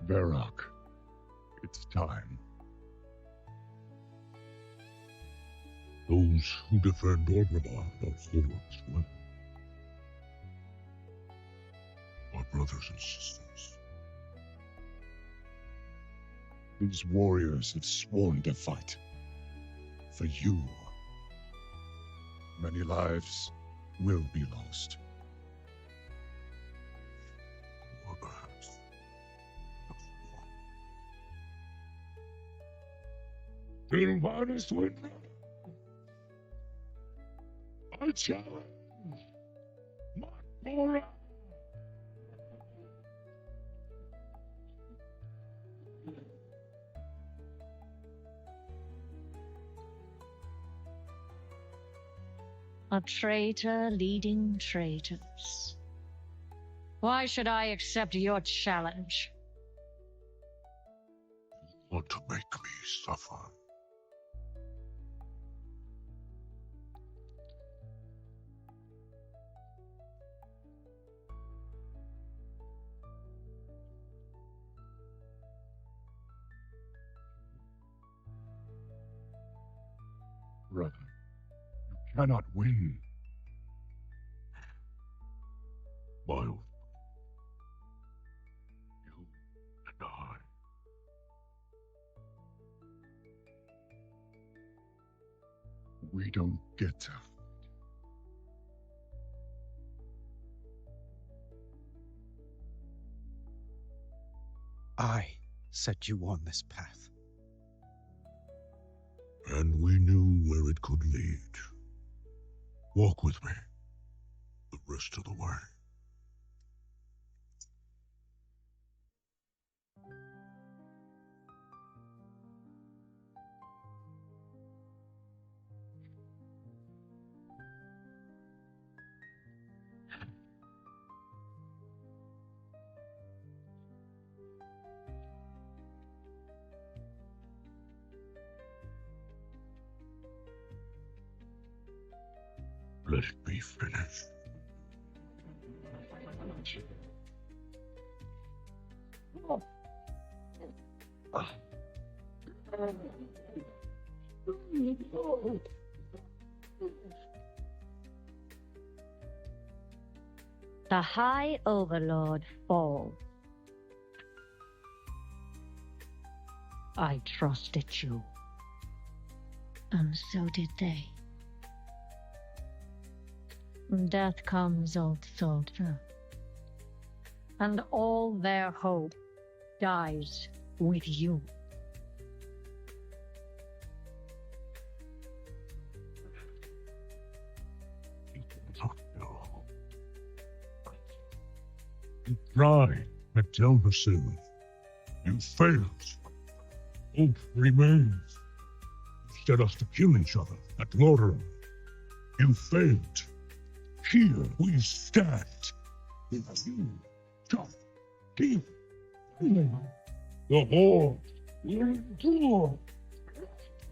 Varrock, it's time. Those who defend Orgrimmar are Hordes well. Our brothers and sisters. These warriors have sworn to fight. For you. Many lives will be lost. Or perhaps till minus win. I challenge my Mora. A traitor leading traitors. Why should I accept your challenge? Want to make me suffer? cannot win. Miles, you and I. We don't get to. I set you on this path. And we knew where it could lead. Walk with me the rest of the way. Let it be finished. The High Overlord falls. I trusted you. And so did they. Death comes also too. And all their hope dies with you. You tried to tell the Sith. You failed. Hope remains. You set us to kill each other at Lordaeron. You failed. Here we stand. You just keep killing. The Horde will endure.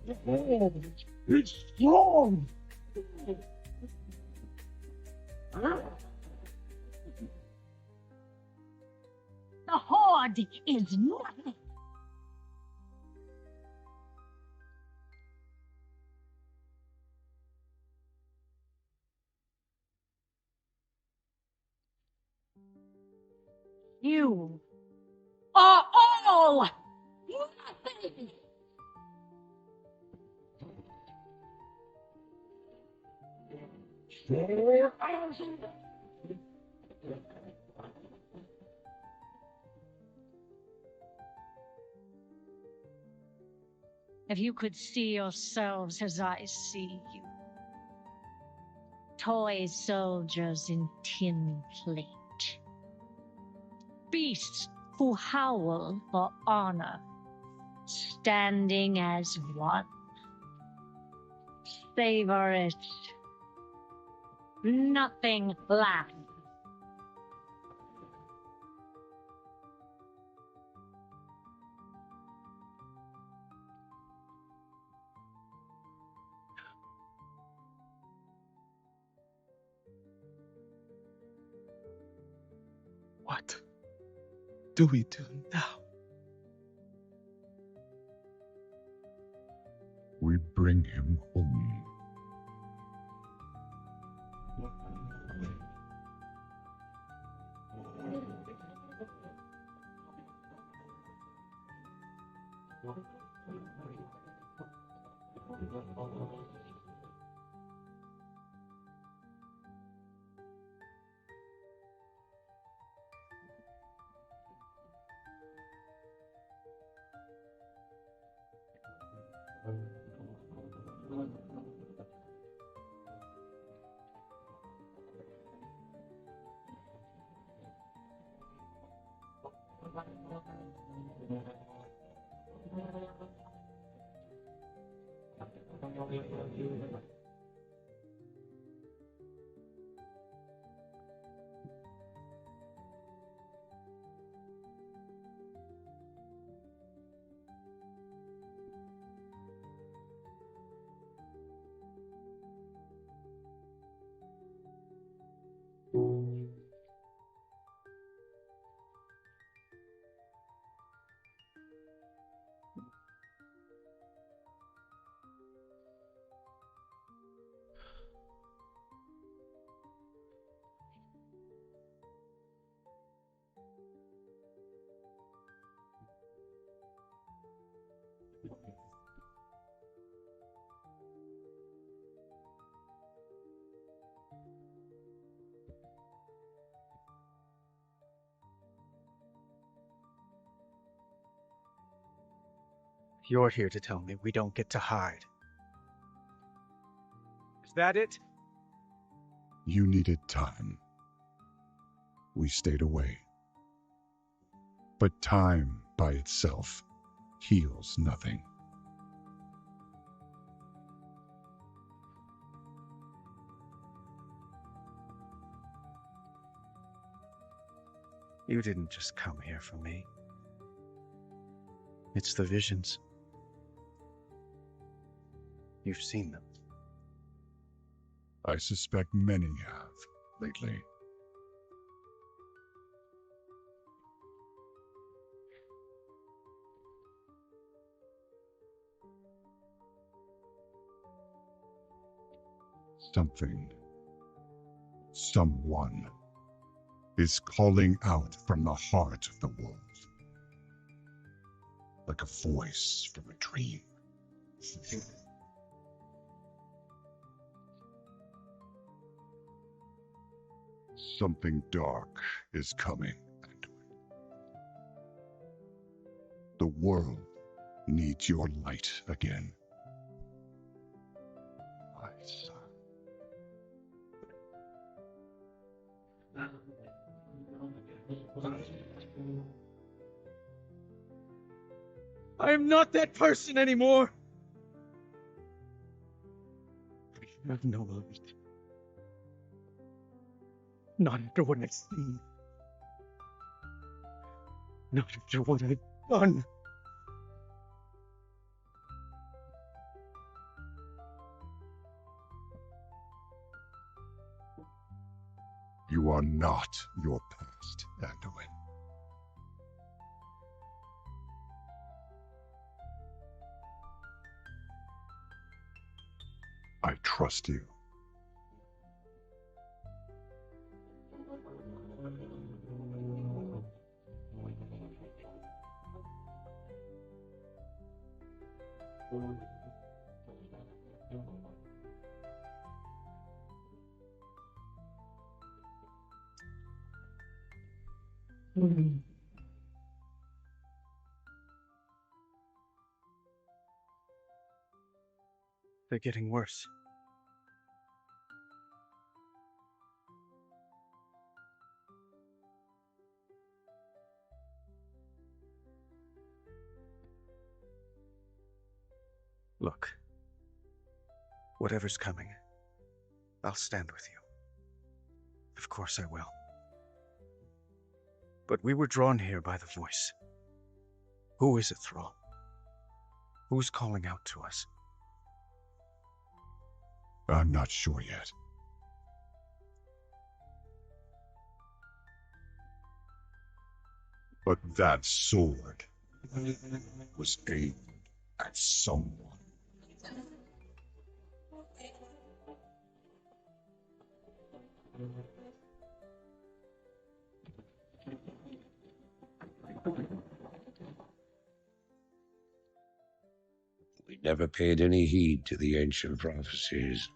The Horde is strong. The Horde is nothing. You are all nothing. If you could see yourselves as I see you. Toy soldiers in tin plate. Beasts who howl for honor, standing as one. Savor it. Nothing left. What do we do now? We bring him home. You're here to tell me we don't get to hide. Is that it? You needed time. We stayed away. But time by itself heals nothing. You didn't just come here for me. It's the visions. You've seen them. I suspect many have lately. Something, someone, is calling out from the heart of the world. Like a voice from a dream. Something dark is coming. The world needs your light again. My son. I am not that person anymore. I have no light. Not after what I've seen. Not after what I've done. You are not your past, Anduin. I trust you. They're getting worse. Look, whatever's coming, I'll stand with you. Of course I will. But we were drawn here by the voice. Who is it, Thrall? Who's calling out to us? I'm not sure yet. But that sword was aimed at someone. We never paid any heed to the ancient prophecies.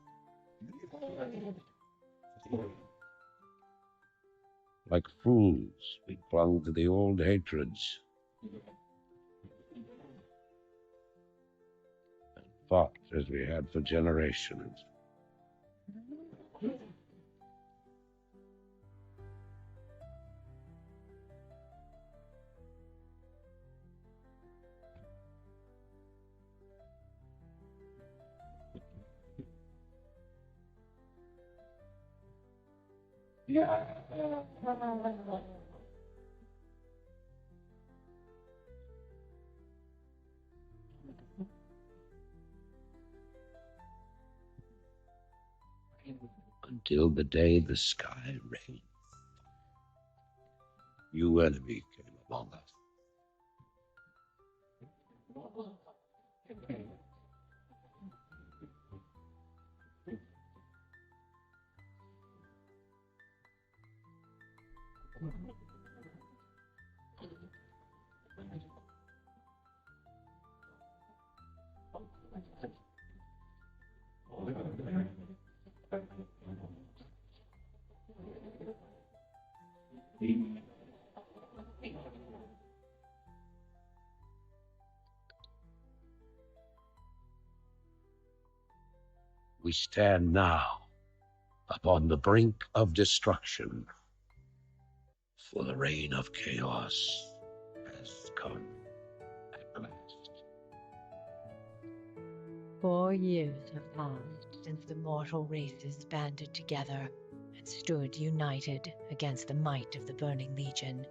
Like fools, we clung to the old hatreds and fought as we had for generations. Yeah. Until the day the sky rained, you enemy came among us. We stand now upon the brink of destruction, for the reign of chaos has come at last. 4 years have passed since the mortal races banded together and stood united against the might of the Burning Legion.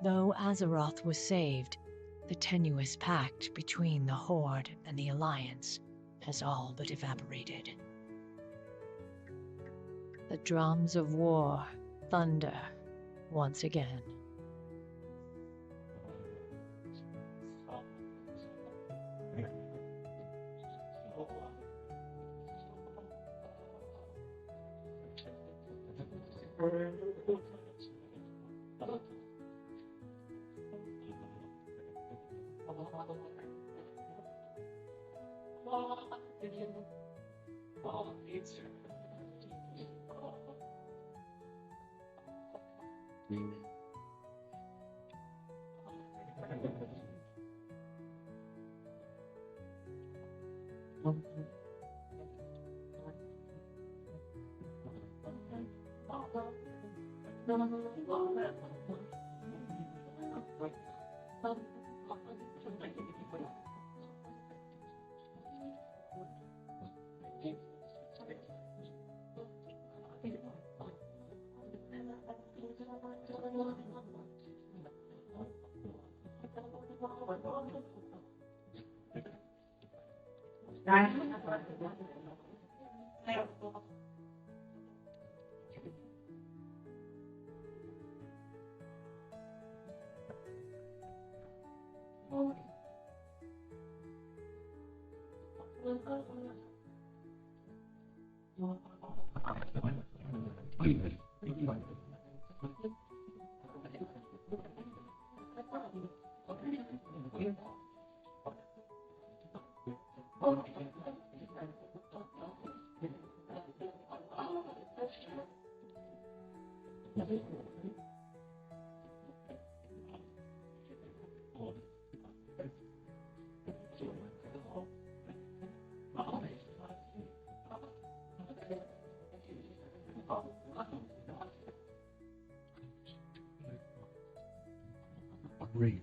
Though Azeroth was saved, the tenuous pact between the Horde and the Alliance has all but evaporated. The drums of war thunder once again. Read.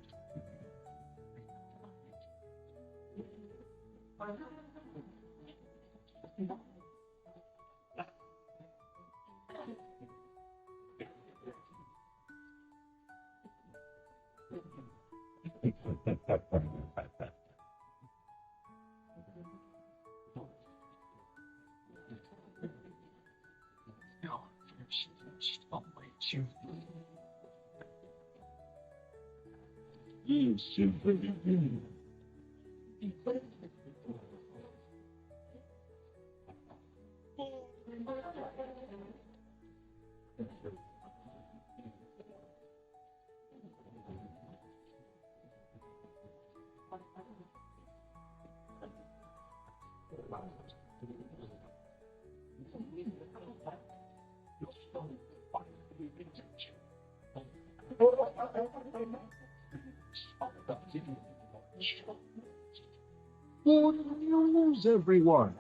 Lose everyone.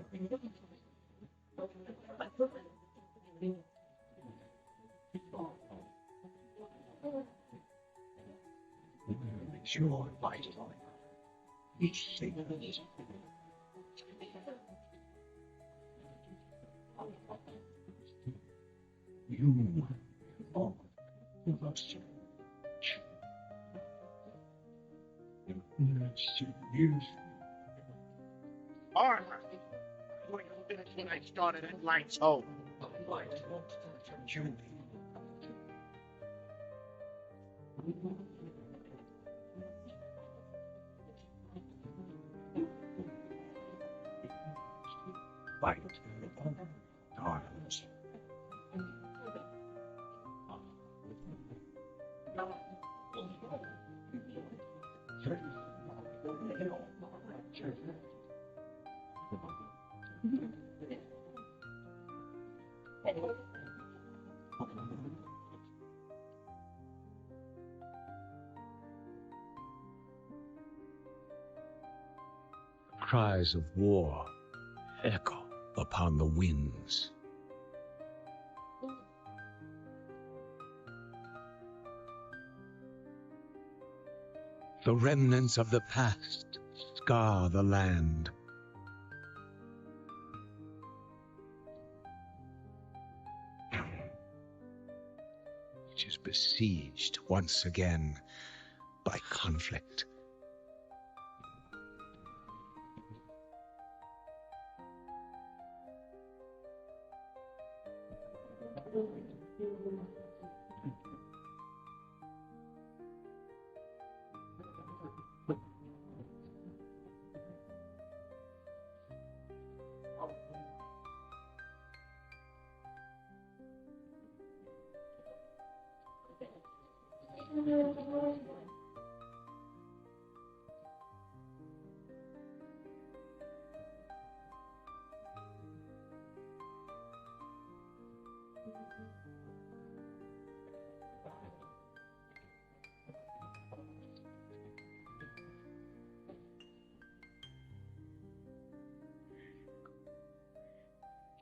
Your light. Each thing is. You are lost. You. Armor. I'm going to finish when I started at Light's home. Light. You. Light. Darkness. Cries of war echo upon the winds. The remnants of the past scar the land. Which is besieged once again by conflict.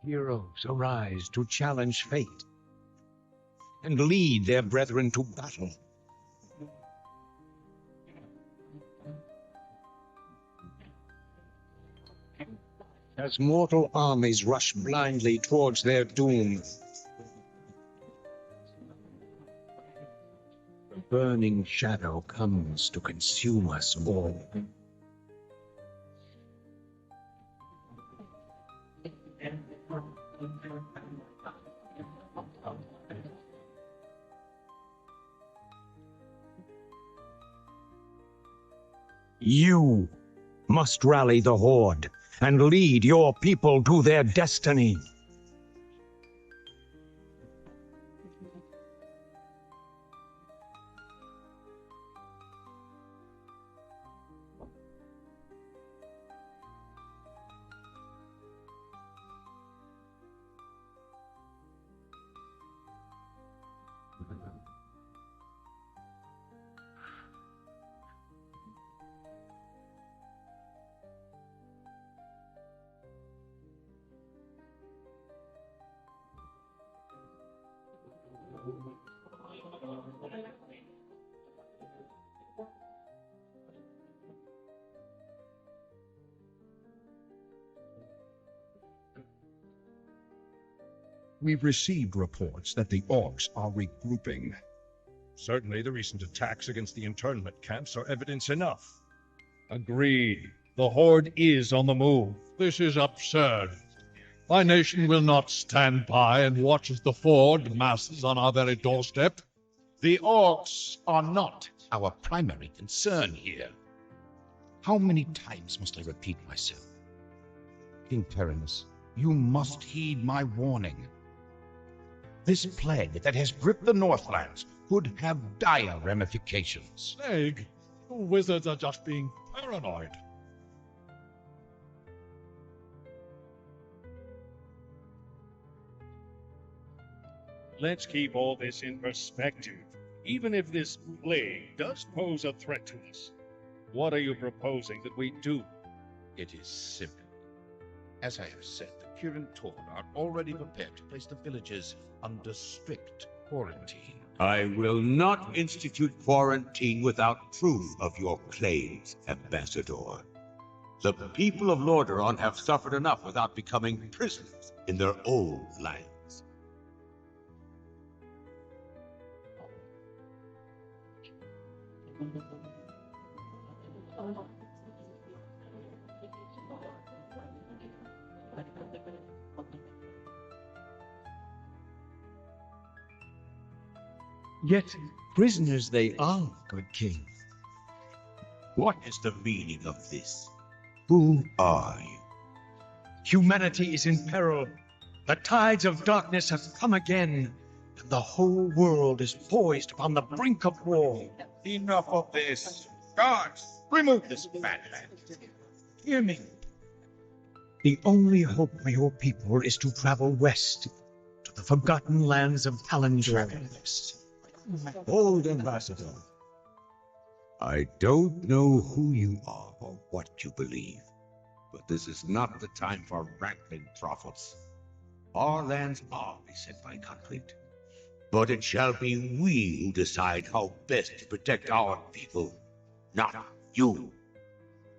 Heroes arise to challenge fate and lead their brethren to battle. As mortal armies rush blindly towards their doom, the burning shadow comes to consume us all. You must rally the Horde and lead your people to their destiny. We've received reports that the orcs are regrouping. Certainly the recent attacks against the internment camps are evidence enough. Agreed. The Horde is on the move. This is absurd. My nation will not stand by and watch as the Ford masses on our very doorstep. The orcs are not Our primary concern here. How many times must I repeat myself? King Tyrannus, you must heed my warning. This plague that has gripped the Northlands could have dire ramifications. Plague? You wizards are just being paranoid. Let's keep all this in perspective. Even if this plague does pose a threat to us, what are you proposing that we do? It is simple. As I have said, the Kirin Tor are already prepared to place the villages under strict quarantine. I will not institute quarantine without proof of your claims, Ambassador. The people of Lordaeron have suffered enough without becoming prisoners in their own lands. Yet prisoners they are, good king. What is the meaning of this? Who are you? Humanity is in peril. The tides of darkness have come again, and the whole world is poised upon the brink of war. Enough of this. Guards, remove this madman. Hear me. The only hope for your people is to travel west to the forgotten lands of Palantir. Old Ambassador, I don't know who you are or what you believe, But this is not the time for rankling truffles. Our lands are beset by conflict, but it shall be we who decide how best to protect our people, not you.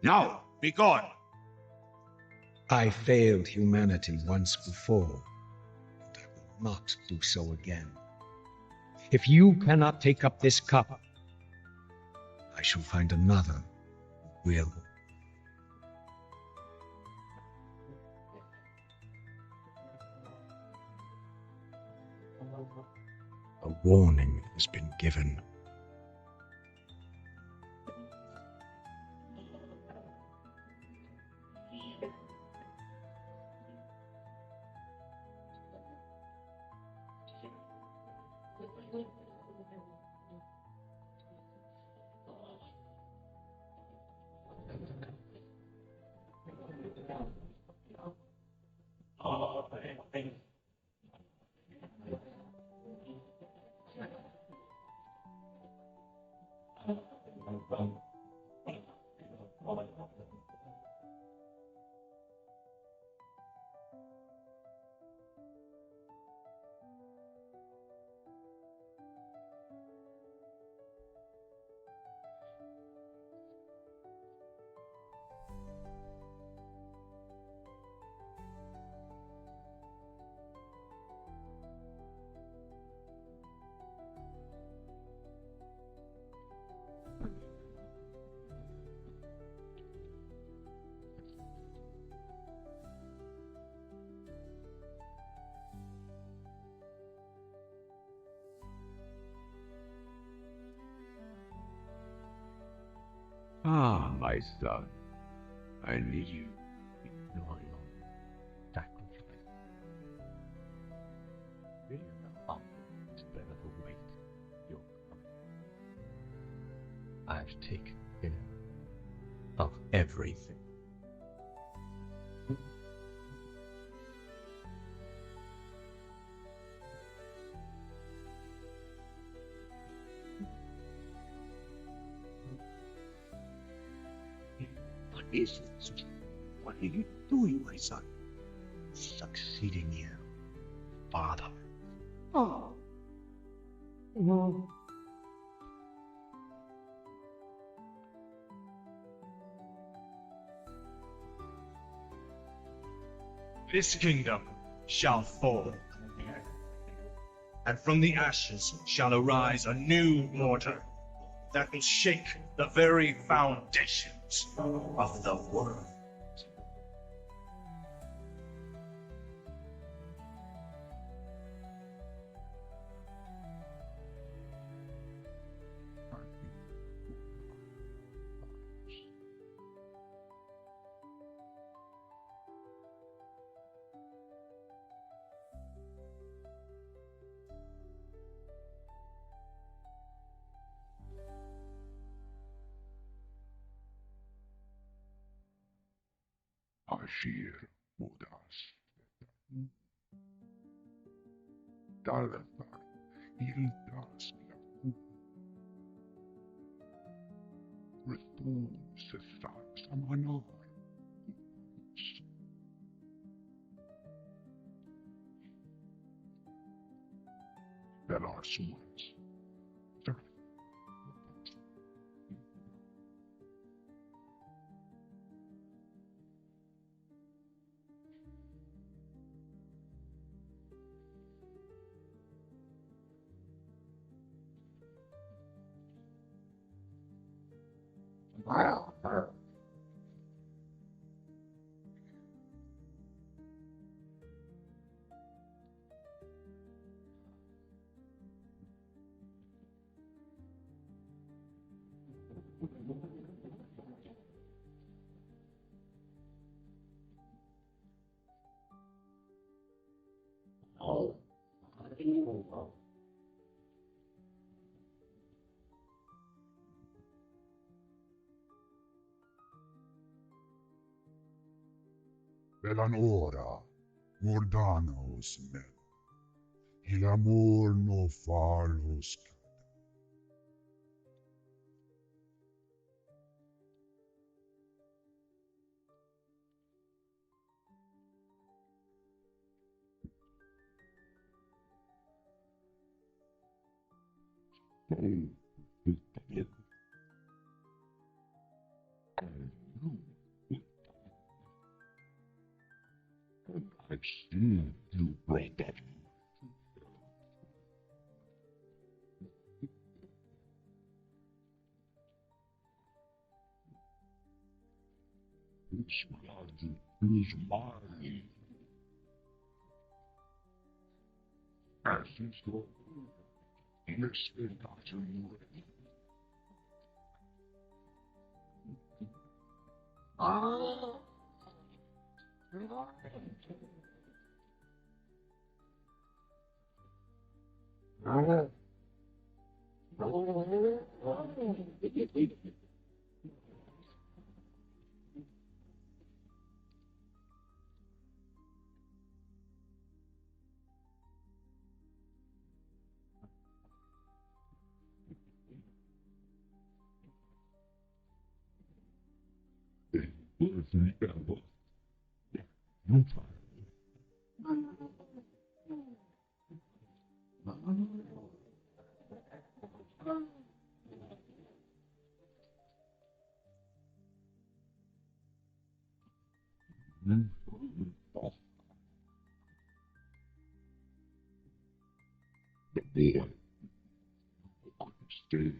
Now, be gone! I failed humanity once before, but I will not do so again. If you cannot take up this cup, I shall find another who will. A warning has been given. Ah, my son, I need you. No longer sacrifice. Fear not instead of await your coming. I've taken care of everything. What is it? What are you doing, my son? Succeeding you, father. Oh. This kingdom shall fall, and from the ashes shall arise a new order that will shake the very foundations of the world. Ashir Mudas. Dalethar Hildas Retum Sesar Samanar. Belar Sumas. Belanora, Mordanos men. Il amor no fa los I've seen you brought up. This blood is mine. As is your listen to you. The boy could stay.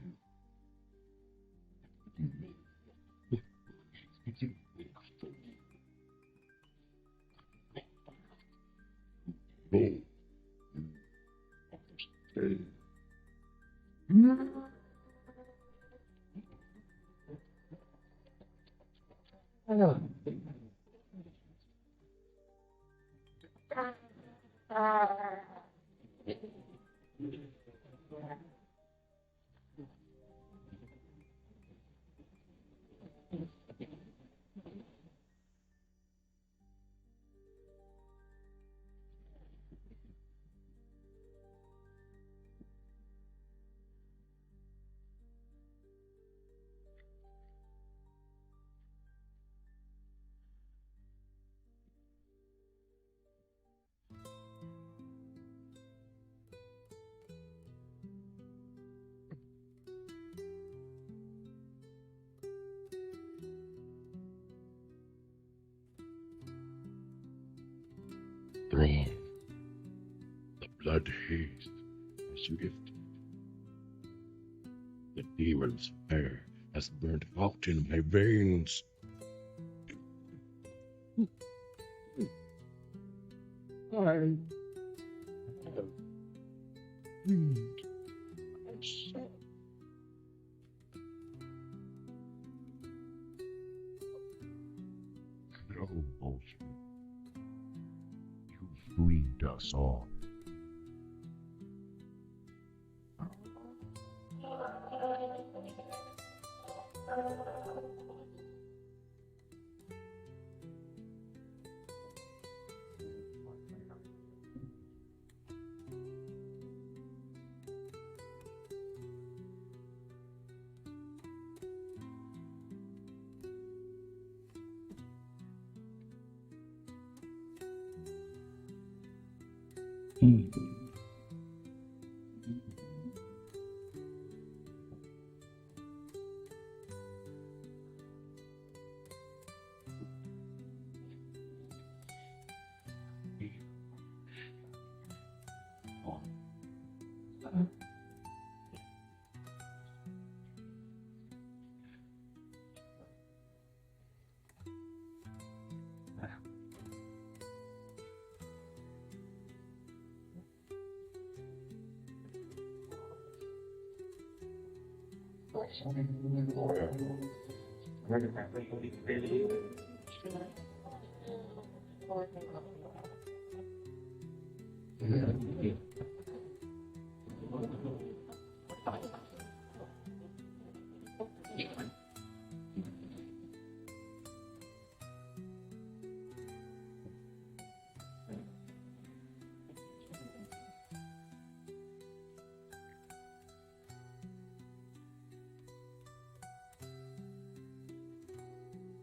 Drawn, the blood haze as you lifted. The demon's fire has burnt out in my veins. I have freed myself. No bullshit. You freed us all.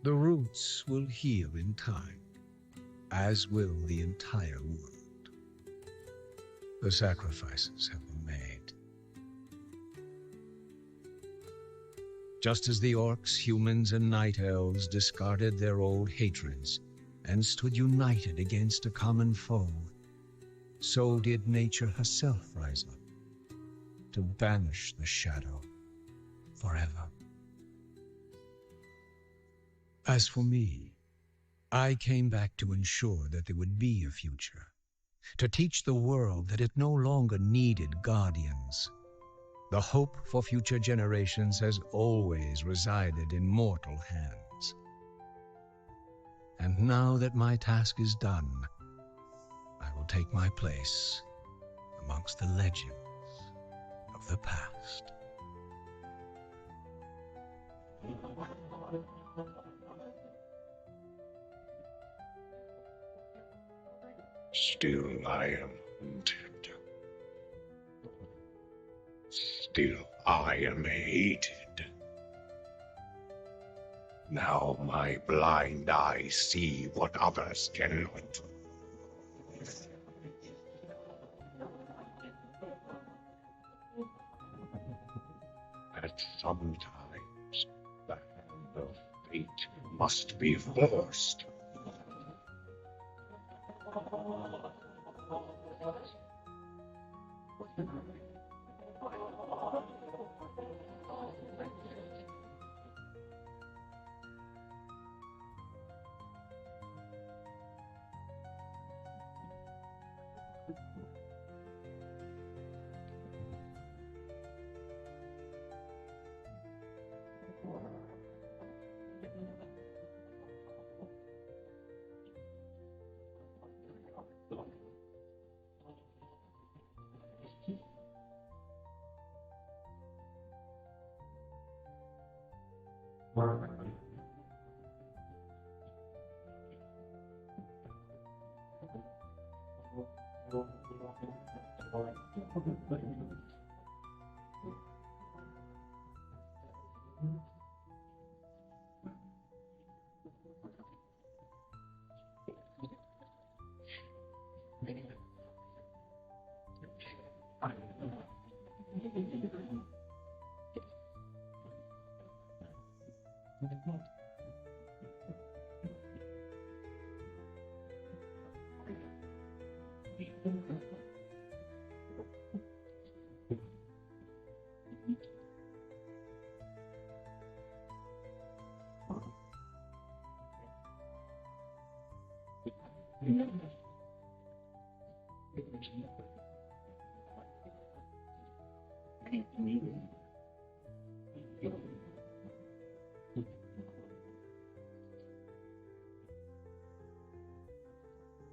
The roots will heal in time, as will the entire world. The sacrifices have been made. Just as the orcs, humans, and night elves discarded their old hatreds and stood united against a common foe, so did nature herself rise up to banish the shadow forever. As for me, I came back to ensure that there would be a future, to teach the world that it no longer needed guardians. The hope for future generations has always resided in mortal hands. And now that my task is done, I will take my place amongst the legends of the past. Still I am hunted. Still I am hated. Now my blind eyes see what others cannot. At some times, the hand of fate must be forced.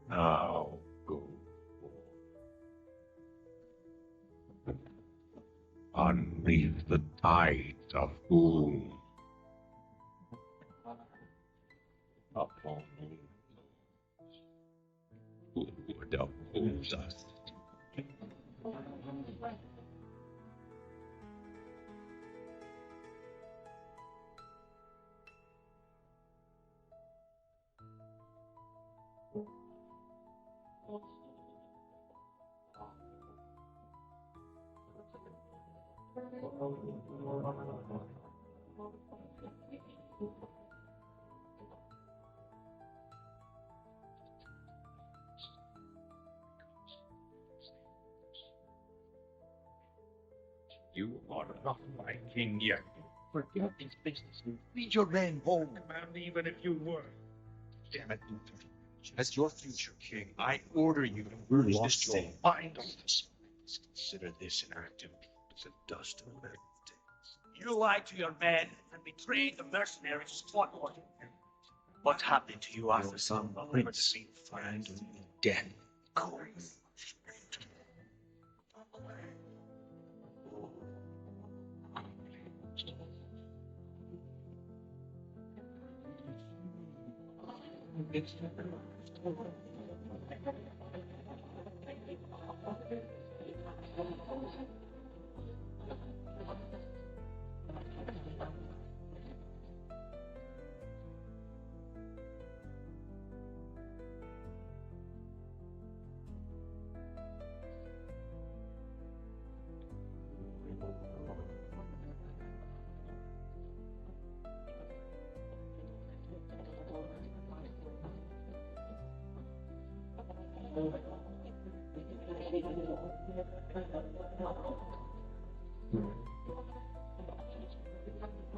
Now go forth. Unleash the tides of doom upon those who would oppose us. You are not my king yet. Forget this business. Lead your men home. Command even if you were. Damn it, Luther. As your future king, I order you to purge this soul. Bind on this. Consider this an act of as it does to the You lied to your men and betrayed the mercenaries who fought for you. What happened to you after some prince find death cold?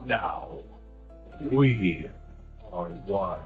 Now, we are one.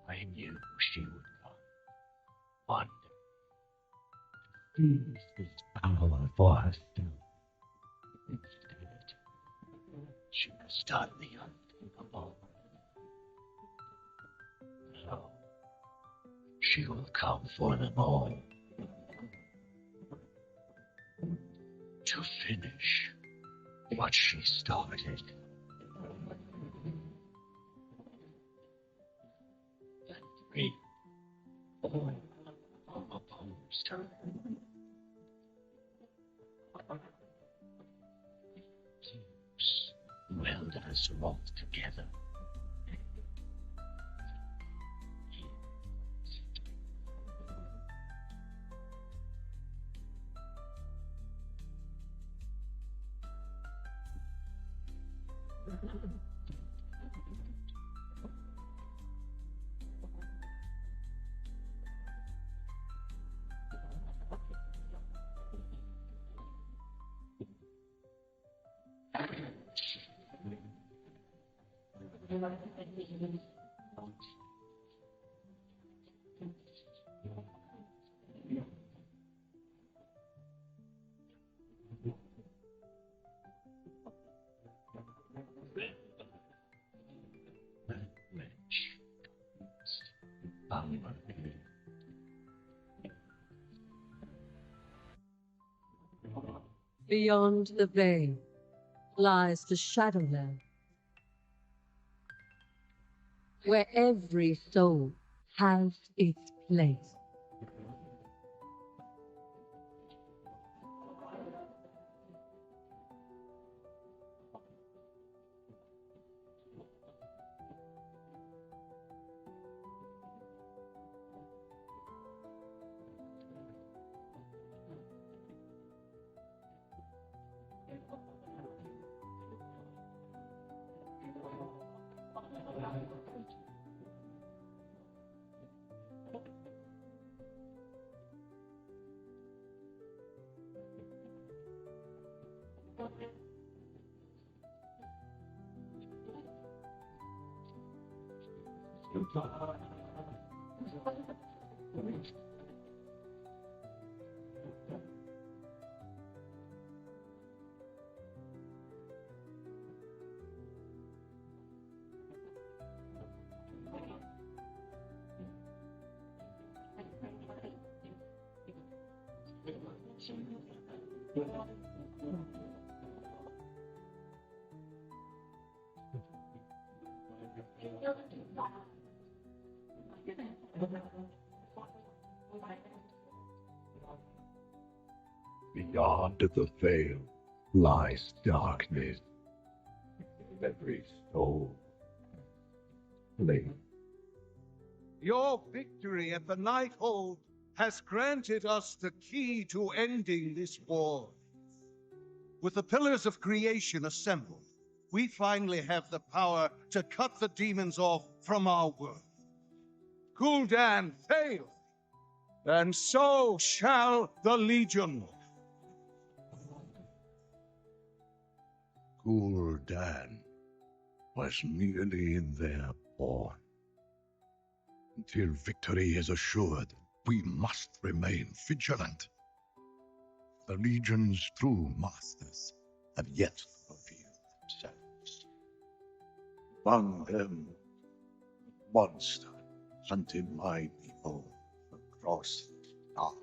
I knew she would come. One use this power for herself. Instead, she has done the unthinkable. So, she will come for them all. To finish what she started. And free all opposed her. Teams welded us all together. Beyond the veil lies the Shadowland, where every soul has its place. Beyond the veil lies darkness. Every soul flame. Your victory at the Night Hold has granted us the key to ending this war. With the pillars of creation assembled, we finally have the power to cut the demons off from our world. Gul'dan failed, and so shall the Legion. Gul'dan was merely in their pawn. Until victory is assured, we must remain vigilant. The Legion's true masters have yet to reveal themselves. Among them, monster hunted my people across the stars.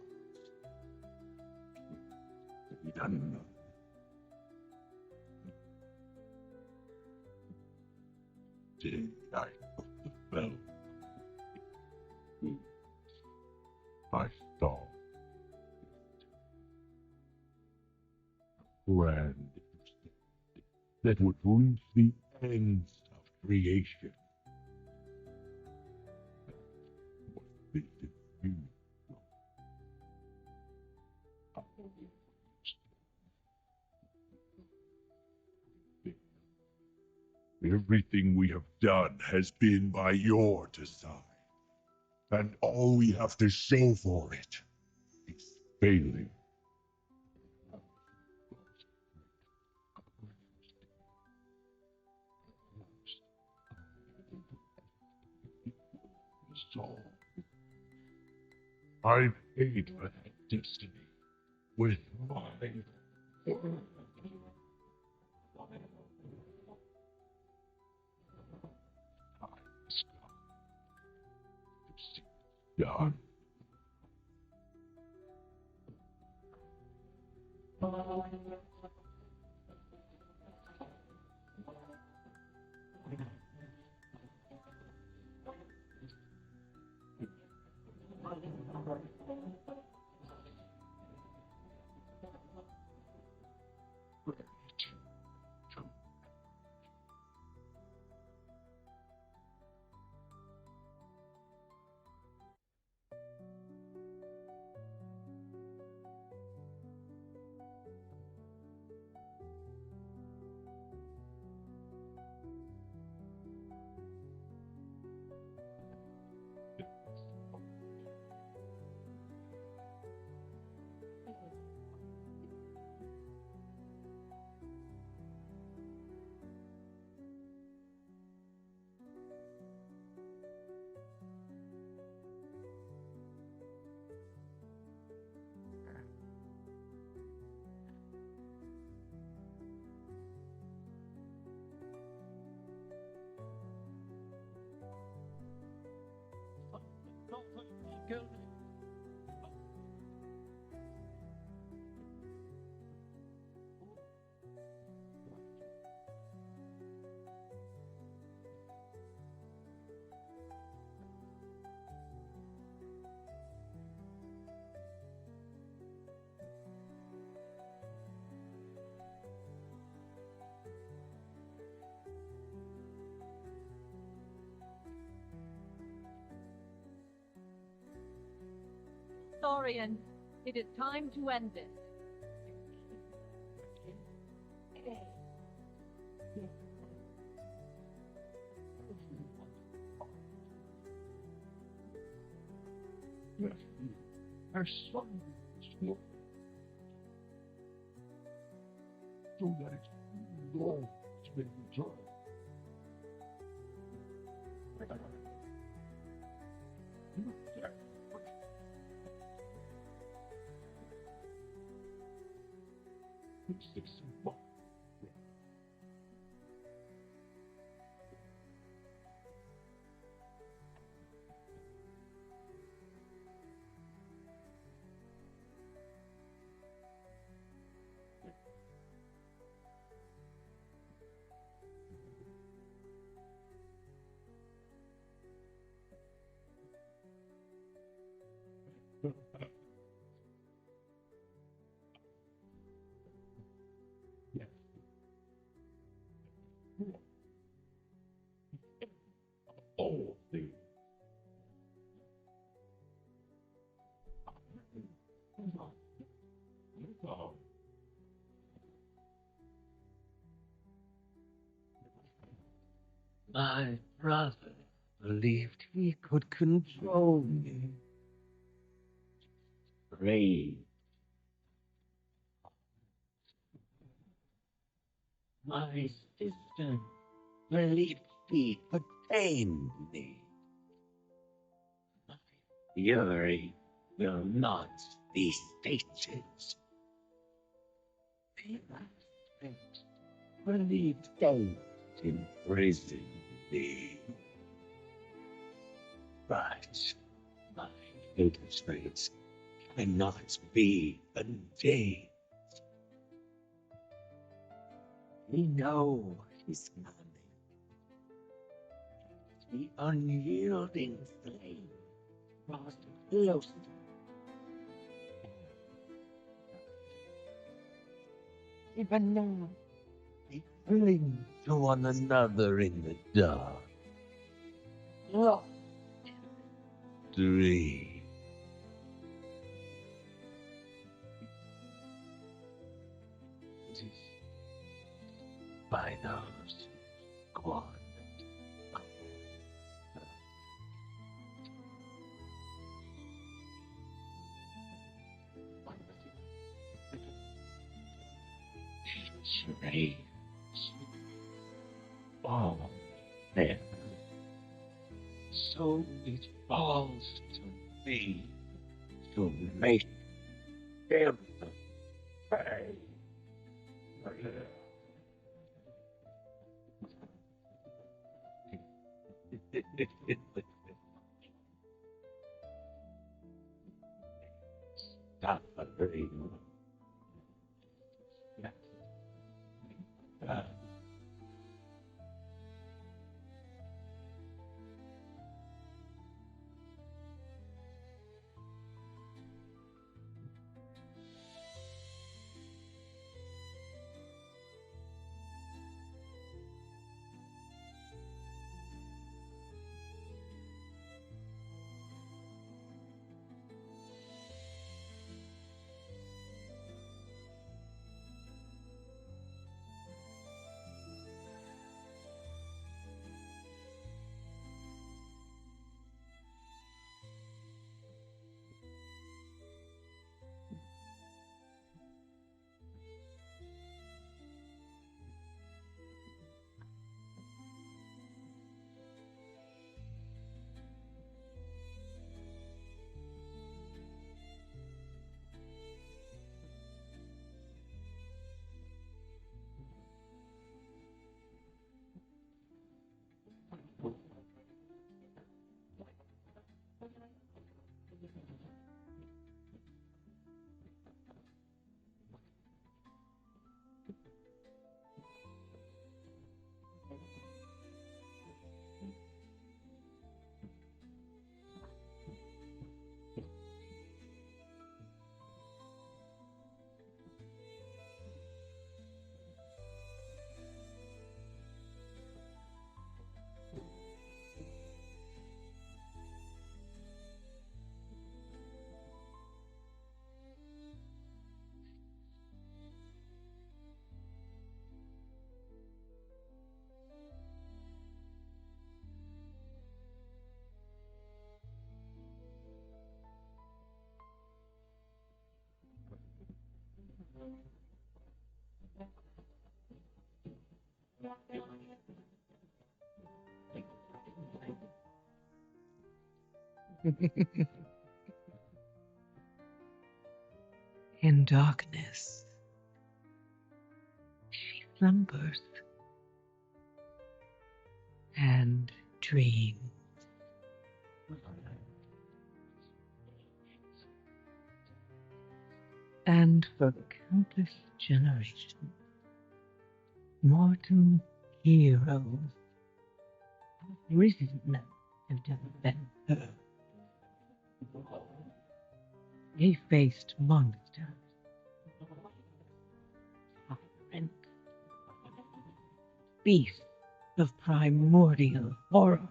Eden. Did I put the bell? I saw grand that would reach the ends of creation. What vision you Everything we have done has been by your design, and all we have to show for it is failing. So, I paid for that destiny with my word. Done. Historian, it is time to end this. Our son so that it's long to be returned. Oh, the my brother believed he could control me. Brave. My sister believed he could tame me. My fury will not be sated. Believed they imprison me. But my fate cannot be untamed. We know he's coming. The unyielding flame draws close. Even now, they cling to one another in the dark. Look. 3. It is finals gone. Strange. Oh, man. So it falls to me to make him pay. Stop agreeing. In darkness, she slumbers and dreams. And for countless generations, mortal heroes have risen and defended her. They faced monsters, tyrants, beasts of primordial horror.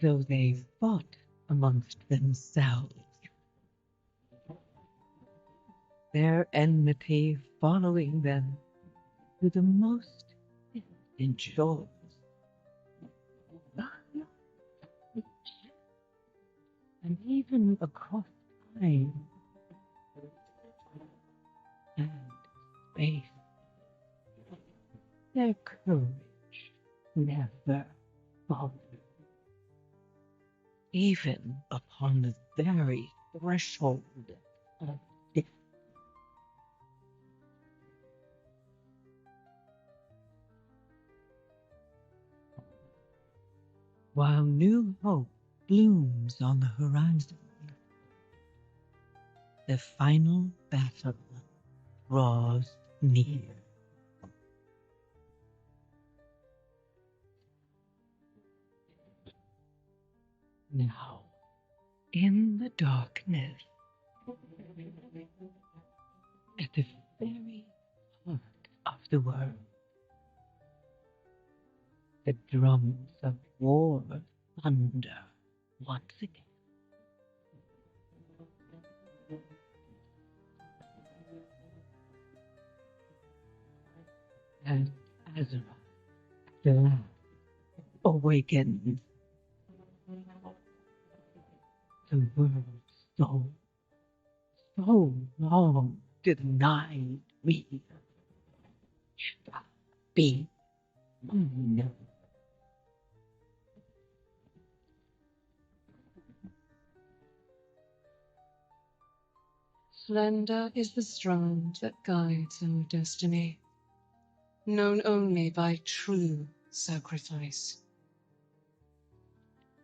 Though they fought amongst themselves, their enmity following them to the most distant shores. And even across time and space, their courage never faltered. Even upon the very threshold of death. While new hope blooms on the horizon, the final battle draws near. Now, in the darkness, at the very heart of the world, the drums of war thunder once again. And Azra, the last, awakens. The world so long denied me shall be mine. Slender is the strand that guides our destiny, known only by true sacrifice.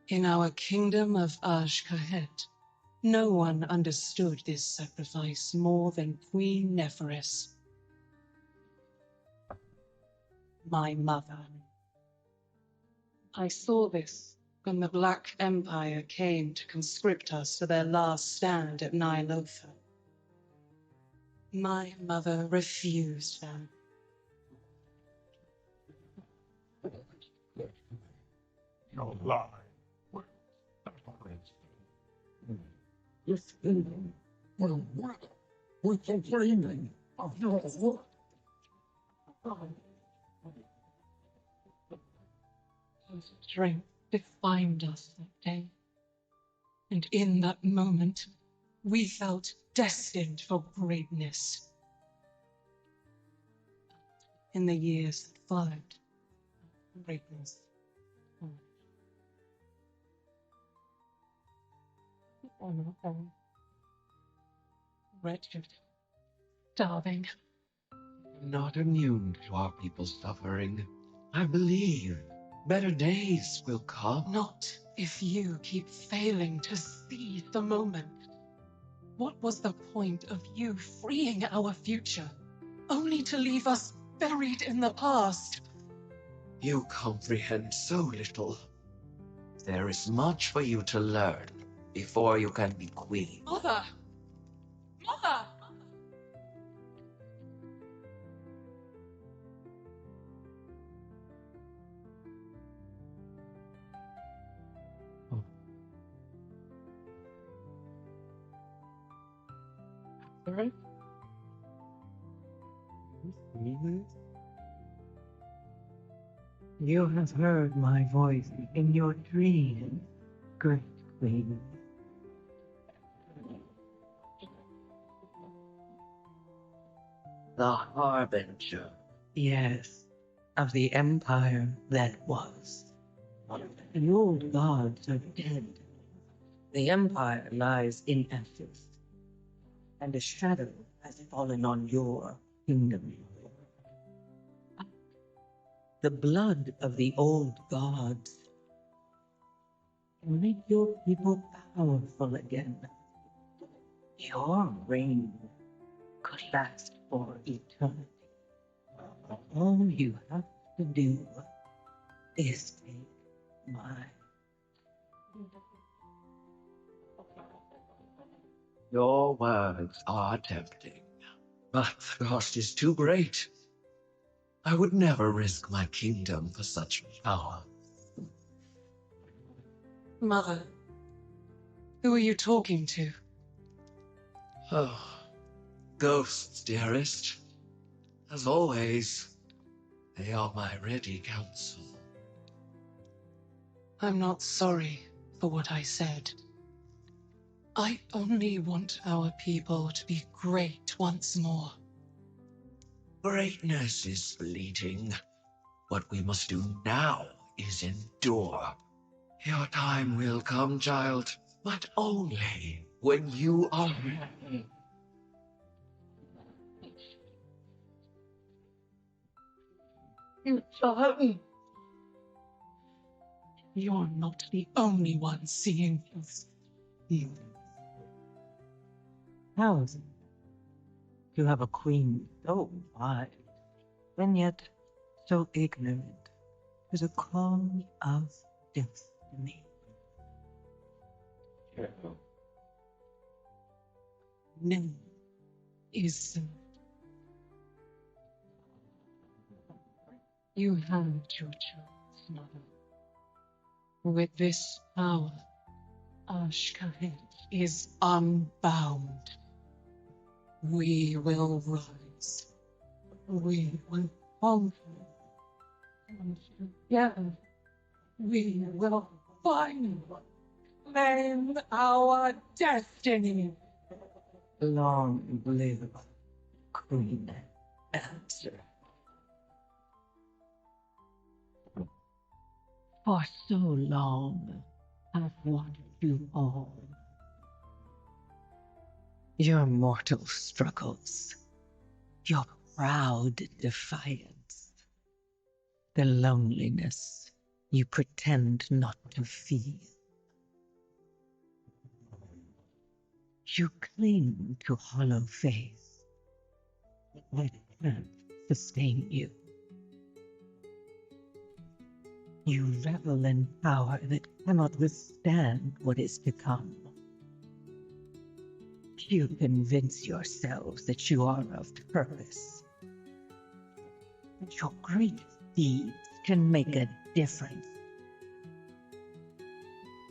In our kingdom of Ashkahet, no one understood this sacrifice more than Queen Neferis, my mother. I saw this when the Black Empire came to conscript us for their last stand at Nylothar. My mother refused them. No lie. This kingdom will work with the dreaming of your work. Strength defined us that day. And in that moment, we felt destined for greatness. In the years that followed, greatness followed. On our own. Wretched, starving. Not immune to our people's suffering. I believe better days will come. Not if you keep failing to seize the moment. What was the point of you freeing our future, only to leave us buried in the past? You comprehend so little. There is much for you to learn before you can be queen. Mother! Mother! Alright. You see this? You have heard my voice in your dreams, great queen. The Harbinger. Yes, of the empire that was. The old gods are dead. The empire lies in ashes, and a shadow has fallen on your kingdom. The blood of the old gods can make your people powerful again. Your reign could last for eternity. All you have to do is take my. Your words are tempting, but the cost is too great. I would never risk my kingdom for such power. Mother, who are you talking to? Oh, ghosts, dearest. As always, they are my ready counsel. I'm not sorry for what I said. I only want our people to be great once more. Greatness is fleeting. What we must do now is endure. Your time will come, child, but only when you are ready. You're not the only one seeing this. How is it to have a queen so wise, and yet so ignorant to the call of destiny? No, isn't. You had your chance, Mother. With this power, Ashkahet is unbound. We will rise. We will conquer. And together, we will finally claim our destiny. Long live Queen Answer. For so long, I've wanted you all. Your mortal struggles, your proud defiance, the loneliness you pretend not to feel. You cling to hollow faith that can't sustain you. You revel in power that cannot withstand what is to come. You convince yourselves that you are of purpose, that your great deeds can make a difference.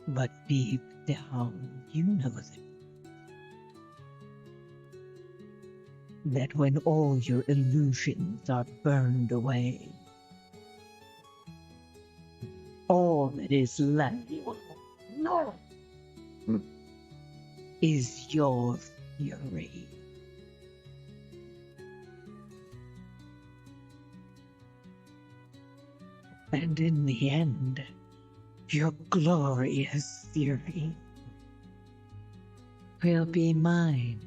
But deep down, you know that when all your illusions are burned away, all that is left is your fury. And in the end, your glorious fury will be mine.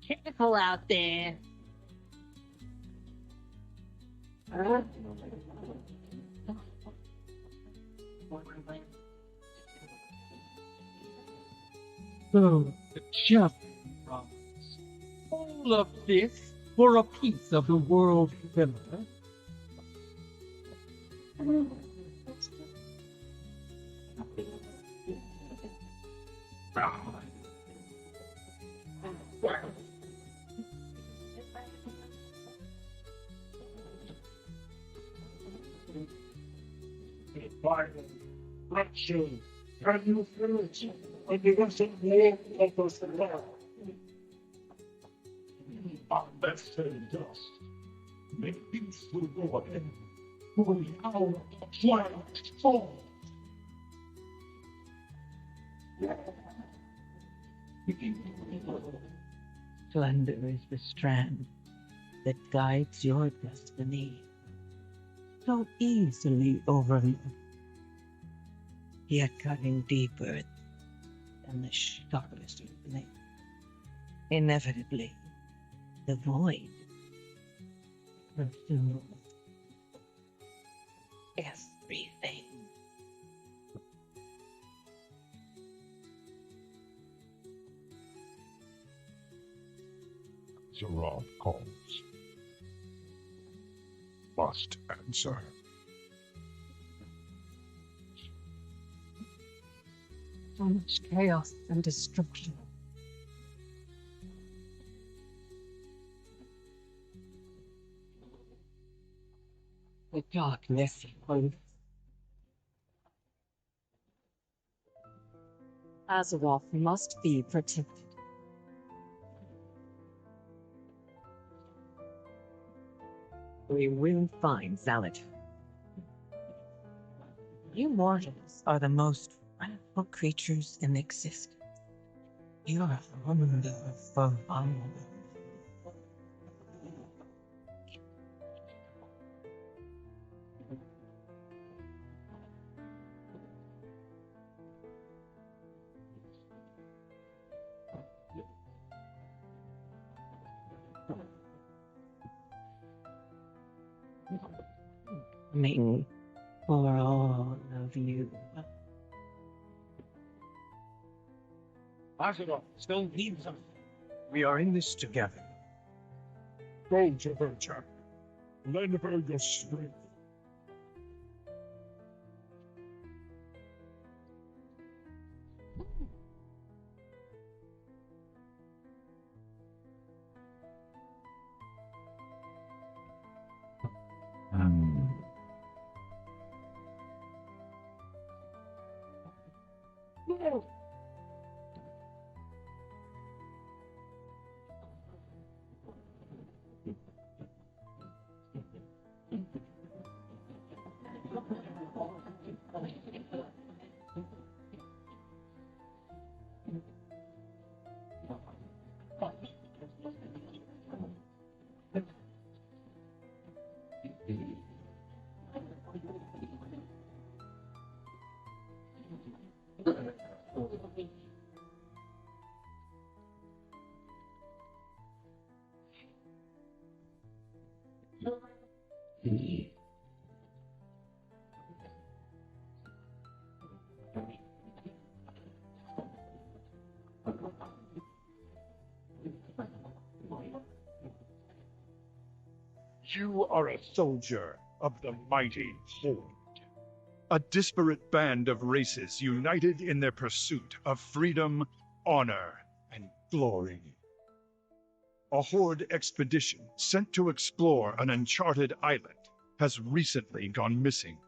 Careful out there. So, Chef Roberts, all of this for a piece of the world pillar. the final fracture, and you felt when the Russian war offers the love. Our left hand dust, make peace with God, for the hour of twilight falls. Slender is the strand that guides your destiny, so easily overlooked, yet cutting deeper than the sharpest blade. Inevitably, the void pursues everything. Gerard calls. Must answer. So much chaos and destruction. The darkness holds. Azeroth must be protected. We will find Zalata. You mortals are the most frightful creatures in existence. You are wonderful. Coming for all of you. Azeroth still needs us. We are in this together. Go to Virtue. Lend her your strength. You are a soldier of the mighty Horde, a disparate band of races united in their pursuit of freedom, honor, and glory. A Horde expedition sent to explore an uncharted island has recently gone missing.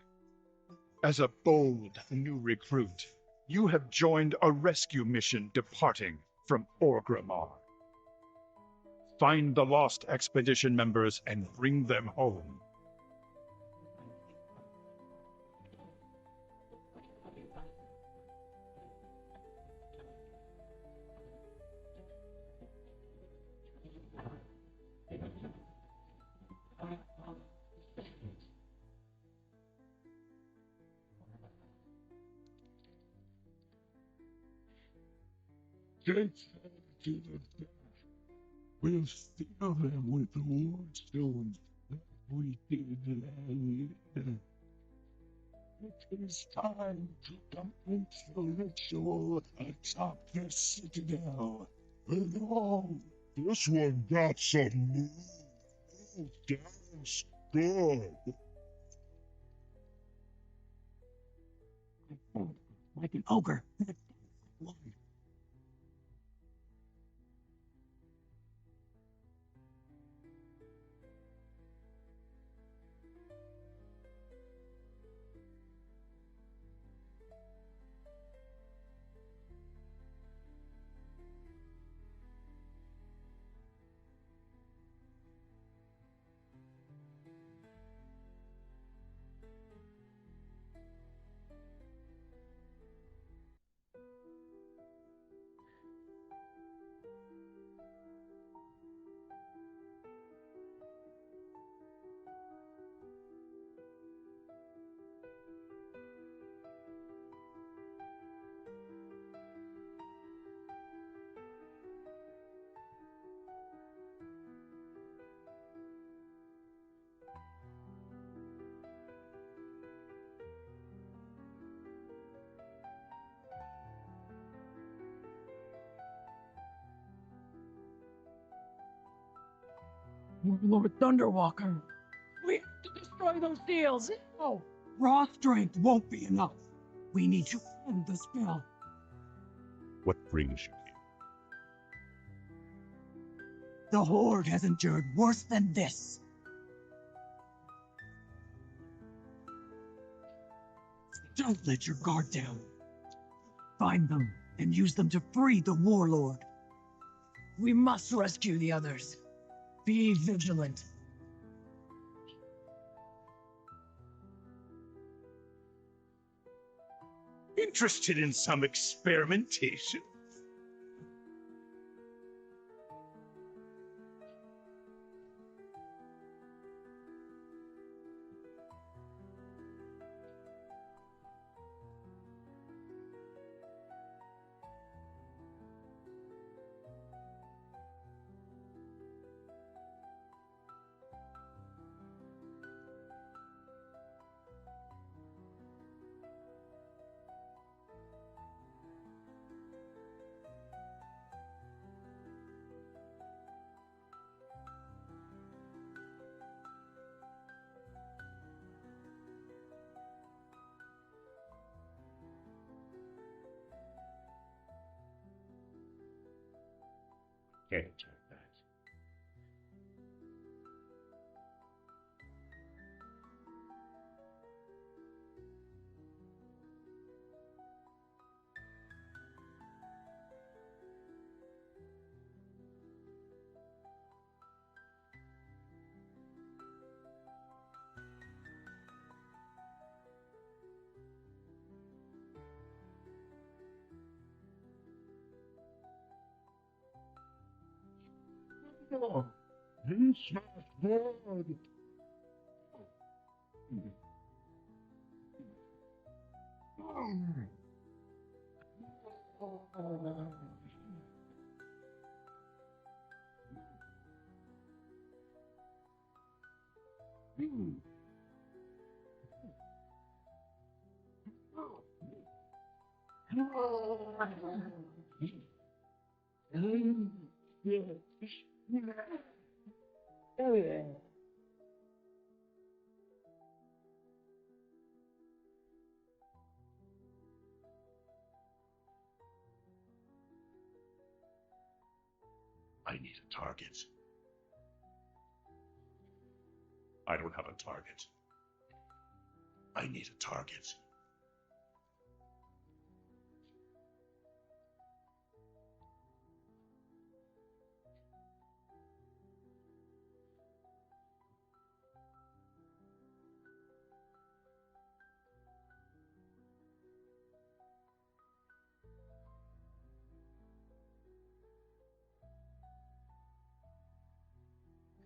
As a bold new recruit, you have joined a rescue mission departing from Orgrimmar. Find the lost expedition members and bring them home. Take them to the death. We'll fill them with the war stones that we did land. It is time to complete the ritual atop the citadel. Along. This one got some move. That's good. Like an ogre. Lord Thunderwalker. We have to destroy those seals. Oh, raw strength won't be enough. We need to end the spell. What brings you here? The Horde has endured worse than this. Don't let your guard down. Find them and use them to free the Warlord. We must rescue the others. Be vigilant. Interested in some experimentation? Can't check that. Oh, he smells good. I need a target. I don't have a target. I need a target.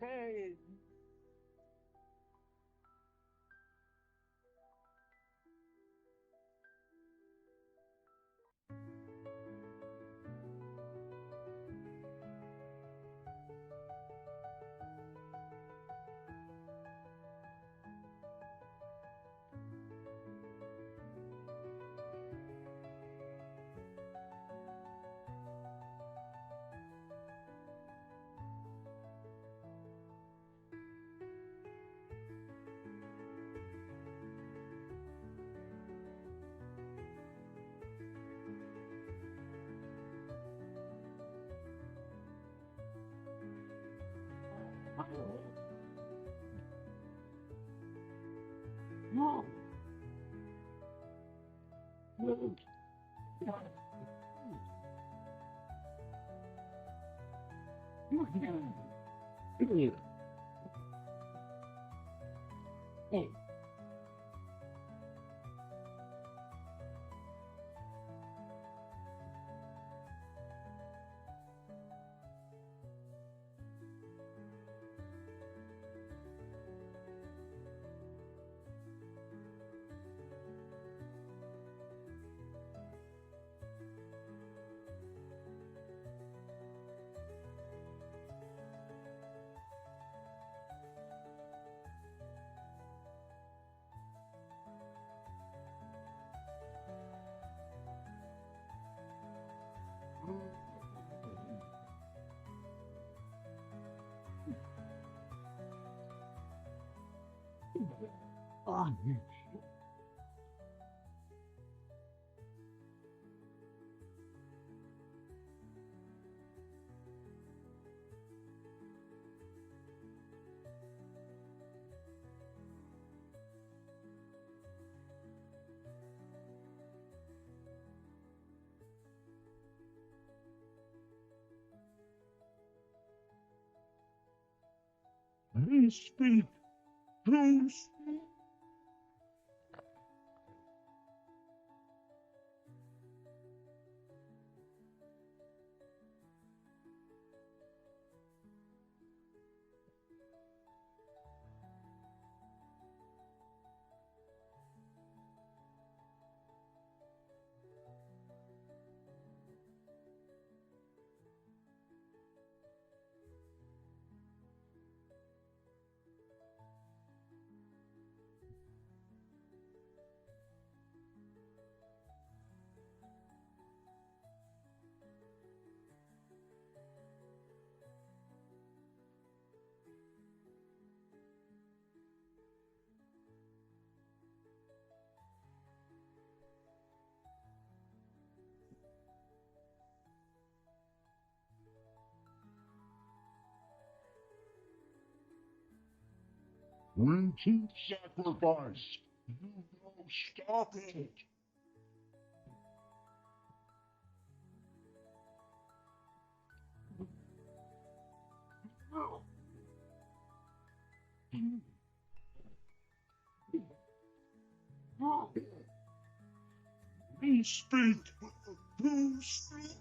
Hey. No. Please speak. Please speak. We keep sacrifice. You go stop it. Please speak. Please speak.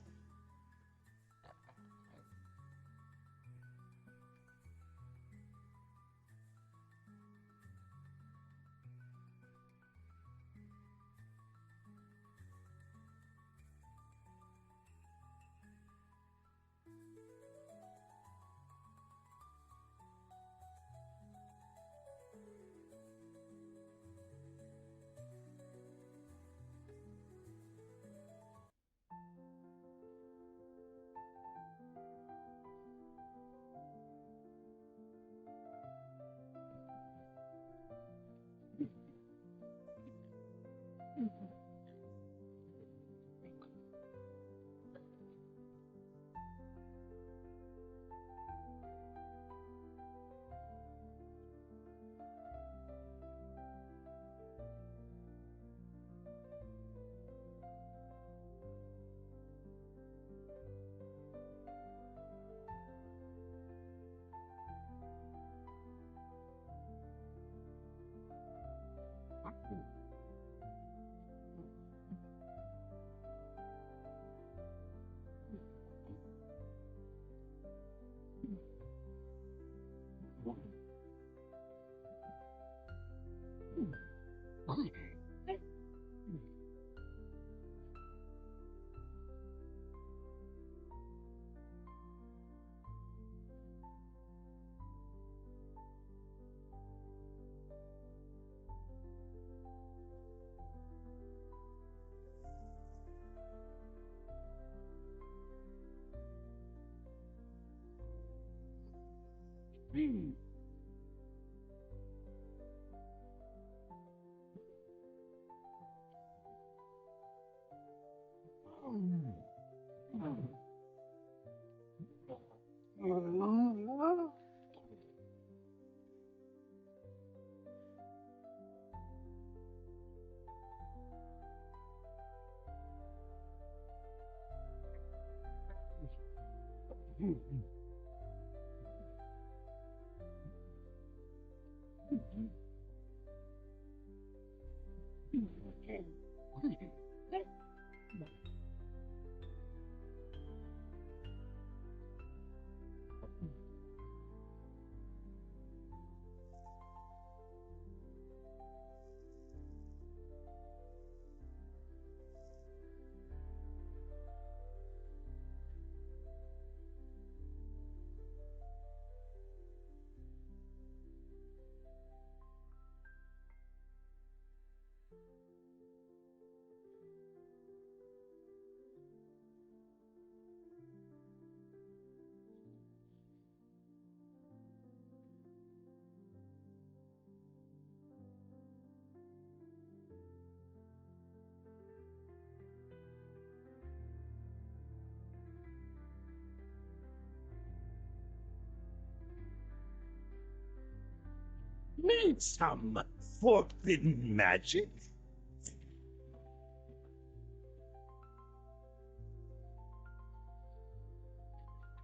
Need some forbidden magic?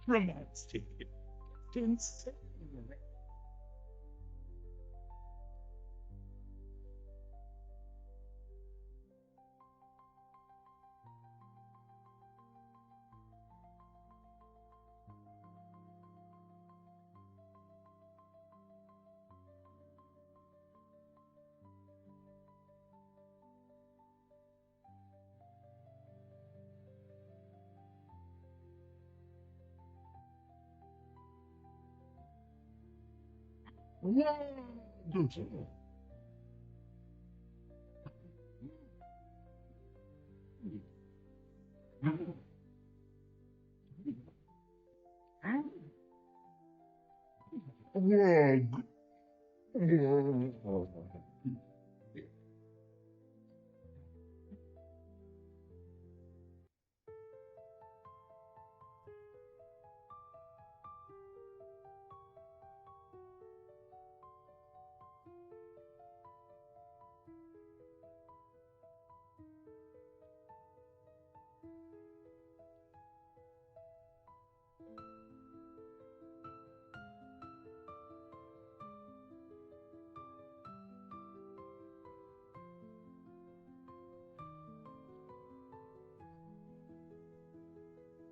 Romantic. Insane.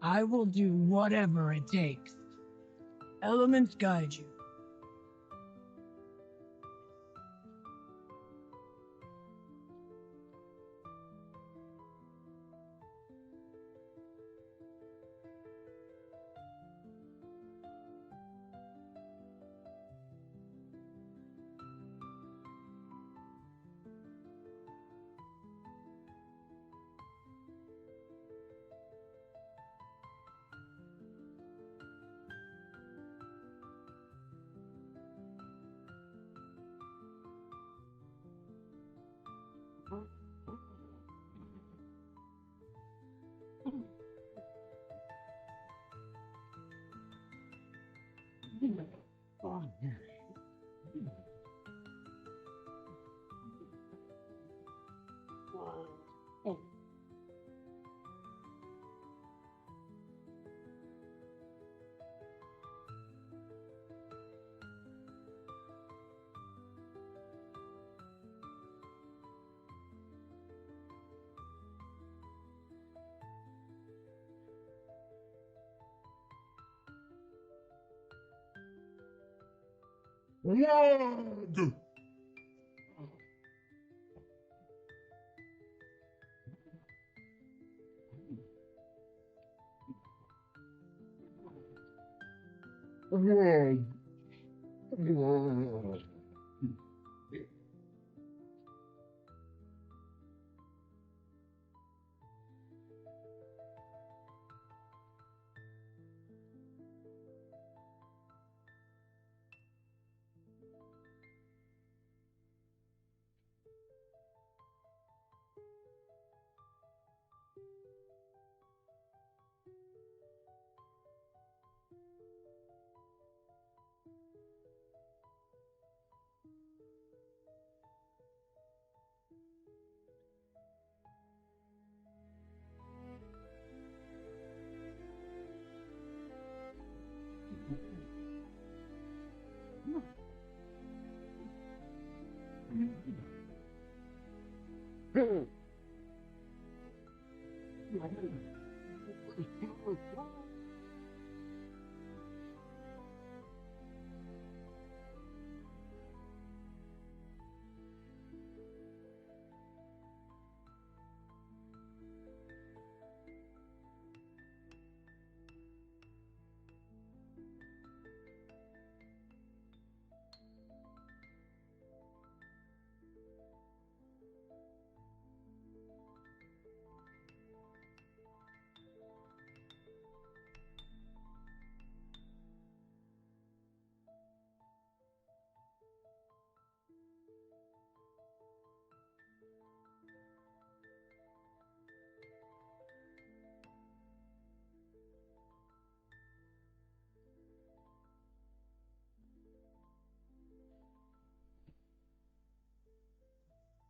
I will do whatever it takes. Elements guide you.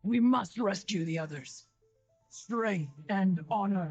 We must rescue the others. Strength and honor.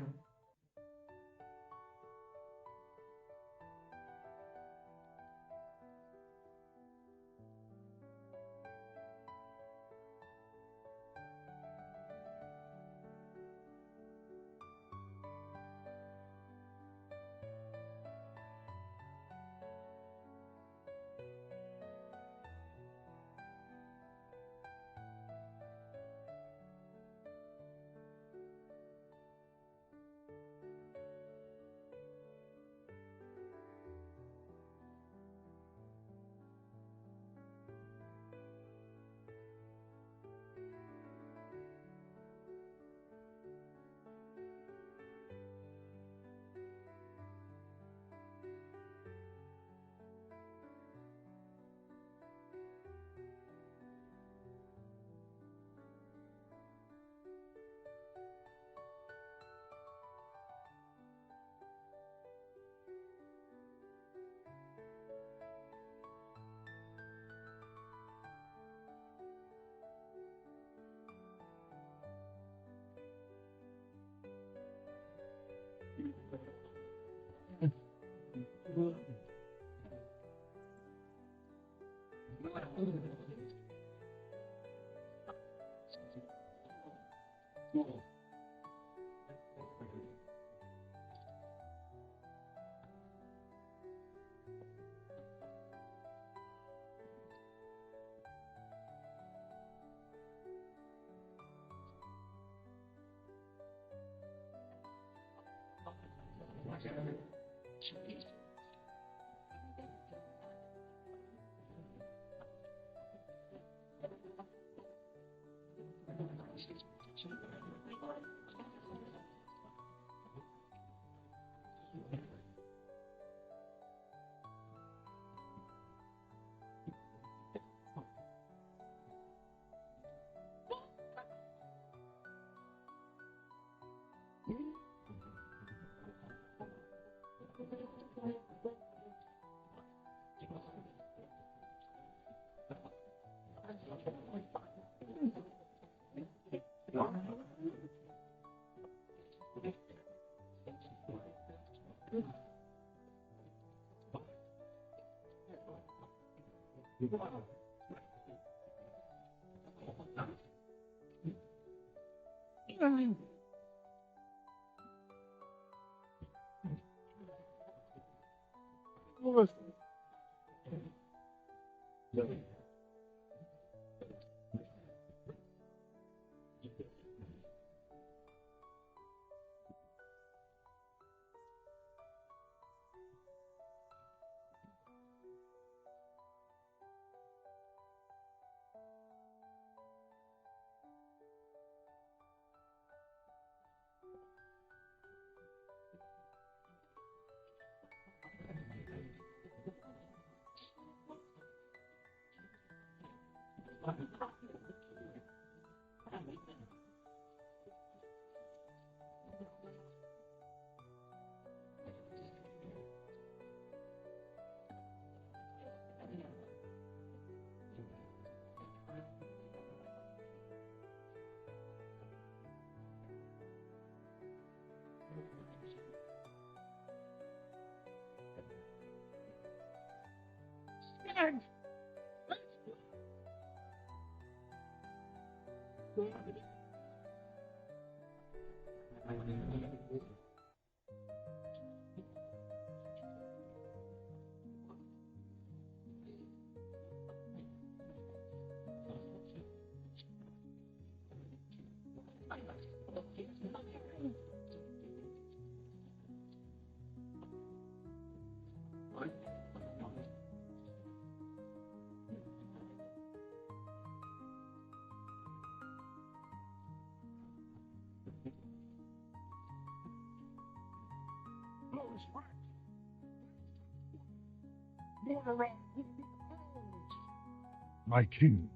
My king,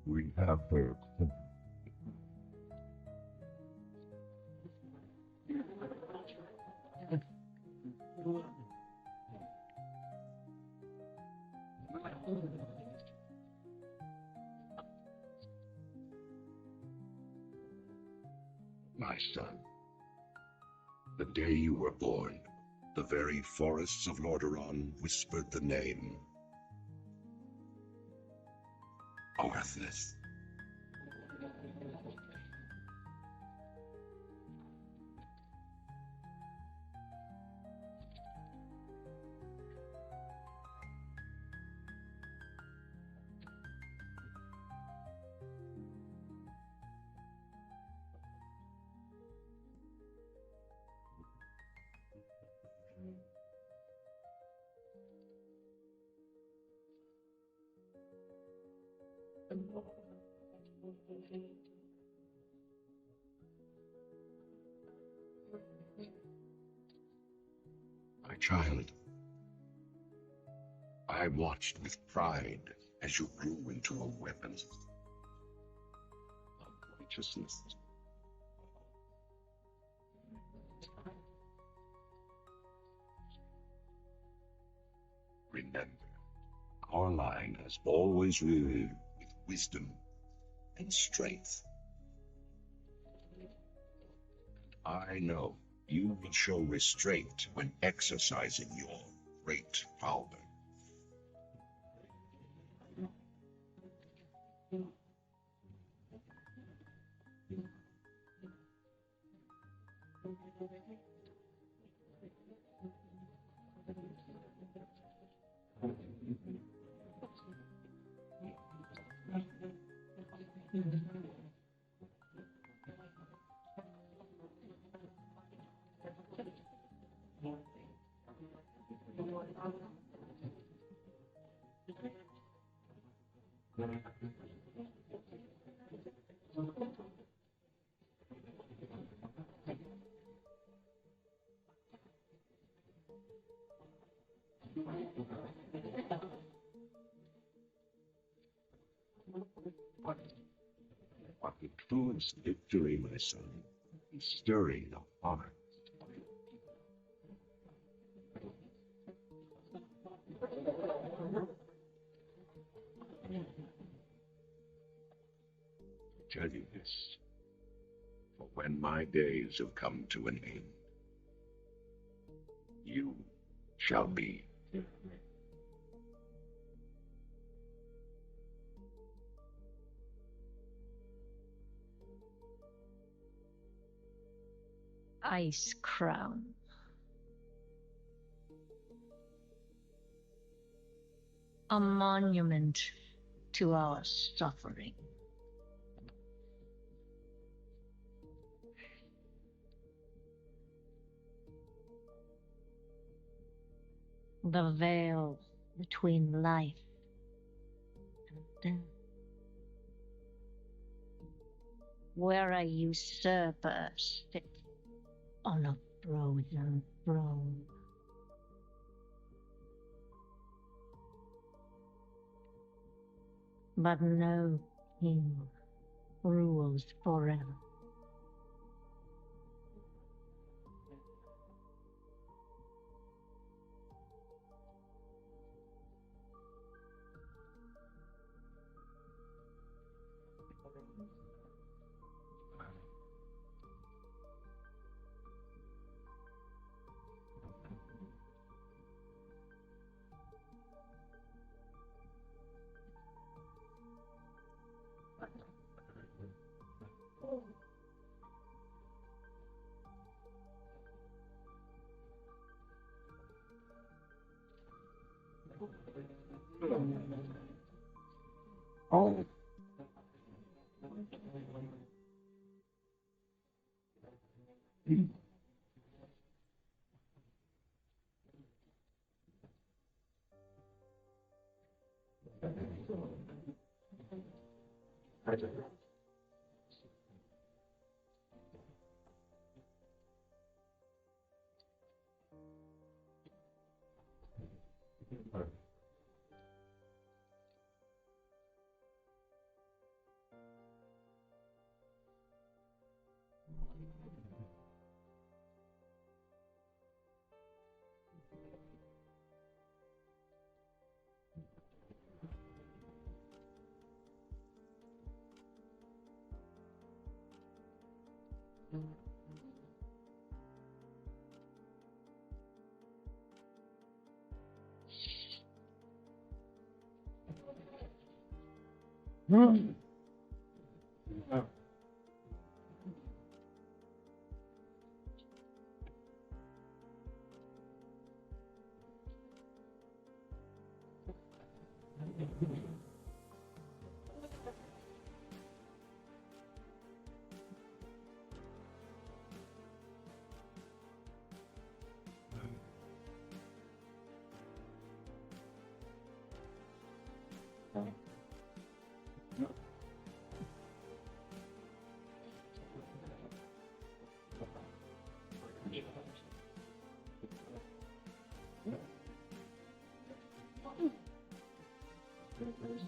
we have heard. My son, the day you were born, the very forests of Lordaeron whispered the name Arthas. My child, I watched with pride as you grew into a weapon of righteousness. Remember, our line has always ruled with wisdom and strength. I know you will show restraint when exercising your great power. What includes victory, my son, is stirring the heart. I tell you this, for when my days have come to an end, you shall be. Ice Crown. A monument to our suffering. The veil between life and death, where a usurper sits on a frozen throne. But no king rules forever. Oh.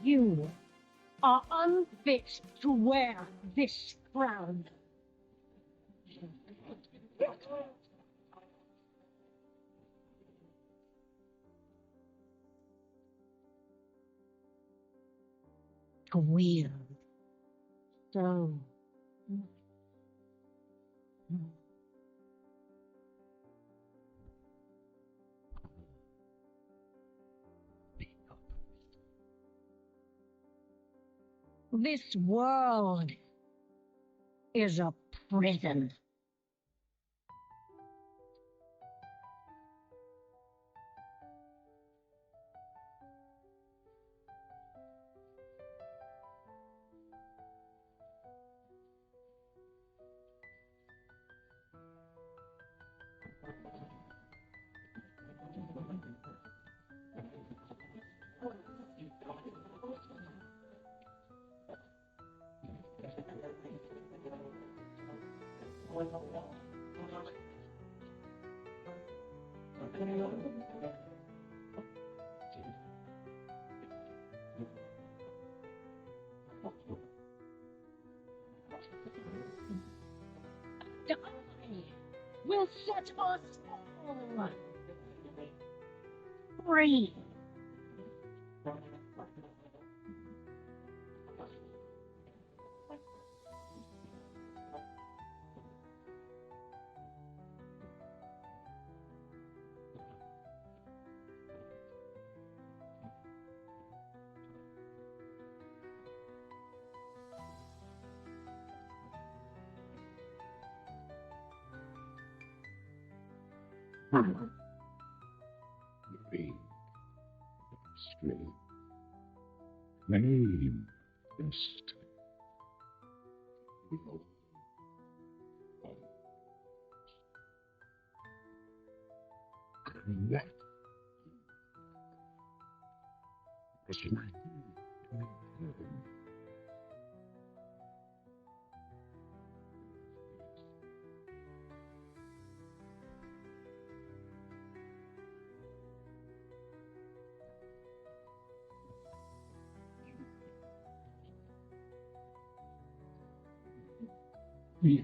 You are unfit to wear this crown. To wield so this world is a prison. Will set us all free. Green, straight, flame, dust, blow, crack, Yeah.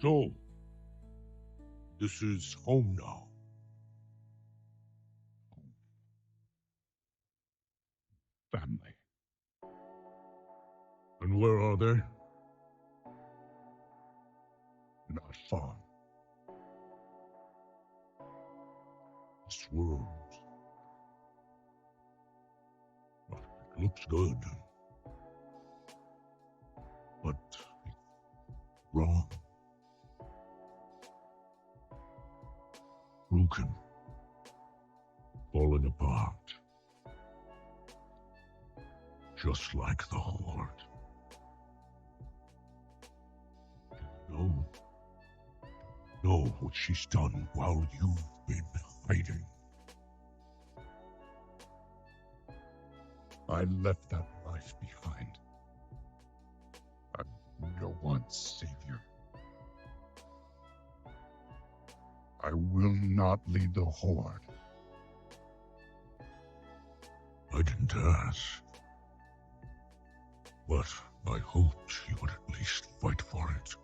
So, this is home now. Family. And where are they? Not far. This world. It looks good. But it's wrong. Broken. Falling apart. Just like the Horde. Know what she's done while you've been hiding. I left that life behind. I'm no one's savior. I will not lead the Horde. I didn't ask. But I hoped you would at least fight for it.